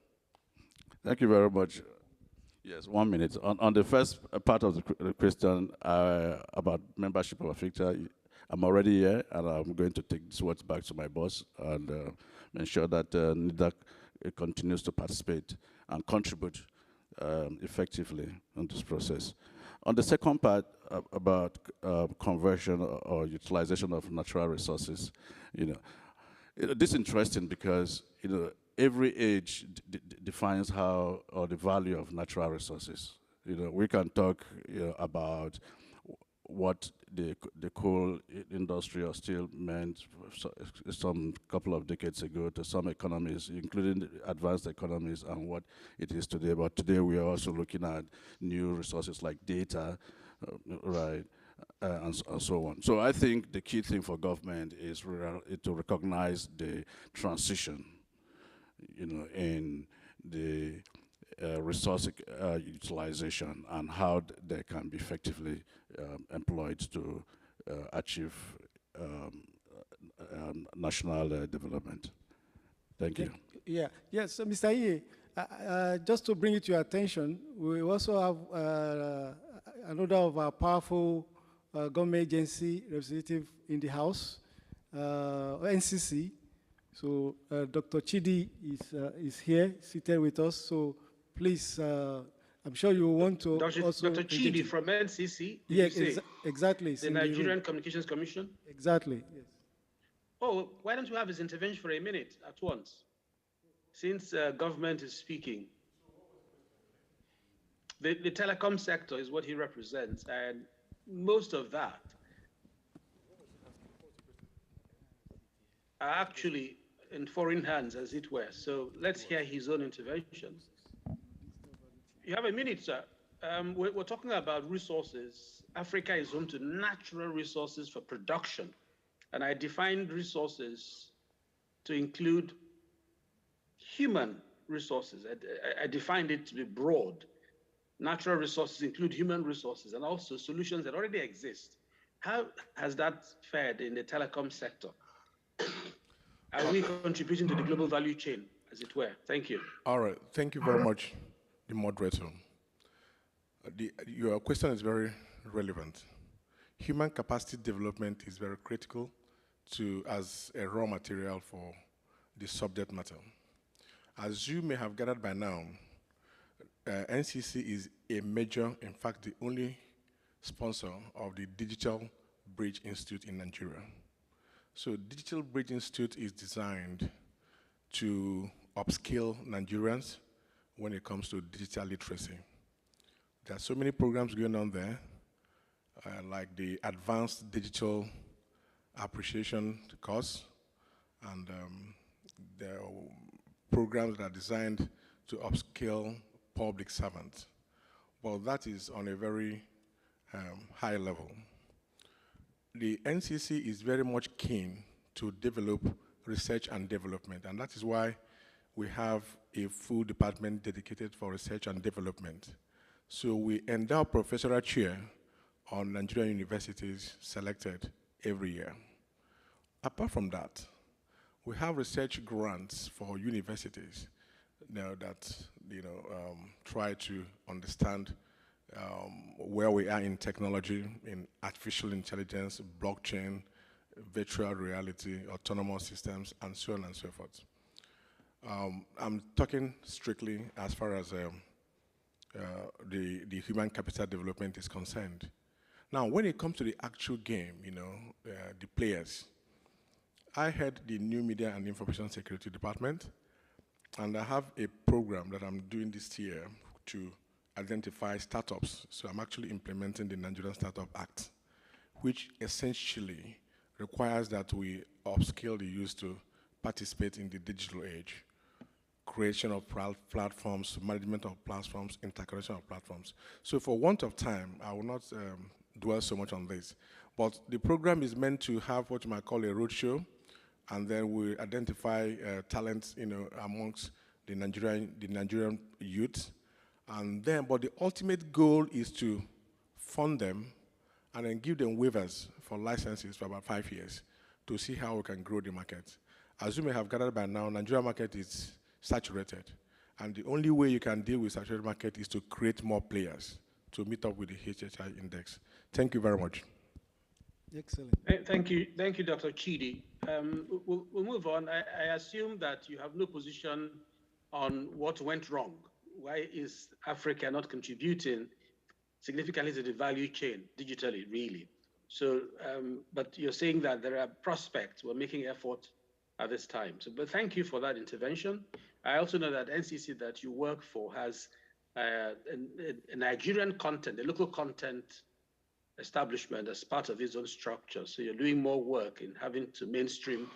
S17: Thank you very much. Yes, 1 minute. On the first part of the question about membership of AFICTA, I'm already here, and I'm going to take this words back to my boss and ensure that NIDA continues to participate and contribute effectively in this process. On the second part about conversion or utilization of natural resources, this is interesting because every age defines how or the value of natural resources. We can talk about what the coal industry are still meant some couple of decades ago to some economies, including advanced economies, and what it is today. But today we are also looking at new resources like data, right, and so on. So I think the key thing for government is to recognize the transition, in the resource utilization and how they can be effectively employed to achieve national development. Thank you.
S24: Yeah, yes, so Mr. Ye, just to bring it to your attention, we also have another of our powerful government agency representative in the House, NCC. So Dr. Chidi is here, seated with us. So please, I'm sure you want to also...
S22: Dr. Chidi from NCC?
S24: Yeah, exactly.
S22: The Nigerian Communications Commission?
S24: Exactly, yes.
S22: Oh, why don't you have his intervention for a minute at once? Since government is speaking. The telecom sector is what he represents, and most of that are actually in foreign hands, as it were. So let's hear his own intervention. You have a minute, sir. We're talking about resources. Africa is home to natural resources for production. And I defined resources to include human resources. I defined it to be broad. Natural resources include human resources and also solutions that already exist. How has that fared in the telecom sector? Are we contributing to the global value chain, as it were? Thank you.
S14: All right. Thank you very much, the moderator. Your question is very relevant. Human capacity development is very critical as a raw material for the subject matter. As you may have gathered by now, NCC is a major, in fact, the only sponsor of the Digital Bridge Institute in Nigeria. So Digital Bridge Institute is designed to upskill Nigerians when it comes to digital literacy. There are so many programs going on there, like the Advanced Digital Appreciation course, and there are programs that are designed to upskill public servants. But that is on a very high level. The NCC is very much keen to develop research and development, and that is why we have a full department dedicated for research and development. So we endow professorial chair on Nigerian universities selected every year. Apart from that, we have research grants for universities that try to understand where we are in technology, in artificial intelligence, blockchain, virtual reality, autonomous systems, and so on and so forth. I'm talking strictly as far as the human capital development is concerned. Now, when it comes to the actual game, the players, I head the New Media and Information Security Department, and I have a program that I'm doing this year to identify startups. So I'm actually implementing the Nigerian Startup Act, which essentially requires that we upskill the youth to participate in the digital age, creation of platforms, management of platforms, interconnection of platforms. So for want of time, I will not dwell so much on this. But the program is meant to have what you might call a roadshow, and then we identify talents, amongst the Nigerian youth. And then, but the ultimate goal is to fund them and then give them waivers for licenses for about 5 years to see how we can grow the market. As you may have gathered by now, Nigerian market is saturated. And the only way you can deal with saturated market is to create more players to meet up with the HHI index. Thank you very much.
S24: Excellent.
S22: Thank you, Dr. Chidi. We'll move on. I assume that you have no position on what went wrong. Why is Africa not contributing significantly to the value chain digitally, really? So, but you're saying that there are prospects. We're making effort at this time. So, but thank you for that intervention. I also know that NCC that you work for has a Nigerian content, a local content establishment as part of its own structure. So you're doing more work in having to mainstream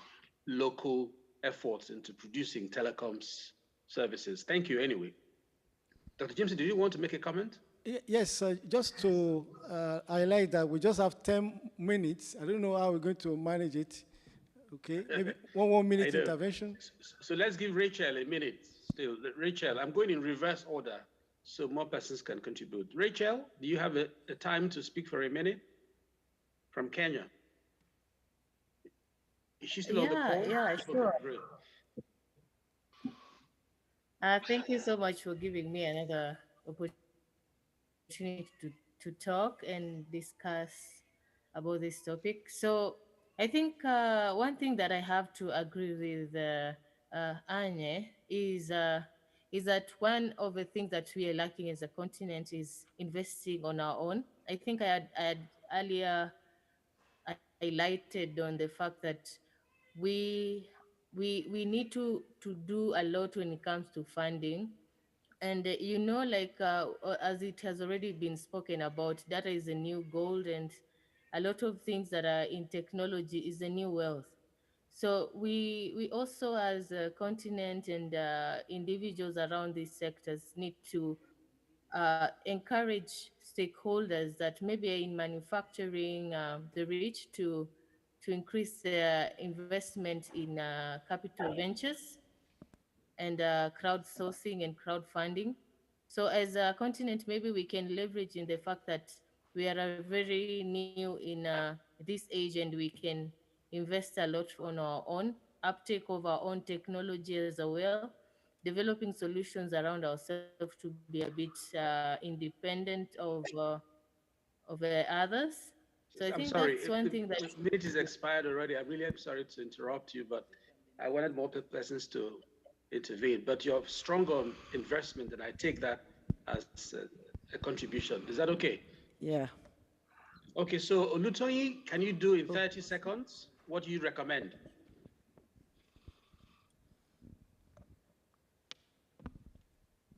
S22: local efforts into producing telecoms services. Thank you anyway. Dr. Jameson, do you want to make a comment?
S24: Yes, just to highlight that we just have 10 minutes. I don't know how we're going to manage it. Okay, maybe one minute intervention.
S22: So let's give Rachel a minute still. Rachel, I'm going in reverse order so more persons can contribute. Rachel, do you have a time to speak for a minute from Kenya? Is she still on the call?
S12: Yeah, sure.
S22: Okay, great.
S12: Thank you so much for giving me another opportunity to talk and discuss about this topic. So I think one thing that I have to agree with Anye is that one of the things that we are lacking as a continent is investing on our own. I think I had earlier highlighted on the fact that we need to do a lot when it comes to funding. And you know, like as it has already been spoken about, data is a new gold, and a lot of things that are in technology is a new wealth. So we also, as a continent and individuals around these sectors, need to encourage stakeholders that maybe are in manufacturing, the rich, to increase their investment in capital ventures and crowdsourcing and crowdfunding. So as a continent, maybe we can leverage in the fact that we are very new in this age, and we can invest a lot on our own, uptake of our own technology as well, developing solutions around ourselves to be a bit independent of others. So I
S22: I'm
S12: think
S22: sorry,
S12: that's one thing that
S22: the minute is expired already. I really am sorry to interrupt you, but I wanted more persons to intervene. But you're strong on investment, and I take that as a contribution. Is that okay?
S11: Yeah.
S22: Okay, so Olutoyi, can you do in 30 seconds what you recommend?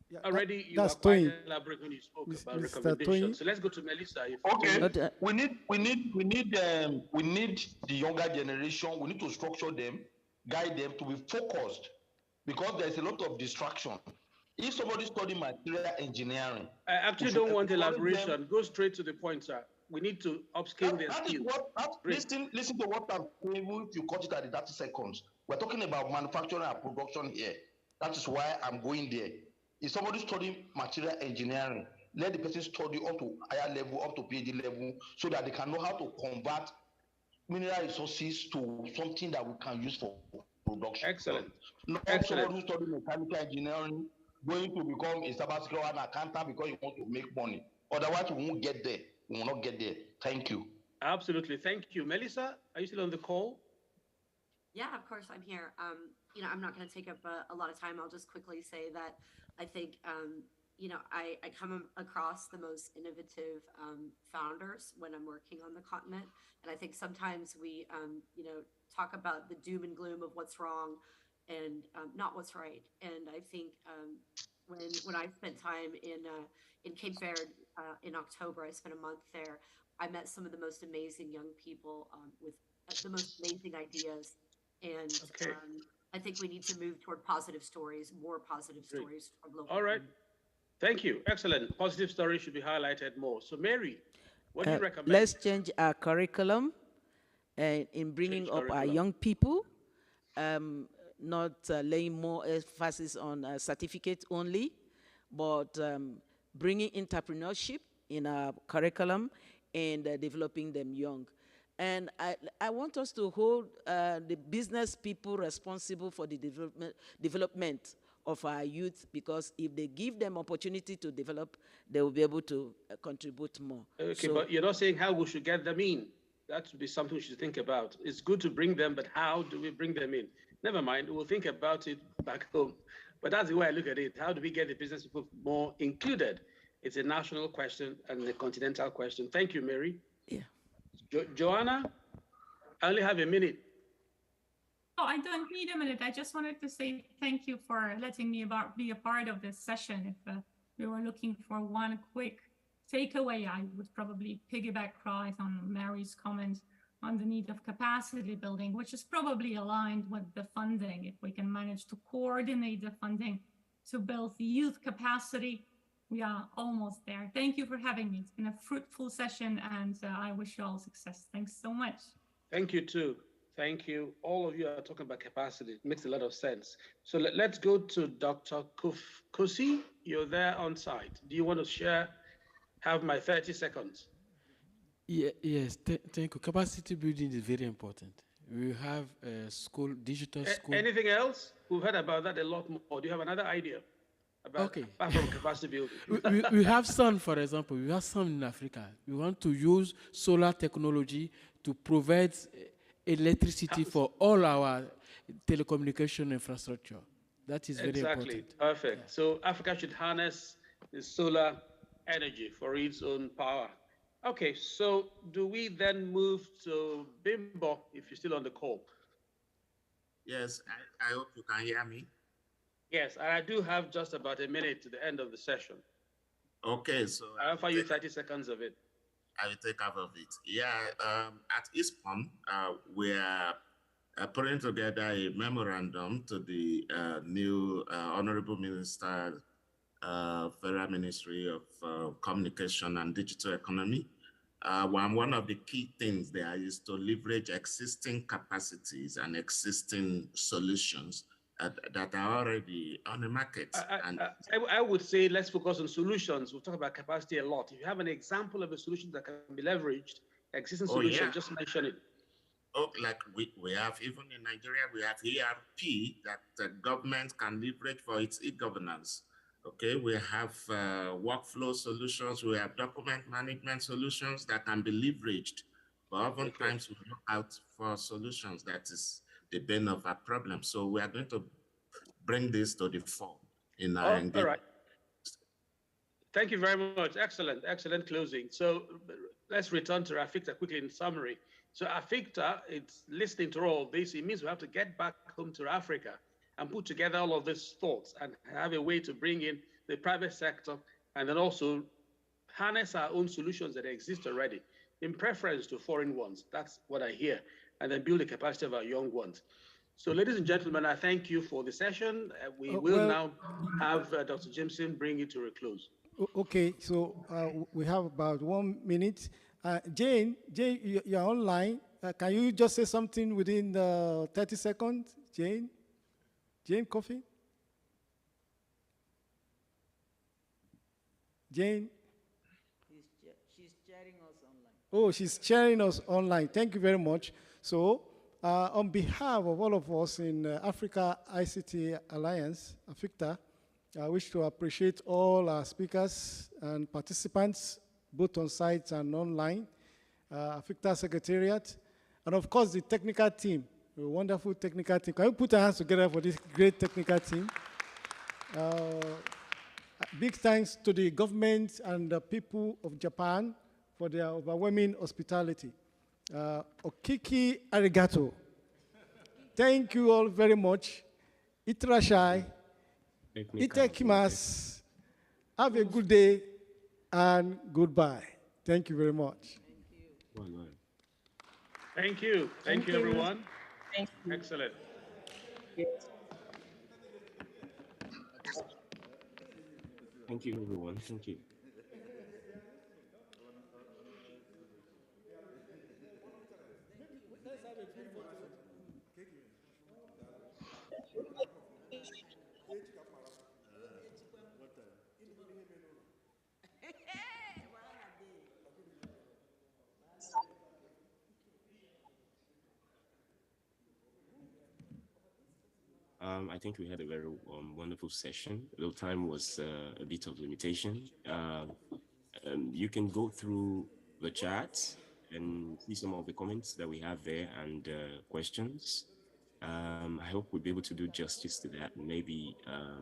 S24: Yeah,
S22: Already you
S24: that's
S22: were quite
S24: Tony.
S22: elaborate when you spoke about
S24: Mr.
S22: recommendations.
S24: Tony.
S22: So let's go to Melissa.
S16: Okay, we need the younger generation. We need to structure them, guide them to be focused, because there's a lot of distraction. If somebody studying material engineering,
S22: I actually don't want elaboration. Go straight to the point, sir. We need to upskill their skills.
S16: Listen to what I'm saying. If you cut it at the 30 seconds, we're talking about manufacturing and production here. That is why I'm going there. If somebody studying material engineering, let the person study up to higher level, up to PhD level, so that they can know how to convert mineral resources to something that we can use for production.
S22: Excellent.
S16: Not
S22: Excellent.
S16: somebody who study mechanical engineering going to become a cybersecurity and accountant because you want to make money. Otherwise, we won't get there. We will not get there. Thank you.
S22: Absolutely. Thank you. Melissa, are you still on the call?
S6: Yeah, of course, I'm here. I'm not going to take up a lot of time. I'll just quickly say that I think, I come across the most innovative founders when I'm working on the continent. And I think sometimes we, talk about the doom and gloom of what's wrong and not what's right. And I think when I spent time in Cape Verde in October, I spent a month there. I met some of the most amazing young people with the most amazing ideas. And I think we need to move toward positive stories, more positive stories from local.
S22: All right. Thank you. Excellent. Positive stories should be highlighted more. So, Mary, what do you recommend?
S11: Let's change our curriculum in bringing up our young people, not laying more emphasis on certificate only, but bringing entrepreneurship in our curriculum and developing them young. And I want us to hold the business people responsible for the development of our youth, because if they give them opportunity to develop, they will be able to contribute more.
S22: Okay, but you're not saying how we should get them in. That would be something we should think about. It's good to bring them, but how do we bring them in? Never mind, we'll think about it back home. But that's the way I look at it. How do we get the business people more included? It's a national question and a continental question. Thank you, Mary.
S11: Yeah.
S22: Joanna, I only have a minute.
S15: Oh, I don't need a minute. I just wanted to say thank you for letting me be a part of this session. If we were looking for one quick takeaway, I would probably piggyback right on Mary's comment on the need of capacity building, which is probably aligned with the funding. If we can manage to coordinate the funding to build the youth capacity, we are almost there. Thank you for having me. It's been a fruitful session, and I wish you all success. Thanks so much.
S22: Thank you too. Thank you. All of you are talking about capacity. It makes a lot of sense. So let's go to Dr. Kosi. You're there on site. Do you want to share? Have my 30 seconds.
S8: Yeah, yes, thank you. Capacity building is very important. We have a school, digital school.
S22: Anything else? We've heard about that a lot more. Do you have another idea about apart from capacity building?
S8: we have some, for example, we have some in Africa. We want to use solar technology to provide electricity for all our telecommunication infrastructure. That is very important.
S22: Exactly, perfect. Yeah. So Africa should harness the solar energy for its own power. Okay, so do we then move to Bimbo, if you're still on the call?
S1: Yes, I hope you can hear me.
S22: Yes, and I do have just about a minute to the end of the session.
S1: Okay, so
S22: I'll offer you 30 seconds of it.
S1: I will take half of it. Yeah, at ISPON, we are putting together a memorandum to the new Honorable Minister, Federal Ministry of Communication and Digital Economy. One of the key things there is to leverage existing capacities and existing solutions that are already on the market.
S22: I would say let's focus on solutions. We'll talk about capacity a lot. If you have an example of a solution that can be leveraged, existing solution, just mention it.
S1: Oh, like we have, even in Nigeria, we have ERP that the government can leverage for its e-governance. Okay, we have workflow solutions, we have document management solutions that can be leveraged, but oftentimes we look out for solutions that is the bane of our problem. So we are going to bring this to the fore in our engagement.
S22: All right. Thank you very much. Excellent, excellent closing. So let's return to Rafikta quickly in summary. So Rafikta, it's listening to all this. It means we have to get back home to Africa and put together all of these thoughts and have a way to bring in the private sector and then also harness our own solutions that exist already in preference to foreign ones. That's what I hear. And then build the capacity of our young ones. So ladies and gentlemen, I thank you for the session. We will now have Dr. Jameson bring it to a close.
S24: Okay, so we have about 1 minute. Jane, you're online. Can you just say something within 30 seconds, Jane? Jane Coffee? Jane?
S11: She's sharing us online.
S24: Oh, she's sharing us online. Thank you very much. So, on behalf of all of us in Africa ICT Alliance, AFICTA, I wish to appreciate all our speakers and participants, both on site and online, AFICTA Secretariat, and of course the technical team, a wonderful technical team. Can you put our hands together for this great technical team? Big thanks to the government and the people of Japan for their overwhelming hospitality. Okiki arigato. Thank you all very much. Itrashai. Itekimasu. Have a good day and goodbye. Thank you very much.
S22: Thank you. Thank you, everyone. Thank you. Excellent.
S2: Thank you, everyone. Thank you. I think we had a very wonderful session. The time was a bit of limitation. You can go through the chat and see some of the comments that we have there and questions. I hope we'll be able to do justice to that. Maybe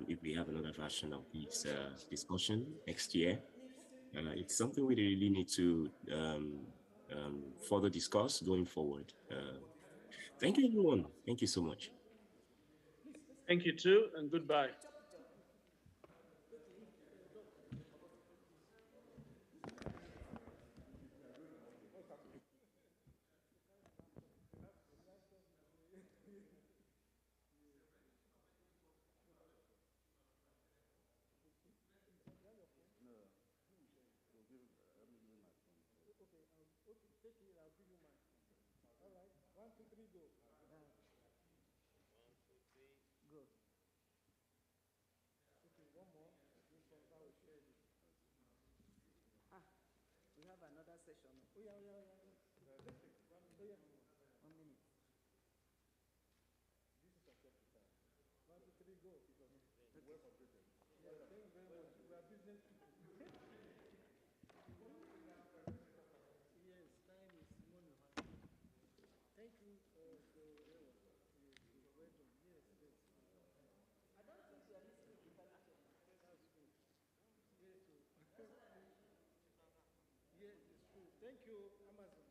S2: if we have another version of this discussion next year, it's something we really need to further discuss going forward. Thank you, everyone. Thank you so much.
S22: Thank you too, and goodbye.
S24: Take it, I'll give you mine. All right, 1, 2, 3, go.
S11: Go.
S24: Okay, one more. This one, I will share this.
S11: We have another session.
S24: Oh, yeah. Take it. Oh, yeah.
S11: 1 minute.
S24: This is accepted time. 1, 2, 3, go. Well completed. Yeah, thank you very much. We are business people. Yes, time is money. Thank you for well done. Yes.
S11: I don't think you are listening to that.
S24: That's good. Very true. Yes, it's true. Thank you, Amazon.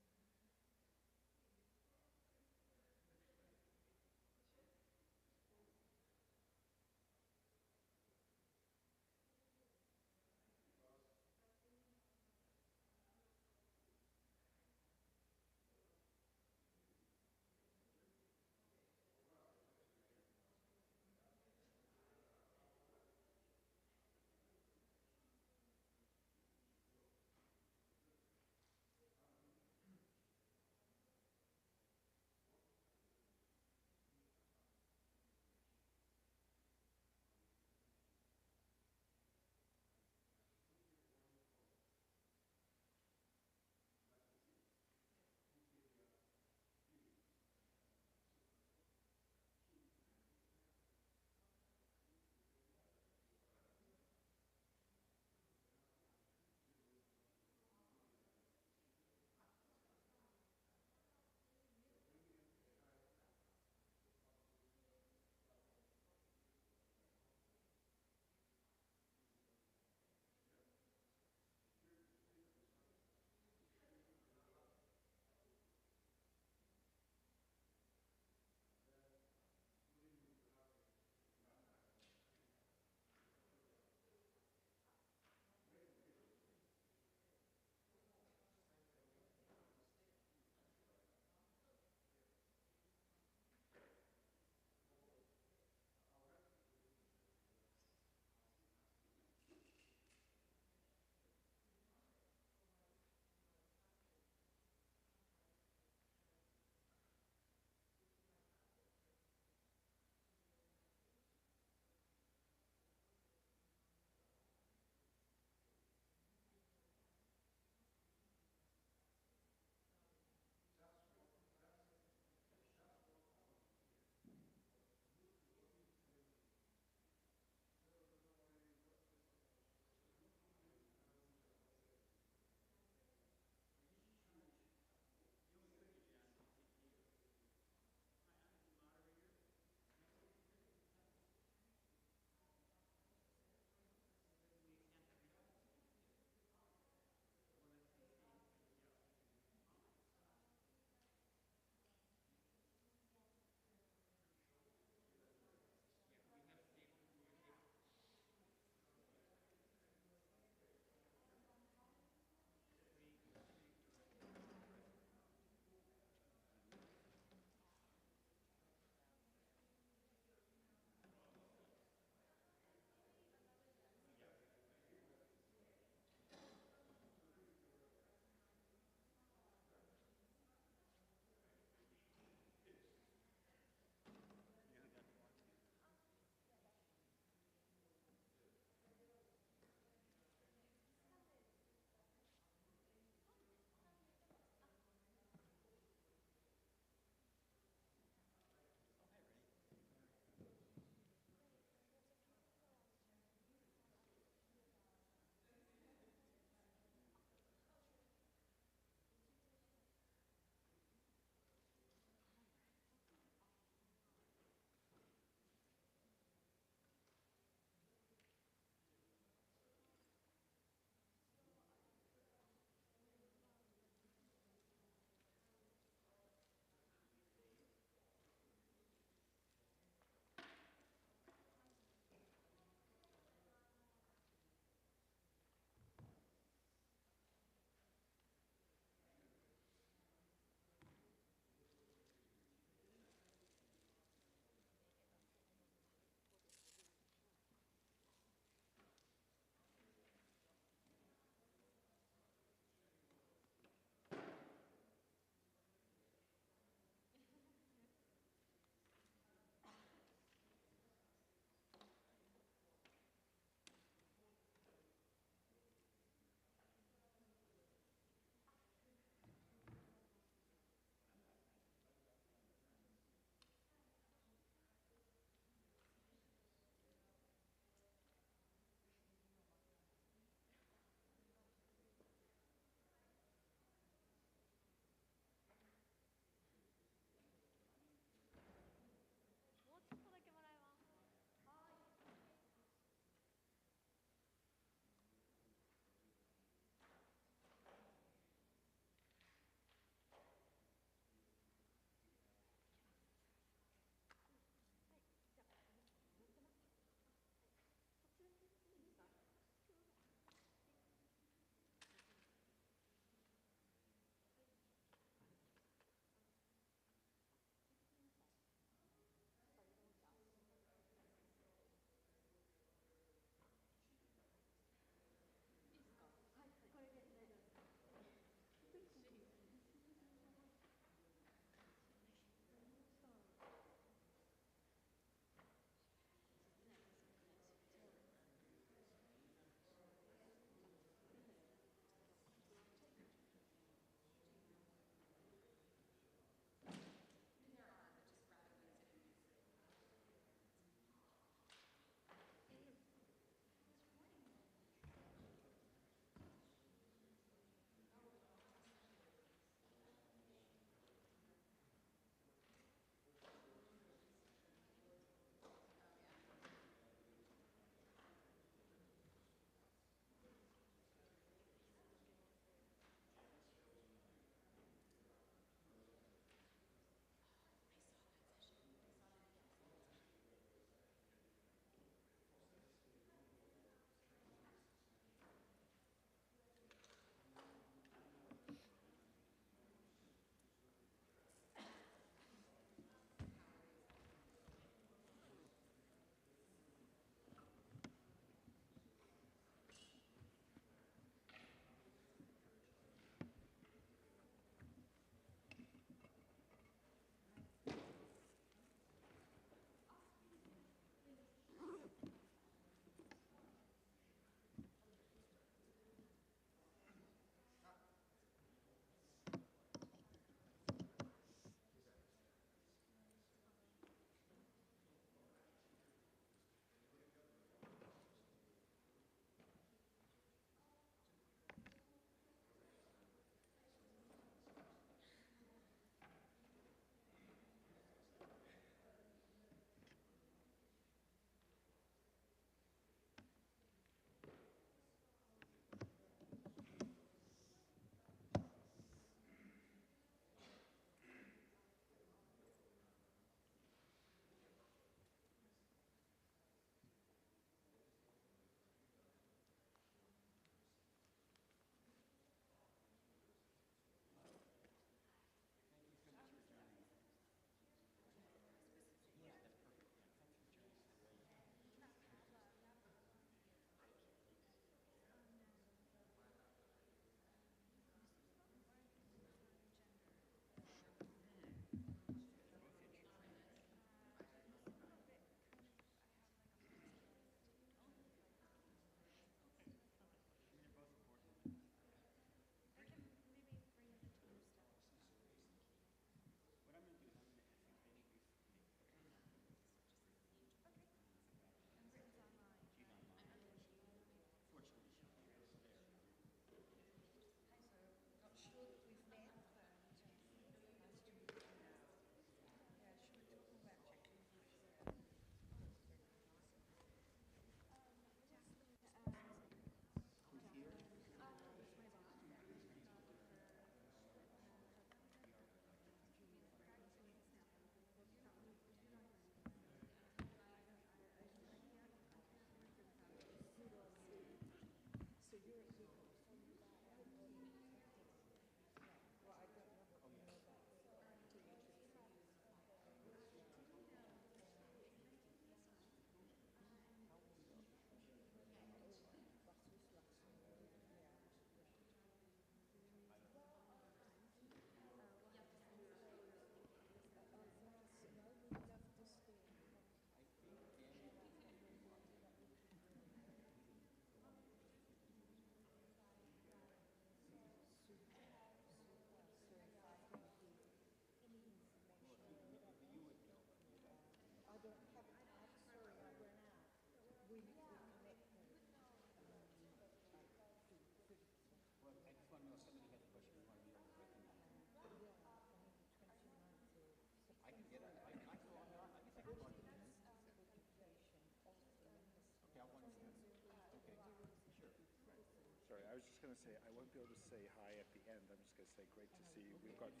S9: Sorry, I was just going to say, I won't be able to say hi at the end. I'm just going to say, great to see you. We've booked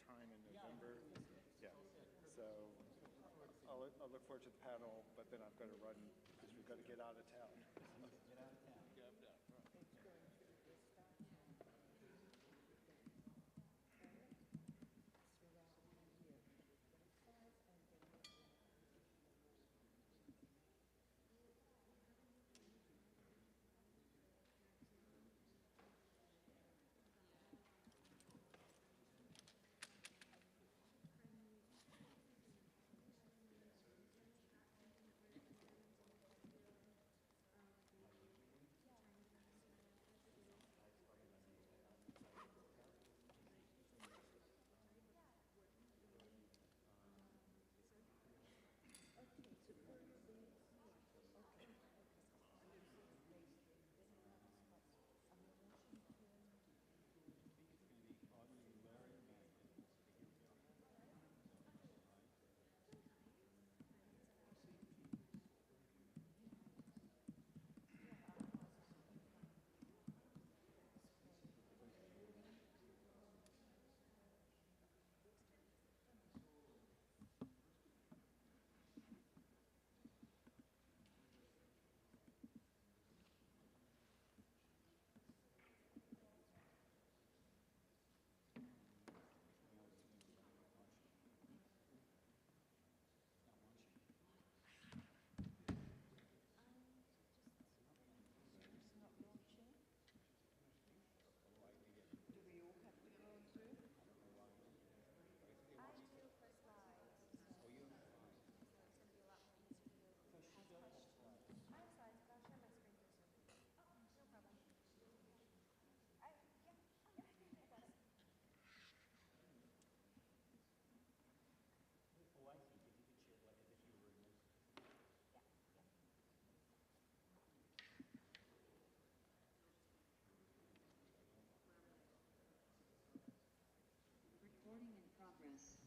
S9: time in November. Yeah. So I'll look forward to the panel, but then I've got to run because we've got to get out of town. Get out of town.
S18: Recording in progress.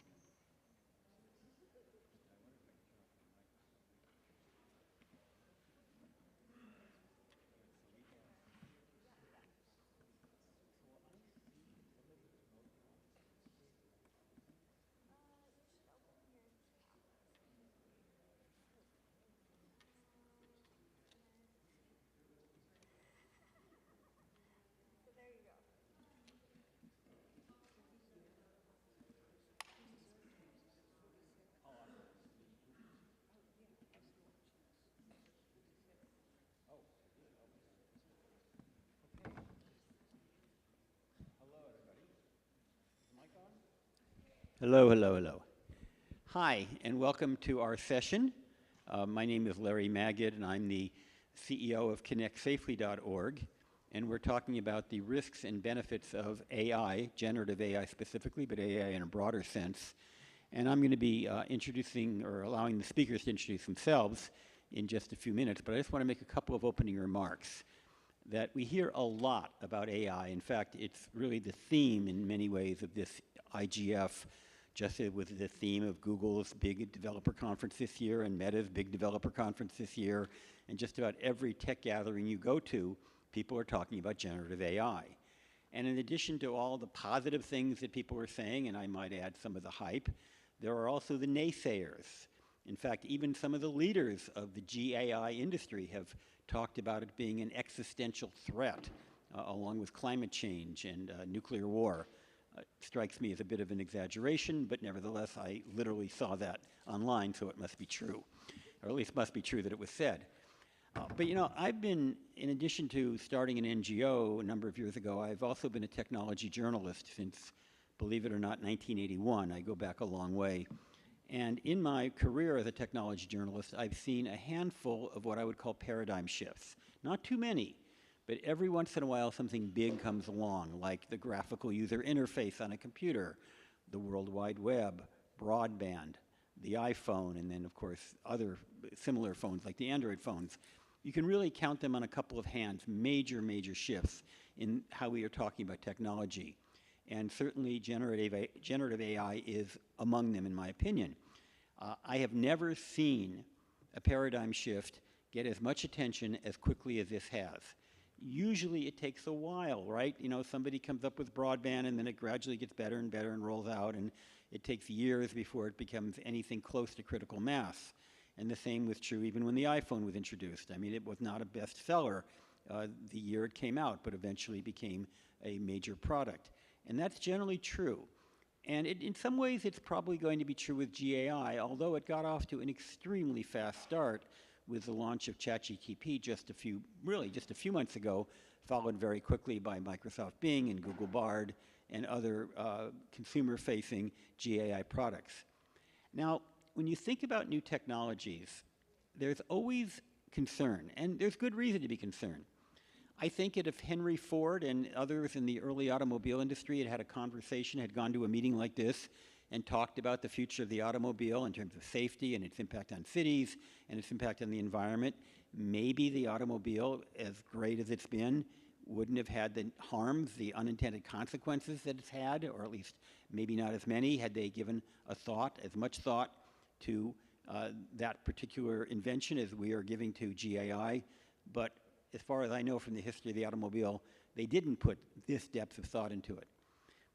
S20: Hello, hello, hello. Hi, and welcome to our session. My name is Larry Magid, and I'm the CEO of ConnectSafely.org. And we're talking about the risks and benefits of AI, generative AI specifically, but AI in a broader sense. And I'm going to be introducing or allowing the speakers to introduce themselves in just a few minutes. But I just want to make a couple of opening remarks. That we hear a lot about AI. In fact, it's really the theme in many ways of this IGF, just as with the theme of Google's big developer conference this year and Meta's big developer conference this year. And just about every tech gathering you go to, people are talking about generative AI. And in addition to all the positive things that people are saying, and I might add some of the hype, there are also the naysayers. In fact, even some of the leaders of the GAI industry have talked about it being an existential threat, along with climate change and nuclear war. Strikes me as a bit of an exaggeration, but nevertheless, I literally saw that online, so it must be true. Or at least must be true that it was said. But you know, I've been, in addition to starting an NGO a number of years ago, I've also been a technology journalist since, believe it or not, 1981. I go back a long way. And in my career as a technology journalist, I've seen a handful of what I would call paradigm shifts. Not too many, but every once in a while something big comes along, like the graphical user interface on a computer, the World Wide Web, broadband, the iPhone, and then, of course, other similar phones like the Android phones. You can really count them on a couple of hands, major, major shifts in how we are talking about technology. And certainly generative AI is among them, in my opinion. I have never seen a paradigm shift get as much attention as quickly as this has. Usually it takes a while, right? You know, somebody comes up with broadband and then it gradually gets better and better and rolls out, and it takes years before it becomes anything close to critical mass. And the same was true even when the iPhone was introduced. I mean, it was not a bestseller the year it came out, but eventually became a major product. And that's generally true. And in some ways, it's probably going to be true with GAI, although it got off to an extremely fast start with the launch of ChatGPT just a few months ago, followed very quickly by Microsoft Bing and Google Bard and other consumer-facing GAI products. Now, when you think about new technologies, there's always concern, and there's good reason to be concerned. I think that if Henry Ford and others in the early automobile industry had had a conversation, had gone to a meeting like this, and talked about the future of the automobile in terms of safety and its impact on cities and its impact on the environment, maybe the automobile, as great as it's been, wouldn't have had the harms, the unintended consequences that it's had, or at least maybe not as many, had they given as much thought to that particular invention as we are giving to GAI. But as far as I know from the history of the automobile, they didn't put this depth of thought into it.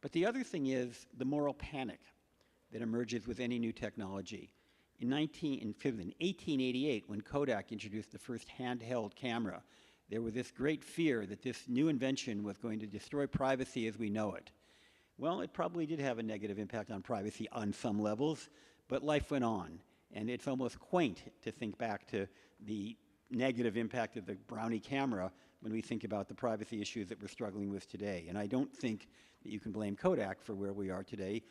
S20: But the other thing is the moral panic that emerges with any new technology. In 1888, when Kodak introduced the first handheld camera, there was this great fear that this new invention was going to destroy privacy as we know it. Well, it probably did have a negative impact on privacy on some levels, but life went on. And it's almost quaint to think back to the negative impact of the Brownie camera when we think about the privacy issues that we're struggling with today. And I don't think that you can blame Kodak for where we are today.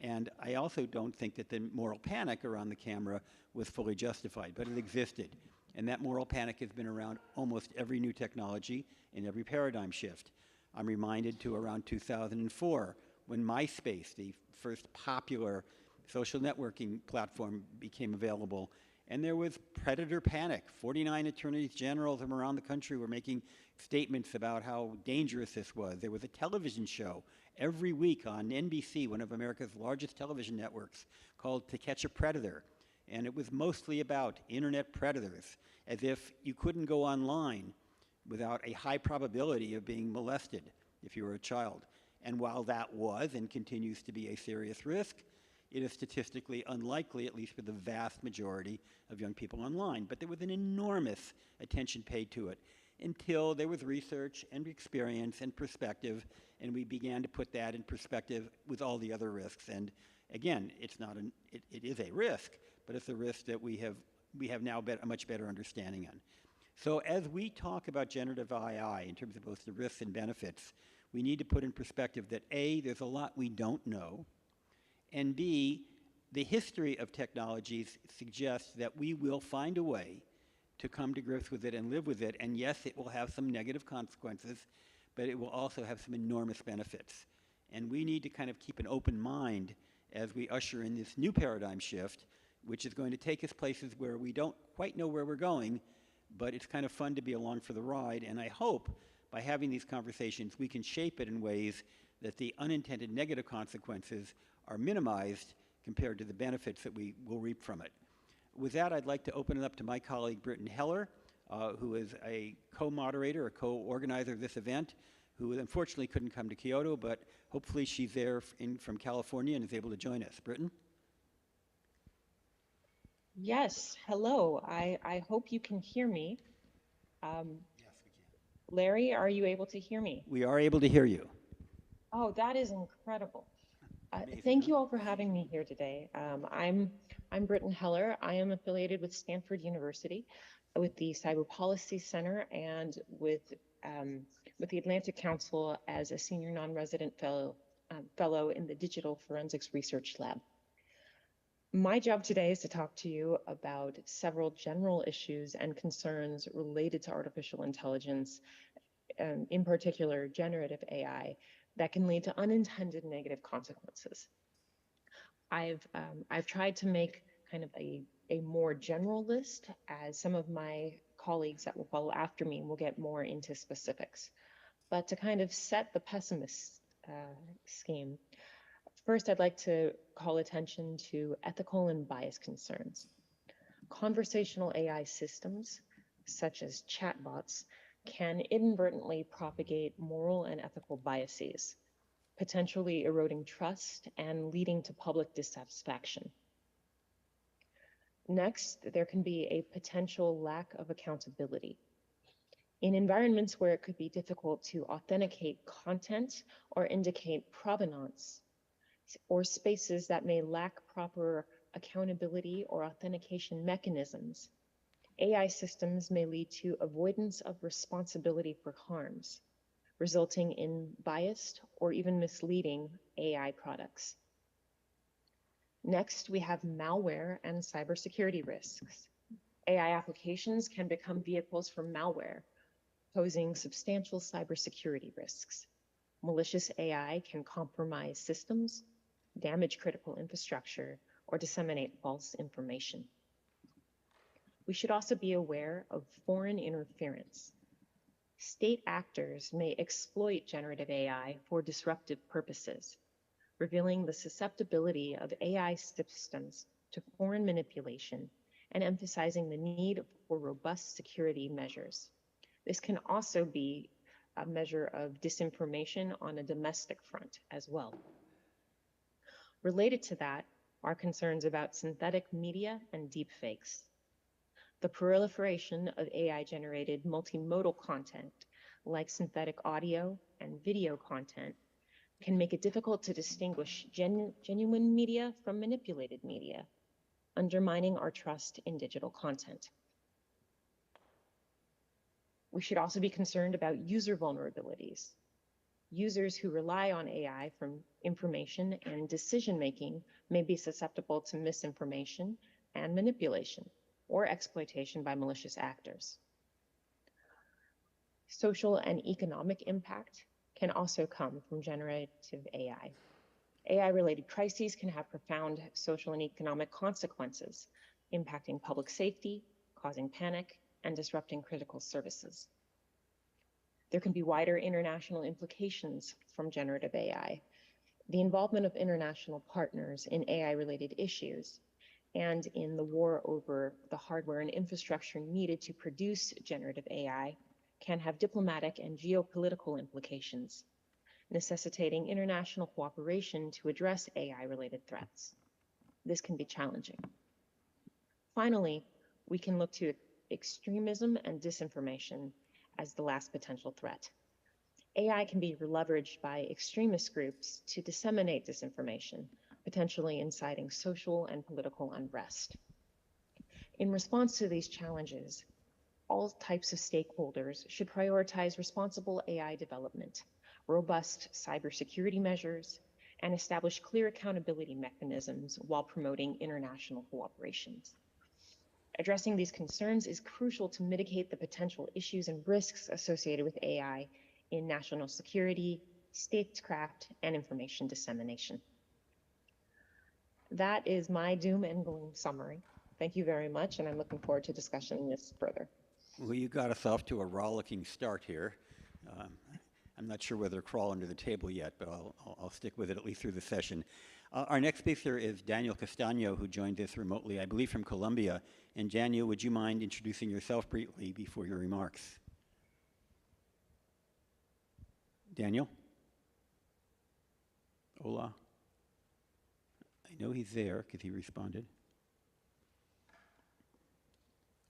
S20: And I also don't think that the moral panic around the camera was fully justified, but it existed. And that moral panic has been around almost every new technology and every paradigm shift. I'm reminded to around 2004, when MySpace, the first popular social networking platform, became available. And there was predator panic. 49 attorneys general from around the country were making statements about how dangerous this was. There was a television show every week on NBC, one of America's largest television networks, called To Catch a Predator. And it was mostly about internet predators, as if you couldn't go online without a high probability of being molested if you were a child. And while that was and continues to be a serious risk, it is statistically unlikely, at least for the vast majority of young people online. But there was an enormous attention paid to it until there was research and experience and perspective, and we began to put that in perspective with all the other risks. And again, it is a risk, but it's a risk that we have now a much better understanding on. So as we talk about generative AI in terms of both the risks and benefits, we need to put in perspective that A, there's a lot we don't know, and B, the history of technologies suggests that we will find a way to come to grips with it and live with it. And yes, it will have some negative consequences, but it will also have some enormous benefits. And we need to kind of keep an open mind as we usher in this new paradigm shift, which is going to take us places where we don't quite know where we're going, but it's kind of fun to be along for the ride. And I hope by having these conversations, we can shape it in ways that the unintended negative consequences are minimized compared to the benefits that we will reap from it. With that, I'd like to open it up to my colleague, Britton Heller, who is a co-moderator, a co-organizer of this event, who unfortunately couldn't come to Kyoto, but hopefully she's there from California and is able to join us. Britton?
S4: Yes, hello. I hope you can hear me. Yes, we can. Larry, are you able to hear me?
S20: We are able to hear you.
S4: Oh, that is incredible. Thank you all for having me here today. I'm Britton Heller. I am affiliated with Stanford University, with the Cyber Policy Center, and with the Atlantic Council as a senior non-resident fellow in the Digital Forensics Research Lab. My job today is to talk to you about several general issues and concerns related to artificial intelligence, in particular generative AI, that can lead to unintended negative consequences. I've tried to make kind of a more general list, as some of my colleagues that will follow after me will get more into specifics. But to kind of set the pessimist scheme, first I'd like to call attention to ethical and bias concerns. Conversational AI systems, such as chatbots, can inadvertently propagate moral and ethical biases, potentially eroding trust and leading to public dissatisfaction. Next, there can be a potential lack of accountability. In environments where it could be difficult to authenticate content or indicate provenance, or spaces that may lack proper accountability or authentication mechanisms, AI systems may lead to avoidance of responsibility for harms, resulting in biased or even misleading AI products. Next, we have malware and cybersecurity risks. AI applications can become vehicles for malware, posing substantial cybersecurity risks. Malicious AI can compromise systems, damage critical infrastructure, or disseminate false information. We should also be aware of foreign interference. State actors may exploit generative AI for disruptive purposes, revealing the susceptibility of AI systems to foreign manipulation and emphasizing the need for robust security measures. This can also be a measure of disinformation on a domestic front as well. Related to that are concerns about synthetic media and deepfakes. The proliferation of AI-generated multimodal content, like synthetic audio and video content, can make it difficult to distinguish genuine media from manipulated media, undermining our trust in digital content. We should also be concerned about user vulnerabilities. Users who rely on AI for information and decision-making may be susceptible to misinformation and manipulation or exploitation by malicious actors. Social and economic impact can also come from generative AI. AI-related crises can have profound social and economic consequences, impacting public safety, causing panic, and disrupting critical services. There can be wider international implications from generative AI. The involvement of international partners in AI-related issues and in the war over the hardware and infrastructure needed to produce generative AI can have diplomatic and geopolitical implications, necessitating international cooperation to address AI-related threats. This can be challenging. Finally, we can look to extremism and disinformation as the last potential threat. AI can be leveraged by extremist groups to disseminate disinformation, potentially inciting social and political unrest. In response to these challenges, all types of stakeholders should prioritize responsible AI development, robust cybersecurity measures, and establish clear accountability mechanisms while promoting international cooperations. Addressing these concerns is crucial to mitigate the potential issues and risks associated with AI in national security, statecraft, and information dissemination. That is my doom and gloom summary. Thank you very much, and I'm looking forward to discussing this further.
S20: Well, you got us off to a rollicking start here. I'm not sure whether to crawl under the table yet, but I'll stick with it at least through the session. Our next speaker is Daniel Castaño, who joined us remotely, I believe from Colombia. And Daniel, would you mind introducing yourself briefly before your remarks? Daniel? Hola. I know he's there because he responded.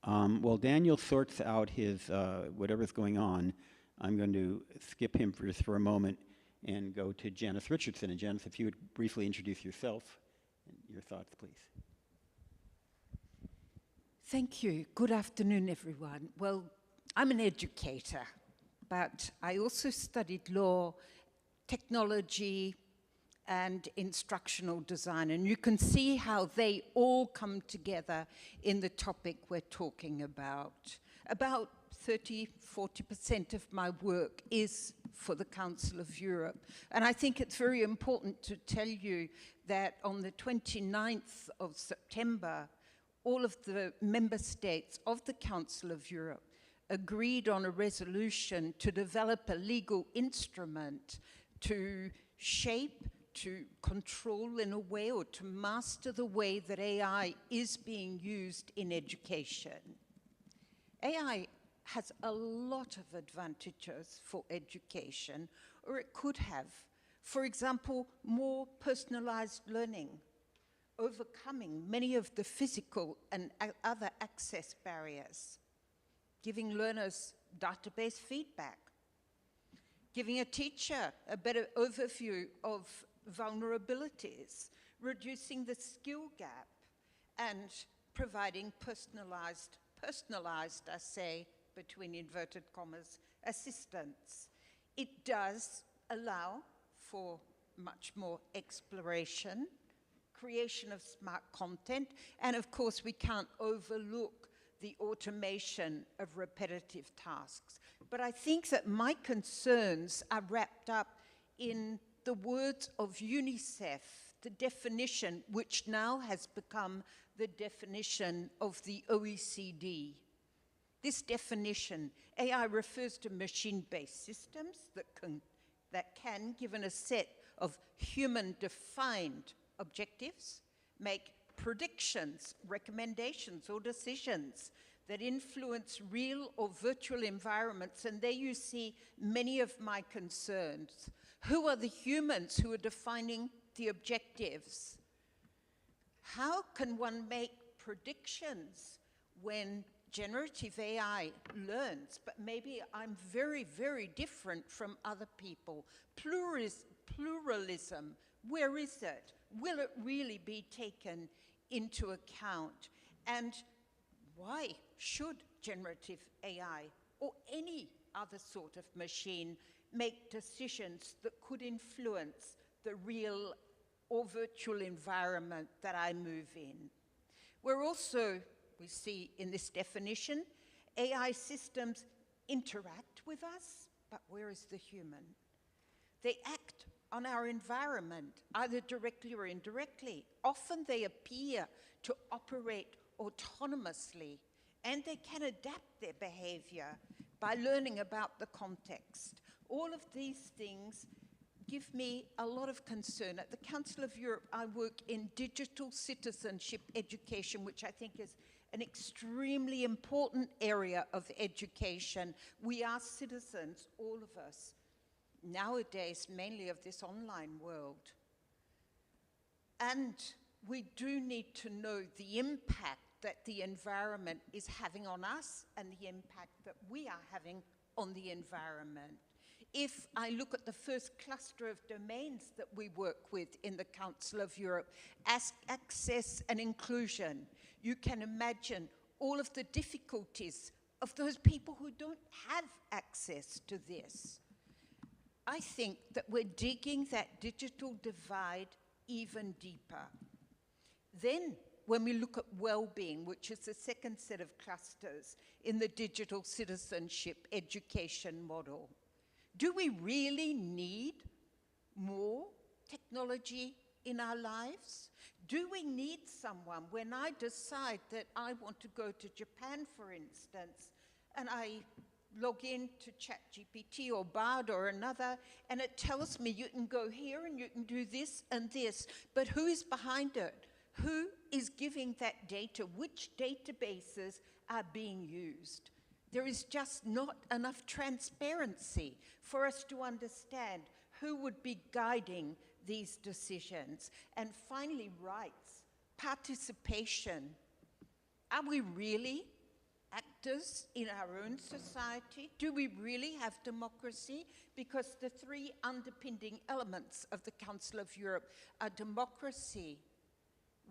S20: While Daniel sorts out his whatever's going on, I'm going to skip him for a moment and go to Janice Richardson. And Janice, if you would briefly introduce yourself and your thoughts, please.
S13: Thank you. Good afternoon, everyone. Well, I'm an educator, but I also studied law, technology, and instructional design. And you can see how they all come together in the topic we're talking about. About 30–40% of my work is for the Council of Europe. And I think it's very important to tell you that on the 29th of September, all of the member states of the Council of Europe agreed on a resolution to develop a legal instrument to shape, to control in a way, or to master the way that AI is being used in education. AI has a lot of advantages for education, or it could have. For example, more personalized learning, overcoming many of the physical and other access barriers, giving learners database feedback, giving a teacher a better overview of vulnerabilities, reducing the skill gap, and providing personalized, I say, between inverted commas, assistance. It does allow for much more exploration, creation of smart content, and of course we can't overlook the automation of repetitive tasks. But I think that my concerns are wrapped up in the words of UNICEF, the definition which now has become the definition of the OECD. This definition, AI refers to machine-based systems that can, given a set of human-defined objectives, make predictions, recommendations, or decisions that influence real or virtual environments. And there you see many of my concerns. Who are the humans who are defining the objectives? How can one make predictions when generative AI learns, but maybe I'm very, very different from other people? Pluralism, where is it? Will it really be taken into account? And why should generative AI or any other sort of machine make decisions that could influence the real or virtual environment that I move in? We're also, we see in this definition, AI systems interact with us, but where is the human? They act on our environment, either directly or indirectly. Often they appear to operate autonomously, and they can adapt their behavior by learning about the context. All of these things give me a lot of concern. At the Council of Europe, I work in digital citizenship education, which I think is an extremely important area of education. We are citizens, all of us, nowadays mainly of this online world. And we do need to know the impact that the environment is having on us and the impact that we are having on the environment. If I look at the first cluster of domains that we work with in the Council of Europe, access and inclusion, you can imagine all of the difficulties of those people who don't have access to this. I think that we're digging that digital divide even deeper. Then, when we look at well-being, which is the second set of clusters in the digital citizenship education model, do we really need more technology in our lives? Do we need someone, when I decide that I want to go to Japan, for instance, and I log in to ChatGPT or Bard or another, and it tells me you can go here and you can do this and this, but who is behind it? Who is giving that data? Which databases are being used? There is just not enough transparency for us to understand who would be guiding these decisions. And finally, rights, participation. Are we really actors in our own society? Do we really have democracy? Because the three underpinning elements of the Council of Europe are democracy,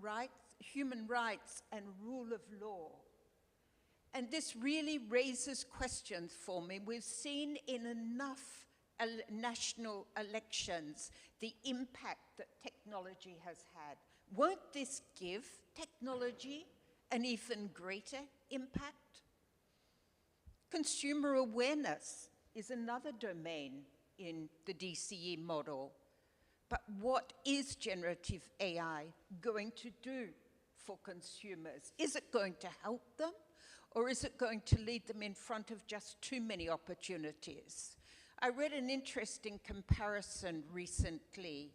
S13: rights, human rights, and rule of law. And this really raises questions for me. We've seen in enough national elections the impact that technology has had. Won't this give technology an even greater impact? Consumer awareness is another domain in the DCE model. But what is generative AI going to do for consumers? Is it going to help them, or is it going to lead them in front of just too many opportunities? I read an interesting comparison recently,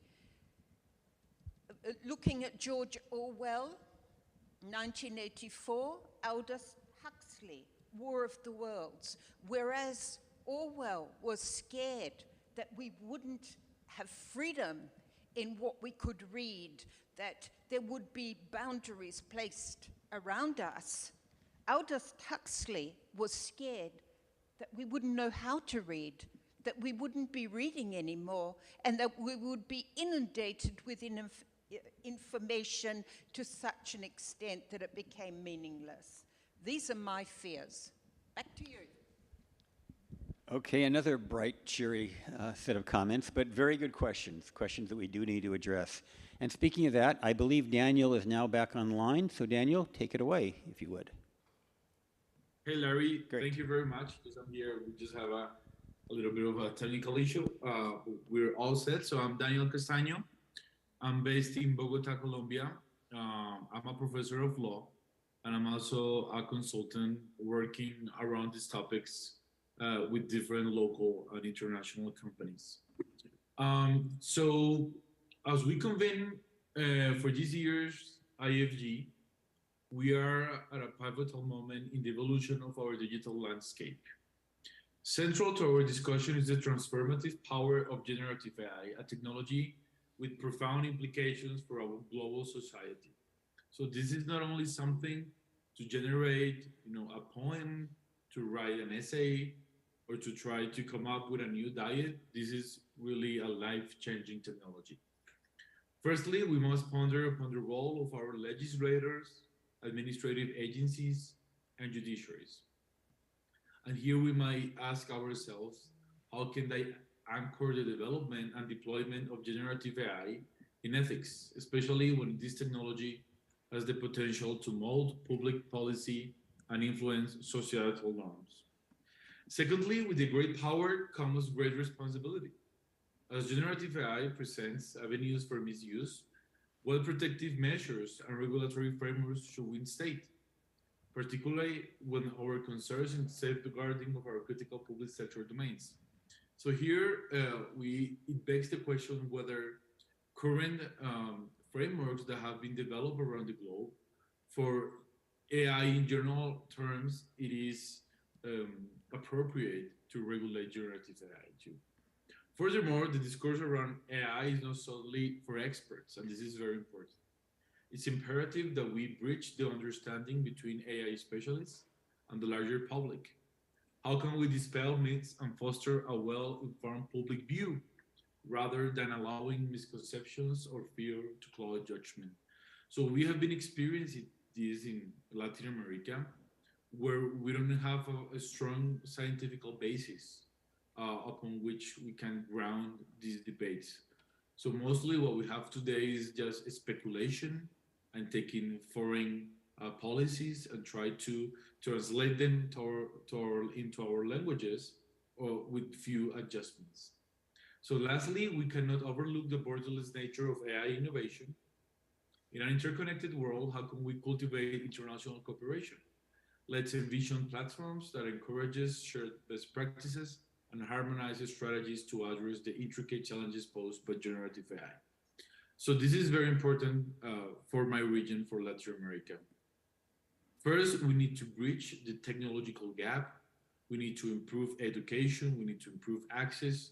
S13: looking at George Orwell, 1984, Aldous Huxley, War of the Worlds, whereas Orwell was scared that we wouldn't have freedom in what we could read, that there would be boundaries placed around us. Aldous Huxley was scared that we wouldn't know how to read, that we wouldn't be reading anymore, and that we would be inundated with information to such an extent that it became meaningless. These are my fears. Back to you.
S20: Okay, another bright, cheery set of comments, but very good questions, questions that we do need to address. And speaking of that, I believe Daniel is now back online. So Daniel, take it away, if you would.
S3: Hey, Larry,
S20: Great.
S3: thank you very much. Because I'm here, we just have a little bit of a technical issue. We're all set. So I'm Daniel Castaño. I'm based in Bogota, Colombia. I'm a professor of law, and I'm also a consultant working around these topics with different local and international companies. So as we convene for this year's IFG, we are at a pivotal moment in the evolution of our digital landscape. Central to our discussion is the transformative power of generative AI, a technology with profound implications for our global society. So this is not only something to generate, a poem, to write an essay, or to try to come up with a new diet. This is really a life-changing technology. Firstly, we must ponder upon the role of our legislators, administrative agencies, and judiciaries. And here we might ask ourselves, how can they anchor the development and deployment of generative AI in ethics, especially when this technology has the potential to mold public policy and influence societal norms. Secondly, with the great power comes great responsibility. As generative AI presents avenues for misuse, what protective measures and regulatory frameworks should we instate, particularly when our concerns in safeguarding of our critical public sector domains? So here, it begs the question whether current frameworks that have been developed around the globe for AI in general terms, it is appropriate to regulate generative AI too. Furthermore, the discourse around AI is not solely for experts, and this is very important. It's imperative that we bridge the understanding between AI specialists and the larger public. How can we dispel myths and foster a well-informed public view rather than allowing misconceptions or fear to cloud judgment? So we have been experiencing this in Latin America, where we don't have a strong scientific basis upon which we can ground these debates. So mostly what we have today is just speculation and taking foreign policies and try to translate them into our languages or with few adjustments. So lastly, we cannot overlook the borderless nature of AI innovation. In an interconnected world, how can we cultivate international cooperation? Let's envision platforms that encourages shared best practices and harmonizes strategies to address the intricate challenges posed by generative AI. So this is very important for my region, for Latin America. First, we need to bridge the technological gap. We need to improve education. We need to improve access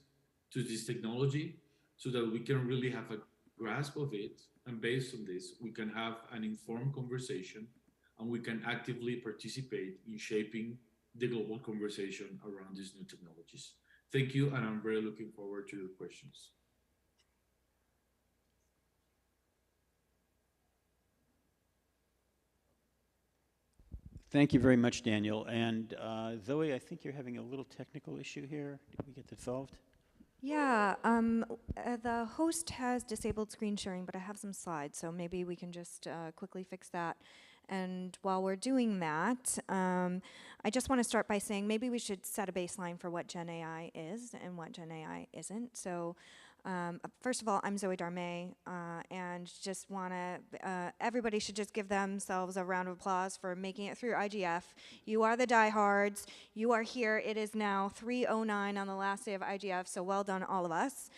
S3: to this technology so that we can really have a grasp of it. And based on this, we can have an informed conversation and we can actively participate in shaping the global conversation around these new technologies. Thank you, and I'm very looking forward to your questions.
S20: Thank you very much, Daniel. And Zoe, I think you're having a little technical issue here. Did we get that solved?
S7: Yeah, the host has disabled screen sharing, but I have some slides, so maybe we can just quickly fix that. And while we're doing that, I just want to start by saying maybe we should set a baseline for what Gen AI is and what Gen AI isn't. So first of all, I'm Zoe Darmé, and just want to, everybody should just give themselves a round of applause for making it through IGF. You are the diehards. You are here. It is now 3:09 on the last day of IGF, so well done, all of us.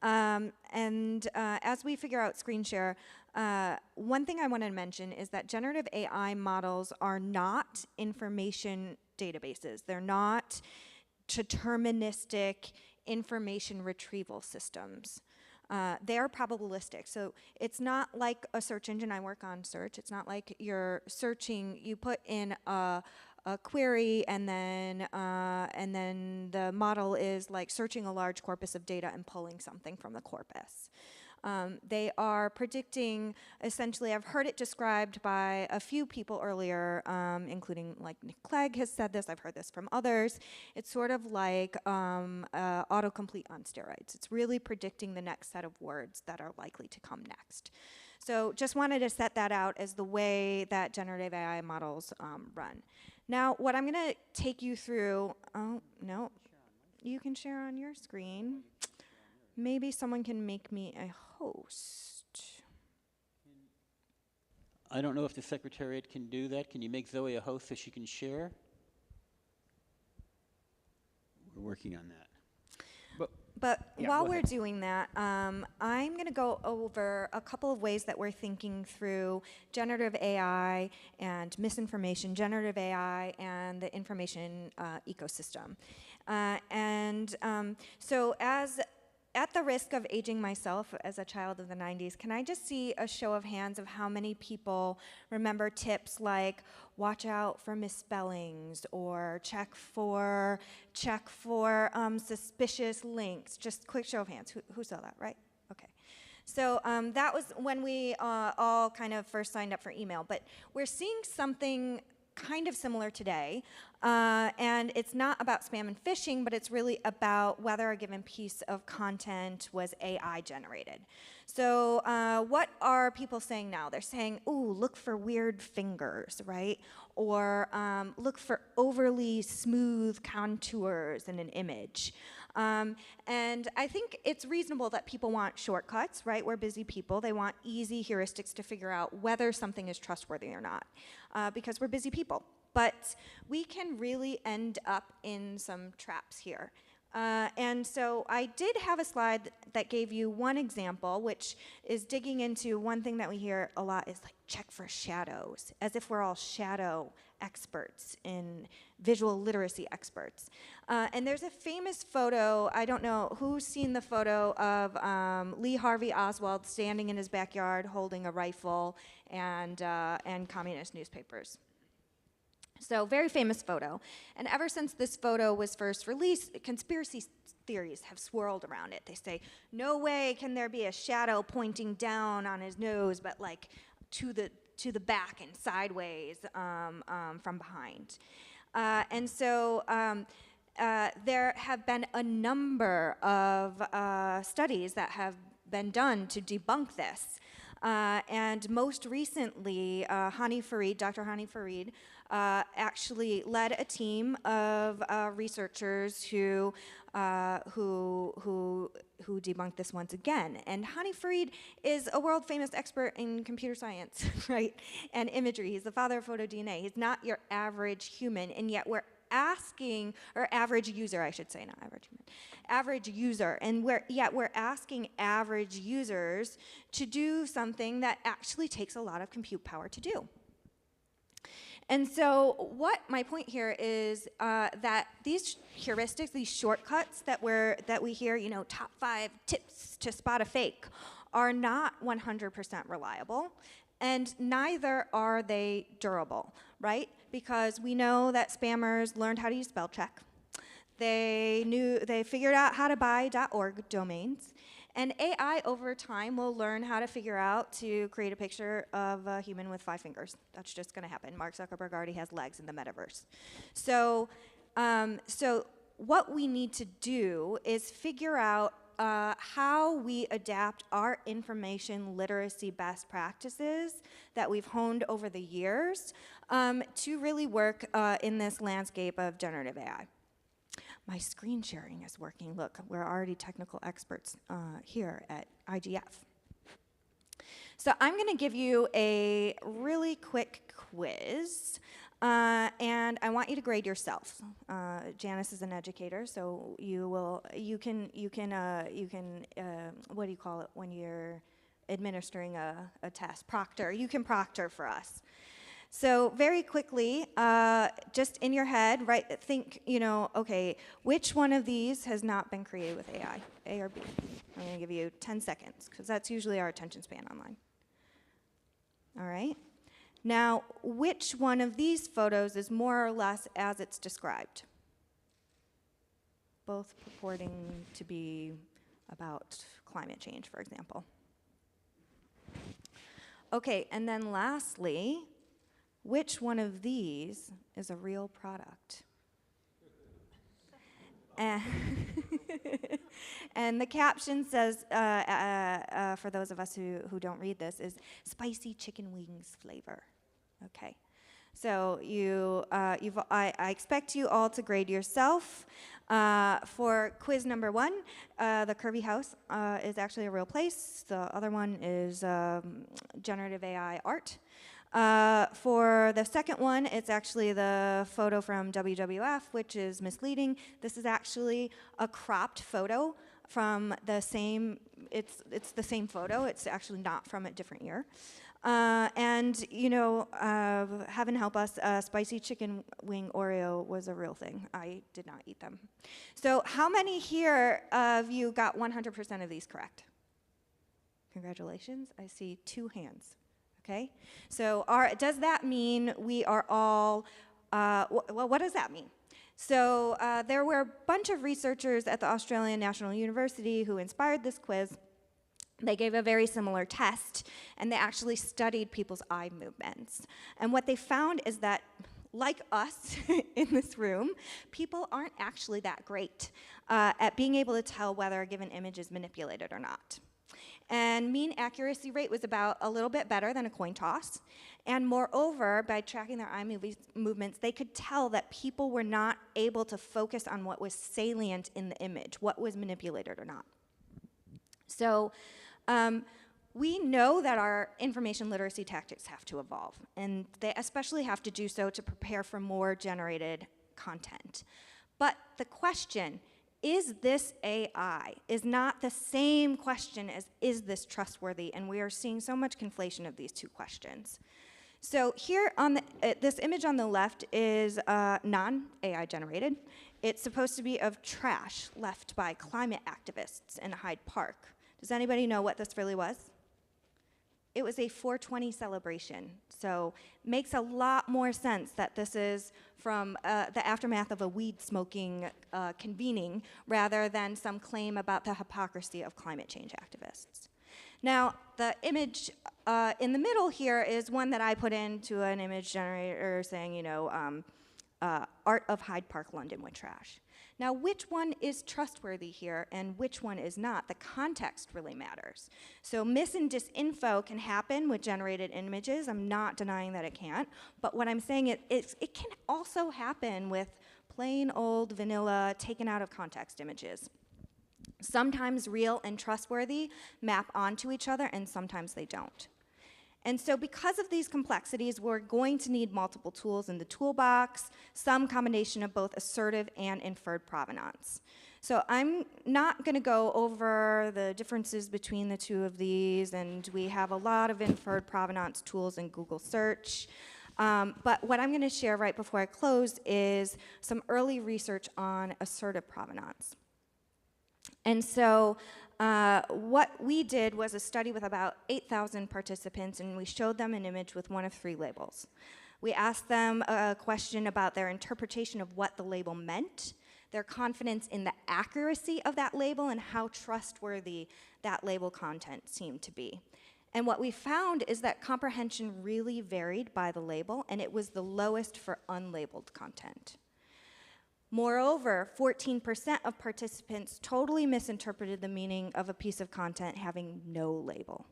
S7: And as we figure out screen share, one thing I want to mention is that generative AI models are not information databases. They're not deterministic information retrieval systems. They are probabilistic. So it's not like a search engine. I work on search. It's not like you're searching, you put in a query and then the model is like searching a large corpus of data and pulling something from the corpus. They are predicting, essentially, I've heard it described by a few people earlier, including like Nick Clegg has said this, I've heard this from others. It's sort of like autocomplete on steroids. It's really predicting the next set of words that are likely to come next. So just wanted to set that out as the way that generative AI models run. Now, what I'm going to take you through, oh, no, you can share on your screen. Maybe someone can make me a host.
S20: I don't know if the Secretariat can do that. Can you make Zoe a host so she can share? We're working on that.
S7: But
S20: Yeah,
S7: while
S20: go
S7: we're
S20: ahead.
S7: doing that, I'm going to go over a couple of ways that we're thinking through generative AI and misinformation, generative AI and the information ecosystem. So at the risk of aging myself as a child of the 90s, can I just see a show of hands of how many people remember tips like watch out for misspellings or check for suspicious links? Just quick show of hands. Who saw that, right? Okay. So that was when we all kind of first signed up for email. But we're seeing something kind of similar today. And it's not about spam and phishing, but it's really about whether a given piece of content was AI generated. So what are people saying now? They're saying, ooh, look for weird fingers, right? Or look for overly smooth contours in an image. And I think it's reasonable that people want shortcuts, right? We're busy people. They want easy heuristics to figure out whether something is trustworthy or not, because we're busy people. But we can really end up in some traps here. And so I did have a slide that gave you one example, which is digging into one thing that we hear a lot is like check for shadows, as if we're all shadow experts in visual literacy experts. And there's a famous photo, I don't know who's seen the photo of Lee Harvey Oswald standing in his backyard holding a rifle and communist newspapers. So very famous photo. And ever since this photo was first released, conspiracy theories have swirled around it. They say, no way can there be a shadow pointing down on his nose, but like to the back and sideways from behind. And so there have been a number of studies that have been done to debunk this. And most recently, Dr. Hani Farid, actually led a team of researchers who debunked this once again. And Hani Farid is a world famous expert in computer science, right? And imagery. He's the father of photo-DNA. He's not your average human, and yet we're asking, or average user, I should say, not average human, average user, and yet we're asking average users to do something that actually takes a lot of compute power to do. And so what my point here is that these heuristics, these shortcuts that we hear, you know, top 5 tips to spot a fake, are not 100% reliable, and neither are they durable, right? Because we know that spammers learned how to use spell check. They figured out how to buy .org domains. And AI over time will learn how to figure out to create a picture of a human with 5 fingers. That's just going to happen. Mark Zuckerberg already has legs in the metaverse. So what we need to do is figure out how we adapt our information literacy best practices that we've honed over the years to really work in this landscape of generative AI. My screen sharing is working. Look, we're already technical experts here at IGF. So I'm going to give you a really quick quiz, and I want you to grade yourself. Janice is an educator, so you can what do you call it when you're administering a test? Proctor. You can proctor for us. So very quickly, just in your head, right, think, okay, which one of these has not been created with AI, A or B? I'm going to give you 10 seconds, because that's usually our attention span online. All right? Now, which one of these photos is more or less as it's described? Both purporting to be about climate change, for example. Okay, and then lastly, which one of these is a real product? And the caption says, for those of us who don't read this, is spicy chicken wings flavor. Okay, so I expect you all to grade yourself. For quiz number 1, the Curvy House is actually a real place. The other one is generative AI art. For the second one, it's actually the photo from WWF, which is misleading. This is actually a cropped photo from the same, it's the same photo. It's actually not from a different year. And, heaven help us, spicy chicken wing Oreo was a real thing. I did not eat them. So how many here of you got 100% of these correct? Congratulations. I see 2 hands. Okay? So does that mean we are all, well, what does that mean? So there were a bunch of researchers at the Australian National University who inspired this quiz. They gave a very similar test, and they actually studied people's eye movements. And what they found is that, like us in this room, people aren't actually that great at being able to tell whether a given image is manipulated or not. And mean accuracy rate was about a little bit better than a coin toss. And moreover, by tracking their eye movements, they could tell that people were not able to focus on what was salient in the image, what was manipulated or not. So we know that our information literacy tactics have to evolve, and they especially have to do so to prepare for more generated content. But the question, is this AI, is not the same question as is this trustworthy, and we are seeing so much conflation of these two questions. So here on this image on the left is non-AI generated. It's supposed to be of trash left by climate activists in Hyde Park. Does anybody know what this really was? It was a 420 celebration, so makes a lot more sense that this is from the aftermath of a weed smoking convening rather than some claim about the hypocrisy of climate change activists. Now, the image in the middle here is one that I put into an image generator saying, art of Hyde Park, London with trash. Now, which one is trustworthy here and which one is not? The context really matters. So mis and disinfo can happen with generated images. I'm not denying that it can't. But what I'm saying is it can also happen with plain old vanilla taken out of context images. Sometimes real and trustworthy map onto each other and sometimes they don't. And so because of these complexities, we're going to need multiple tools in the toolbox, some combination of both assertive and inferred provenance. So I'm not going to go over the differences between the two of these, and we have a lot of inferred provenance tools in Google search. But what I'm going to share right before I close is some early research on assertive provenance. And so what we did was a study with about 8,000 participants, and we showed them an image with one of 3 labels. We asked them a question about their interpretation of what the label meant, their confidence in the accuracy of that label, and how trustworthy that label content seemed to be. And what we found is that comprehension really varied by the label, and it was the lowest for unlabeled content. Moreover, 14% of participants totally misinterpreted the meaning of a piece of content having no label.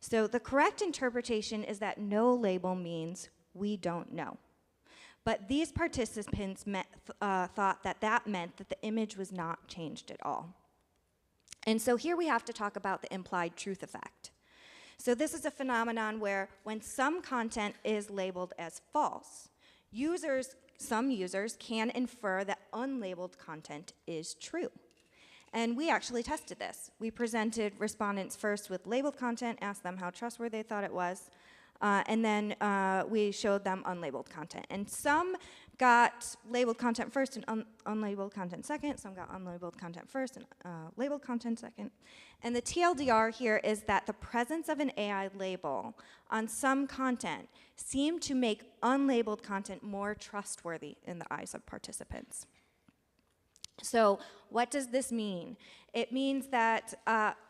S7: So the correct interpretation is that no label means we don't know. But these participants thought that that meant that the image was not changed at all. And so here we have to talk about the implied truth effect. So this is a phenomenon where when some content is labeled as false, some users can infer that unlabeled content is true. And we actually tested this. We presented respondents first with labeled content, asked them how trustworthy they thought it was, And then we showed them unlabeled content. And some got labeled content first and unlabeled content second. Some got unlabeled content first and labeled content second. And the TLDR here is that the presence of an AI label on some content seemed to make unlabeled content more trustworthy in the eyes of participants. So what does this mean? It means that,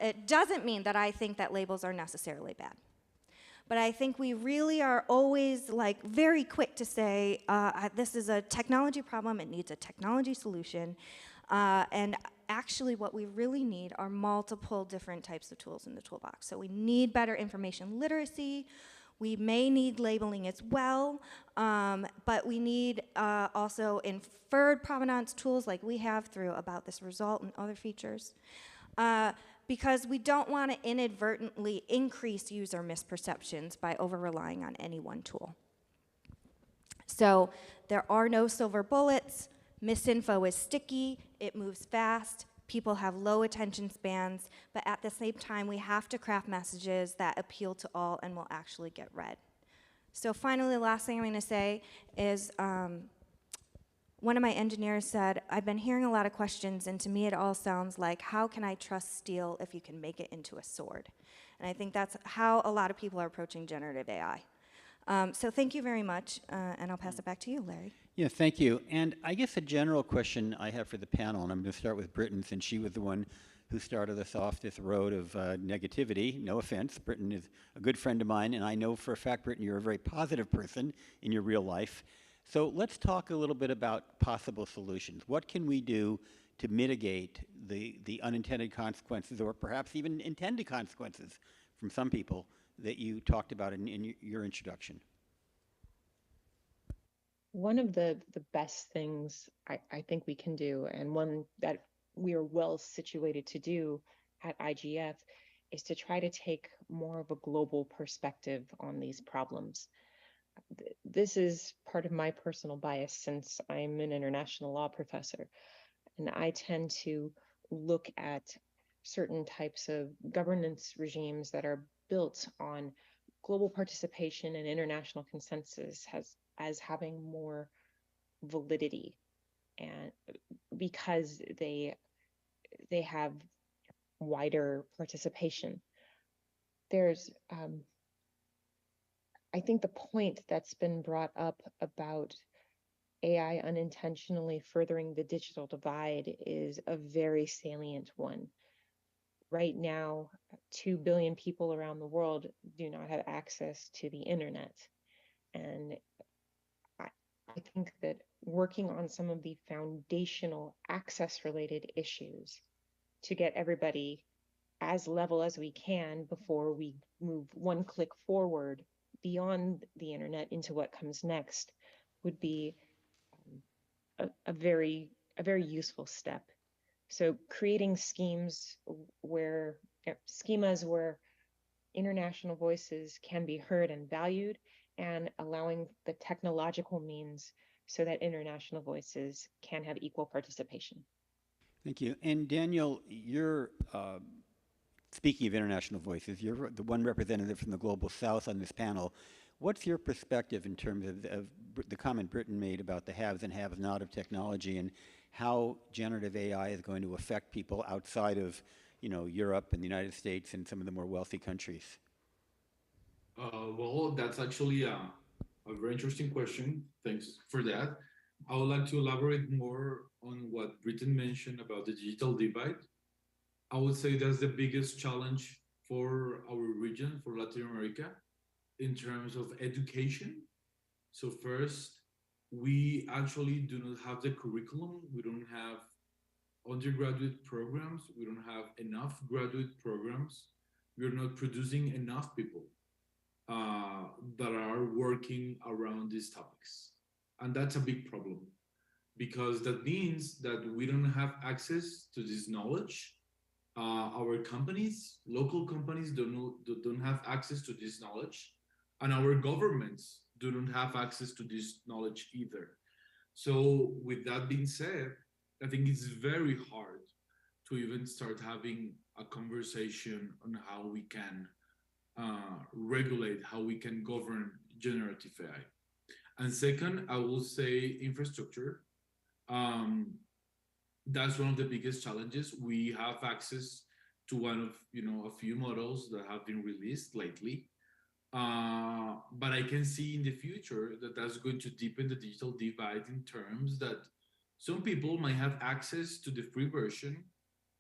S7: it doesn't mean that I think that labels are necessarily bad. But I think we really are always like very quick to say, this is a technology problem, it needs a technology solution. And actually what we really need are multiple different types of tools in the toolbox. So we need better information literacy. We may need labeling as well, but we need also inferred provenance tools like we have through About This Result and other features. Because we don't want to inadvertently increase user misperceptions by over-relying on any one tool. So there are no silver bullets. Misinfo is sticky, it moves fast, people have low attention spans, but at the same time, we have to craft messages that appeal to all and will actually get read. So finally, the last thing I'm going to say is, one of my engineers said, I've been hearing a lot of questions, and to me it all sounds like, how can I trust steel if you can make it into a sword? And I think that's how a lot of people are approaching generative AI. So thank you very much, and I'll pass it back to you, Larry.
S20: Yeah, thank you. And I guess a general question I have for the panel, and I'm going to start with Britton, since she was the one who started us off this road of negativity. No offense, Britton is a good friend of mine, and I know for a fact, Britton, you're a very positive person in your real life. So let's talk a little bit about possible solutions. What can we do to mitigate the unintended consequences, or perhaps even intended consequences from some people that you talked about in your introduction?
S4: One of the best things I think we can do, and one that we are well situated to do at IGF, is to try to take more of a global perspective on these problems. This is part of my personal bias since I'm an international law professor, and I tend to look at certain types of governance regimes that are built on global participation and international consensus as having more validity, and because they have wider participation. There's I think the point that's been brought up about AI unintentionally furthering the digital divide is a very salient one. Right now, 2 billion people around the world do not have access to the internet. And I think that working on some of the foundational access-related issues to get everybody as level as we can before we move one click forward beyond the internet into what comes next would be a very useful step. So creating schemas where international voices can be heard and valued, and allowing the technological means so that international voices can have equal participation.
S20: Thank you. And Daniel, you're speaking of international voices, you're the one representative from the Global South on this panel. What's your perspective in terms of the comment Britton made about the haves and have-not of technology, and how generative AI is going to affect people outside of, Europe and the United States and some of the more wealthy countries?
S3: Well, that's actually a very interesting question. Thanks for that. I would like to elaborate more on what Britton mentioned about the digital divide. I would say that's the biggest challenge for our region, for Latin America, in terms of education. So first, we actually do not have the curriculum. We don't have undergraduate programs. We don't have enough graduate programs. We're not producing enough people that are working around these topics. And that's a big problem, because that means that we don't have access to this knowledge. Our companies, local companies, don't have access to this knowledge, and our governments do not have access to this knowledge either. So with that being said, I think it's very hard to even start having a conversation on how we can regulate how we can govern generative AI. And second, I will say infrastructure. Um, that's one of the biggest challenges. We have access to one of a few models that have been released lately, but I can see in the future that that's going to deepen the digital divide in terms that some people might have access to the free version,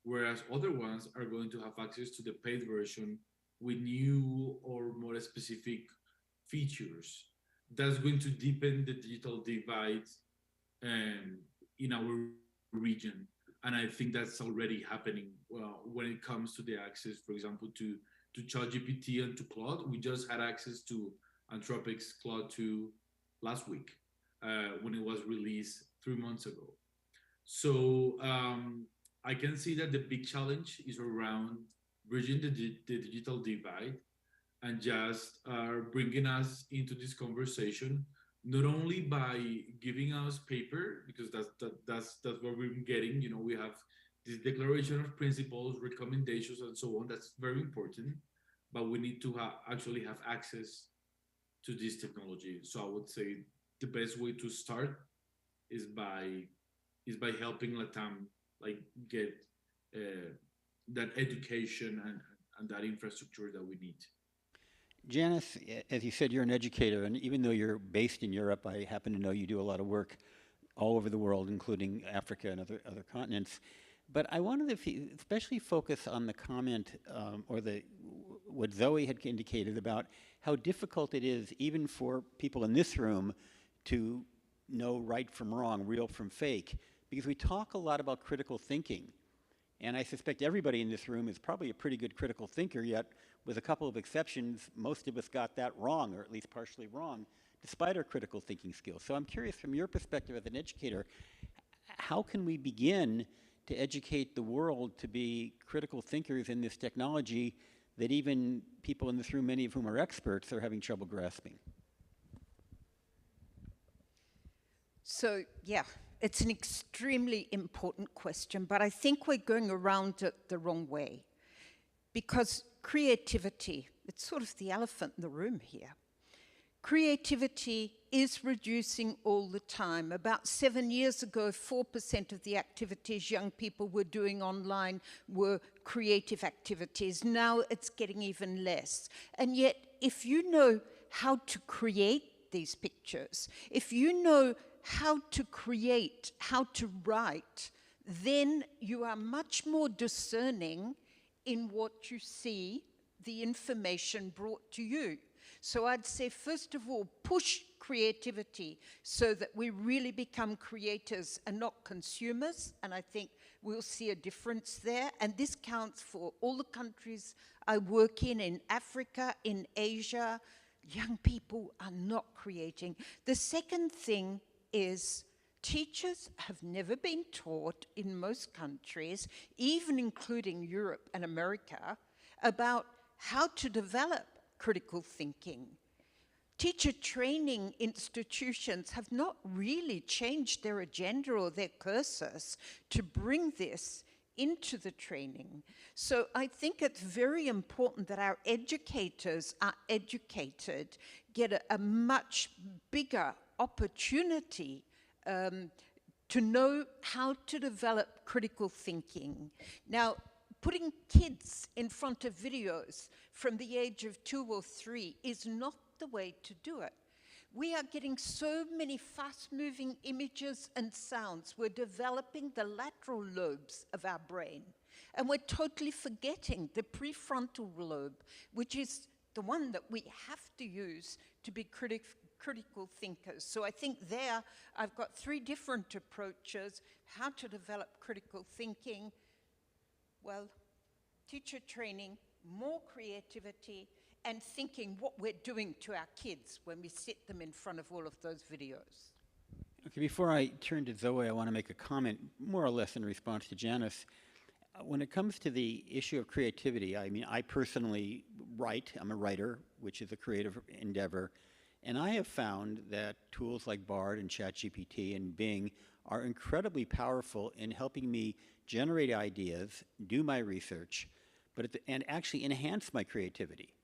S3: whereas other ones are going to have access to the paid version with new or more specific features. That's going to deepen the digital divide um, in our region. And I think that's already happening when it comes to the access, for example, to ChatGPT and to Claude. We just had access to Anthropic's Claude 2 last week when it was released 3 months ago. So I can see that the big challenge is around bridging the digital divide and just bringing us into this conversation, not only by giving us paper, because that's what we're getting. We have this declaration of principles, recommendations, and so on. That's very important, but we need to actually have access to this technology. So I would say the best way to start is by helping Latam like get that education and that infrastructure that we need.
S20: Janice, as you said, you're an educator, and even though you're based in Europe, I happen to know you do a lot of work all over the world, including Africa and other continents. But I wanted to especially focus on the comment or what Zoe had indicated about how difficult it is, even for people in this room, to know right from wrong, real from fake, because we talk a lot about critical thinking. And I suspect everybody in this room is probably a pretty good critical thinker, yet with a couple of exceptions, most of us got that wrong, or at least partially wrong, despite our critical thinking skills. So I'm curious, from your perspective as an educator, how can we begin to educate the world to be critical thinkers in this technology that even people in this room, many of whom are experts, are having trouble grasping?
S13: So, yeah, it's an extremely important question, but I think we're going around it the wrong way. Because creativity, it's sort of the elephant in the room here. Creativity is reducing all the time. About 7 years ago, 4% of the activities young people were doing online were creative activities. Now it's getting even less. And yet, if you know how to create these pictures, if you know how to create, how to write, then you are much more discerning in what you see, the information brought to you. So I'd say, first of all, push creativity so that we really become creators and not consumers. And I think we'll see a difference there. And this counts for all the countries I work in Africa, in Asia. Young people are not creating. The second thing is teachers have never been taught in most countries, even including Europe and America, about how to develop critical thinking. Teacher training institutions have not really changed their agenda or their cursus to bring this into the training. So I think it's very important that our educators are educated, get a much bigger opportunity to know how to develop critical thinking. Now, putting kids in front of videos from the age of 2 or 3 is not the way to do it. We are getting so many fast-moving images and sounds. We're developing the lateral lobes of our brain. And we're totally forgetting the prefrontal lobe, which is the one that we have to use to be critical thinkers. So I think there I've got 3 different approaches: how to develop critical thinking, well, teacher training, more creativity, and thinking what we're doing to our kids when we sit them in front of all of those videos.
S20: Okay, before I turn to Zoe, I want to make a comment, more or less in response to Janice. When it comes to the issue of creativity, I mean, I personally write. I'm a writer, which is a creative endeavor. And I have found that tools like Bard and ChatGPT and Bing are incredibly powerful in helping me generate ideas, do my research, and actually enhance my creativity.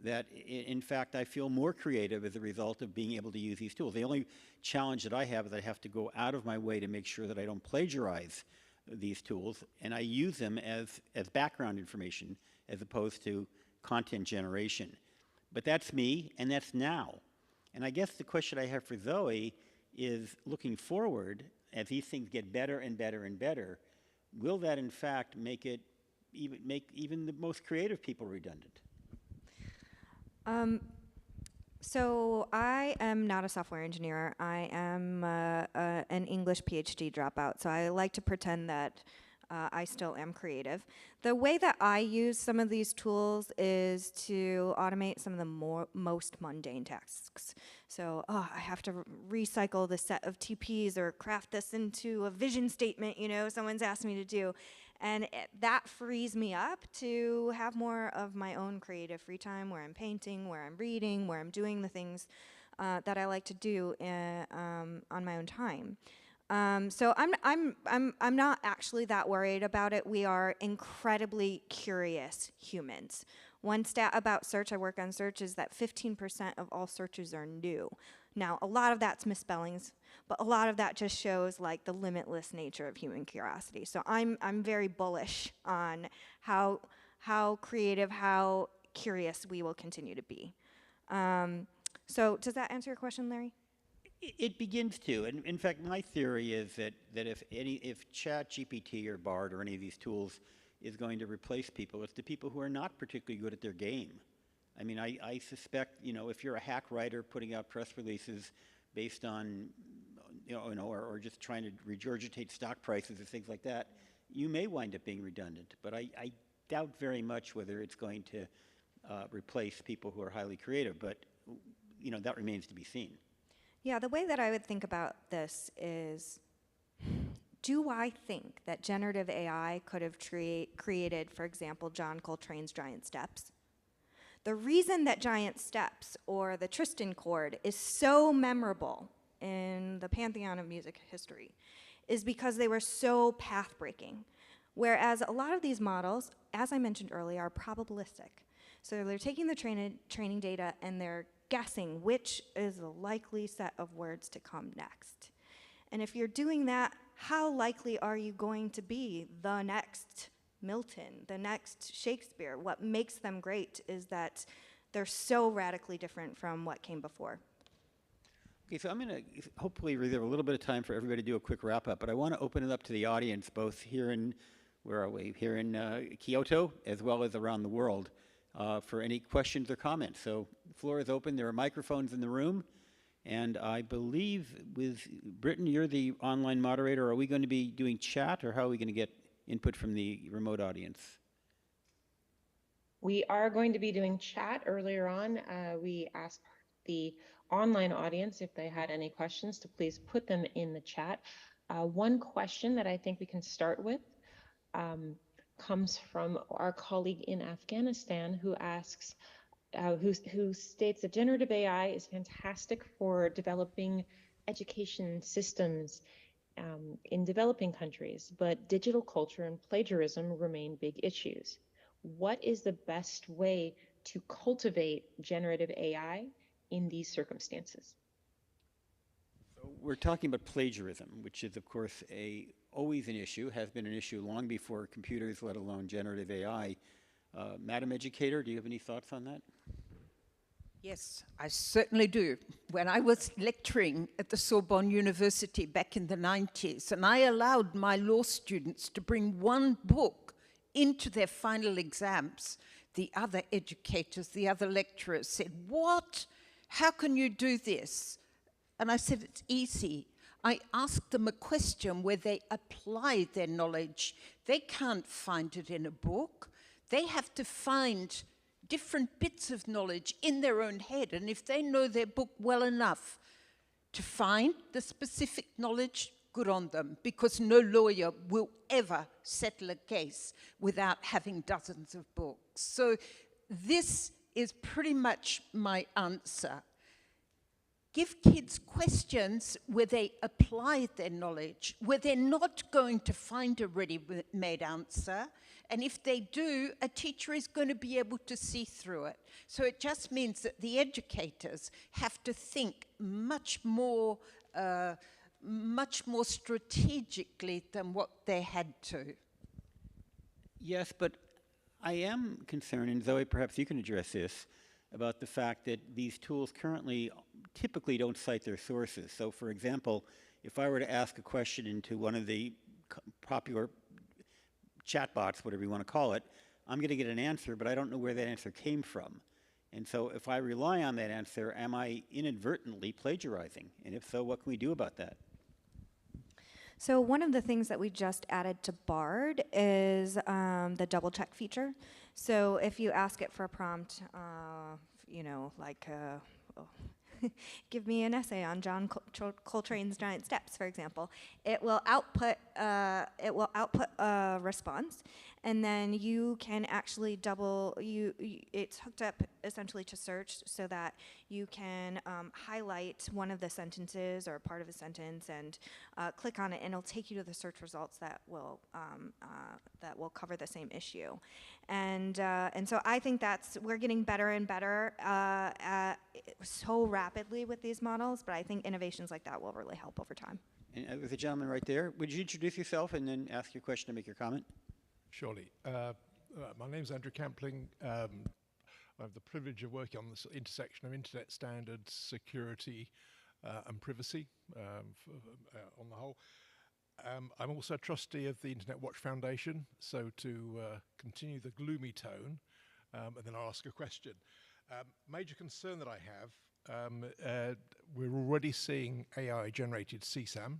S20: that in fact I feel more creative as a result of being able to use these tools. The only challenge that I have is I have to go out of my way to make sure that I don't plagiarize these tools, and I use them as background information as opposed to content generation. But that's me, and that's now. And I guess the question I have for Zoe is, looking forward, as these things get better and better and better, will that in fact make even the most creative people redundant?
S7: So I am not a software engineer. I am an English PhD dropout. So I like to pretend that I still am creative. The way that I use some of these tools is to automate some of the most mundane tasks. So, I have to recycle the set of TPs or craft this into a vision statement, someone's asked me to do. And that frees me up to have more of my own creative free time where I'm painting, where I'm reading, where I'm doing the things that I like to do on my own time. So I'm not actually that worried about it. We are incredibly curious humans. One stat about search, I work on search, is that 15% of all searches are new. Now, a lot of that's misspellings, but a lot of that just shows like the limitless nature of human curiosity. So I'm very bullish on how creative, how curious we will continue to be. So does that answer your question, Larry?
S20: It begins to. And in fact, my theory is that if ChatGPT or Bard or any of these tools is going to replace people, it's the people who are not particularly good at their game. I mean, I suspect, if you're a hack writer putting out press releases based on, or just trying to regurgitate stock prices or things like that, you may wind up being redundant. But I doubt very much whether it's going to replace people who are highly creative. But, that remains to be seen.
S7: Yeah, the way that I would think about this is, do I think that generative AI could have created, for example, John Coltrane's Giant Steps? The reason that Giant Steps or the Tristan chord is so memorable in the pantheon of music history is because they were so path-breaking. Whereas a lot of these models, as I mentioned earlier, are probabilistic. So they're taking the training data and they're guessing which is the likely set of words to come next. And if you're doing that, how likely are you going to be the next Milton, the next Shakespeare? What makes them great is that they're so radically different from what came before.
S20: Okay, so I'm going to hopefully reserve a little bit of time for everybody to do a quick wrap up, but I want to open it up to the audience, both here in, where are we? Here in Kyoto, as well as around the world, for any questions or comments. So the floor is open. There are microphones in the room. And I believe with Britton, you're the online moderator. Are we going to be doing chat, or how are we going to get input from the remote audience?
S4: We are going to be doing chat. Earlier on, we asked the online audience if they had any questions to please put them in the chat. One question that I think we can start with comes from our colleague in Afghanistan, who asks, who states that generative AI is fantastic for developing education systems in developing countries, but digital culture and plagiarism remain big issues. What is the best way to cultivate generative AI in these circumstances?
S20: So we're talking about plagiarism, which is, of course, always an issue, has been an issue long before computers, let alone generative AI. Madam Educator, do you have any thoughts on that?
S13: Yes, I certainly do. When I was lecturing at the Sorbonne University back in the 90s, and I allowed my law students to bring one book into their final exams, the other educators, the other lecturers said, "What? How can you do this?" And I said, "It's easy." I asked them a question where they apply their knowledge. They can't find it in a book. They have to find different bits of knowledge in their own head. And if they know their book well enough to find the specific knowledge, good on them, because no lawyer will ever settle a case without having dozens of books. So this is pretty much my answer. give kids questions where they apply their knowledge, where they're not going to find a ready-made answer. And if they do, a teacher is going to be able to see through it. So it just means that the educators have to think much more strategically than what they had to.
S20: Yes, but I am concerned, and Zoe, perhaps you can address this, about the fact that these tools currently typically don't cite their sources. So, for example, if I were to ask a question into one of the popular chatbots, whatever you want to call it, I'm going to get an answer, but I don't know where that answer came from. And so if I rely on that answer, am I inadvertently plagiarizing? And if so, what can we do about that?
S7: So one of the things that we just added to BARD is the double check feature. So if you ask it for a prompt, you know, like, give me an essay on John Coltrane's Giant Steps, for example, it will output a response, and then you can actually it's hooked up essentially to search so that you can highlight one of the sentences or part of a sentence and click on it, and it'll take you to the search results that will cover the same issue. And so I think we're getting better and better so rapidly with these models, but I think innovations like that will really help over time.
S20: And with the gentleman right there, would you introduce yourself and then ask your question and make your comment?
S10: Surely. My name is Andrew Campling. I have the privilege of working on the intersection of internet standards, security, and privacy on the whole. I'm also a trustee of the Internet Watch Foundation, so to continue the gloomy tone, and then I'll ask a question. Major concern that I have, we're already seeing AI-generated CSAM.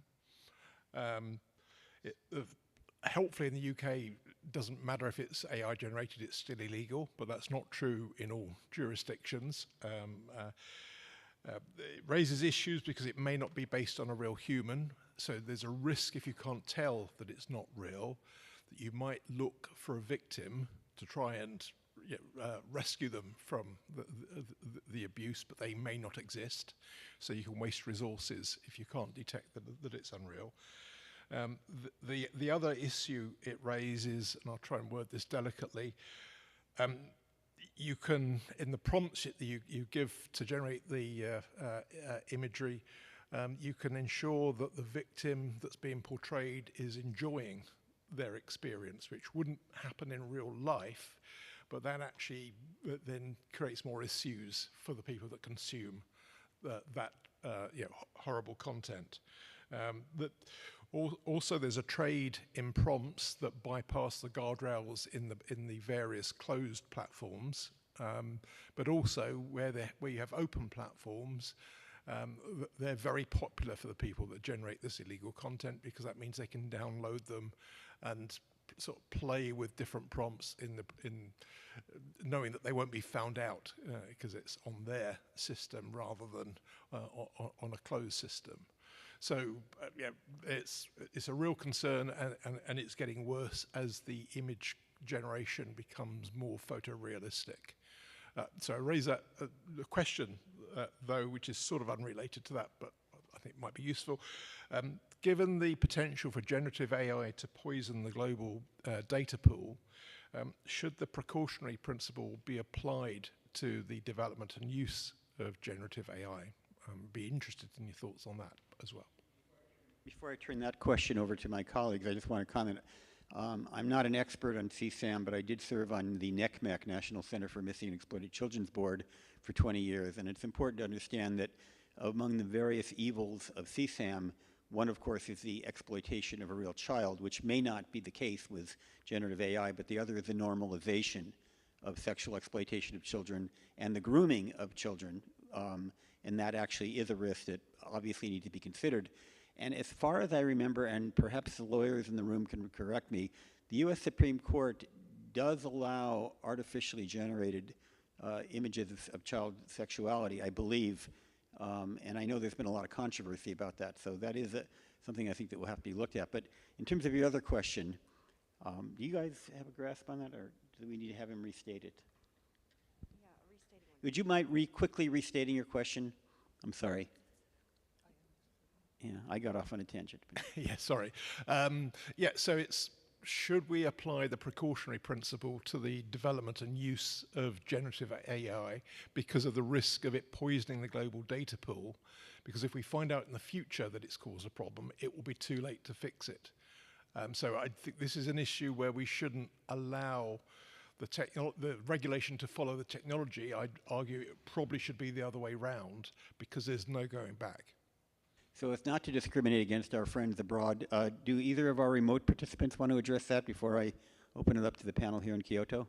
S10: Helpfully in the UK, doesn't matter if it's AI-generated, it's still illegal, but that's not true in all jurisdictions. It raises issues because it may not be based on a real human, so there's a risk if you can't tell that it's not real, that you might look for a victim to try and rescue them from the abuse, but they may not exist, so you can waste resources if you can't detect that it's unreal. The other issue it raises, and I'll try and word this delicately, you can, in the prompts that you give to generate the imagery, you can ensure that the victim that's being portrayed is enjoying their experience, which wouldn't happen in real life, but that actually then creates more issues for the people that consume that horrible content. Also, there's a trade in prompts that bypass the guardrails in the various closed platforms, but also where you have open platforms, they're very popular for the people that generate this illegal content, because that means they can download them and sort of play with different prompts in knowing that they won't be found out because it's on their system rather than on a closed system. So yeah, it's a real concern, and it's getting worse as the image generation becomes more photorealistic. So I raise that question, though, which is sort of unrelated to that, but I think might be useful. Given the potential for generative AI to poison the global data pool, should the precautionary principle be applied to the development and use of generative AI? Be interested in your thoughts on that as well.
S20: Before I turn that question over to my colleagues, I just want to comment. I'm not an expert on CSAM, but I did serve on the NCMEC, National Center for Missing and Exploited Children's Board, for 20 years. And it's important to understand that among the various evils of CSAM, one, of course, is the exploitation of a real child, which may not be the case with generative AI, but the other is the normalization of sexual exploitation of children and the grooming of children. And that actually is a risk that obviously needs to be considered. And as far as I remember, and perhaps the lawyers in the room can correct me, the U.S. Supreme Court does allow artificially generated images of child sexuality, I believe. And I know there's been a lot of controversy about that, so that is something I think that will have to be looked at. But in terms of your other question, do you guys have a grasp on that, or do we need to have him restate it? Yeah, restating. Would you mind quickly restating your question? I'm sorry. Yeah, I got off on a tangent.
S10: Yeah, sorry. Yeah, so it's, should we apply the precautionary principle to the development and use of generative AI because of the risk of it poisoning the global data pool? Because if we find out in the future that it's caused a problem, it will be too late to fix it. So I think this is an issue where we shouldn't allow the regulation to follow the technology. I'd argue it probably should be the other way round because there's no going back.
S20: So it's not to discriminate against our friends abroad. Do either of our remote participants want to address that before I open it up to the panel here in Kyoto?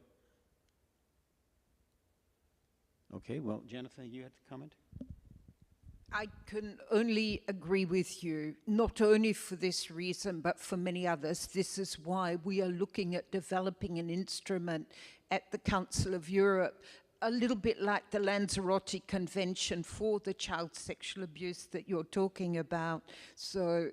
S20: Okay, well, Jennifer, you had to comment?
S13: I can only agree with you, not only for this reason, but for many others. This is why we are looking at developing an instrument at the Council of Europe, a little bit like the Lanzarote Convention for the child sexual abuse that you're talking about. So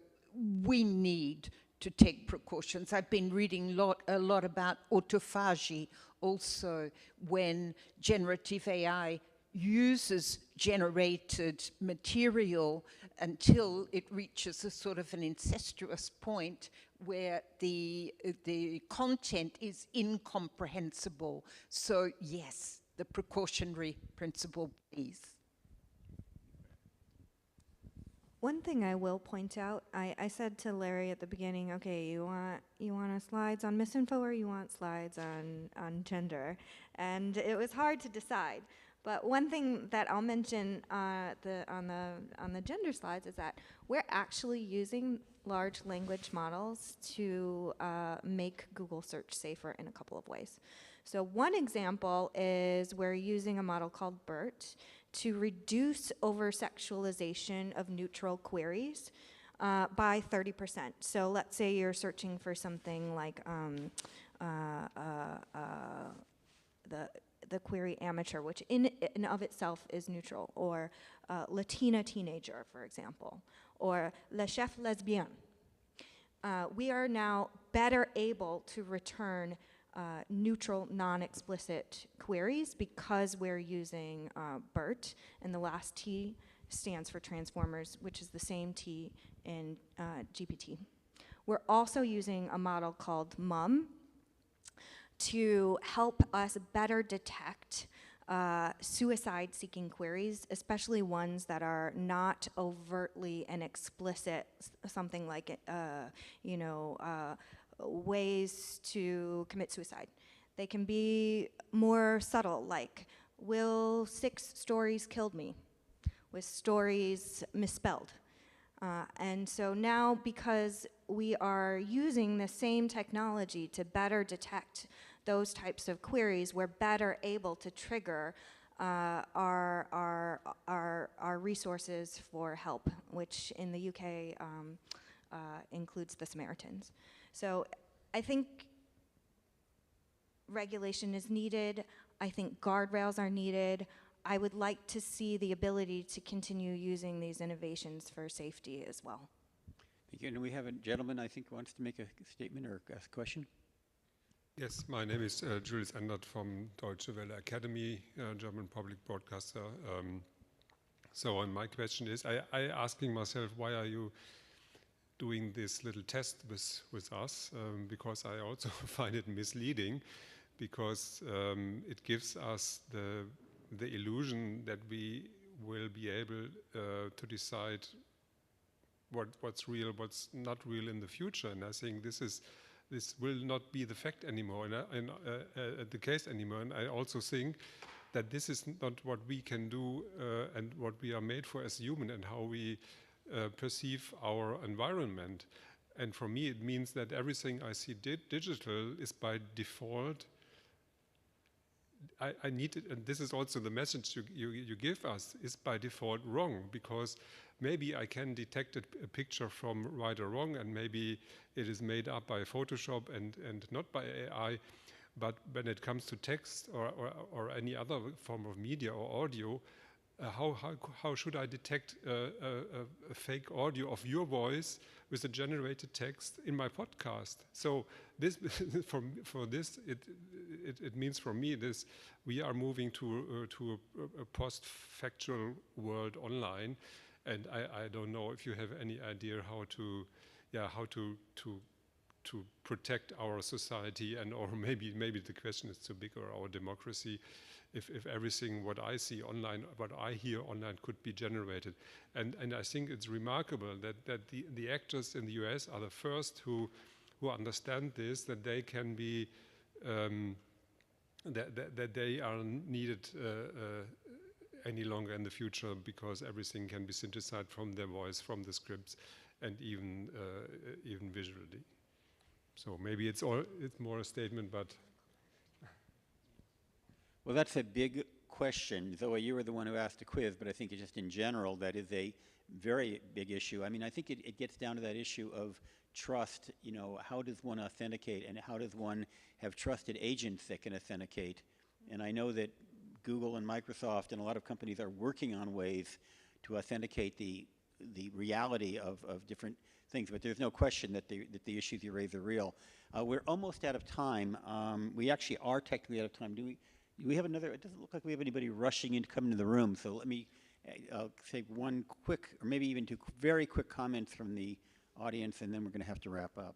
S13: we need to take precautions. I've been reading a lot about autophagy also, when generative AI uses generated material until it reaches a sort of an incestuous point where the content is incomprehensible. So yes, the precautionary principle, please.
S5: One thing I will point out, I said to Larry at the beginning, okay, you want slides on misinfo or you want slides on gender? And it was hard to decide. But one thing that I'll mention on the gender slides is that we're actually using large language models to make Google search safer in a couple of ways. So one example is we're using a model called BERT to reduce over-sexualization of neutral queries by 30%. So let's say you're searching for something like the query amateur, which in and of itself is neutral, or Latina teenager, for example, or le chef lesbienne. We are now better able to return neutral, non-explicit queries because we're using BERT, and the last T stands for transformers, which is the same T in GPT. We're also using a model called MUM to help us better detect suicide-seeking queries, especially ones that are not overtly and explicit, something like, ways to commit suicide. They can be more subtle, like, will 6 stories killed me, with stories misspelled. And so now, because we are using the same technology to better detect those types of queries, we're better able to trigger our resources for help, which in the UK includes the Samaritans. So I think regulation is needed. I think guardrails are needed. I would like to see the ability to continue using these innovations for safety as well.
S20: Thank you. And we have a gentleman, I think, who wants to make a statement or ask a question.
S18: Yes, my name is Julius Endert from Deutsche Welle Academy, German public broadcaster. So my question is, I asking myself, why are you doing this little test with us? Because I also find it misleading, because it gives us the illusion that we will be able to decide what's real, what's not real in the future. And I think this will not be the fact anymore, and the case anymore. And I also think that this is not what we can do and what we are made for as human, and how we perceive our environment. And for me, it means that everything I see digital is by default. I need it, and this is also the message you give us, is by default wrong, because maybe I can detect a picture from right or wrong, and maybe it is made up by Photoshop and not by AI. But when it comes to text or any other form of media or audio, how should I detect a fake audio of your voice with a generated text in my podcast? So this, for this, it means for me this: we are moving to a post-factual world online, And I don't know if you have any idea how to protect our society, and or maybe the question is too big, or our democracy, if everything what I see online, what I hear online could be generated. And I think it's remarkable that the actors in the US are the first who understand this, that they can be that they are needed any longer in the future, because everything can be synthesized from their voice, from the scripts, and even visually. So maybe it's more a statement, but.
S20: Well, that's a big question. Zoe, you were the one who asked the quiz, but I think just in general, that is a very big issue. I mean, I think it gets down to that issue of trust. You know, how does one authenticate, and how does one have trusted agents that can authenticate? And I know that Google and Microsoft and a lot of companies are working on ways to authenticate the reality of different things, but there's no question that the issues you raise are real. We're almost out of time. We actually are technically out of time. Do we have another? It doesn't look like we have anybody rushing in to come into the room, so let me say one quick, or maybe even two very quick comments from the audience, and then we're going to have to wrap up.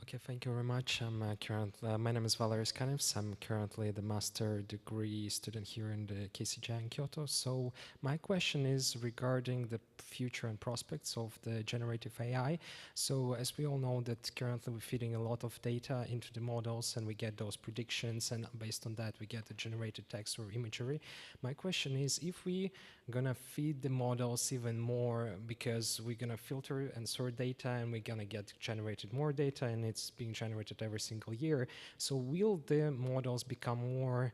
S17: Okay, thank you very much. My name is Valeris Kanevs. I'm currently the master degree student here in the KCJ in Kyoto. So my question is regarding the future and prospects of the generative AI. So as we all know that currently we're feeding a lot of data into the models, and we get those predictions, and based on that we get the generated text or imagery. My question is, if we gonna feed the models even more, because we're gonna filter and sort data, and we're gonna get generated more data, and it's being generated every single year. So will the models become more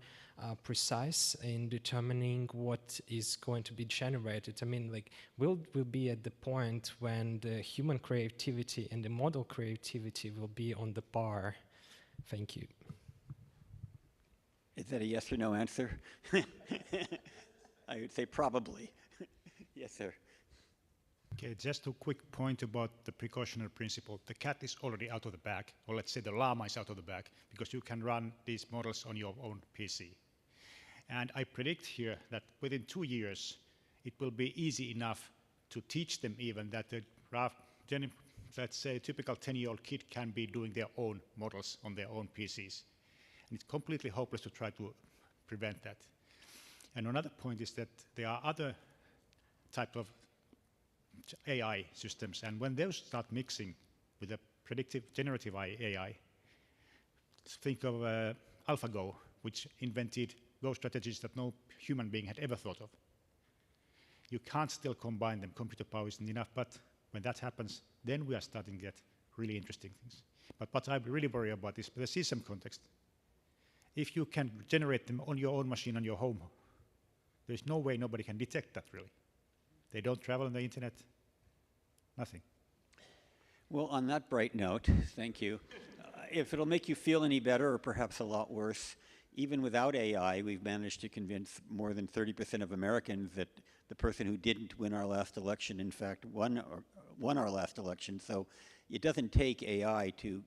S17: precise in determining what is going to be generated? I mean, like, will we be at the point when the human creativity and the model creativity will be on the par? Thank you.
S20: Is that a yes or no answer? I would say probably. Yes, sir.
S19: Okay, just a quick point about the precautionary principle. The cat is already out of the bag, or let's say the llama is out of the bag, because you can run these models on your own PC. And I predict here that within 2 years, it will be easy enough to teach them even that the let's say a typical 10-year-old kid can be doing their own models on their own PCs. And it's completely hopeless to try to prevent that. And another point is that there are other type of AI systems, and when those start mixing with a predictive generative AI, think of AlphaGo, which invented those strategies that no human being had ever thought of. You can't still combine them. Computer power isn't enough, but when that happens, then we are starting to get really interesting things. But what I really worry about is the system context. If you can generate them on your own machine, on your home, there's no way nobody can detect that, really. They don't travel on the internet, nothing.
S20: Well, on that bright note, thank you. If it'll make you feel any better, or perhaps a lot worse, even without AI, we've managed to convince more than 30% of Americans that the person who didn't win our last election, in fact, won our last election. So it doesn't take AI to,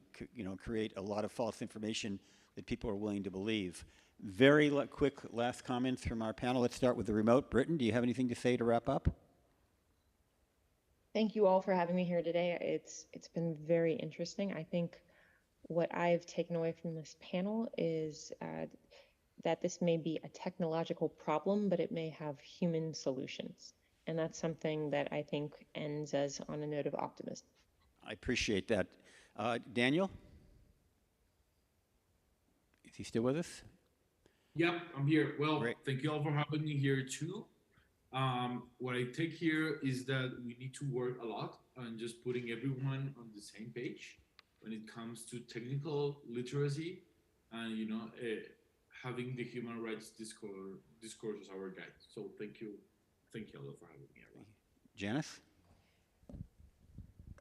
S20: create a lot of false information that people are willing to believe. Very quick last comments from our panel. Let's start with the remote. Britton, do you have anything to say to wrap up?
S4: Thank you all for having me here today. It's been very interesting. I think what I've taken away from this panel is that this may be a technological problem, but it may have human solutions. And that's something that I think ends us on a note of optimism.
S20: I appreciate that. Daniel? Is he still with us?
S3: Yep, I'm here. Well,
S20: Great.
S3: Thank you all for having me here too. What I take here is that we need to work a lot on just putting everyone on the same page when it comes to technical literacy and, having the human rights discourse as our guide. So thank you all for having me around.
S20: Janice?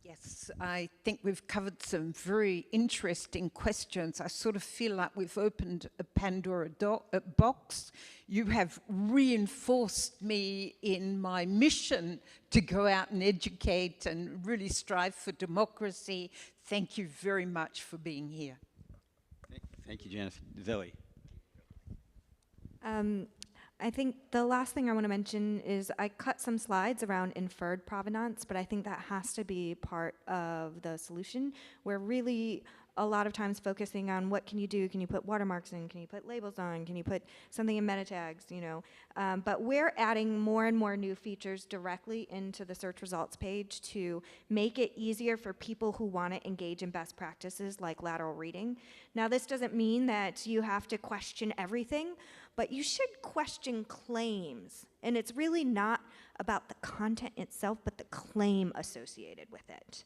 S13: Yes, I think we've covered some very interesting questions. I sort of feel like we've opened a Pandora box. You have reinforced me in my mission to go out and educate and really strive for democracy. Thank you very much for being here.
S20: Thank you, Janice. Zoe?
S5: I think the last thing I want to mention is I cut some slides around inferred provenance, but I think that has to be part of the solution. We're really a lot of times focusing on what can you do? Can you put watermarks in? Can you put labels on? Can you put something in meta tags? You know, but we're adding more and more new features directly into the search results page to make it easier for people who want to engage in best practices like lateral reading. Now, this doesn't mean that you have to question everything, but you should question claims. And it's really not about the content itself, but the claim associated with it.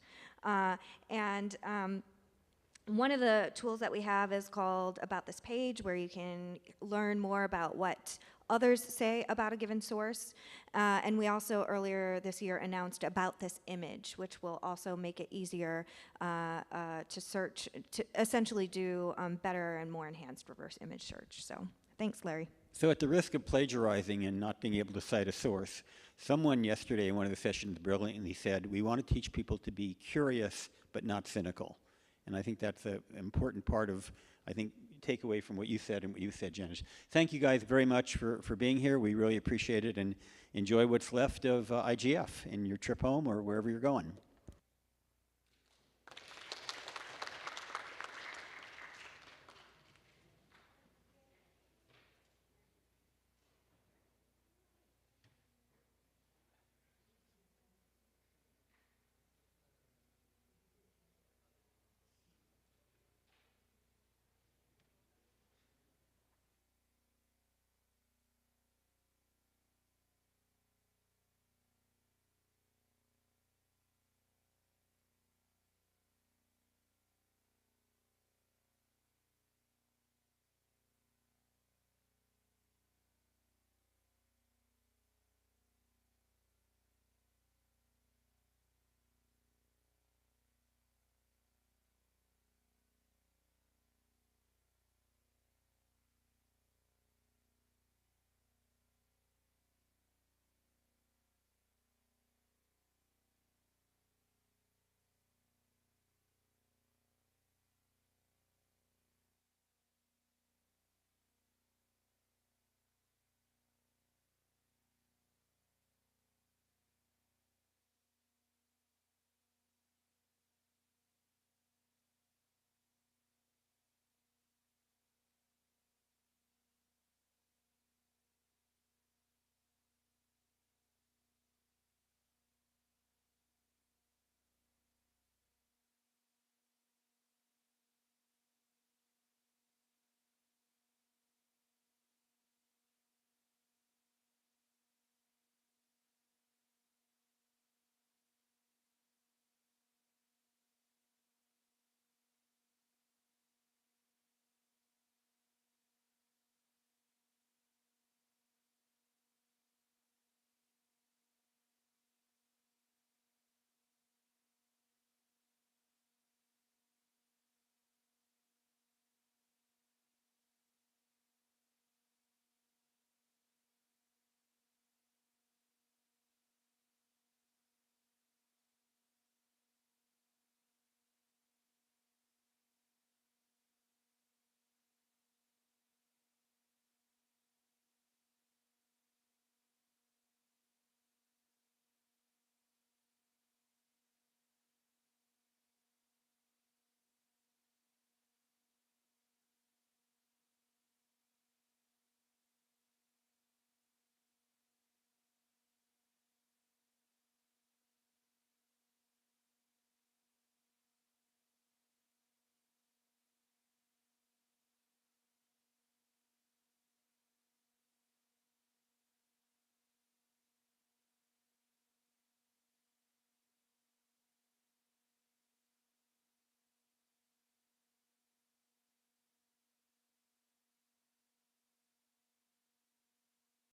S5: One of the tools that we have is called About This Page, where you can learn more about what others say about a given source. And we also earlier this year announced About This Image, which will also make it easier to search, to essentially do better and more enhanced reverse image search. So thanks, Larry.
S20: So at the risk of plagiarizing and not being able to cite a source, someone yesterday in one of the sessions brilliantly said, we want to teach people to be curious but not cynical. And I think that's an important part of, I think, take away from what you said and what you said, Janice. Thank you guys very much for being here. We really appreciate it, and enjoy what's left of IGF in your trip home or wherever you're going.